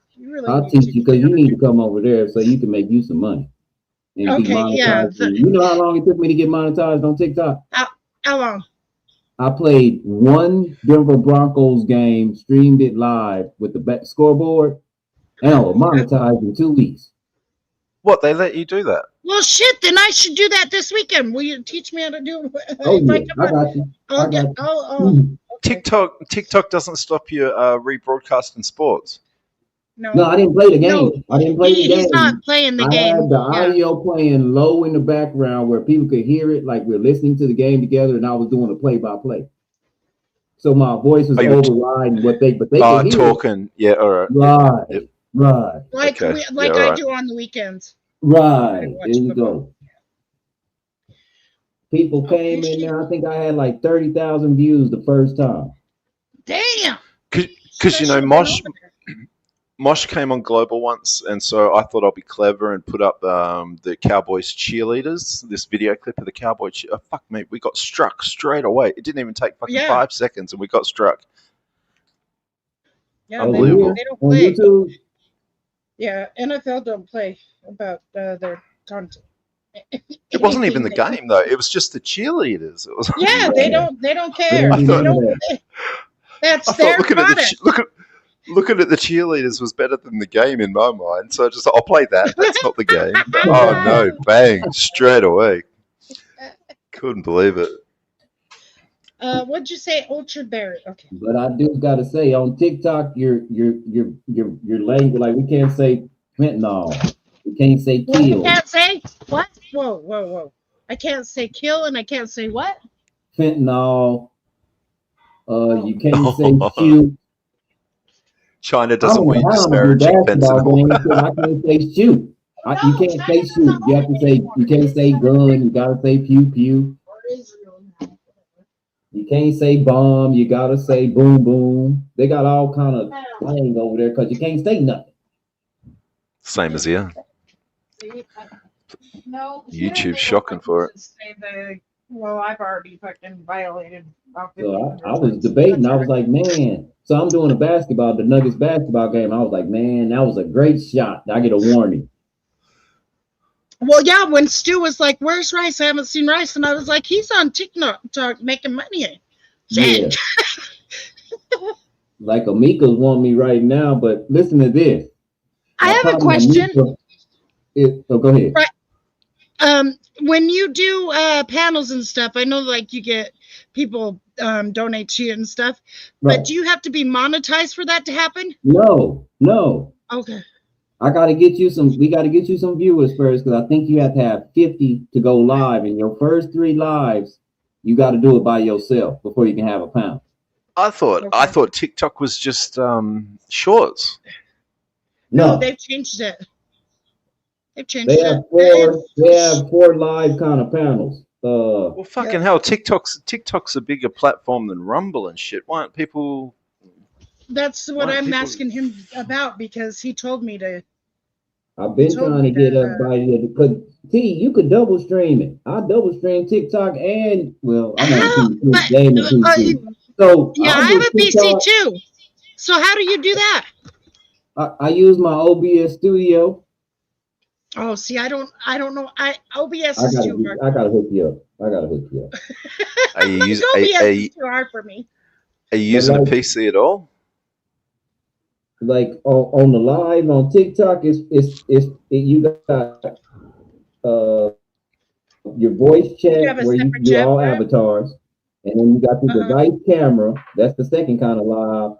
U: I'll teach you because you need to come over there so you can make you some money. And be monetized. You know how long it took me to get monetized on TikTok?
D: How long?
U: I played one Denver Broncos game, streamed it live with the back scoreboard, and I was monetized in 2 weeks.
J: What, they let you do that?
D: Well, shit, then I should do that this weekend. Will you teach me how to do it?
U: Oh, yeah, I got you.
J: TikTok doesn't stop you rebroadcasting sports.
U: No, I didn't play the game. No, I didn't play the game.
D: He's not playing the game.
U: I had the audio playing low in the background where people could hear it, like we're listening to the game together, and I was doing a play-by-play. So my voice was overriding what they could hear.
J: Talking, yeah, all right.
U: Right.
D: Like I do on the weekends.
U: Right. There you go. People came in there. I think I had like 30,000 views the first time.
D: Damn.
J: Because Mosh came on Global once, and so I thought I'd be clever and put up the Cowboys cheerleaders, this video clip of the Cowboy fuck me, we got struck straight away. It didn't even take 5 seconds, and we got struck.
D: Yeah,
J: Unbelievable.
D: they don't
U: On
D: play.
U: YouTube.
D: Yeah, NFL don't play about their content.
J: It wasn't even the
D: Anything they-
J: game though. It was just the cheerleaders. It was.
D: Yeah, they don't care.
J: I
D: They
J: thought-
D: don't. That's
J: I thought
D: their
J: looking at
D: product.
J: looking at the cheerleaders was better than the game in my mind. So I just thought, I'll play that. That's not the game. Oh no! Bang! Straight away. Couldn't believe it.
D: What'd you say? Orchard Berry. Okay.
U: But I do gotta say, on TikTok, your language, like we can't say fentanyl, we can't say
D: Well, you
U: kill,
D: can't say what? Whoa. I can't say kill and I can't say what?
U: fentanyl. You can't say shoot.
J: China doesn't want you
U: I don't know how to do
J: disparaging
U: basketball
J: fentanyl.
U: games, so I can't say shoot. You can't say shoot. You have to say, you can't say gun. You gotta say pew pew. You can't say bomb. You gotta say boom boom. They got all kind of slang over there because you can't say nothing.
J: Same as here.
D: No.
J: YouTube's shocking for it.
D: Well, I've already fucking violated.
U: So I was debating. I was like, man. So I'm doing the Nuggets basketball game. I was like, man, that was a great shot. I get a warning.
D: Well, yeah, when Stu was like, "Where's Rice? I haven't seen Rice," and I was like, "He's on TikTok making money."
U: Yeah. Like Amika's want me right now, but listen to this.
D: I have a question.
U: Go ahead.
D: Right. When you do panels and stuff, I know like you get people donate to you and stuff,
U: Right.
D: but do you have to be monetized for that to happen?
U: No.
D: Okay.
U: We got to get you some viewers first, because I think you have to have 50 to go live. In your first 3 lives, you got to do it by yourself before you can have a pound.
J: I thought TikTok was just shorts.
U: No,
D: They've changed it.
U: they have 4 live kind of panels.
J: Well, fucking hell, TikTok's a bigger platform than Rumble and shit. Why aren't people?
D: That's what I'm asking him about, because he told me to.
U: I've been trying to get everybody to put. You could double stream it. I double stream TikTok and I'm on PC, gaming PC. So
D: Yeah, I have a PC too. So how do you do that?
U: I use my OBS Studio.
D: Oh, see, I don't know. OBS
U: I
D: is too hard.
U: gotta hook you up.
J: Are you using?
D: OBS is too hard for me.
J: Are you using a PC at all?
U: Like on the live on TikTok, you got your voice chat where you do all avatars, and then you got the device camera. That's the second kind of live,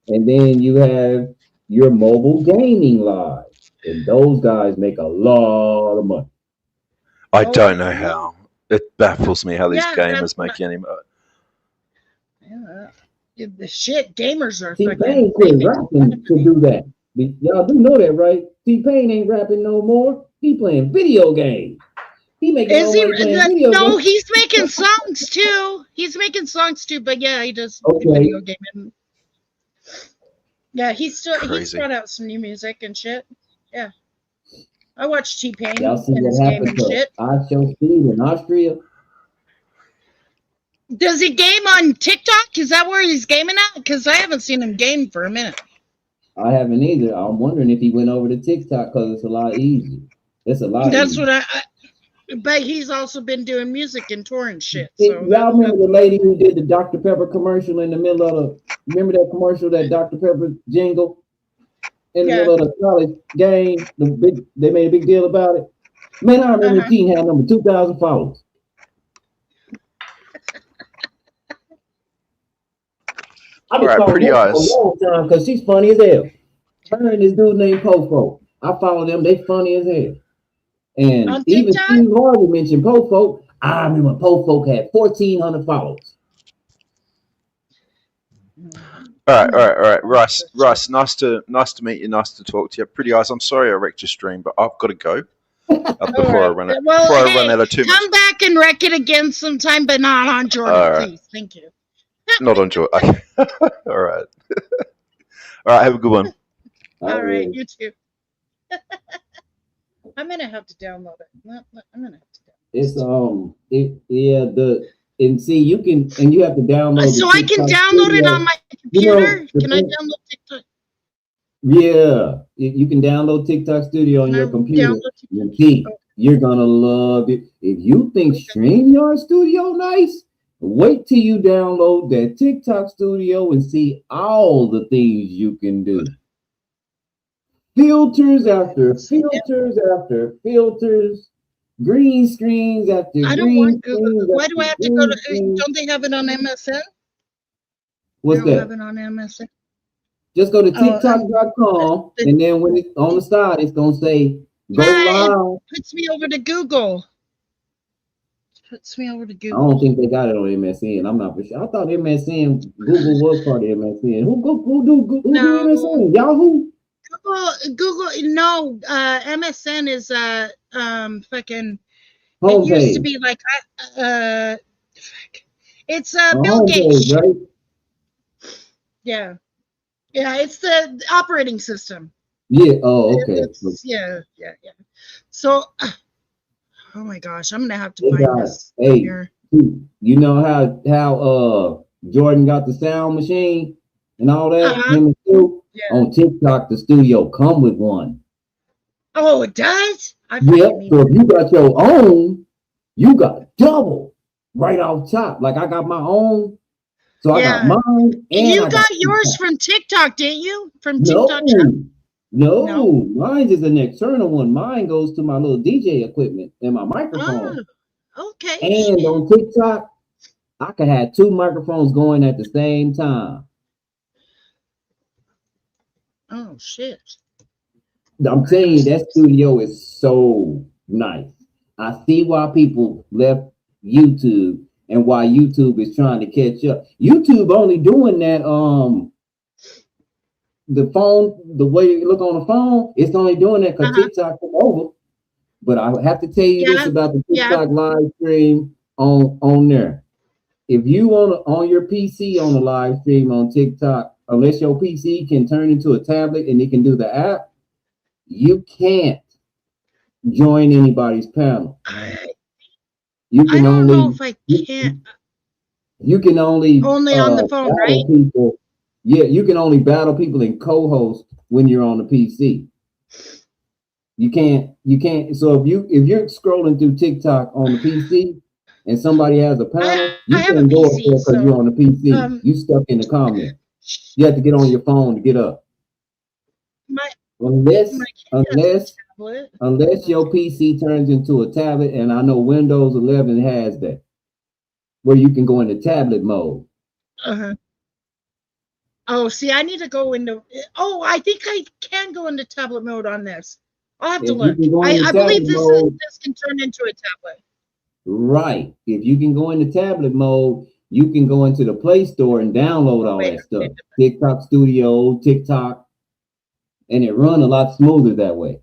U: and then you have your mobile gaming live, and those guys make a lot of money.
J: I don't know how. It baffles me how these gamers make any money.
D: Yeah, the shit gamers are
U: T-Pain quit rapping to do that. Y'all do know that, right? T-Pain ain't rapping no more. He playing video games. He making
D: Is he? No,
U: games.
D: he's making songs too. He's making songs too, but yeah, he does
U: Okay.
D: video gaming. Yeah, he's
J: Crazy.
D: brought out some new music and shit. Yeah, I watched T-Pain
U: Y'all see
D: and his
U: what
D: gaming
U: happened to
D: shit.
U: Osho Speed in Austria?
D: Does he game on TikTok? Is that where he's gaming at? Because I haven't seen him game for a minute.
U: I haven't either. I'm wondering if he went over to TikTok because it's a lot easier. It's a lot
D: That's
U: easier.
D: what but he's also been doing music and touring shit.
U: Y'all remember the lady who did the Dr. Pepper commercial in the middle of remember that commercial, that Dr. Pepper jingle in the middle of the college game? They made a big deal about it. Man, I remember Teen had number 2,000 followers. I've been
J: Alright,
U: following
J: pretty
U: her for
J: eyes.
U: a long time because she's funny as hell. Her and this dude named Pofo. I follow them. They funny as hell. And
D: On
U: even
D: TikTok?
U: Steve Harvey mentioned Pofo. I remember Pofo had 1,400 followers.
J: All right. Rice, nice to meet you. Nice to talk to you. Pretty eyes. I'm sorry I wrecked your stream, but I've got to go before I run out.
D: Well,
J: Before I
D: hey,
J: run out of too much.
D: come back and wreck it again sometime, but not on Jordan,
J: All right.
D: please. Thank you.
J: Not on joy. Okay. All right. All right. Have a good one.
D: All right, you too. I'm gonna have to download it. I'm gonna have to.
U: It's and see you can, and you have to download.
D: So I can download it on my computer. Can I download TikTok?
U: Yeah, you can download TikTok Studio on your computer. And Pete, you're gonna love it. If you think StreamYard Studio nice, wait till you download that TikTok Studio and see all the things you can do. Filters after filters after filters, green screens after
D: I don't
U: green
D: want Google.
U: screens.
D: Why do I have to go to? Don't they have it on MSN?
U: What's
D: They don't
U: that?
D: have it on MSN.
U: Just go to
D: Oh,
U: TikTok.com, and then when it's on the side, it's gonna say go
D: Yeah,
U: live.
D: it puts me over to Google. Puts me over to
U: I
D: Google.
U: don't think they got it on MSN. I'm not for sure. I thought MSN, Google was part of MSN. Who do MSN? Yahoo?
D: Google. No, MSN is fucking. It
U: Homepage.
D: used to be like it's Bill
U: Homepage,
D: Gates.
U: right?
D: Yeah, it's the operating system.
U: Yeah. Oh, okay.
D: Yeah. So, oh my gosh, I'm gonna have to
U: They
D: find
U: got,
D: this
U: hey,
D: here.
U: you know how Jordan got the sound machine and all that? Him and Stu? On TikTok, the studio come with one.
D: Oh, it does.
U: Yep. So if you got your own, you got double right off top. Like I got my own, so I got mine. And
D: You
U: I
D: got yours
U: TikTok.
D: from TikTok, didn't you? From
U: No,
D: TikTok shop?
U: no, mine is an external one. Mine goes to my little DJ equipment and my microphone.
D: Okay.
U: And on TikTok, I could have two microphones going at the same time.
D: Oh shit.
U: I'm telling you, that studio is so nice. I see why people left YouTube and why YouTube is trying to catch up. YouTube only doing that the phone, the way you look on the phone, it's only doing that because TikTok took over. But I have to tell you this about the TikTok live stream on there. If you want on your PC on the live stream on TikTok, unless your PC can turn into a tablet and it can do the app, you can't join anybody's panel. You can
D: I don't
U: only
D: know if I can't.
U: you can only
D: On the phone,
U: battle
D: right?
U: people. Yeah, you can only battle people and co-host when you're on the PC. You can't. So if you're scrolling through TikTok on the PC and somebody has a panel, you can't go up there because you're on the PC. You stuck in the comment. You have to get on your phone to get up. Unless your PC turns into a tablet, and I know Windows 11 has that, where you can go into tablet mode.
D: Oh, see, I need to go into. Oh, I think I can go into tablet mode on this. I'll have to
U: If you
D: look.
U: can go into
D: I believe
U: tablet mode-
D: this can turn into a tablet.
U: Right. If you can go into tablet mode, you can go into the Play Store and download all that stuff. TikTok Studio, TikTok, and it run a lot smoother that way.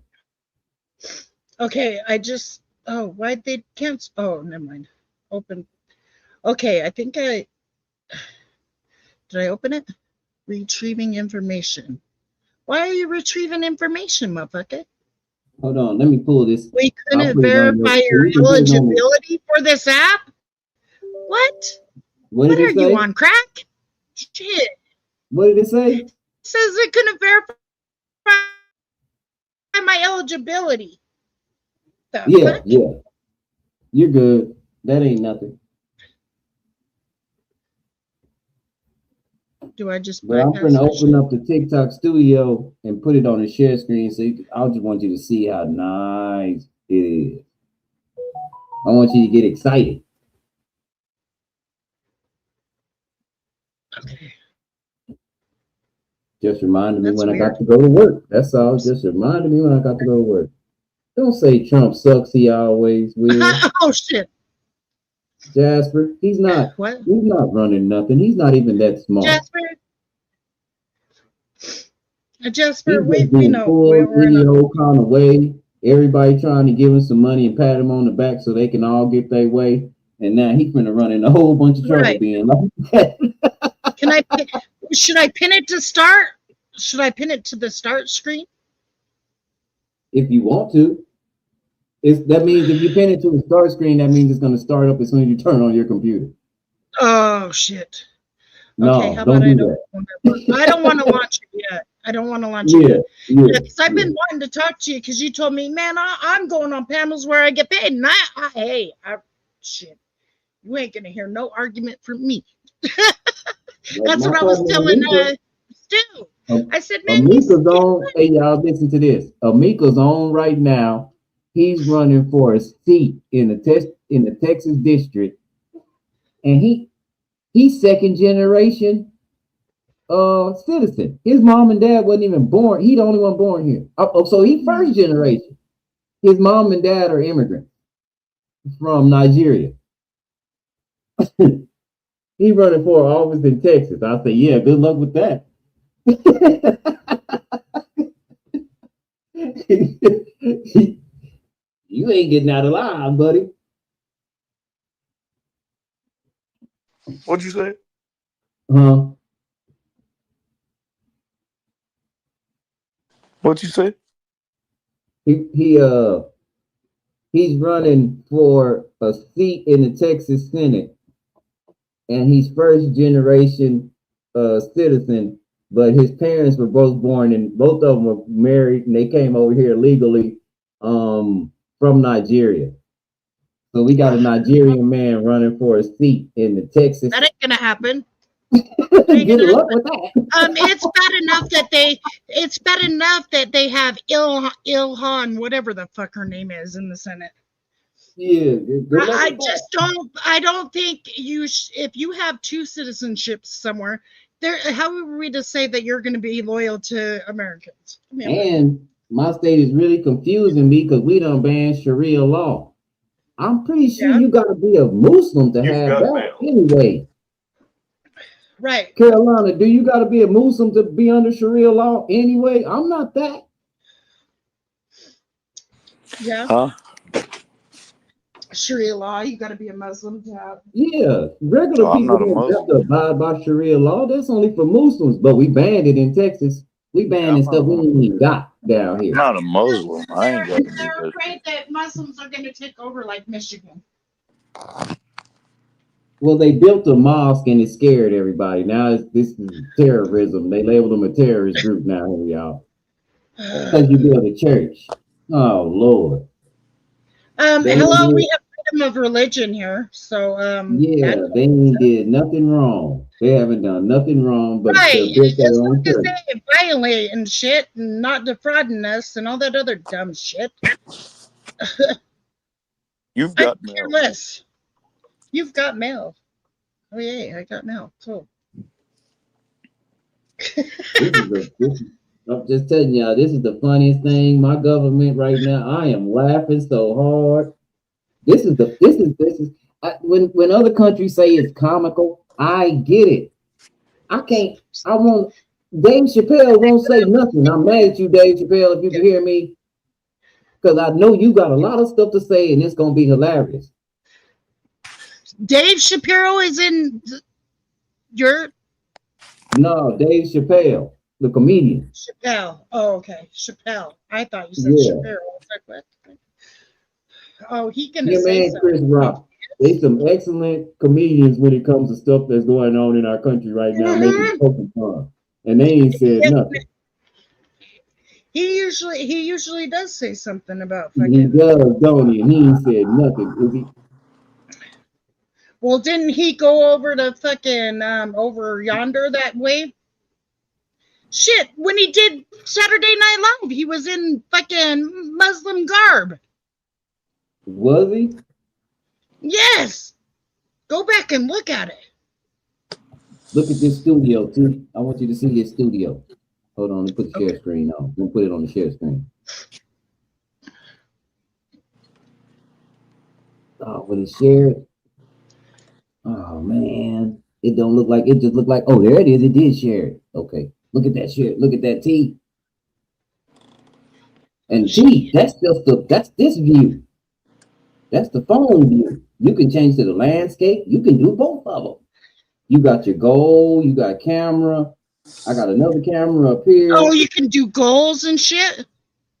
D: Okay, I just. Oh, why'd they cancel? Oh, never mind. Open. Okay, I think I. Did I open it? Retrieving information. Why are you retrieving information, motherfucker?
U: Hold on, let me pull this.
D: We
U: I'll
D: couldn't
U: put it on
D: verify
U: your-
D: your
U: we can put it on-
D: eligibility for this app? What?
U: What
D: What
U: did
D: are
U: it say?
D: you on crack? Shit.
U: What did it say?
D: It says it couldn't verify my eligibility. The
U: Yeah,
D: fuck?
U: yeah. You're good. That ain't nothing.
D: Do I just
U: But I'm
D: bypass
U: gonna
D: that
U: open up the TikTok Studio and put it on the share screen. So I just want you to see how nice it is. I want you to get excited.
D: Okay.
U: Just reminded me when I got to go to work. That's all. Just reminded me when I got to go to work. Don't say Trump sucks. He always will.
D: Oh shit.
U: Jasper, he's not.
D: What?
U: He's not running nothing. He's not even that smart.
D: Jasper,
U: He's
D: we
U: just being
D: know
U: full
D: we're in a
U: video kind of way. Everybody trying to give him some money and pat him on the back so they can all get their way. And now he's gonna run in a whole bunch of trouble
D: Right.
U: being like that.
D: Can I? Should I pin it to start? Should I pin it to the start screen?
U: If you want to. That means if you pin it to the start screen, that means it's gonna start up as soon as you turn on your computer.
D: Oh shit.
U: No,
D: Okay, how
U: don't
D: about I
U: do
D: don't?
U: that.
D: I don't want to launch it yet. I don't want to launch it
U: Yeah,
D: yet.
U: yeah,
D: Because I've been wanting to talk to you because you told me, man, I'm going on panels where I get paid, and shit, you ain't gonna hear no argument from me. That's what I was telling Stu. I said, man,
U: Amika's on. Hey, y'all, listen to this. Amika's on right now. He's running for a seat in the Texas district, and he's second generation citizen. His mom and dad wasn't even born. He the only one born here. So he's first generation. His mom and dad are immigrants from Nigeria. He running for office in Texas. I say, yeah, good luck with that. You ain't getting out alive, buddy.
T: What'd you say?
U: Huh?
T: What'd you say?
U: He's running for a seat in the Texas Senate, and he's first generation citizen. But his parents were both born, and both of them were married, and they came over here legally from Nigeria. So we got a Nigerian man running for a seat in the Texas.
D: That ain't gonna happen.
U: Good luck with that.
D: It's bad enough that they have Ilhan, whatever the fuck her name is, in the Senate.
U: Yeah,
D: I don't think if you have two citizenships somewhere, how are we to say that you're going to be loyal to Americans?
U: And my state is really confusing me because we done banned Sharia law. I'm pretty sure you got to be a Muslim to have that anyway.
D: Right.
U: Carolina, do you got to be a Muslim to be under Sharia law anyway? I'm not that.
D: Yeah.
T: Huh?
D: Sharia law, you got to be a Muslim to have.
U: Yeah, regular people don't have to abide by Sharia law. That's only for Muslims, but we banned it in Texas. We banned stuff we ain't even got down here.
T: I'm not a Muslim. I ain't got to be
D: They're afraid that Muslims are going to take over like Michigan.
U: Well, they built a mosque and it scared everybody. Now this is terrorism. They labeled them a terrorist group now, y'all. Because you build a church. Oh, Lord.
D: Hello, we have freedom of religion here. So,
U: yeah, they ain't did nothing wrong. They haven't done nothing wrong, but
D: right.
U: built their
D: As
U: own
D: long as
U: church.
D: they ain't violating shit and not defrauding us and all that other dumb shit.
T: You've got mail.
D: Careless. You've got mail. Oh yeah, I got mail too.
U: I'm just telling y'all, this is the funniest thing. My government right now, I am laughing so hard. When other countries say it's comical, I get it. Dave Chappelle won't say nothing. I'm mad at you, Dave Chappelle, if you can hear me. Because I know you got a lot of stuff to say and it's going to be hilarious.
D: Dave Shapiro is in your...
U: No, Dave Chappelle, the comedian.
D: Chappelle. Oh, okay. Chappelle. I thought you said Shapiro. I was like, what? Oh, he can say something.
U: Chris Rock. They some excellent comedians when it comes to stuff that's going on in our country right now, making poking fun. And they ain't said nothing.
D: He usually does say something about
U: fucking. He does, don't he? And he ain't said nothing, is he?
D: Well, didn't he go over to fucking over yonder that way? Shit, when he did Saturday Night Live, he was in fucking Muslim garb.
U: Was he?
D: Yes. Go back and look at it.
U: Look at this studio, too. I want you to see this studio. Hold on, let me put the share screen on. Let me put it on the share screen. Oh, will it share it? Oh man, it don't look like it. Just look like, oh, there it is. It did share it. Okay, look at that share. Look at that T. And T, that's this view. That's the phone view. You can change to the landscape. You can do both of them. You got your goal. You got camera. I got another camera up here.
D: Oh, you can do goals and shit.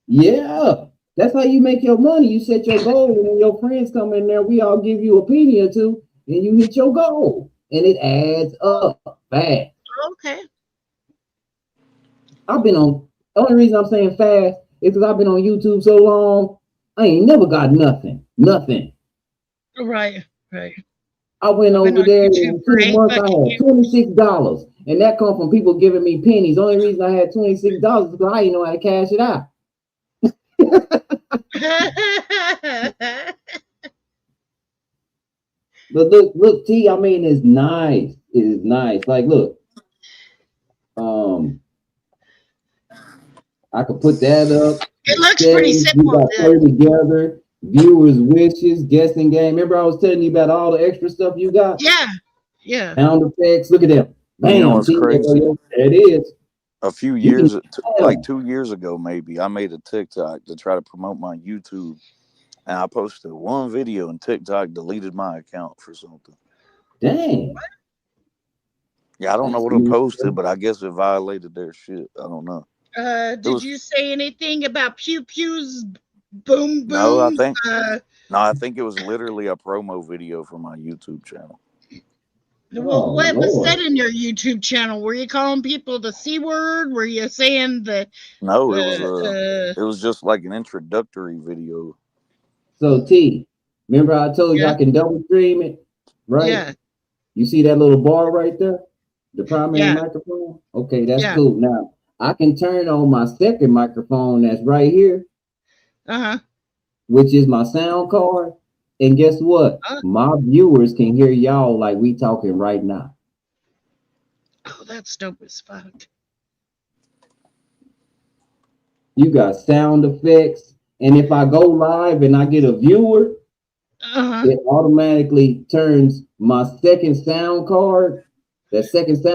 U: Yeah, that's how you make your money. You set your goal, and when your friends come in there, we all give you a penny or two. And you hit your goal, and it adds up. fast.
D: Okay.
U: I've been on. The only reason I'm saying fast is because I've been on YouTube so long. I ain't never got nothing. Nothing.
D: Right.
U: I went over there in 2 months. I had $26, and that come from people giving me pennies. The only reason I had $26 is because I didn't know how to cash it out. But look, T. I mean, it's nice. It is nice. Like, look, I could put that up.
D: It looks pretty simple.
U: We got play together. Viewers' wishes, guessing game. Remember, I was telling you about all the extra stuff you got.
D: Yeah.
U: Sound effects. Look at them. Bam.
T: You know what's crazy?
U: There it is.
T: A few years, like 2 years ago, maybe, I made a TikTok to try to promote my YouTube. And I posted one video and TikTok deleted my account for something.
U: Dang.
T: Yeah, I don't know what I posted, but I guess it violated their shit. I don't know.
D: Did you say anything about pew pews, boom boom?
T: No, I think it was literally a promo video for my YouTube channel.
D: Well, what was said in your YouTube channel? Were you calling people the C word? Were you saying the?
T: No, it was just like an introductory video.
U: So T, remember I told you I can double stream it, right?
D: Yeah.
U: You see that little bar right there, the primary microphone? Okay, that's cool. Now I can turn on my second microphone that's right here, which is my sound card. And guess what? My viewers can hear y'all like we talking right now.
D: Oh, that's dope as fuck.
U: You got sound effects. And if I go live and I get a viewer, it automatically turns my second sound card, that second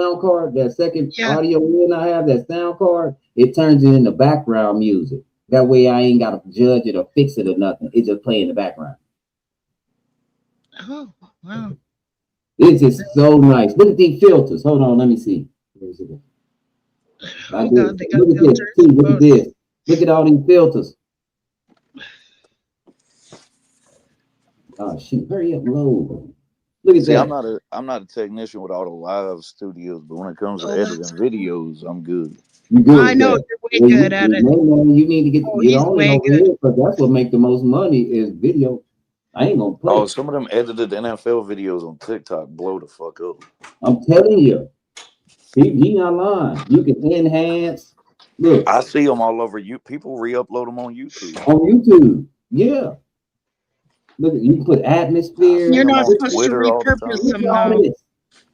U: audio in I have, that sound card, it turns it into background music. That way I ain't got to judge it or fix it or nothing. It just play in the background.
D: Oh, wow.
U: It's just so nice. Look at these filters. Hold on, let me see. Where's it? Look at this. See, look at this. Look at all these filters. Oh shoot! Hurry up, load. Look at that.
T: I'm not a technician with Auto Live Studios, but when it comes to editing videos, I'm good.
U: You good?
D: I know you're way good at it.
U: You need to get on over here because that's what make the most money is video. I ain't gonna play.
T: Oh, some of them edited NFL videos on TikTok blow the fuck up.
U: I'm telling you, he not lying. You can enhance. Look,
T: I see them all over you. People re-upload them on YouTube.
U: On YouTube, yeah. Look, you can put atmosphere.
D: You're not supposed to repurpose them.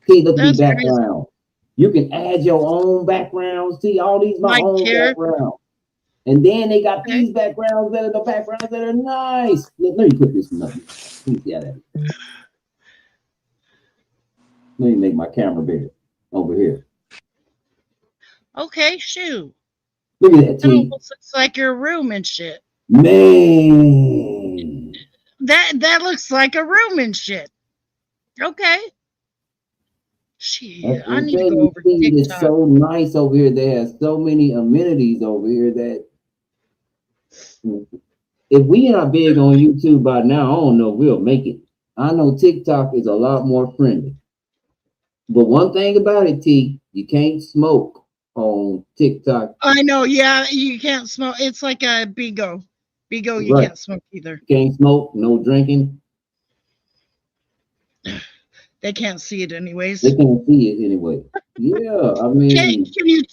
U: See, look at the background. You can add your own backgrounds. See, all these my own backgrounds. And then they got these backgrounds that are the backgrounds that are nice. Let me put this one up. Let me see how that is. Let me make my camera bigger over here.
D: Okay, shoot.
U: Look at that, T.
D: It almost looks like your room and shit.
U: Man.
D: That looks like a room and shit. Okay. Shit, I need to go over to TikTok.
U: It's so nice over here. They have so many amenities over here that if we not big on YouTube by now, I don't know if we'll make it. I know TikTok is a lot more friendly. But one thing about it, T, you can't smoke on TikTok.
D: I know, yeah, you can't smoke. It's like a Bigo. Bigo, you can't smoke either.
U: You can't smoke, no drinking.
D: They can't see it anyways.
U: They can't see it anyway. Yeah, I mean,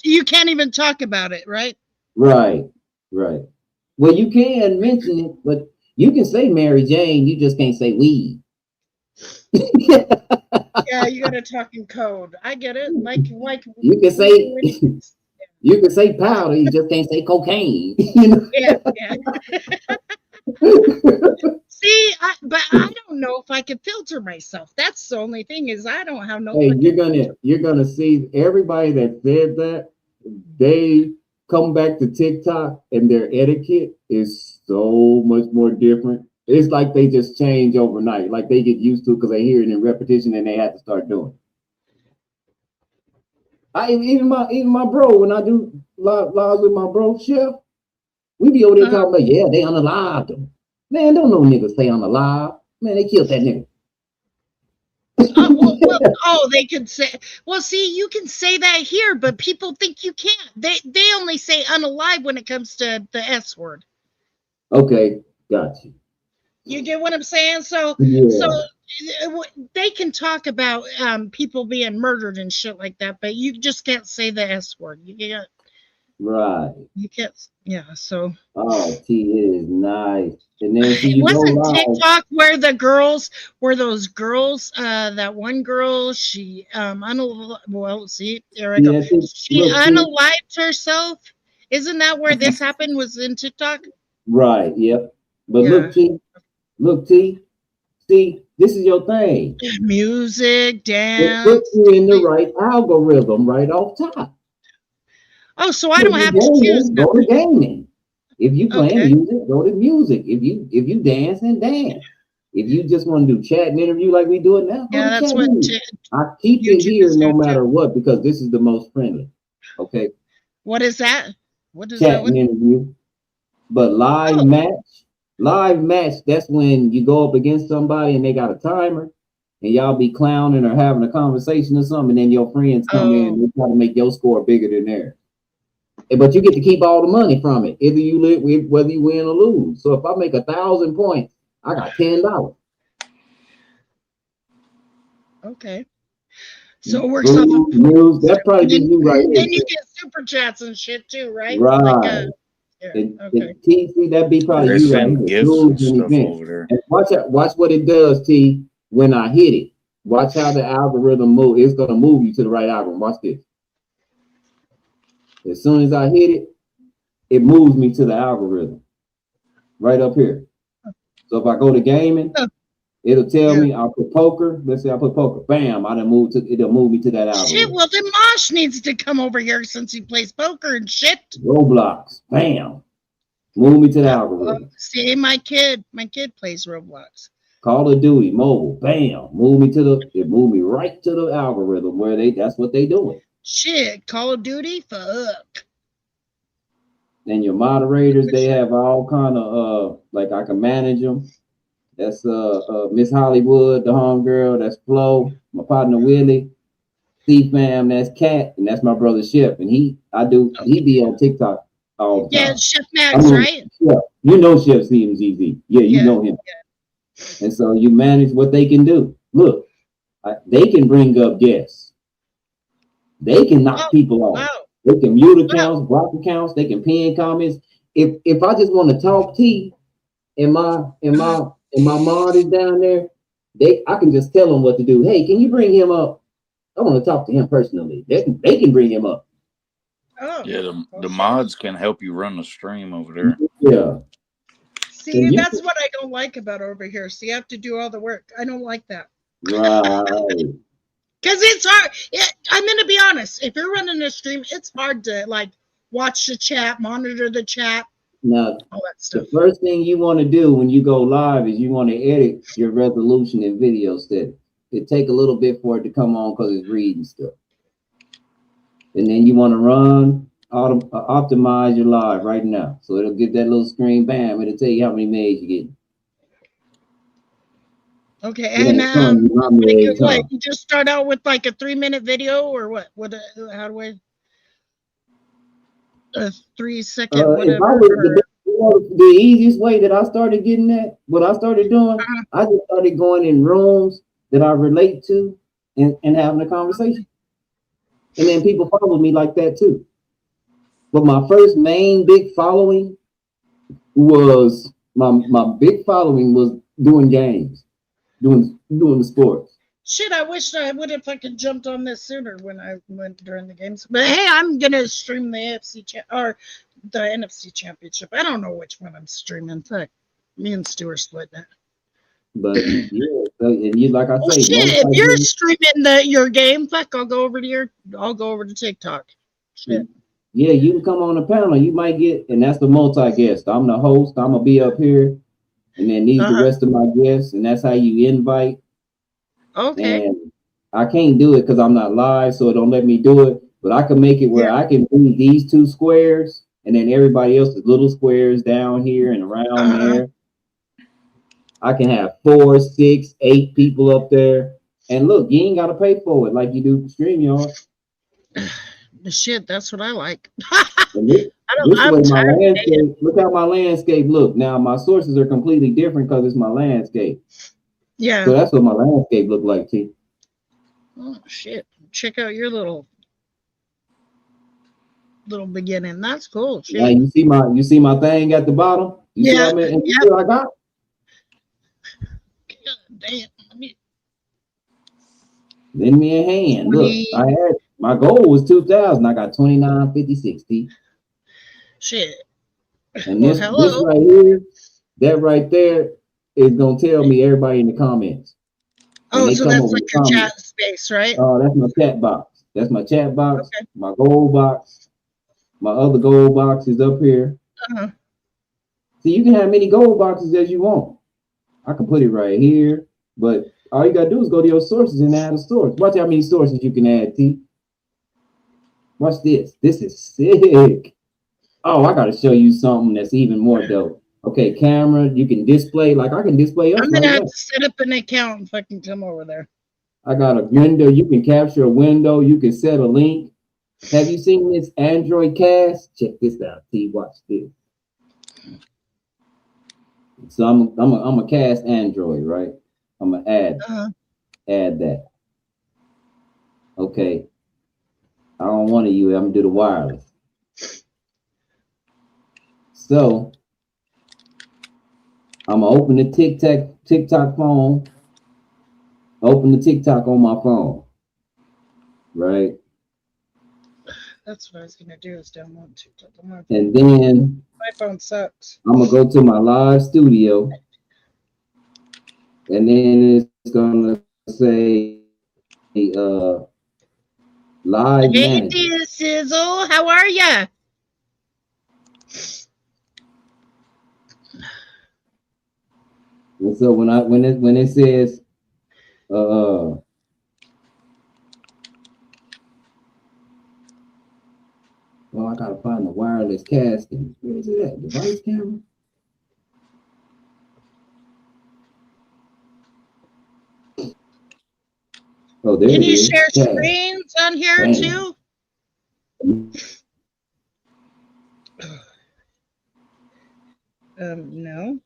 D: you can't even talk about it, right?
U: Right. Well, you can mention it, but you can say Mary Jane. You just can't say weed.
D: Yeah, you gotta talk in code. I get it. Like
U: you can say you can say powder. You just can't say cocaine.
D: Yeah. See, but I don't know if I can filter myself. That's the only thing is I don't have no.
U: Hey, you're gonna see everybody that said that they come back to TikTok and their etiquette is so much more different. It's like they just change overnight. Like they get used to it because they hear it in repetition and they have to start doing it. Even my bro, when I do lives with my bro Chef, we be over there talking about, yeah, they unalived them. Man, don't no niggas say unalive. Man, they killed that nigga.
D: Well, Oh, they could say. Well, see, you can say that here, but people think you can't. They only say unalive when it comes to the S word.
U: Okay, got you.
D: You get what I'm saying? So they can talk about people being murdered and shit like that, but you just can't say the S word. You can't.
U: Right.
D: You can't. Yeah. So.
U: Oh, T is nice. And then see, you
D: wasn't
U: go live.
D: TikTok where the girls were those girls? That one girl, she well, see, there I go. She unalived herself. Isn't that where this happened? Was in TikTok?
U: Right. Yep. But look, T. See, this is your thing.
D: Music, dance.
U: It puts you in the right algorithm right off top.
D: Oh, so I don't have to choose.
U: Go to gaming. If you play music, go to music. If you dance, and dance. If you just want to do chat and interview like we do it now,
D: yeah, that's what
U: I keep it here no matter what, because this is the most friendly. Okay.
D: What is that? What is
U: chat
D: that?
U: And interview. But live match, that's when you go up against somebody and they got a timer and y'all be clowning or having a conversation or something, and then your friends come in and they try to make your score bigger than theirs. But you get to keep all the money from it, whether you win or lose. So if I make 1,000 points, I got $10.
D: Okay. So it works on
U: news. That probably be you right
D: then you get super chats and shit too, right?
U: Right.
D: Like,
U: T, that'd be probably you right here.
T: Gifts and stuff over there.
U: And watch what it does, T, when I hit it. Watch how the algorithm moves. It's gonna move you to the right algorithm. Watch this. As soon as I hit it, it moves me to the algorithm. Right up here. So if I go to gaming, it'll tell me I'll put poker. Let's say I put poker. Bam, it'll move me to that algorithm.
D: Shit, well then Mosh needs to come over here since he plays poker and shit.
U: Roblox. Bam. Move me to the algorithm.
D: See, my kid plays Roblox.
U: Call of Duty mobile. Bam. Move me right to the algorithm where that's what they doing.
D: Shit, Call of Duty, fuck.
U: And your moderators, they have all kind of like I can manage them. That's Miss Hollywood, the homegirl. That's Flo, my partner Willie. C-Fam, that's Cat, and that's my brother Chef. And he be on TikTok all the time.
D: Yeah, Chef Max, right?
U: Yeah, you know Chef CMZZ. Yeah, you know him. Yeah. And so you manage what they can do. Look, they can bring up guests. They can knock people off. Wow. They can mute accounts, block accounts. They can pin comments. If I just want to talk T, and my mod is down there, I can just tell them what to do. Hey, can you bring him up? I want to talk to him personally. They can bring him up.
D: Oh,
T: yeah, the mods can help you run the stream over there.
U: Yeah.
D: See, that's what I don't like about over here. So you have to do all the work. I don't like that.
U: Right.
D: Because it's hard. I'm going to be honest. If you're running a stream, it's hard to like watch the chat, monitor the chat.
U: Now,
D: all that stuff.
U: The first thing you want to do when you go live is you want to edit your resolution and video settings. It take a little bit for it to come on because it's reading stuff. And then you want to optimize your live right now. So it'll get that little screen, bam, it'll tell you how many megs you get.
D: Okay, and what, you just start out with like a 3-minute video or what? How do I? A 3-second whatever.
U: The easiest way that I started getting that, what I started doing, I just started going in rooms that I relate to and having a conversation. And then people follow me like that too. But my first main big following was my big following was doing games. Doing the sports.
D: Shit, I wish I would have fucking jumped on this sooner when I went during the games. But hey, I'm gonna stream the AFC or the NFC Championship. I don't know which one I'm streaming. Fuck, me and Stu are splitting it.
U: But yeah, and you like I say,
D: shit, if you're streaming your game, fuck, I'll go over to TikTok. Shit.
U: Yeah, you can come on the panel. You might get, and that's the multi-guest. I'm the host. I'm gonna be up here. And then these the rest of my guests, and that's how you invite.
D: Okay.
U: And I can't do it because I'm not live, so it don't let me do it. But I can make it where I can do these 2 squares, and then everybody else's little squares down here and around there. I can have 4, 6, 8 people up there. And look, you ain't gotta pay for it like you do for StreamYard.
D: The shit, that's what I like.
U: And this
D: I'm
U: way my
D: tired of
U: landscape. Look how my landscape look. Now my sources are completely different because it's my landscape.
D: Yeah.
U: So that's what my landscape look like, T.
D: Oh shit! Check out your little beginning. That's cool. Shit.
U: Now you see my thing at the bottom. You see what I mean? And you see what I got?
D: God damn.
U: Lend me a hand. Look, I had my goal was 2,000. I got 29.56. T.
D: Shit.
U: And this right here, that right there is gonna tell me everybody in the comments.
D: Oh, so that's like your chat space, right?
U: Oh, that's my chat box. That's my chat box. Okay. My gold box. My other gold box is up here.
D: Uh-huh.
U: See, you can have many gold boxes as you want. I can put it right here, but all you gotta do is go to your sources and add a source. Watch how many sources you can add, T. Watch this. This is sick. Oh, I gotta show you something that's even more dope. Okay, camera, you can display, like I can display up.
D: I'm gonna have to set up an account if I can come over there.
U: I got a window, you can capture a window, you can set a link. Have you seen this Android cast? Check this out, T. Watch this. So I'm a cast Android, right? I'm gonna add that. Okay. I don't want to use it. I'm gonna do the wireless. So I'm gonna open the TikTok phone. Open the TikTok on my phone. Right.
D: That's what I was gonna do is download TikTok.
U: And then
D: my phone sucks.
U: I'm gonna go to my live studio. And then it's gonna say live
D: Hey,
U: manager.
D: dear Sizzle, how are ya?
U: And so when it says well, I gotta find the wireless casting. Where is it at? Device camera? Oh, there
D: Can
U: it
D: you
U: is.
D: share
U: Cast.
D: screens on here
U: Bam.
D: too? No.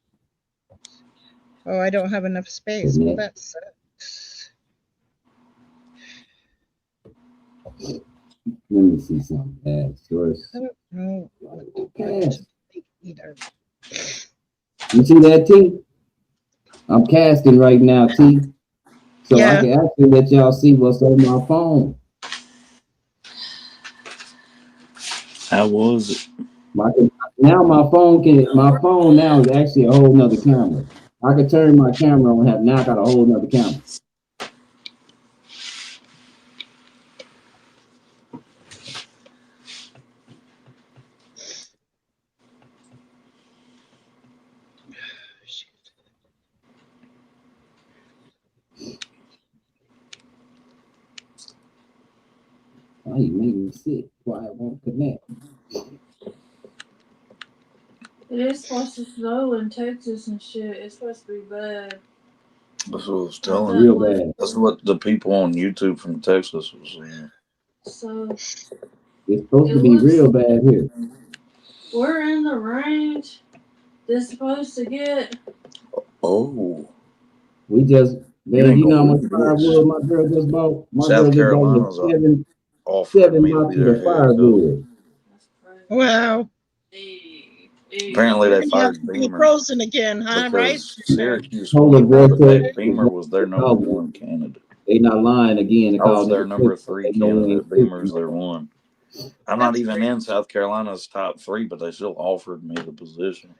D: Oh, I don't have enough space. Well, that sucks.
U: Let me see something. Add source.
D: I don't know what to
U: Cast.
D: either.
U: You see that, T? I'm casting right now, T. So
D: Yeah.
U: I can actually let y'all see what's on my phone.
T: How was it?
U: Now my phone now is actually a whole nother camera. I can turn my camera on, now I got a whole nother camera. Why you making me sick? Why it won't connect?
C: It is supposed to snow in Texas and shit. It's supposed to be bad.
T: That's what I was telling
U: Real
T: you.
U: bad.
T: That's what the people on YouTube from Texas was saying.
C: So
U: It's supposed to be real bad here.
C: we're in the range they're supposed to get.
T: Oh.
U: We just,
T: You
U: man,
T: ain't
U: you know how
T: gonna
U: much
T: believe this.
U: firewood my girl just bought? My girl
T: South
U: just
T: Carolina's
U: bought me
T: offering
U: seven
T: me to be
U: boxes
T: their
U: of
T: head
U: firewood.
D: Wow.
T: Apparently they
D: You're gonna have
T: fired
D: to be
T: Beamer
D: frozen again, huh? Right?
T: because Syracuse
U: Polar
T: won, but
U: vortex.
T: Beamer was their number one candidate.
U: They not lying again.
T: I was their number 3 candidate. Beamer's their
U: one.
T: one. I'm not even in South Carolina's top 3, but they still offered me the position.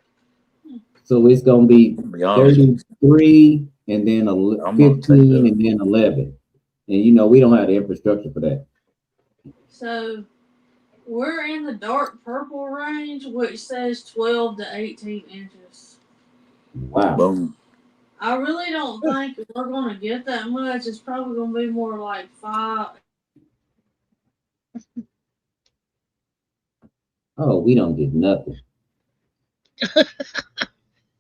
U: So it's gonna be
T: honest.
U: 33 and then 15 and then 11. And you know we don't have the infrastructure for that.
C: So we're in the dark purple range, which says 12 to 18 inches.
U: Wow.
T: Boom.
C: I really don't think we're going to get that much. It's probably going to be more like 5.
U: Oh, we don't get nothing.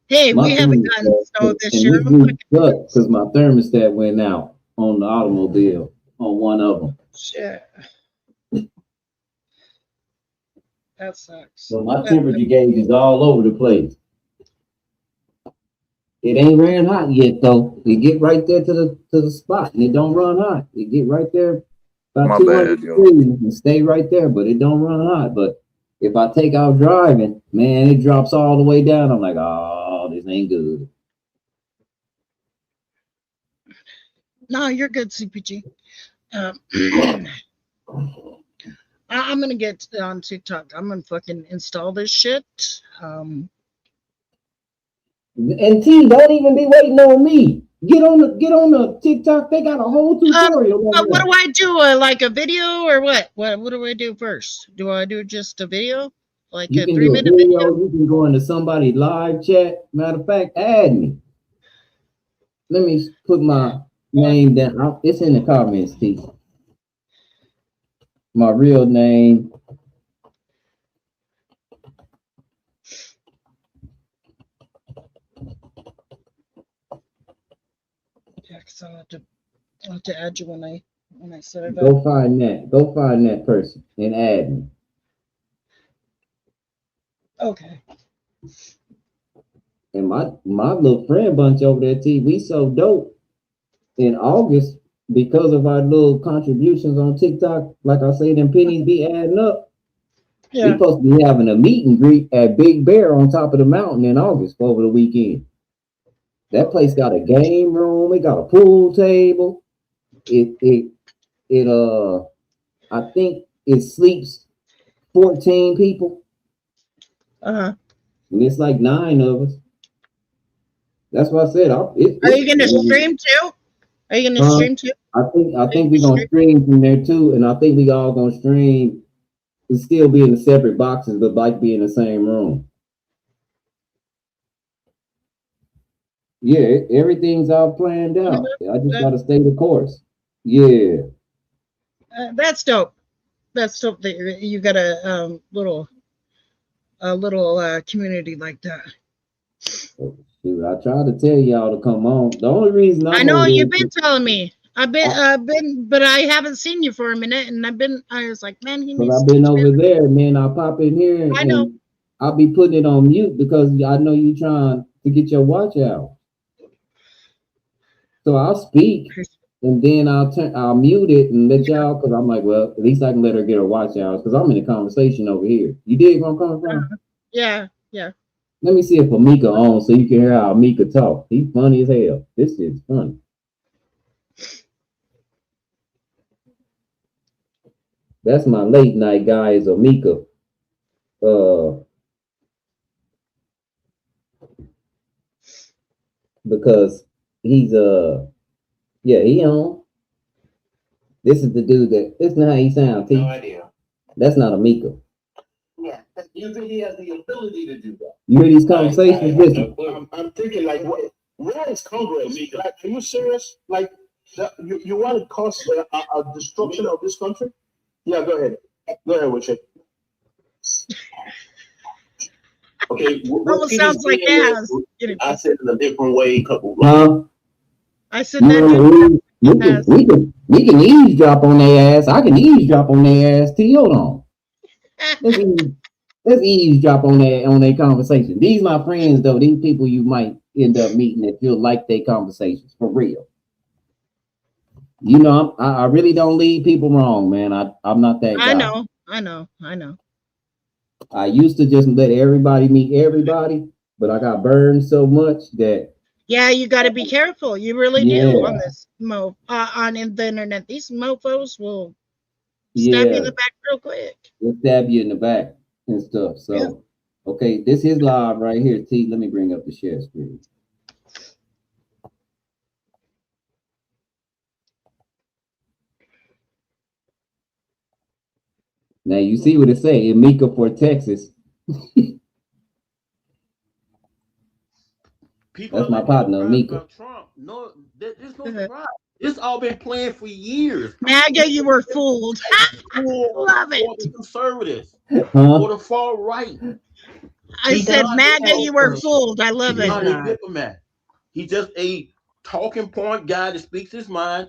D: Hey, we haven't gotten snow this year.
U: Because my thermostat went out on the automobile on one of them.
D: Shit. That sucks.
U: So my temperature gauge is all over the place. It ain't ran hot yet though. It get right there to the spot and it don't run hot. It get right there about 200 degrees and stay right there, but it don't run hot. But if I take out driving, man, it drops all the way down. I'm like, oh, this ain't good.
D: No, you're good, CPG. I'm gonna get on TikTok. I'm gonna fucking install this shit.
U: And T, don't even be waiting on me. Get on the TikTok. They got a whole tutorial.
D: What do I do? Like a video or what? What do I do first? Do I do just a video? Like
U: You
D: a
U: can
D: 3-minute
U: do a
D: video?
U: video. You can go into somebody's live chat. Matter of fact, add me. Let me put my name down. It's in the comments, T. My real name.
D: Yeah, 'cause I'll have to add you when I set it
U: Go
D: up.
U: find that. Go find that person and add me.
D: Okay.
U: And my little friend bunch over there, T, we so dope in August because of our little contributions on TikTok. Like I say, them pennies be adding up.
D: Yeah.
U: We supposed to be having a meet and greet at Big Bear on top of the mountain in August over the weekend. That place got a game room. It got a pool table. I think it sleeps 14 people.
D: Uh-huh.
U: And it's like 9 of us. That's what I said.
D: Are you gonna stream too? Are you gonna stream too?
U: I think we're gonna stream from there too, and I think we all gonna stream and still be in the separate boxes, but like be in the same room. Yeah, everything's all planned out. I just gotta stay the course. Yeah.
D: That's dope. That's dope that you got a little community like that.
U: Shoot, I tried to tell y'all to come on. The only reason
D: I know you've been telling me. I've been, but I haven't seen you for a minute, and I was like, man, he needs.
U: I've been over there, man. I pop in here
D: I know.
U: and I'll be putting it on mute because I know you trying to get your watch out. So I'll speak and then I'll mute it and let y'all, because I'm like, well, at least I can let her get her watch out because I'm in a conversation over here. You dig where I'm coming from?
D: Yeah.
U: Let me see if Amika on so you can hear how Amika talk. He's funny as hell. This is funny. That's my late night guy is Amika. Because he's he on. This is the dude that this is not how he sounds. No idea. That's not Amika.
B: Yeah, you think he has the ability to do that?
U: You hear these conversations? Listen.
B: I'm thinking, like, where is Congress? Like, are you serious? Like, you want to cause a destruction of this country? Yeah, go ahead. Go ahead, Richard. Okay.
D: Almost sounds like ass.
B: I said in a different way.
D: I said that.
U: We can eavesdrop on their ass. I can eavesdrop on their ass. T, hold on. Let's eavesdrop on their conversation. These my friends though. These people you might end up meeting that you'll like their conversations for real. You know, I really don't lead people wrong, man. I'm not that guy.
D: I know.
U: I used to just let everybody meet everybody, but I got burned so much that.
D: Yeah, you got to be careful. You really do on this on the internet. These mofos will stab you in the back real quick.
U: They'll stab you in the back and stuff. So, okay, this is live right here. T, let me bring up the share screen. Now you see what it say, Amika for Texas. That's my partner, Amika.
B: Trump. No, there's no surprise. It's all been planned for years.
D: MAGA, you were fooled. Love it.
B: For the conservatives,
U: Huh?
B: for the far right.
D: I said, MAGA, you were fooled. I love
B: He's not a
D: it.
B: diplomat. He's just a talking point guy that speaks his mind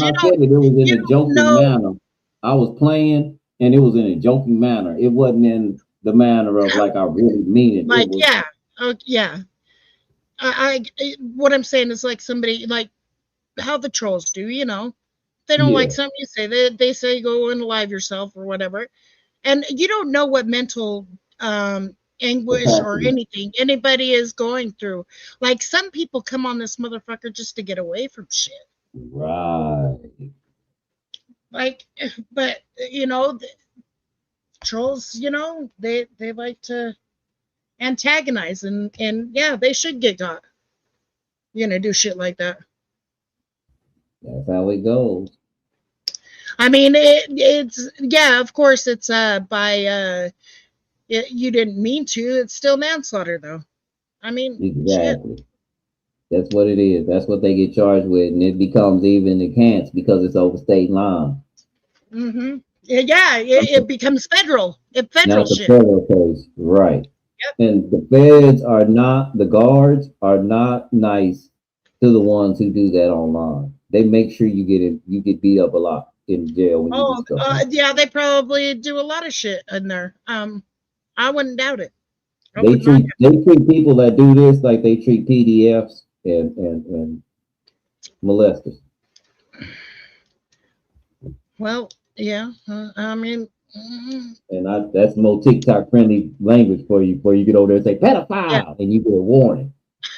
D: because
U: I said it was in a joking manner. I was playing, and it was in a joking manner. It wasn't in the manner of like I really mean it.
D: Like,
U: It was,
D: yeah, yeah. What I'm saying is like somebody like how the trolls do, you know. They don't like
U: yeah,
D: something you say. They say go and live yourself or whatever, and you don't know what mental anguish or
U: capacity.
D: anything anybody is going through. Like some people come on this motherfucker just to get away from shit.
U: Right.
D: Like, but you know, the trolls, you know, they like to antagonize and yeah, they should get got. You know, do shit like that.
U: That's how it goes.
D: I mean, it's yeah, of course, it's by you didn't mean to. It's still manslaughter, though. I mean, shit.
U: Exactly. That's what it is. That's what they get charged with, and it becomes even enhanced because it's over state line.
D: Mm-hmm. Yeah, it becomes federal. Federal
U: Now it's a
D: shit.
U: federal case, right?
D: Yep.
U: And the feds are not, the guards are not nice to the ones who do that online. They make sure you get beat up a lot in jail when you
D: Oh,
U: do stuff.
D: yeah, they probably do a lot of shit in there. I wouldn't doubt it.
U: They treat people that do this like they treat PDFs and molesters.
D: Well, yeah. I mean,
U: And that's more TikTok friendly language for you before you get over there and say pedophile,
D: yeah.
U: and you get a warning.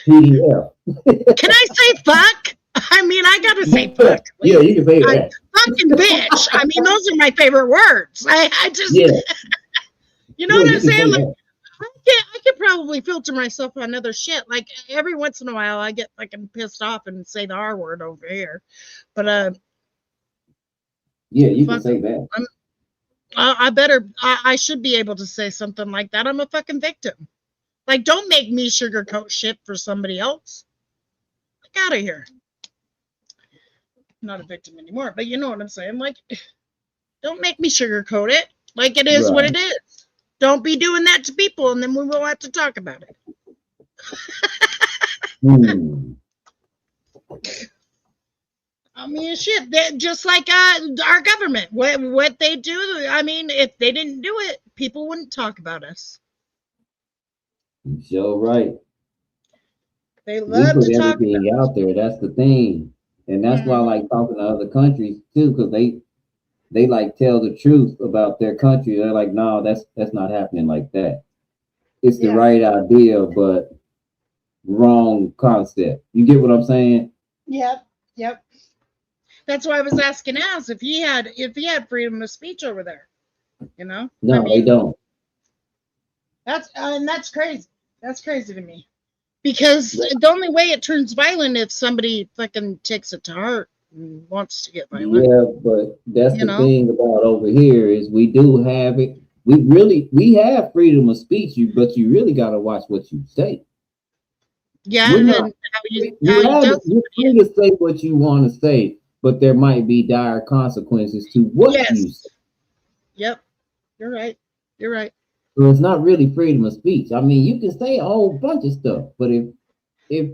U: PDF.
D: Can I say fuck? I mean, I gotta say fuck.
U: Yeah, you can say that.
D: Fucking bitch. I mean, those are my favorite words. I just,
U: Yeah.
D: you know
U: Yeah,
D: what
U: you
D: I'm
U: can say
D: saying? Like,
U: that.
D: I could probably filter myself on other shit. Like every once in a while, I get fucking pissed off and say the R word over here. But
U: Yeah, you can say that.
D: I should be able to say something like that. I'm a fucking victim. Like, don't make me sugarcoat shit for somebody else. Get out of here. I'm not a victim anymore, but you know what I'm saying. Like, don't make me sugarcoat it. Like, it is what it is. Don't be doing that to people, and then we will have to talk about it. I mean, shit. Just like our government, what they do. I mean, if they didn't do it, people wouldn't talk about us.
U: You're sure right.
D: They
U: We
D: love
U: put
D: to talk
U: everything
D: about
U: out there. That's the thing, and that's why I like talking to other countries too, because they like tell the truth about their country. They're like, no, that's not happening like that. It's the right idea, but wrong concept. You get what I'm saying?
D: Yep. That's why I was asking Az if he had freedom of speech over there. You know?
U: No,
D: I mean,
U: they don't.
D: That's crazy. That's crazy to me. Because the only way it turns violent if somebody fucking takes it to heart and wants to get violent.
U: Yeah, but that's
D: You
U: the
D: know?
U: thing about over here is we do have it. We have freedom of speech, but you really got to watch what you say.
D: Yeah,
U: We're not-
D: and how you
U: You're
D: do.
U: free to say what you want to say, but there might be dire consequences to what you say.
D: Yep. You're right. You're right.
U: So it's not really freedom of speech. I mean, you can say a whole bunch of stuff, but if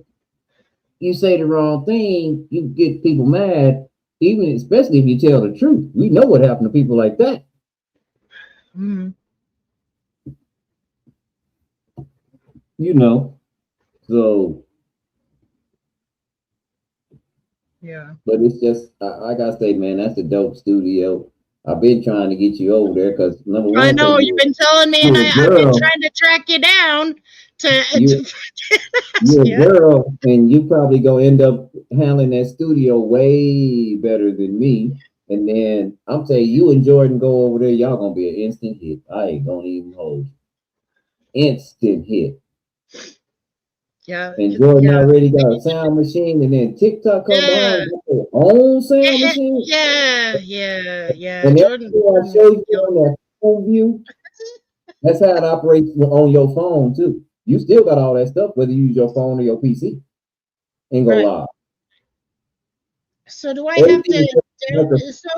U: you say the wrong thing, you get people mad, especially if you tell the truth. We know what happened to people like that.
D: Mm.
U: You know. So
D: yeah.
U: But it's just I gotta say, man, that's a dope studio. I've been trying to get you over there because number one,
D: I know you've been telling me, and I've been trying to track you down
U: you're a girl, and you probably gonna end up handling that studio way better than me. And then I'm saying you and Jordan go over there, y'all gonna be an instant hit. I ain't gonna even hold you. Instant hit.
D: Yeah.
U: And Jordan already got a sound machine, and then TikTok come behind with their own sound machine.
D: Yeah.
U: And
D: Jordan,
U: I showed you on that phone view. That's how it operates on your phone too. You still got all that stuff, whether you use your phone or your PC. Ain't gonna lie.
D: So do I have to? So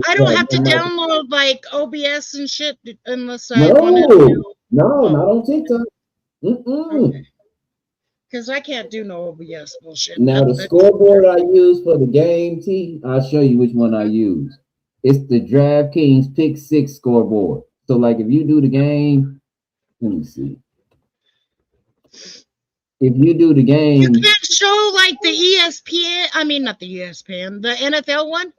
D: I don't have to download like OBS and shit unless I want to.
U: No, not on TikTok.
D: Because I can't do no OBS bullshit.
U: Now the scoreboard I use for the game, I'll show you which one I use. It's the DraftKings Pick 6 scoreboard. So like if you do the game Let me see. If you do the game,
D: you can't show like the ESPN. I mean, not the ESPN, the NFL one,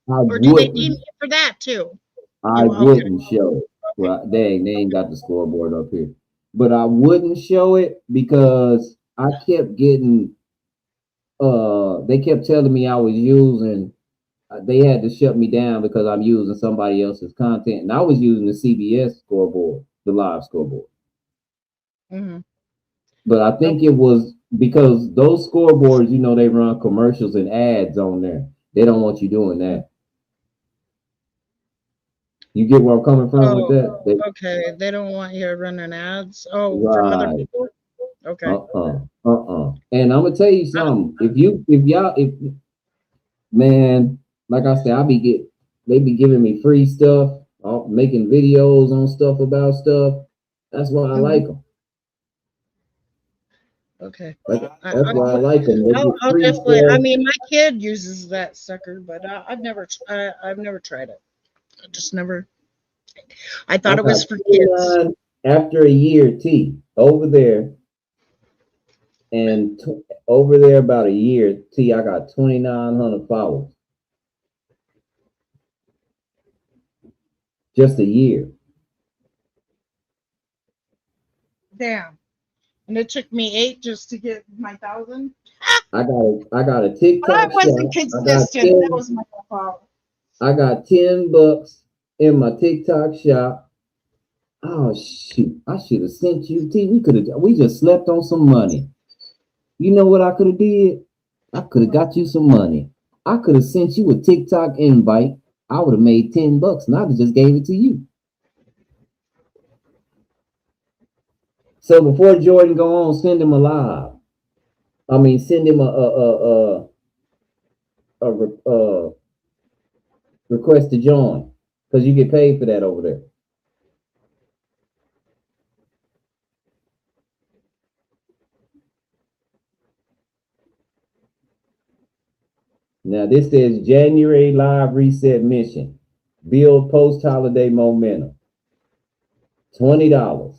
D: or do they deem it for that too?
U: I wouldn't show it. Well, dang, they ain't got the scoreboard up here. But I wouldn't show it because I kept getting. They kept telling me I was using. They had to shut me down because I'm using somebody else's content, and I was using the CBS scoreboard, the live scoreboard.
D: Mm-hmm.
U: But I think it was because those scoreboards, you know, they run commercials and ads on there. They don't want you doing that. You get where I'm coming from with that?
D: Okay, they don't want you running ads. Oh,
U: Right.
D: from other people. Okay.
U: And I'm gonna tell you something. If man, like I said, they be giving me free stuff, making videos on stuff about stuff. That's why I like them.
D: Okay.
U: That's why I like them.
D: I'll definitely. I mean, my kid uses that sucker, but I've never tried it. I just never. I thought it was for kids.
U: After a year, T over there, and over there about a year, T, I got 2,900 followers. Just a year.
D: Damn. And it took me 8 just to get my 1,000.
U: I got a TikTok.
D: I wasn't consistent. That was my fault.
U: I got $10 in my TikTok shop. Oh shoot! I should have sent you. T. We just slept on some money. You know what I could have did? I could have got you some money. I could have sent you a TikTok invite. I would have made $10 and I would have just gave it to you. So before Jordan go on, send him a live. I mean, send him a request to join, because you get paid for that over there. Now this says January live reset mission. Build post-holiday momentum. $20.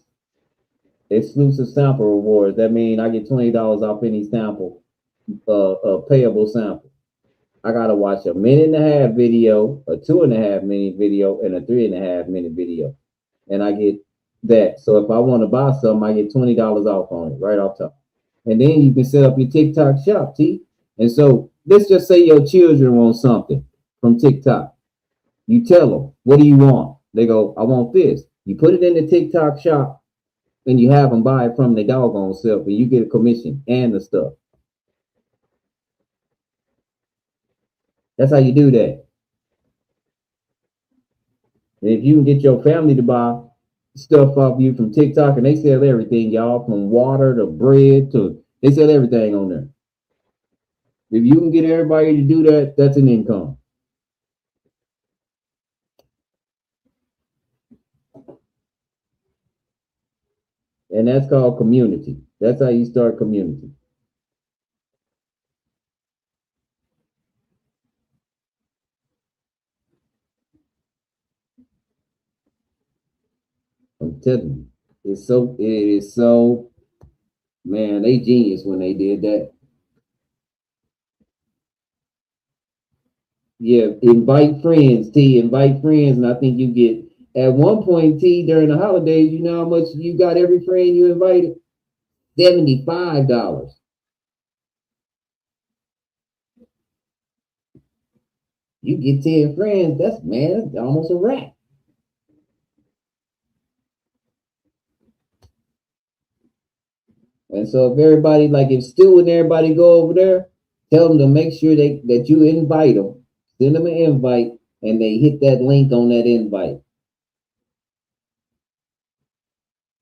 U: Exclusive sample rewards. That means I get $20 off any sample, payable sample. I gotta watch a 1.5-minute video, a 2.5-minute video, and a 3.5-minute video. And I get that. So if I want to buy something, I get $20 off on it, right off top. And then you can set up your TikTok shop, T. And so let's just say your children want something from TikTok. You tell them, what do you want? They go, I want this. You put it in the TikTok shop and you have them buy it from their doggone self, and you get a commission and the stuff. That's how you do that. And if you can get your family to buy stuff off you from TikTok, and they sell everything, y'all, from water to bread they sell everything on there. If you can get everybody to do that, that's an income. And that's called community. That's how you start community. I'm telling you, it is so, man, they genius when they did that. Yeah, invite friends, T, invite friends, and I think you get, at one point, T, during the holidays, you know how much you got every friend you invited? $75. You get 10 friends, that's almost a wrap. And so if everybody, if Stu and everybody go over there, tell them to make sure that you invite them. Send them an invite, and they hit that link on that invite.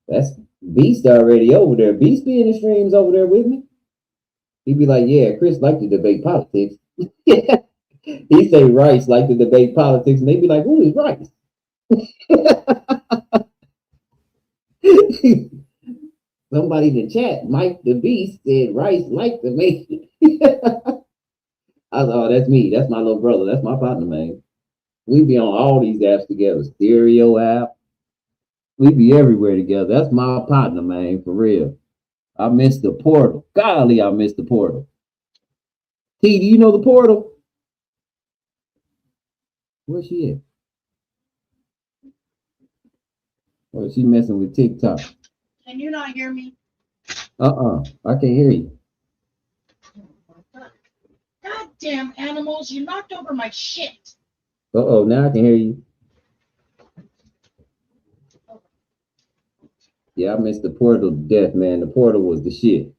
U: That's Beast already over there. Beast be in the streams over there with me. He'd be like, yeah, Chris like to debate politics. He say Rice like to debate politics, and they'd be like, who is Rice? Somebody in the chat, Mike the Beast, said Rice like to make it. I was, oh, that's me. That's my little brother. That's my partner, man. We be on all these apps together. Stereo app. We be everywhere together. That's my partner, man, for real. I miss the portal. Golly, I miss the portal. T, do you know the portal? Where's she at? Oh, she messing with TikTok.
D: Can you not hear me?
U: I can't hear you.
D: Goddamn animals, you knocked over my shit.
U: Now I can hear you. Yeah, I missed the portal to death, man. The portal was the shit.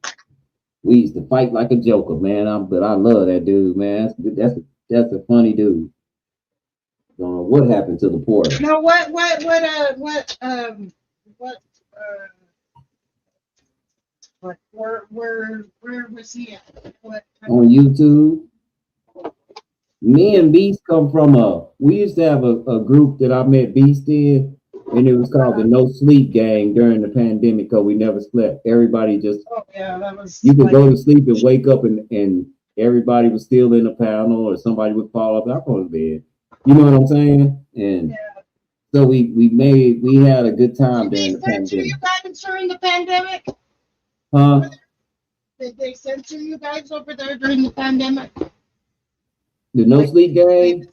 U: We used to fight like a joker, man. But I love that dude, man. That's a funny dude. Don't know what happened to the portal.
D: No, where was he at?
U: On YouTube. Me and Beast come from we used to have a group that I met Beast in, and it was called the No Sleep Gang during the pandemic because we never slept. Everybody just,
D: that was.
U: You could go to sleep and wake up and everybody was still in the panel or somebody would fall up. I go to bed. You know what I'm saying? And so we had a good time during the pandemic.
D: You guys during the pandemic?
U: Huh?
D: Did they censor you guys over there during the pandemic?
U: The No Sleep Gang?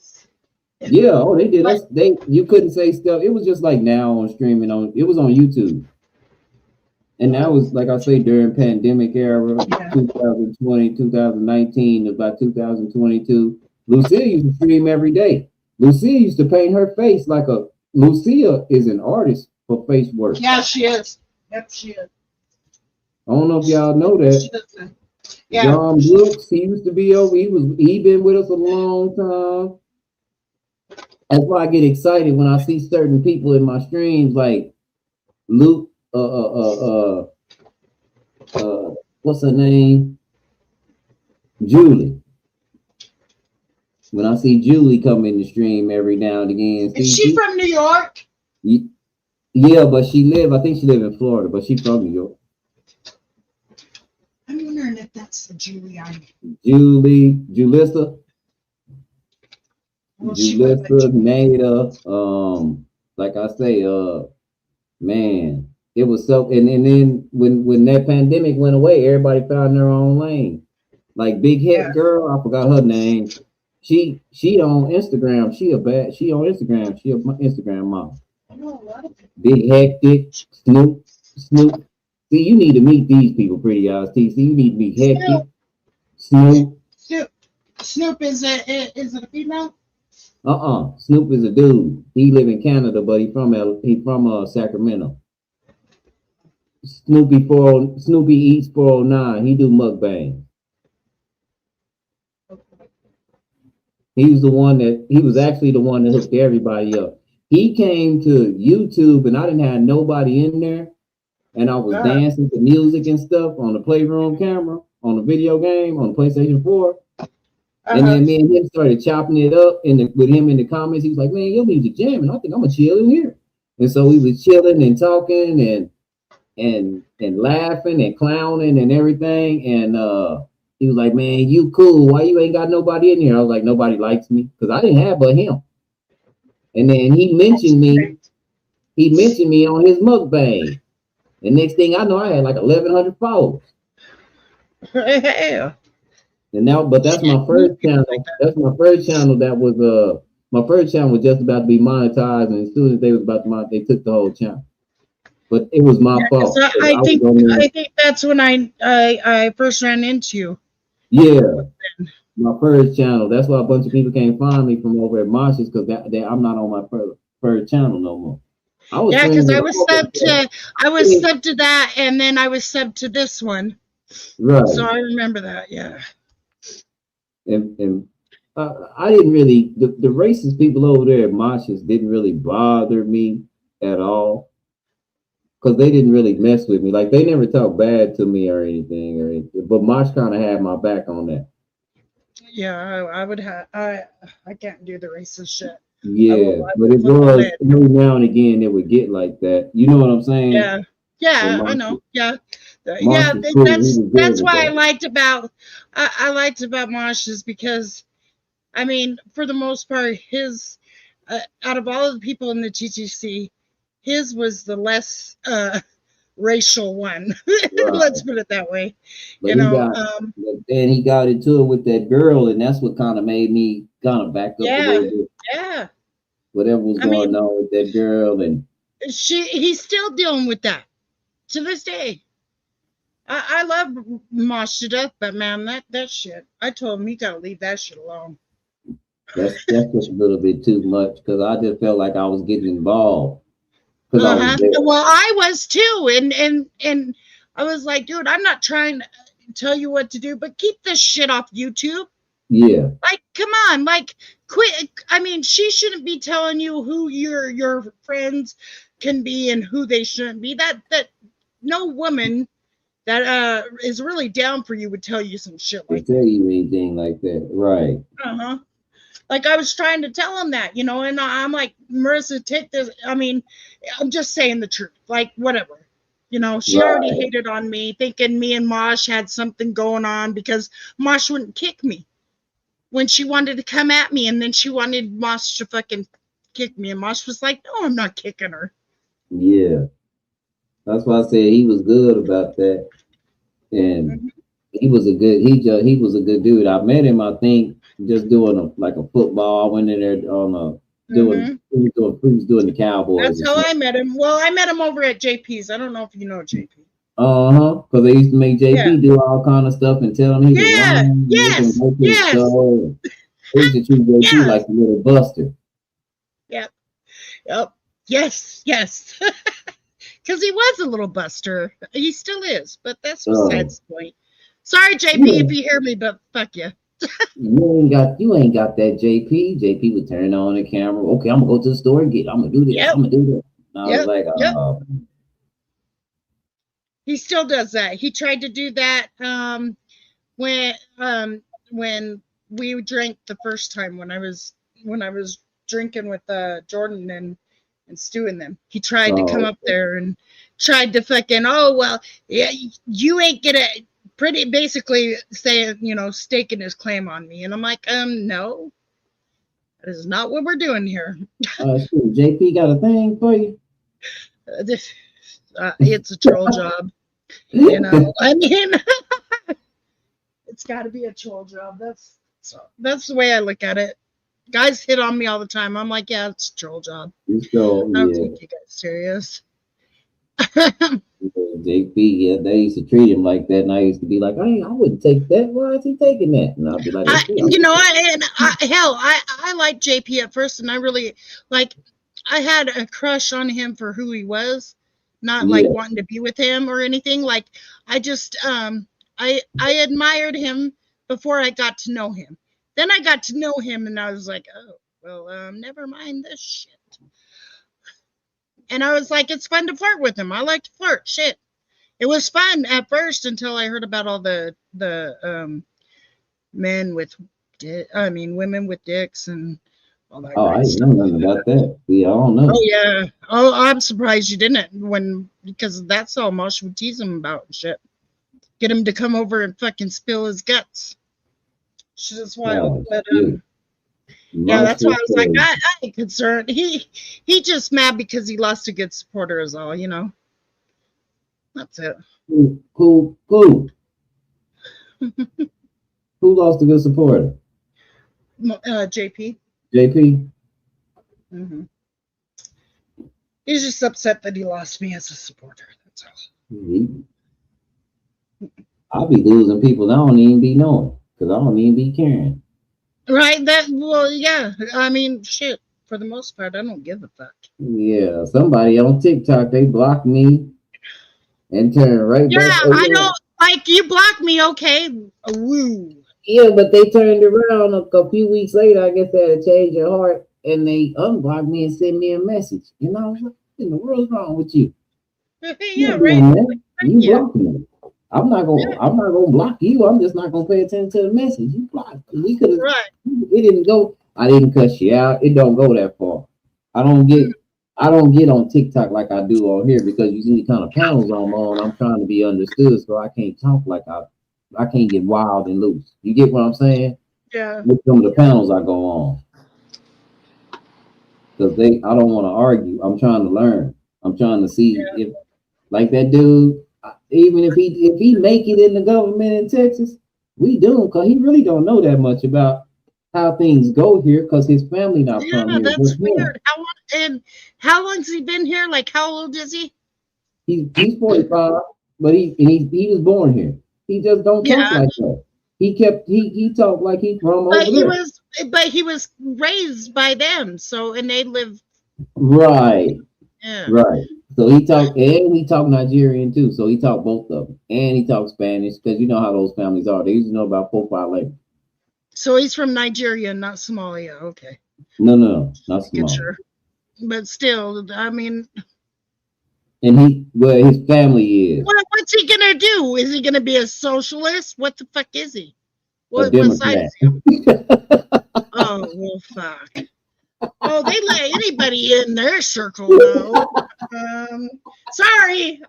U: Yeah, they did. You couldn't say stuff. It was just like now on streaming it was on YouTube. And that was, like I say, during pandemic era, 2020, 2019, about 2022. Lucia used to stream every day. Lucia used to paint her face Lucia is an artist for face work.
D: Yeah, she is. Yep, she is.
U: I don't know if y'all know that.
D: Yeah.
U: John Brooks, he used to be over. He been with us a long time. That's why I get excited when I see certain people in my streams, like Luke. What's her name? Julie. When I see Julie come in the stream every now and again.
D: Is she from New York?
U: Yeah, but I think she live in Florida, but she's from New York.
D: I'm wondering if that's the Julie I
U: Julissa, Nada, like I say, man, it was so, and then when that pandemic went away, everybody found their own lane. Like Big Head Girl, I forgot her name. She on Instagram. She on Instagram. She a Instagram mom. Big Hectic, Snoop. See, you need to meet these people, Pretty Eyes. TC, you need to meet Hectic, Snoop.
D: Snoop is it a female?
U: Snoop is a dude. He live in Canada, but he from Sacramento. Snoopy eats 409. He do mukbang. He was actually the one that hooked everybody up. He came to YouTube and I didn't have nobody in there. And I was dancing to music and stuff on the Playroom camera, on the video game, on the PlayStation 4. And then me and him started chopping it up with him in the comments. He was like, man, your music jamming. I think I'm gonna chill in here. And so we was chilling and talking and laughing and clowning and everything. And he was like, man, you cool. Why you ain't got nobody in here? I was like, nobody likes me. Because I didn't have but him. And then he mentioned me on his mukbang. And next thing I know, I had like 1,100 followers.
D: Yeah.
U: And now, but that's my first channel. That's my first channel. That was my first channel was just about to be monetized, and as soon as they was about to monetize, they took the whole channel. But it was my fault.
D: I think that's when I first ran into you.
U: Yeah, my first channel. That's why a bunch of people can't find me from over at Marsh's because I'm not on my first channel no more.
D: Because I was subbed to that, and then I was subbed to this one.
U: Right.
D: So I remember that. Yeah.
U: And I didn't really the racist people over there at Marsh's didn't really bother me at all because they didn't really mess with me. Like they never talked bad to me or anything. But Marsh kind of had my back on that.
D: Yeah, I would have. I can't do the racist shit.
U: Yeah, but it was every now and again it would get like that. You know what I'm saying?
D: Yeah, I know. Yeah. That's why I liked about Marsh's because, I mean, for the most part, his out of all of the people in the TTC, his was the less racial one.
U: Right.
D: Let's put it that way.
U: But
D: You
U: he
D: know,
U: got, but then he got into it with that girl, and that's what kind of made me kind of back up a
D: yeah,
U: little bit.
D: yeah.
U: Whatever was
D: I mean,
U: going on with that girl, and
D: he's still dealing with that to this day. I love Mosh to death, but man, that shit. I told him he gotta leave that shit alone.
U: that's just a little bit too much because I just felt like I was getting involved because I was there.
D: Well, I was too, and I was like, dude, I'm not trying to tell you what to do, but keep this shit off YouTube.
U: Yeah,
D: Like, come on, like, quit. I mean, she shouldn't be telling you who your friends can be and who they shouldn't be. That no woman that is really down for you would tell you some shit
U: to
D: like
U: tell you anything like that, right?
D: that. Like I was trying to tell him that, you know, and I'm like, Marissa, take this. I mean, I'm just saying the truth. Like, whatever. You know, she already
U: Right.
D: hated on me, thinking me and Mosh had something going on because Mosh wouldn't kick me when she wanted to come at me, and then she wanted Mosh to fucking kick me, and Mosh was like, no, I'm not kicking her.
U: Yeah, that's why I said he was good about that, and he was a good dude. I met him, I think, just doing a football. I went in there on he was doing the Cowboys.
D: That's how I met him. Well, I met him over at JP's. I don't know if you know JP.
U: Because they used to make JP do all kind of stuff and tell him he was lying.
D: Yes.
U: They used to treat JP like a little buster.
D: Yep. Yes. Because he was a little buster. He still is, but that's besides the point. Sorry, JP, if you hear me, but fuck you.
U: You ain't got that JP. JP would turn on the camera. Okay, I'm gonna go to the store and I'm gonna do this. I'm gonna do that. And I was like,
D: He still does that. He tried to do that when we drank the first time when I was drinking with Jordan and Stu and them. He tried to come up there and tried to fucking you ain't gonna basically saying, you know, staking his claim on me. And I'm like, no, that is not what we're doing here.
U: JP got a thing for you.
D: It's a troll job. You know, I mean, it's got to be a troll job. That's the way I look at it. Guys hit on me all the time. I'm like, yeah, it's a troll job. I don't take you guys serious.
U: JP, they used to treat him like that, and I used to be like, I wouldn't take that. Why is he taking that? And I'll be like,
D: I liked JP at first, and I really I had a crush on him for who he was, not like wanting to be with him or anything. Like I just I admired him before I got to know him. Then I got to know him, and I was like, oh well, never mind this shit. And I was like, it's fun to flirt with him. I like to flirt. Shit. It was fun at first until I heard about all the women with dicks and all that.
U: I didn't know nothing about that. We all know.
D: Oh yeah. Oh, I'm surprised you didn't because that's all Mosh would tease him about and shit. Get him to come over and fucking spill his guts. Shit is wild. But yeah, that's why I was like, I ain't concerned. He just mad because he lost a good supporter is all, you know. That's it.
U: Cool. Who lost a good supporter?
D: JP.
U: JP?
D: Mm-hmm. He's just upset that he lost me as a supporter. That's all.
U: I'll be losing people I don't even be knowing because I don't even be caring.
D: Right, yeah. I mean, shit. For the most part, I don't give a fuck.
U: Yeah, somebody on TikTok, they blocked me and turned right back.
D: Yeah, I know. Like, you blocked me, okay. Woo.
U: Yeah, but they turned around a few weeks later. I guess they had to change their heart, and they unblocked me and sent me a message. And I was like, what in the world's wrong with you?
D: Yeah, right.
U: You blocked me. I'm not gonna block you. I'm just not gonna pay attention to the message. You blocked. We could have.
D: Right.
U: It didn't go. I didn't cuss you out. It don't go that far. I don't get on TikTok like I do on here because you see the kind of panels I'm on. I'm trying to be understood, so I can't talk like I can't get wild and loose. You get what I'm saying?
D: Yeah.
U: With some of the panels I go on, because I don't want to argue. I'm trying to learn. I'm trying to see if, like that dude, even if he make it in the government in Texas, we do, because he really don't know that much about how things go here, because his family not from here.
D: That's weird. How long's he been here? Like, how old is he?
U: He's 45, but he was born here. He just don't talk like that. He talked like he from over there.
D: But he was raised by them, so, and they live.
U: Right.
D: Yeah.
U: Right. So he talk Nigerian too. So he talked both of them, and he talks Spanish, because you know how those families are. They usually know about 4 or 5 languages.
D: So he's from Nigeria, not Somalia. Okay.
U: No, not Somalia.
D: Sure. But still, I mean.
U: And his family is.
D: What's he gonna do? Is he gonna be a socialist? What the fuck is he? What side is he? Oh, well, fuck. Oh, they let anybody in their circle, though. Sorry.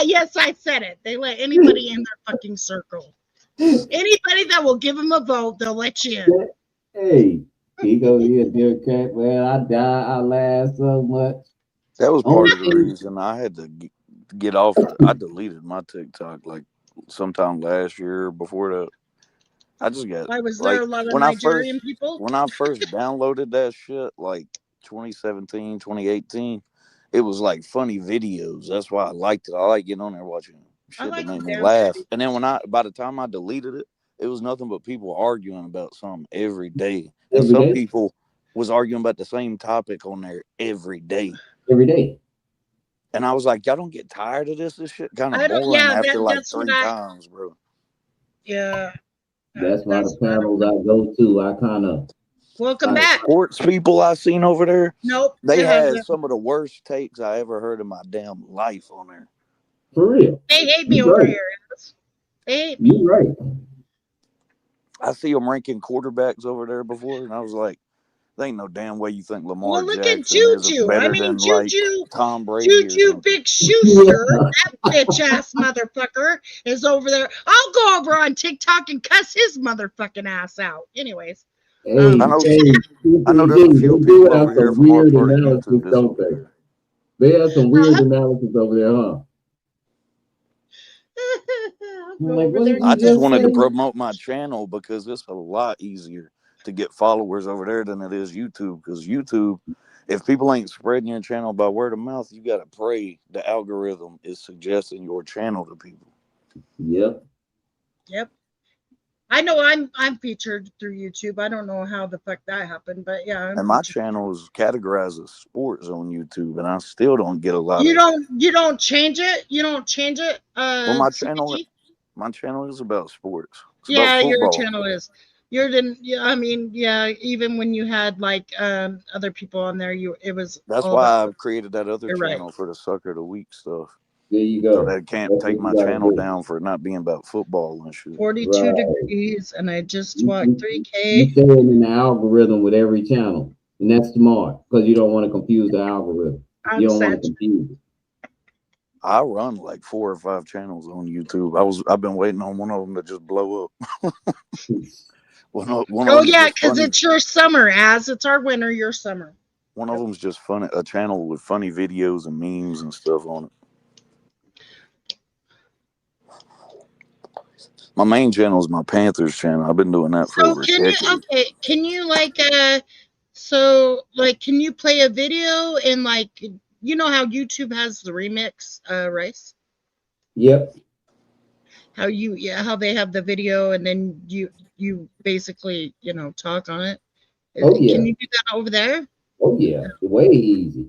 D: Yes, I said it. They let anybody in their fucking circle. Anybody that will give them a vote, they'll let you in.
U: Hey, he goes here, Democrat. Well, I laugh so much.
T: That was part of the reason I had to get off. I deleted my TikTok like sometime last year. Before that, I just got.
D: Why was there a lot of Nigerian people?
T: When I first downloaded that shit, like 2017, 2018, it was like funny videos. That's why I liked it. I like getting on there watching shit that made me laugh. And then by the time I deleted it, it was nothing but people arguing about something every day. And some people was arguing about the same topic on there every day.
U: Every day.
T: And I was like, y'all don't get tired of this? This shit kind of boring after like 3 times, bro.
D: Yeah.
U: That's why the panels I go to, I kind of.
D: Welcome back.
T: Sports people I seen over there.
D: Nope.
T: They had some of the worst takes I ever heard in my damn life on there.
U: For real.
D: They hate me over here. They hate me.
U: You're right.
T: I see them ranking quarterbacks over there before, and I was like, there ain't no damn way you think Lamar
D: Well, look
T: Jackson
D: at Juju.
T: is better
D: I mean,
T: than
D: Juju,
T: like Tom Brady.
D: Juju Big Schuster, that bitch ass motherfucker is over there. I'll go over on TikTok and cuss his motherfucking ass out. Anyways.
U: Hey, I know there's a few people over here from weird analysis, don't they? They have some weird analysis over there, huh?
T: I just wanted to promote my channel because it's a lot easier to get followers over there than it is YouTube. Because YouTube, if people ain't spreading your channel by word of mouth, you got to pray the algorithm is suggesting your channel to people.
U: Yep.
D: I know I'm featured through YouTube. I don't know how the fuck that happened, but yeah.
T: And my channel is categorized as sports on YouTube, and I still don't get a lot.
D: You don't change it. You don't change it.
T: Well, my channel is about sports. It's
D: yeah,
T: about
D: your
T: football.
D: channel is. I mean, yeah. Even when you had like other people on there, it was.
T: That's why I've created that other channel for the Sucker of the Week stuff.
U: There you go.
T: So they can't take my channel down for it not being about football and shit.
D: 42 degrees, and I just walked 3K.
U: You stay in the algorithm with every channel, and that's smart because you don't want to confuse the algorithm. You don't want to confuse it.
T: I run like 4 or 5 channels on YouTube. I've been waiting on one of them to just blow up.
D: Because it's your summer. As it's our winter, your summer.
T: One of them's just funny, a channel with funny videos and memes and stuff on it. My main channel is my Panthers channel. I've been doing that for over a decade.
D: Can you can you play a video and like, you know how YouTube has the remix, Rice?
U: Yep.
D: How they have the video and then you basically, talk on it.
U: Oh yeah.
D: Can you do that over there?
U: Oh yeah. Way easy.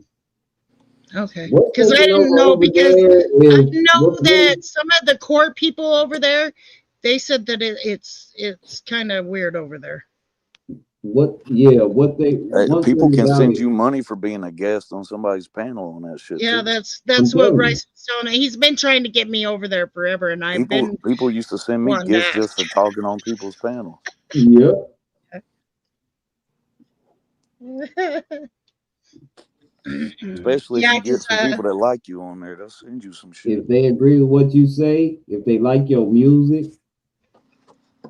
D: Okay. Because I didn't know, because I know that some of the core people over there, they said that it's kind of weird over there.
T: People can send you money for being a guest on somebody's panel on that shit.
D: Yeah, too. that's what Rice was telling. He's been trying to get me over there forever, and
T: people used to send me gifts just for talking on people's panel.
U: Yep.
T: Especially if you get some people that like you on there, they'll send you some shit.
U: If they agree with what you say, if they like your music,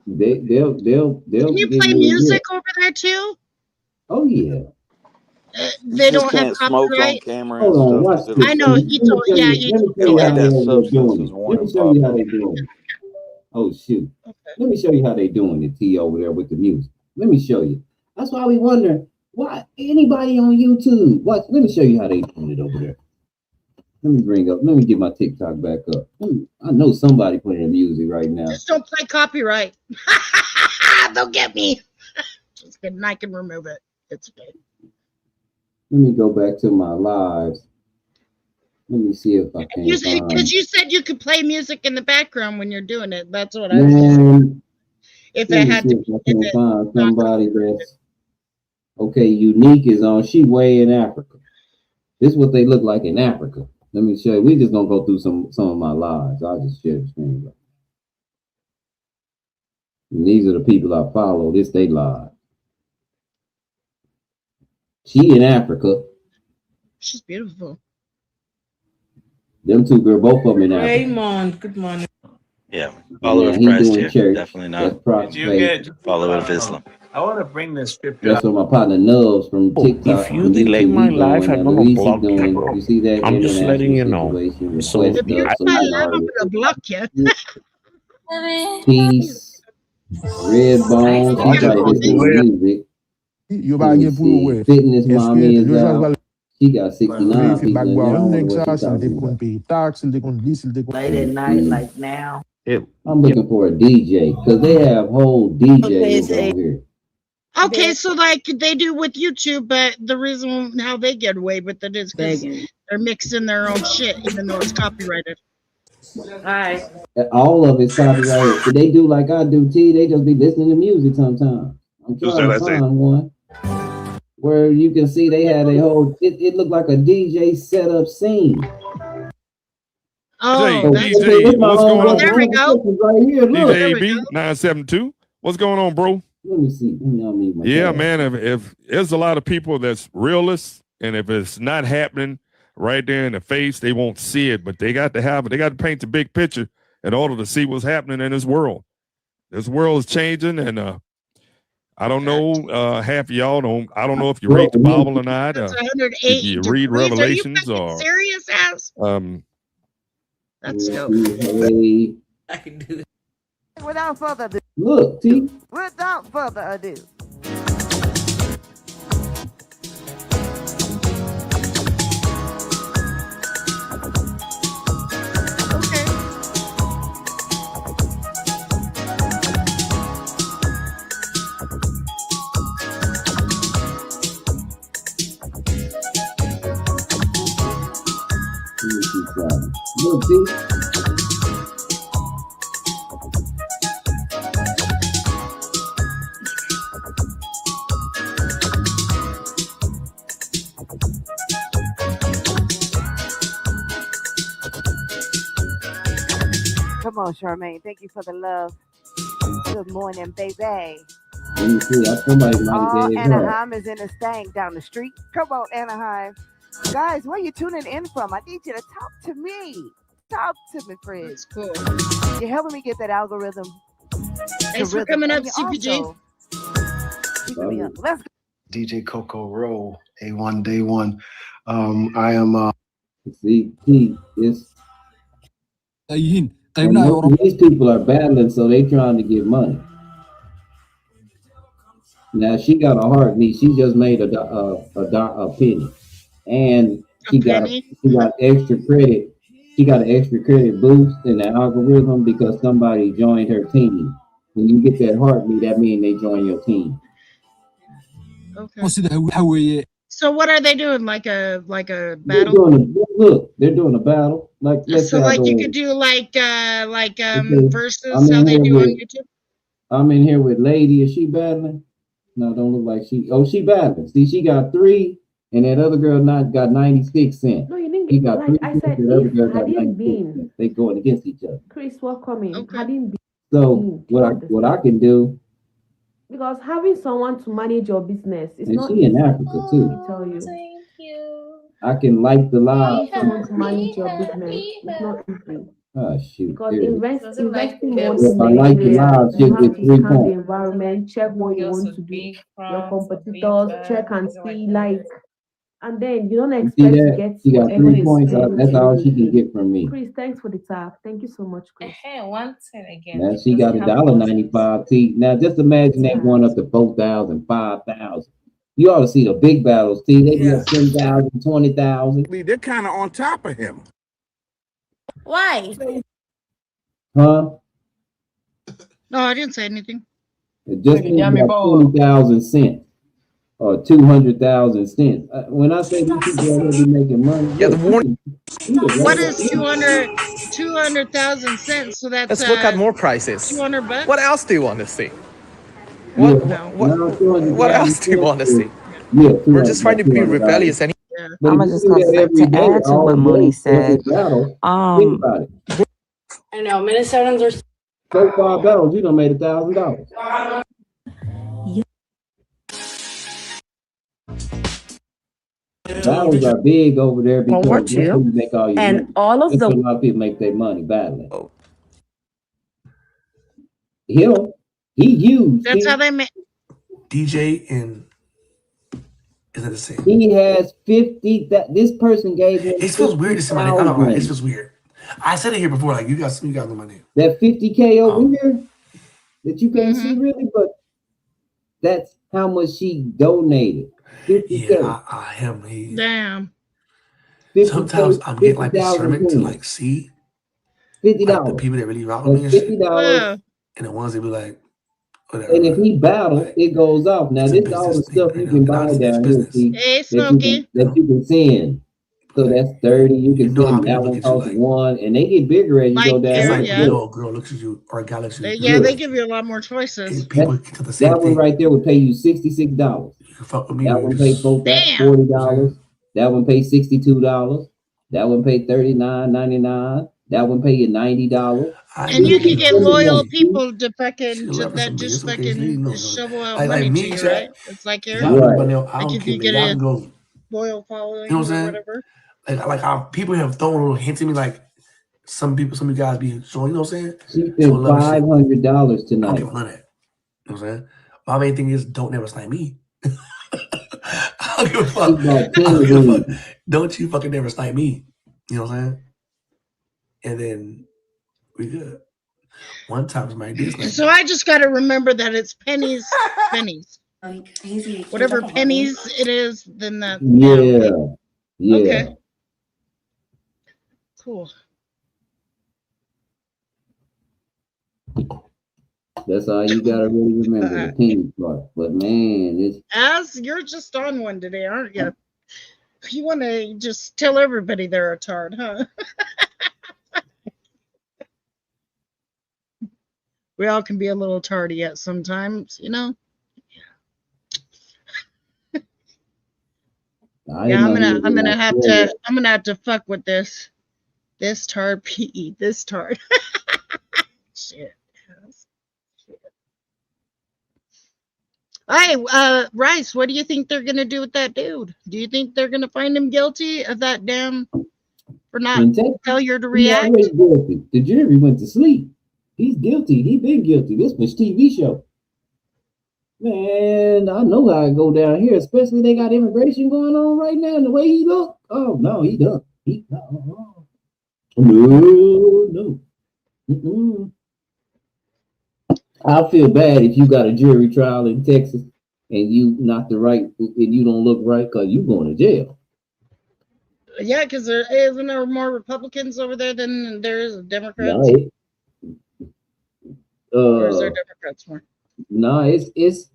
U: they'll
D: Can you play music over there too?
U: Oh yeah.
D: They
T: just
D: don't have
T: can't smoke on
D: copyright.
T: camera and
U: Hold on,
T: stuff.
U: watch.
T: Instead of
D: I know he told. Yeah, he
U: Let me
D: told
U: show
D: me
U: you
T: got
U: how
T: that
U: they're doing
T: substance is
U: it. Let
T: warning
U: me show you how
T: pop
U: they
T: up.
U: doing it. Oh shoot. Let me show you how they doing it, T, over there with the music. Let me show you. That's why we wonder why anybody on YouTube. Watch. Let me show you how they doing it over there. Let me get my TikTok back up. I know somebody playing music right now.
D: Just don't play copyright. They'll get me. Just kidding. I can remove it. It's okay.
U: Let me go back to my lives. Let me see if I can find.
D: Because you said you could play music in the background when you're doing it. That's what I was saying.
U: Man,
D: If
U: let
D: it
U: me
D: had
U: see
D: to
U: if
D: be,
U: I can find somebody that's okay. Unique is on. She way in Africa. This is what they look like in Africa. Let me show you. We just gonna go through some of my lives. I'll just share the screen. And these are the people I follow. This they live. She in Africa.
D: She's beautiful.
U: Them two girls, both of them in Africa.
G: Raymond, good morning.
K: Yeah, follower of
U: He
K: Christ
U: doing
K: here.
U: church.
K: Definitely
U: That's
K: not
U: prostrate.
K: follower of Islam.
G: I want to bring the scripture.
U: That's what my partner Nubs from TikTok.
G: If you
U: from
G: delay
U: YouTube,
G: my
U: he
G: life,
U: doing,
G: I'm
U: and
G: gonna
U: Luis
G: block you,
U: doing.
G: bro.
U: You see that
G: I'm just letting you
U: international
G: know.
U: situation.
G: So
U: Request
D: If you're
U: stuff, so
D: my
U: you
D: live, I'm
U: know.
D: gonna block you.
U: Peace, Red Bones. She probably listening to music. Let me see. Fitness mommy is out. She got 69 people in there. I don't know what she's talking about.
G: Late at night, like now.
U: I'm looking for a DJ because they have whole DJs on here.
D: Okay, so like they do with YouTube, but the reason how they get away with it is because they're mixing their own shit, even though it's copyrighted.
G: Hi.
U: All of it's copyrighted. But they do like I do, T. They just be listening to music sometimes. I'm trying to find one where you can see they had a whole. It looked like a DJ setup scene.
D: Oh,
L: DJ, what's going on,
D: there
L: bro?
D: we go.
U: Right here, look.
L: DJ AB 972. What's going on, bro?
U: Let me see.
L: Yeah, man. If there's a lot of people that's realists, and if it's not happening right there in the face, they won't see it. But they got to have it. They got to paint the big picture in order to see what's happening in this world. This world is changing, and I don't know. Half of y'all don't. I don't know if you read the Bible or not. If you read Revelations or
D: serious ass. That's dope.
G: I can do this.
V: Without further ado.
U: Look, T.
V: Without further ado.
U: Look, T.
V: Come on, Charmaine. Thank you for the love. Good morning, baby.
U: Let me see. Somebody might
V: Oh,
U: get it
V: Anaheim is in a stank down the street. Come on, Anaheim. Guys, where you tuning in from? I need you to talk to me. Talk to me, friend.
D: That's cool.
V: You're helping me get that algorithm.
D: Thanks for coming up, CPG.
V: Let's go.
W: DJ Coco Rowe, A1 Day One. I am.
U: See, it's. These people are battling, so they trying to get money. Now she got a heartbeat. She just made a penny, and she got extra credit. She got an extra credit boost in the algorithm because somebody joined her team. When you get that heartbeat, that means they join your team.
D: Okay. So what are they doing? Like a
U: They're
D: battle?
U: doing a battle. Like
D: So like you could do like versus how they do on YouTube.
U: I'm in here with Lady. Is she battling? No, don't look like she. Oh, she battling. See, she got 3, and that other girl got 96 cents.
X: No, you didn't
U: He
X: get
U: got
X: like
U: 3
X: I said.
U: the other
X: If
U: girl got
X: hadn't
U: 96
X: been
U: cents. They going against each other.
X: Chris welcoming, hadn't been
U: So what I can do.
X: because having someone to manage your business is
U: And
X: not
U: she in
X: easy.
U: Africa too.
X: Let me tell you.
U: I can like the live.
X: Having someone to manage your business is not easy.
U: Oh shoot!
X: Because
U: There it is.
X: investing more
U: If
X: in
U: I
X: the
U: like the
X: area,
U: live,
X: you
U: she'll
X: have
U: get
X: to
U: 3
X: scan the
U: points.
X: environment, check what you want to do, your competitors, check and see like and then you don't
U: You
X: expect
U: see
X: to
U: that?
X: get
U: She got
X: whatever
U: 3
X: is
U: points. That's all she can get from me.
X: Chris, thanks for the tap. Thank you so much, Chris.
F: One cent again.
U: Now she got $1.95. See, now just imagine that going up to 4,000, 5,000. You ought to see the big battles. See, they be up 10,000, 20,000.
S: They're kind of on top of him.
F: Why?
U: Huh?
D: No, I didn't say anything.
U: It just means about 20,000 cents or 200,000 cents. When I say these people are be making money,
D: What is 200,000 cents? So that's
M: Let's look at more prices.
D: 200 bucks.
M: What else do you want to see? What else do you want to see? We're just trying to be rebellious.
U: I'm
V: just going to add to what Mooney said.
Y: I know Minnesotans are
U: so far battles, you done made $1,000. Battles are big over there because that's where you make all your money.
V: All of
U: that's where a lot of people make their money battling. He used.
D: That's how they make.
O: DJ and is that the same?
U: He has 50. This person gave him.
O: It feels weird to say my name. I don't know. It feels weird. I said it here before. Like you guys know my name.
U: That 50K over here that you can't see really, but that's how much she donated. 50K.
O: Yeah, him.
D: Damn.
O: Sometimes I'm getting like discernment to like see
U: $50.
O: Like, the people that really rock with me and shit.
U: $50.
O: And the ones that be like, whatever.
U: And if he battles, it goes off. Now this is all the stuff you can buy down here. See,
D: hey,
U: that you can send. So that's 30. You can send that one costs 1, and they get bigger as you go down.
O: It's like a little girl looks at you or a guy looks at you.
D: They give you a lot more choices.
O: People to the same
U: that one right there would pay you $66.
O: You can fuck with me.
U: That one pay $40. That one pay $62. That one pay $39.99. That one pay you $90.
D: And you can get loyal people to fucking just fucking shovel out money to you, right? It's like here, like if you get a loyal following,
O: you know what I'm saying?
D: Or whatever.
O: Like people have thrown little hints at me, like some of you guys be showing. You know what I'm saying?
U: She spent $500 tonight.
O: I don't give none of that. You know what I'm saying? My main thing is don't never snipe me. I don't give a fuck. I don't give a fuck. Don't you fucking never snipe me. You know what I'm saying? And then we good. One time my Disney.
D: So I just got to remember that it's pennies. Whatever pennies it is, then that.
U: Yeah.
D: Okay. Cool.
U: That's all you gotta really remember, the penny part. But man, it's
D: As you're just on one today, aren't you? You want to just tell everybody they're a tard, huh? We all can be a little tardy at sometimes, you know. Yeah, I'm gonna have to fuck with this tard PE, this tard. Shit. Hey, Rice, what do you think they're gonna do with that dude? Do you think they're gonna find him guilty of that damn for not failure to react?
U: He's guilty. The jury went to sleep. He's guilty. He been guilty. This was TV show. Man, I know how it go down here, especially they got immigration going on right now, and the way he look. Oh no, he done. No. Mm-mm. I feel bad if you got a jury trial in Texas and you not the right, and you don't look right, because you going to jail.
D: Yeah, because isn't there more Republicans over there than there is Democrats? Or is there Democrats more?
U: No, it's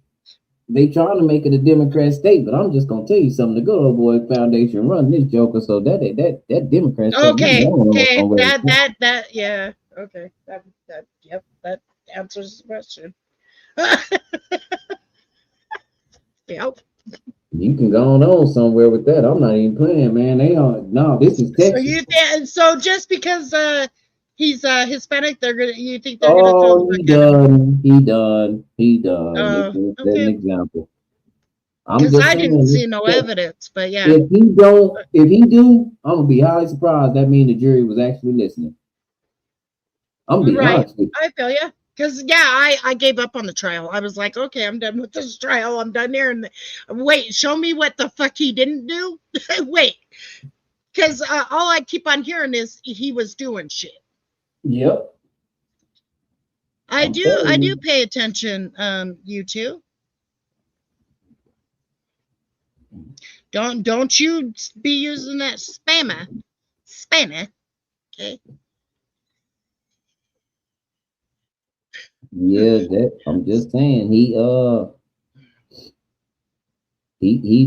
U: they trying to make it a Democrat state, but I'm just gonna tell you something. The Good Old Boy Foundation run this joker, so that Democrat state.
D: Okay, that yeah, okay, that answers the question. Yep.
U: You can go on somewhere with that. I'm not even playing, man. This is Texas.
D: So just because he's Hispanic, you think they're gonna throw
U: he done. That's an example.
D: Because I didn't see no evidence, but yeah.
U: If he do, I'm gonna be highly surprised. That means the jury was actually listening. I'm gonna be honest with you.
D: I feel ya. Because I gave up on the trial. I was like, okay, I'm done with this trial. I'm done here. And wait, show me what the fuck he didn't do. Wait, because all I keep on hearing is he was doing shit.
U: Yep.
D: I do pay attention. You two. Don't you be using that spammer. Okay.
U: Yeah, that I'm just saying he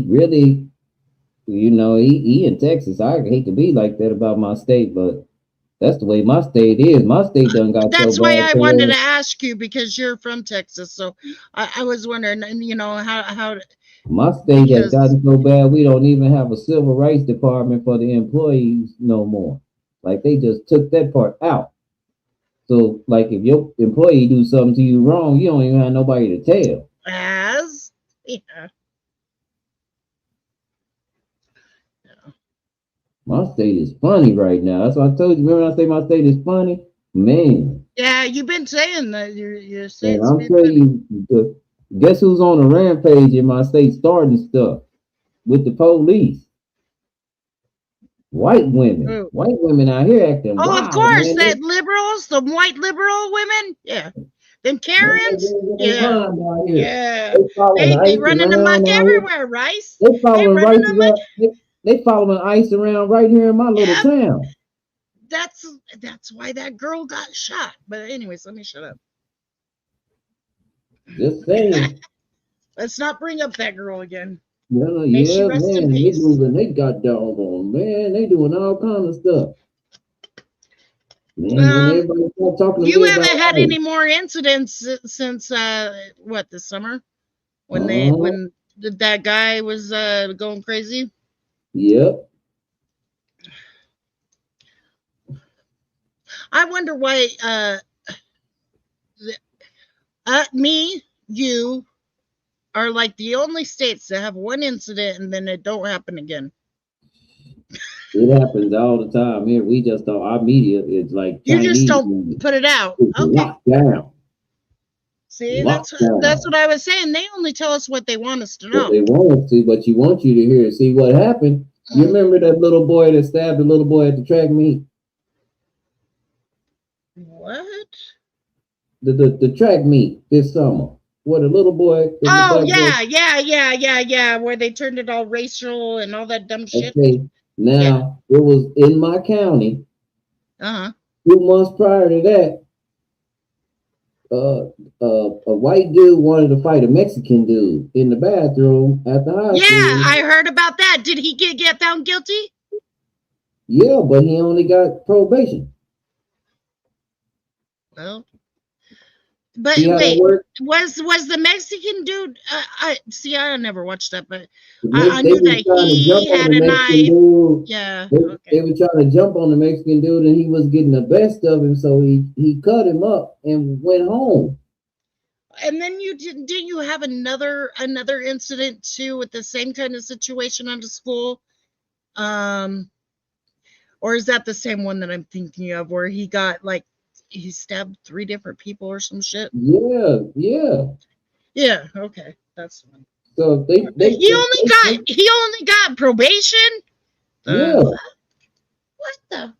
U: really, you know, he in Texas. I hate to be like that about my state, but that's the way my state is. My state done got
D: That's
U: so
D: why
U: bad.
D: I wanted to ask you, because you're from Texas. So I was wondering, you know, how
U: My state has gotten so bad we don't even have a civil rights department for the employees no more. Like they just took that part out. So like if your employee do something to you wrong, you don't even have nobody to tell.
D: Yeah.
U: My state is funny right now. That's what I told you. Remember when I say my state is funny? Man.
D: Yeah, you've been saying that you're saying.
U: And I'm telling you, guess who's on a rampage in my state starting stuff with the police? White women.
D: Ooh.
U: White women out here acting wild.
D: Of course,
U: man.
D: that liberals, the white liberal women. Yeah. Them Karens. Yeah. Yeah. They running amok everywhere, Rice.
U: They following Rice around. They following ICE around right here in my little town.
D: That's why that girl got shot. But anyways, let me shut up.
U: Just saying.
D: Let's not bring up that girl again.
U: Yeah, man. They got doggone, man. They doing all kind of stuff. Man, everybody start talking to
D: you
U: me
D: haven't
U: about
D: had
U: ICE.
D: any more incidents since this summer when that guy was going crazy.
U: Yep.
D: I wonder why me, you are like the only states that have one incident and then it don't happen again.
U: It happens all the time here. We just don't. Our media is like
D: You
U: Chinese
D: just don't
U: media.
D: put it out.
U: It's
D: Okay.
U: locked down.
D: See,
U: Locked
D: that's
U: down.
D: what I was saying. They only tell us what they want us to
U: What
D: know.
U: they want us to, but you want you to hear it. See what happened? You remember that little boy that stabbed the little boy at the track meet?
D: What?
U: The track meet this summer. Where the little boy.
D: Oh yeah. Where they turned it all racial and all that dumb shit.
U: Okay. Now it was in my county.
D: 2
U: months prior to that, a white dude wanted to fight a Mexican dude in the bathroom at the high
D: Yeah,
U: school.
D: I heard about that. Did he get found guilty?
U: Yeah, but he only got probation.
D: Well, but
U: See how that
D: wait,
U: works?
D: was the Mexican dude? I never watched that, but
U: They
D: I knew
U: were
D: that
U: trying to
D: he
U: jump on
D: had
U: the
D: a
U: Mexican
D: knife.
U: dude.
D: Yeah.
U: They were trying to jump on the Mexican dude, and he was getting the best of him, so he cut him up and went home.
D: And then didn't you have another incident too with the same kind of situation at a school? Or is that the same one that I'm thinking of, where he got he stabbed 3 different people or some shit?
U: Yeah.
D: Yeah. Okay, that's one.
U: So
D: he only got probation.
U: Yeah.
D: What the?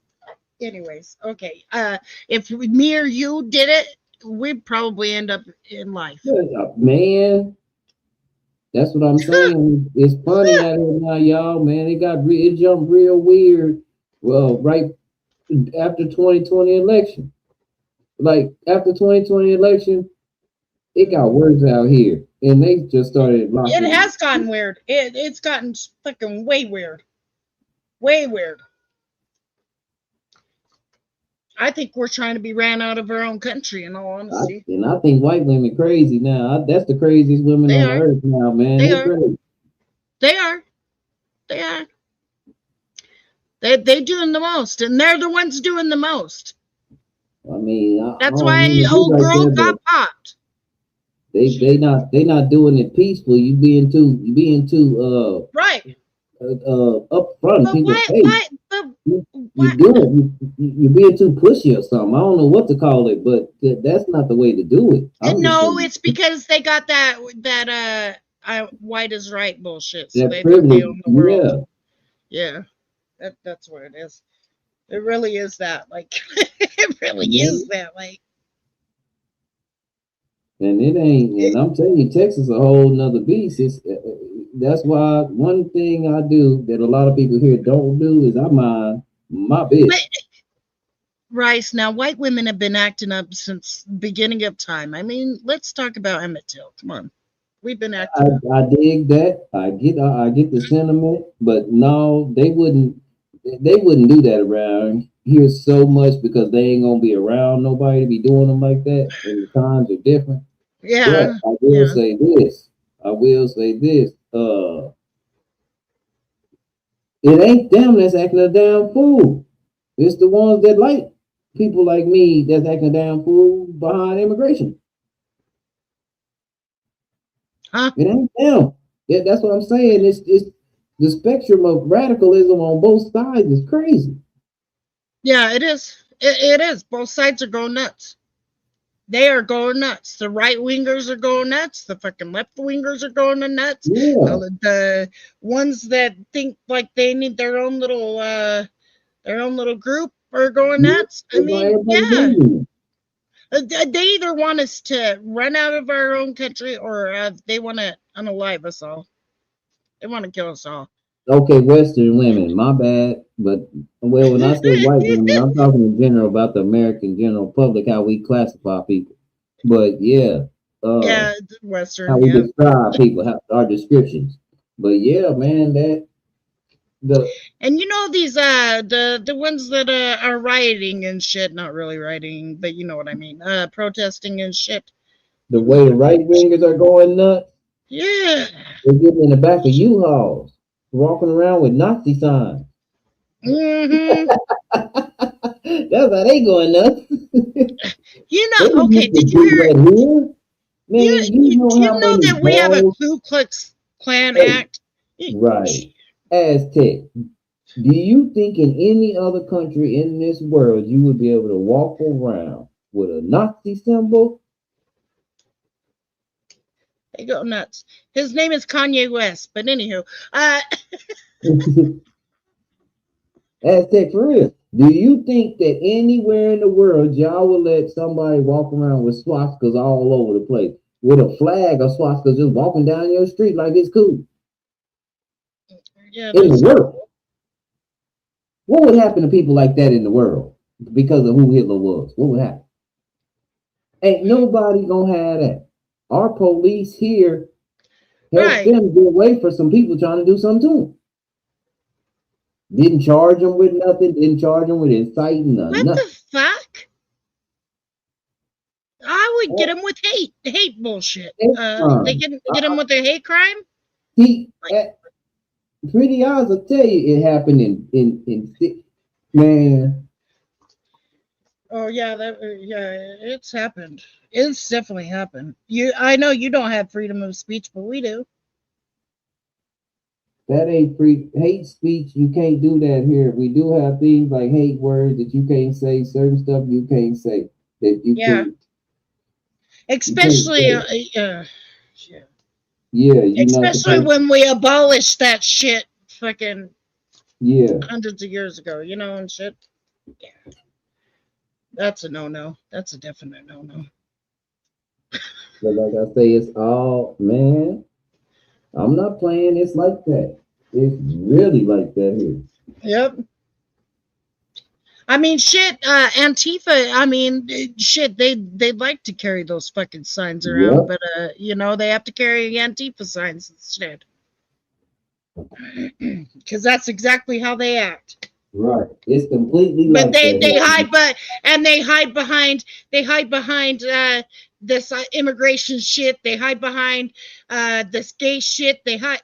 D: Anyways, okay. If me or you did it, we'd probably end up in life.
U: Man, that's what I'm saying. It's funny out here now, y'all. Man, it jumped real weird. Well, right after 2020 election, like after 2020 election, it got worse out here, and they just started locking.
D: It has gotten weird. It's gotten fucking way weird. Way weird. I think we're trying to be ran out of our own country, in all honesty.
U: And I think white women crazy now. That's the craziest women on earth now, man. They're crazy.
D: They are. They doing the most, and they're the ones doing the most.
U: I mean,
D: that's why old girl got popped.
U: They not doing it peaceful. You being too
D: right.
U: Up front.
D: But
U: You do it. You're being too pushy or something. I don't know what to call it, but that's not the way to do it.
D: No, it's because they got that white is right bullshit. So
U: That
D: they think they
U: privilege.
D: own the world. Yeah, that's what it is. It really is that. Like, it really is that. Like,
U: and it ain't. And I'm telling you, Texas is a whole nother beast. That's why one thing I do that a lot of people here don't do is I mind my business.
D: Rice. Now, white women have been acting up since the beginning of time. I mean, let's talk about Emmett Till. Come on, we've been acting.
U: I dig that. I get the sentiment, but no, they wouldn't do that around here so much because they ain't gonna be around nobody to be doing them like that, and the times are different.
D: Yeah.
U: But I will say this. It ain't them that's acting a damn fool. It's the ones that like people like me that's acting a damn fool behind immigration.
D: Huh?
U: It ain't them. That's what I'm saying. It's the spectrum of radicalism on both sides is crazy.
D: Yeah, it is. It is. Both sides are going nuts. They are going nuts. The right wingers are going nuts. The fucking left wingers are going nuts.
U: Yeah.
D: The ones that think like they need their own little group are going nuts. I mean, yeah. They either want us to run out of our own country or they want to unalive us all. They want to kill us all.
U: Okay, Western women, my bad. But well, when I say white women, I'm talking in general about the American general public, how we classify people. But yeah,
D: Western,
U: how we describe people, our descriptions. But yeah, man,
D: and you know these the ones that are rioting and shit, not really rioting, but you know what I mean, protesting and shit.
U: The way the right wingers are going nuts.
D: Yeah.
U: They're getting in the back of U-Hauls, walking around with Nazi signs.
D: Mm-hmm.
U: That's how they going nuts.
D: You know, okay, did you hear?
U: Man, you
D: know that we have a Ku Klux Klan Act?
U: Right. Aztec. Do you think in any other country in this world you would be able to walk around with a Nazi symbol?
D: They go nuts. His name is Kanye West, but anywho,
U: Aztec for real. Do you think that anywhere in the world y'all will let somebody walk around with swastikas all over the place, with a flag of swastikas just walking down your street like it's cool?
D: Yeah,
U: in the world. What would happen to people like that in the world because of who Hitler was? What would happen? Ain't nobody gonna have that. Our police here helped them get away from some people trying to do something to them. Didn't charge them with nothing. Didn't charge them with inciting or
D: what
U: nothing.
D: the fuck? I would get them with hate bullshit. They get them with their hate crime.
U: Pretty eyes will tell you it happened in man.
D: Oh yeah, it's happened. It's definitely happened. I know you don't have freedom of speech, but we do.
U: That ain't free hate speech. You can't do that here. We do have things like hate words that you can't say, certain stuff you can't say that you can't.
D: Especially,
U: especially
D: when we abolished that shit, fucking hundreds of years ago, and shit. Yeah, that's a no-no. That's a definite no-no.
U: But like I say, it's all man. I'm not playing. It's like that. It's really like that here.
D: Yep. I mean, shit. Antifa. I mean, shit. They like to carry those fucking signs around, but they have to carry Antifa signs instead, because that's exactly how they act.
U: Right. It's completely.
D: But they hide, they hide behind this immigration shit. They hide behind this gay shit. They hide.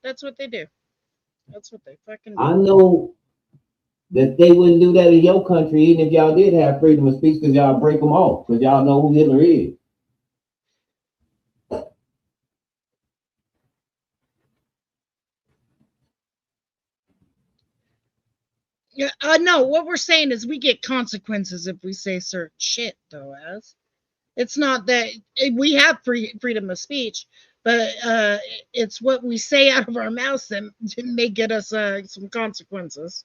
D: That's what they do. That's what they fucking do.
U: I know that they wouldn't do that in your country, even if y'all did have freedom of speech, because y'all break them off, because y'all know who Hitler is.
D: Yeah, no, what we're saying is we get consequences if we say certain shit, though, as it's not that we have freedom of speech, but it's what we say out of our mouths that may get us some consequences.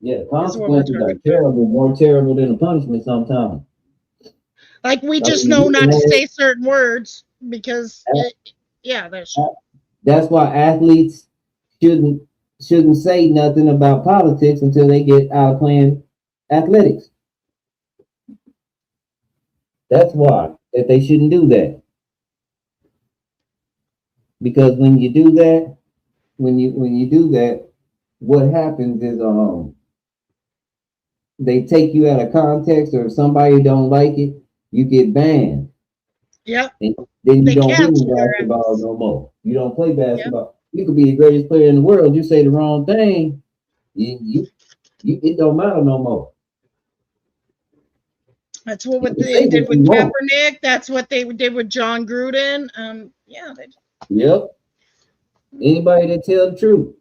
U: Yeah, consequences are terrible, more terrible than the punishment sometimes.
D: Like we just know not to say certain words because, that's true.
U: That's why athletes shouldn't say nothing about politics until they get out of playing athletics. That's why that they shouldn't do that. Because when you do that, what happens is they take you out of context, or if somebody don't like it, you get banned.
D: Yep.
U: And then you don't play basketball no more. You don't play basketball. Yep. You could be the greatest player in the world. You say the wrong thing, it don't matter no more.
D: That's what they did with Kaepernick. That's what they did with John Gruden.
U: Yep. Anybody that tell the truth,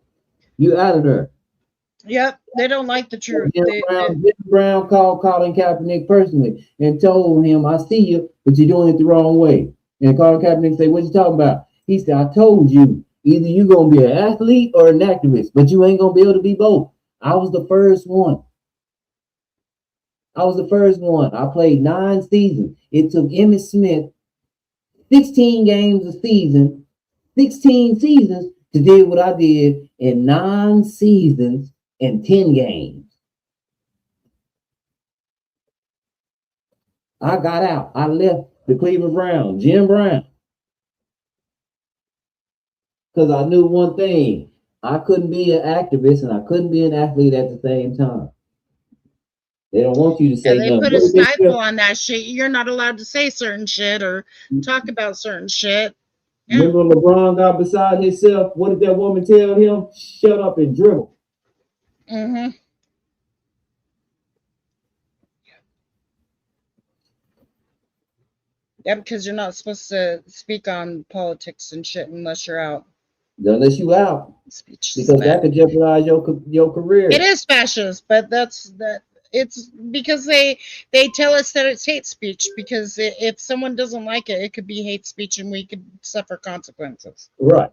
U: you out of there.
D: Yep. They don't like the truth.
U: Jim Brown called Colin Kaepernick personally and told him, "I see you, but you're doing it the wrong way." And Colin Kaepernick said, "What you talking about?" He said, "I told you, either you're gonna be an athlete or an activist, but you ain't gonna be able to be both." I was the first one. I played 9 seasons. It took Emmitt Smith 16 games a season, 16 seasons to do what I did in 9 seasons and 10 games. I got out. I left the Cleveland Browns, Jim Brown. Because I knew one thing. I couldn't be an activist and I couldn't be an athlete at the same time. They don't want you to say
D: they put a stifle on that shit. You're not allowed to say certain shit or talk about certain shit. Yeah.
U: Remember when LeBron got beside himself? What did that woman tell him? Shut up and dribble.
D: Mm-hmm. Yeah, because you're not supposed to speak on politics and shit unless you're out.
U: Unless you out.
D: Speech
U: because that could jeopardize your career.
D: It is fascist, but it's because they tell us that it's hate speech, because if someone doesn't like it, it could be hate speech and we could suffer consequences.
U: Right.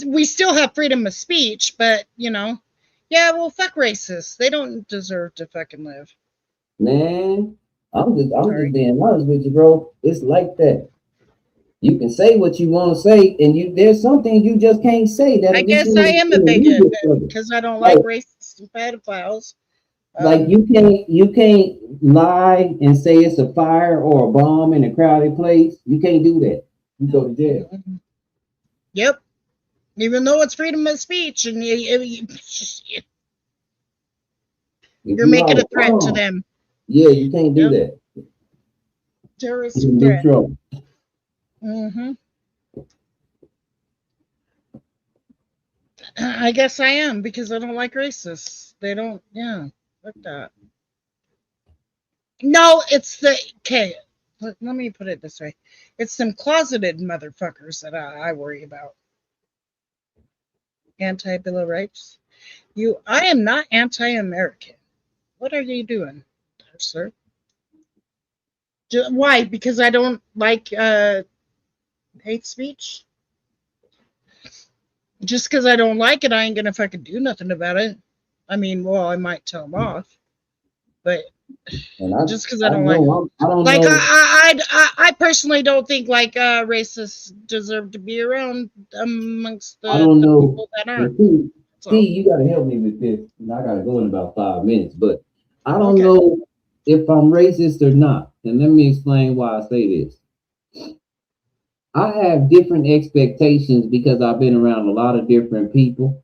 D: We still have freedom of speech, but fuck racists. They don't deserve to fucking live.
U: Man, I'm just being honest with you, bro. It's like that. You can say what you want to say, and there's some things you just can't say. That
D: I guess I am a bigot because I don't like racists and pedophiles.
U: Like you can't lie and say it's a fire or a bomb in a crowded place. You can't do that. You go to jail.
D: Mm-hmm. Yep. Even though it's freedom of speech, and you're making a threat to them.
U: Yeah, you can't do that.
D: Terrorist threat. Mm-hmm. I guess I am, because I don't like racists. They don't, like that. No, it's okay. Let me put it this way. It's some closeted motherfuckers that I worry about. Anti-Bill of Rights. I am not anti-American. What are you doing, sir? Why? Because I don't like hate speech? Just because I don't like it, I ain't gonna fucking do nothing about it. I mean, well, I might tell them off, but just because I don't like it. I personally don't think racists deserve to be around amongst the people that aren't.
U: See, you gotta help me with this, and I gotta go in about 5 minutes, but I don't know if I'm racist or not. And let me explain why I say this. I have different expectations because I've been around a lot of different people,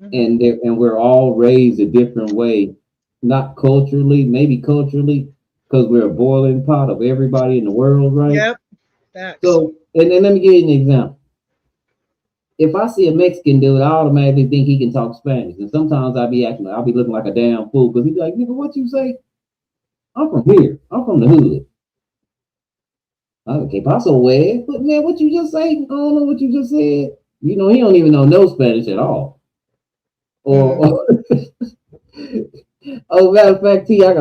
U: and we're all raised a different way. Not culturally, maybe culturally, because we're a boiling pot of everybody in the world, right?
D: Yep. Facts.
U: So, and then let me give you an example. If I see a Mexican dude, I automatically think he can talk Spanish, and sometimes I'll be looking like a damn fool because he'd be like, "Nigga, what you say? I'm from here. I'm from the hood." Okay, paso way. But man, what you just say? I don't know what you just said. You know, he don't even know no Spanish at all. Or oh, matter of fact, T, I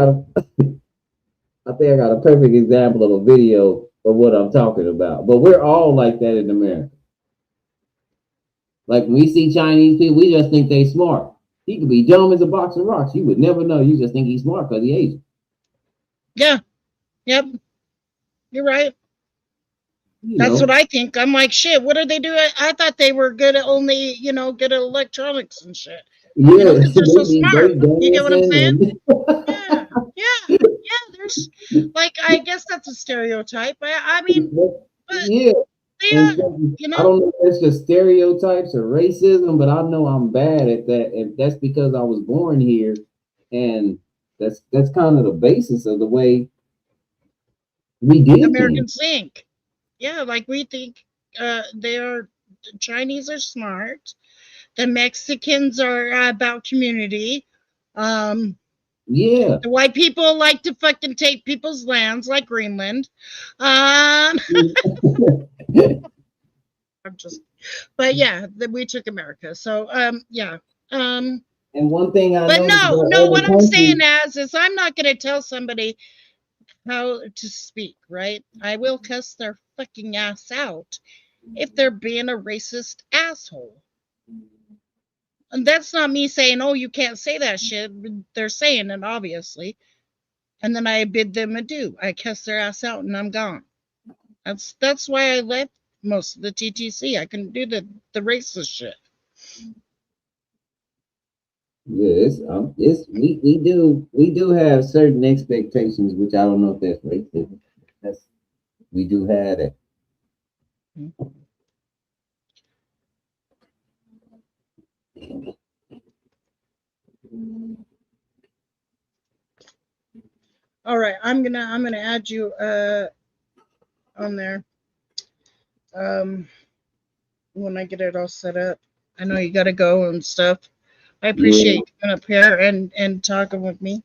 U: think I got a perfect example of a video of what I'm talking about. But we're all like that in America. Like when we see Chinese people, we just think they smart. He could be dumb as a box of rocks. You would never know. You just think he's smart because he Asian.
D: Yeah. Yep. You're right. That's what I think. I'm like, shit, what are they doing? I thought they were good at only, good at electronics and shit.
U: Yeah,
D: because they're so smart. You get what I'm saying? Yeah. There's like, I guess that's a stereotype. I mean, but
U: yeah.
D: They are,
U: I don't know if it's just stereotypes or racism, but I know I'm bad at that, and that's because I was born here, and that's kind of the basis of the way we did
D: Americans think. Yeah, like we think the Chinese are smart. The Mexicans are about community.
U: Yeah.
D: The white people like to fucking take people's lands like Greenland. But yeah, we took America. So yeah.
U: And one thing I
D: know. But no, what I'm saying is I'm not gonna tell somebody how to speak, right? I will cuss their fucking ass out if they're being a racist asshole. And that's not me saying, oh, you can't say that shit. They're saying it, obviously. And then I bid them adieu. I cuss their ass out and I'm gone. That's why I left most of the TTC. I couldn't do the racist shit.
U: Yes, we do have certain expectations, which I don't know if that's racism. We do have it.
D: All right, I'm gonna add you on there. When I get it all set up. I know you gotta go and stuff. I appreciate you coming up here and talking with me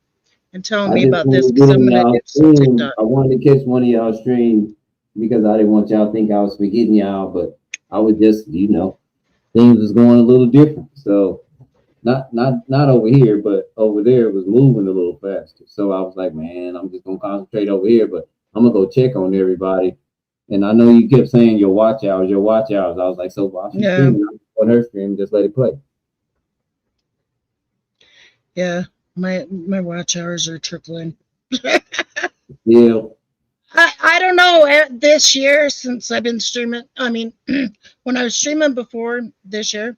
D: and telling me about this because I'm gonna do some TikTok.
U: I wanted to catch one of y'all stream because I didn't want y'all to think I was forgetting y'all, but I was just, things was going a little different. So not over here, but over there it was moving a little faster. So I was like, man, I'm just gonna concentrate over here, but I'm gonna go check on everybody. And I know you kept saying your watch hours. I was like, so watch on her stream, just let it play.
D: Yeah, my watch hours are tripling.
U: Yeah.
D: I don't know this year since I've been streaming. I mean, when I was streaming before this year,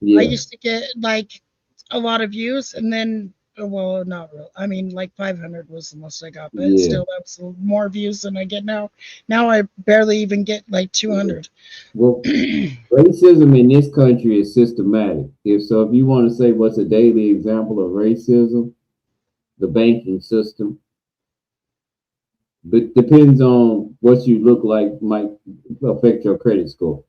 D: I used to get like a lot of views, and then not real. I mean, like 500 was the most I got, but still, that's more views than I get now. Now I barely even get like 200.
U: Well, racism in this country is systematic. If you want to say what's a daily example of racism, the banking system. But depends on what you look like might affect your credit score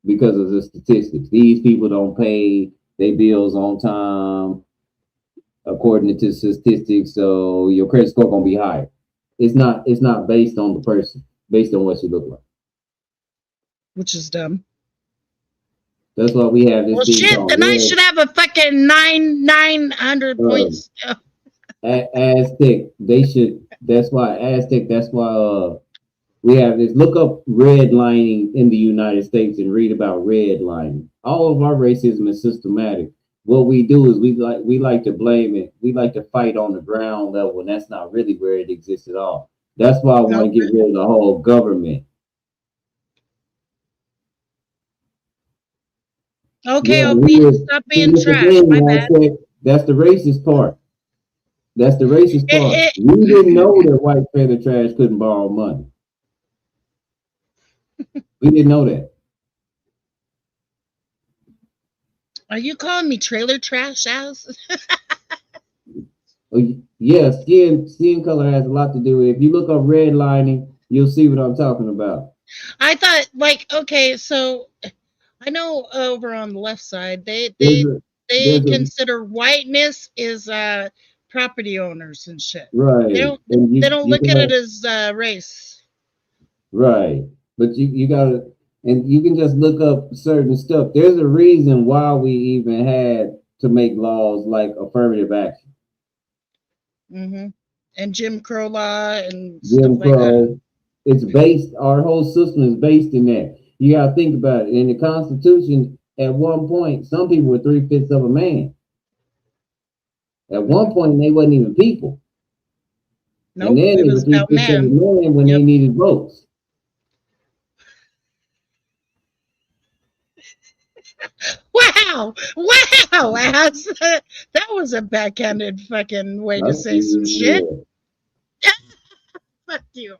U: because of the statistics. These people don't pay their bills on time according to statistics, so your credit score gonna be higher. It's not based on the person, based on what you look like.
D: Which is dumb.
U: That's why we have this.
D: Well, shit, then I should have a fucking 900 points.
U: Aztec, they should. That's why Aztec. That's why we have this. Look up redlining in the United States and read about redlining. All of our racism is systematic. What we do is we like to blame it. We like to fight on the ground level, and that's not really where it exists at all. That's why I want to get rid of the whole government.
D: Okay, stop being trash. My bad.
U: That's the racist part. That's the racist part. We didn't know that white feather trash couldn't borrow money. We didn't know that.
D: Are you calling me trailer trash ass?
U: Yeah, skin color has a lot to do with it. If you look up redlining, you'll see what I'm talking about.
D: I thought, okay, so I know over on the left side, they consider whiteness is property owners and shit.
U: Right.
D: They don't look at it as race.
U: Right. But you gotta, And you can just look up certain stuff. There's a reason why we even had to make laws like affirmative action.
D: Mm-hmm. And Jim Crow law and
U: Jim
D: stuff like that.
U: Crow. It's based, our whole system is based in that. You gotta think about it. In the Constitution, at one point, some people were 3/5 of a man. At one point, they wasn't even people.
D: Nope,
U: And then
D: it
U: it
D: was
U: was
D: about
U: 3/5 of a
D: man.
U: man when they needed votes.
D: Wow! Wow! Ass. That was a backhanded fucking way to say some shit. Fuck you.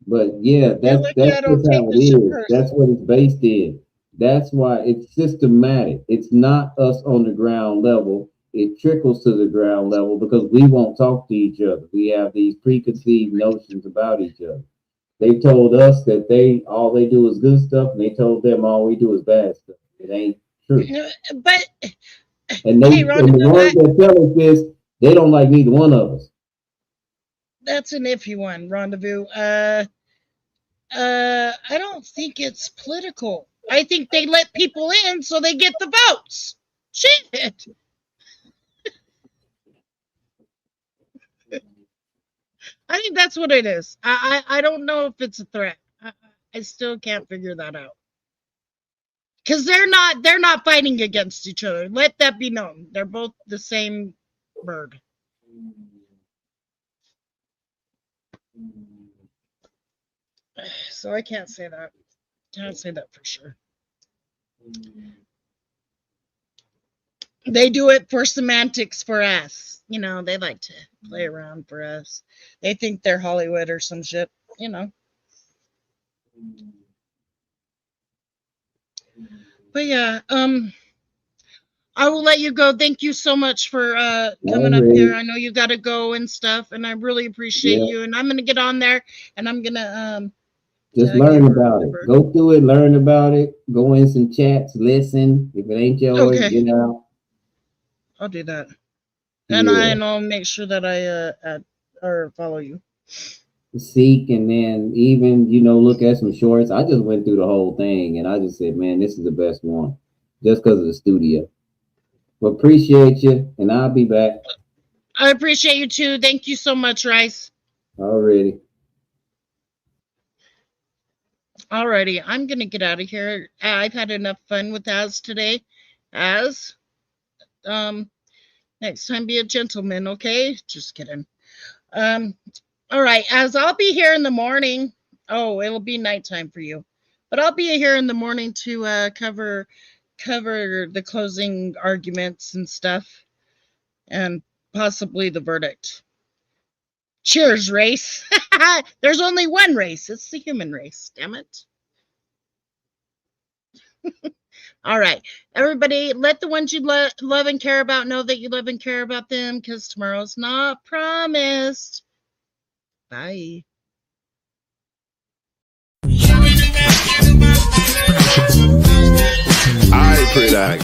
U: But yeah, that's
D: lucky I don't
U: just
D: take
U: how it
D: this shit
U: is.
D: personal.
U: That's what it's based in. That's why it's systematic. It's not us on the ground level. It trickles to the ground level because we won't talk to each other. We have these preconceived notions about each other. They told us that all they do is good stuff, and they told them all we do is bad stuff. It ain't true.
D: But
U: And
D: hey,
U: the
D: Rhonda,
U: ones that tell us this, they don't like neither one of us.
D: that's an iffy one, Rendezvous. I don't think it's political. I think they let people in so they get the votes. Shit. I think that's what it is. I don't know if it's a threat. I still can't figure that out. Because they're not fighting against each other. Let that be known. They're both the same bird. So I can't say that. Can't say that for sure. They do it for semantics for us. You know, they like to play around for us. They think they're Hollywood or some shit, you know. But yeah, I will let you go. Thank you so much for coming up here. I know you got to go and stuff, and I really appreciate you. And I'm gonna get on there, and I'm gonna
U: just learn about it. Go through it, learn about it. Go in some chats, listen. If it ain't yours, get out.
D: I'll do that, and I'll make sure that I add or follow you.
U: Seek, and then even look at some shorts. I just went through the whole thing, and I just said, man, this is the best one, just because of the studio. But appreciate you, and I'll be back.
D: I appreciate you too. Thank you so much, Rice.
U: Alrighty,
D: I'm gonna get out of here. I've had enough fun with Az today. Az, next time be a gentleman, okay? Just kidding. All right, Az, I'll be here in the morning. Oh, it'll be nighttime for you, but I'll be here in the morning to cover the closing arguments and stuff, and possibly the verdict. Cheers, race. There's only one race. It's the human race. Damn it. All right, everybody, let the ones you love and care about know that you love and care about them, because tomorrow's not promised. Bye.
L: I pray that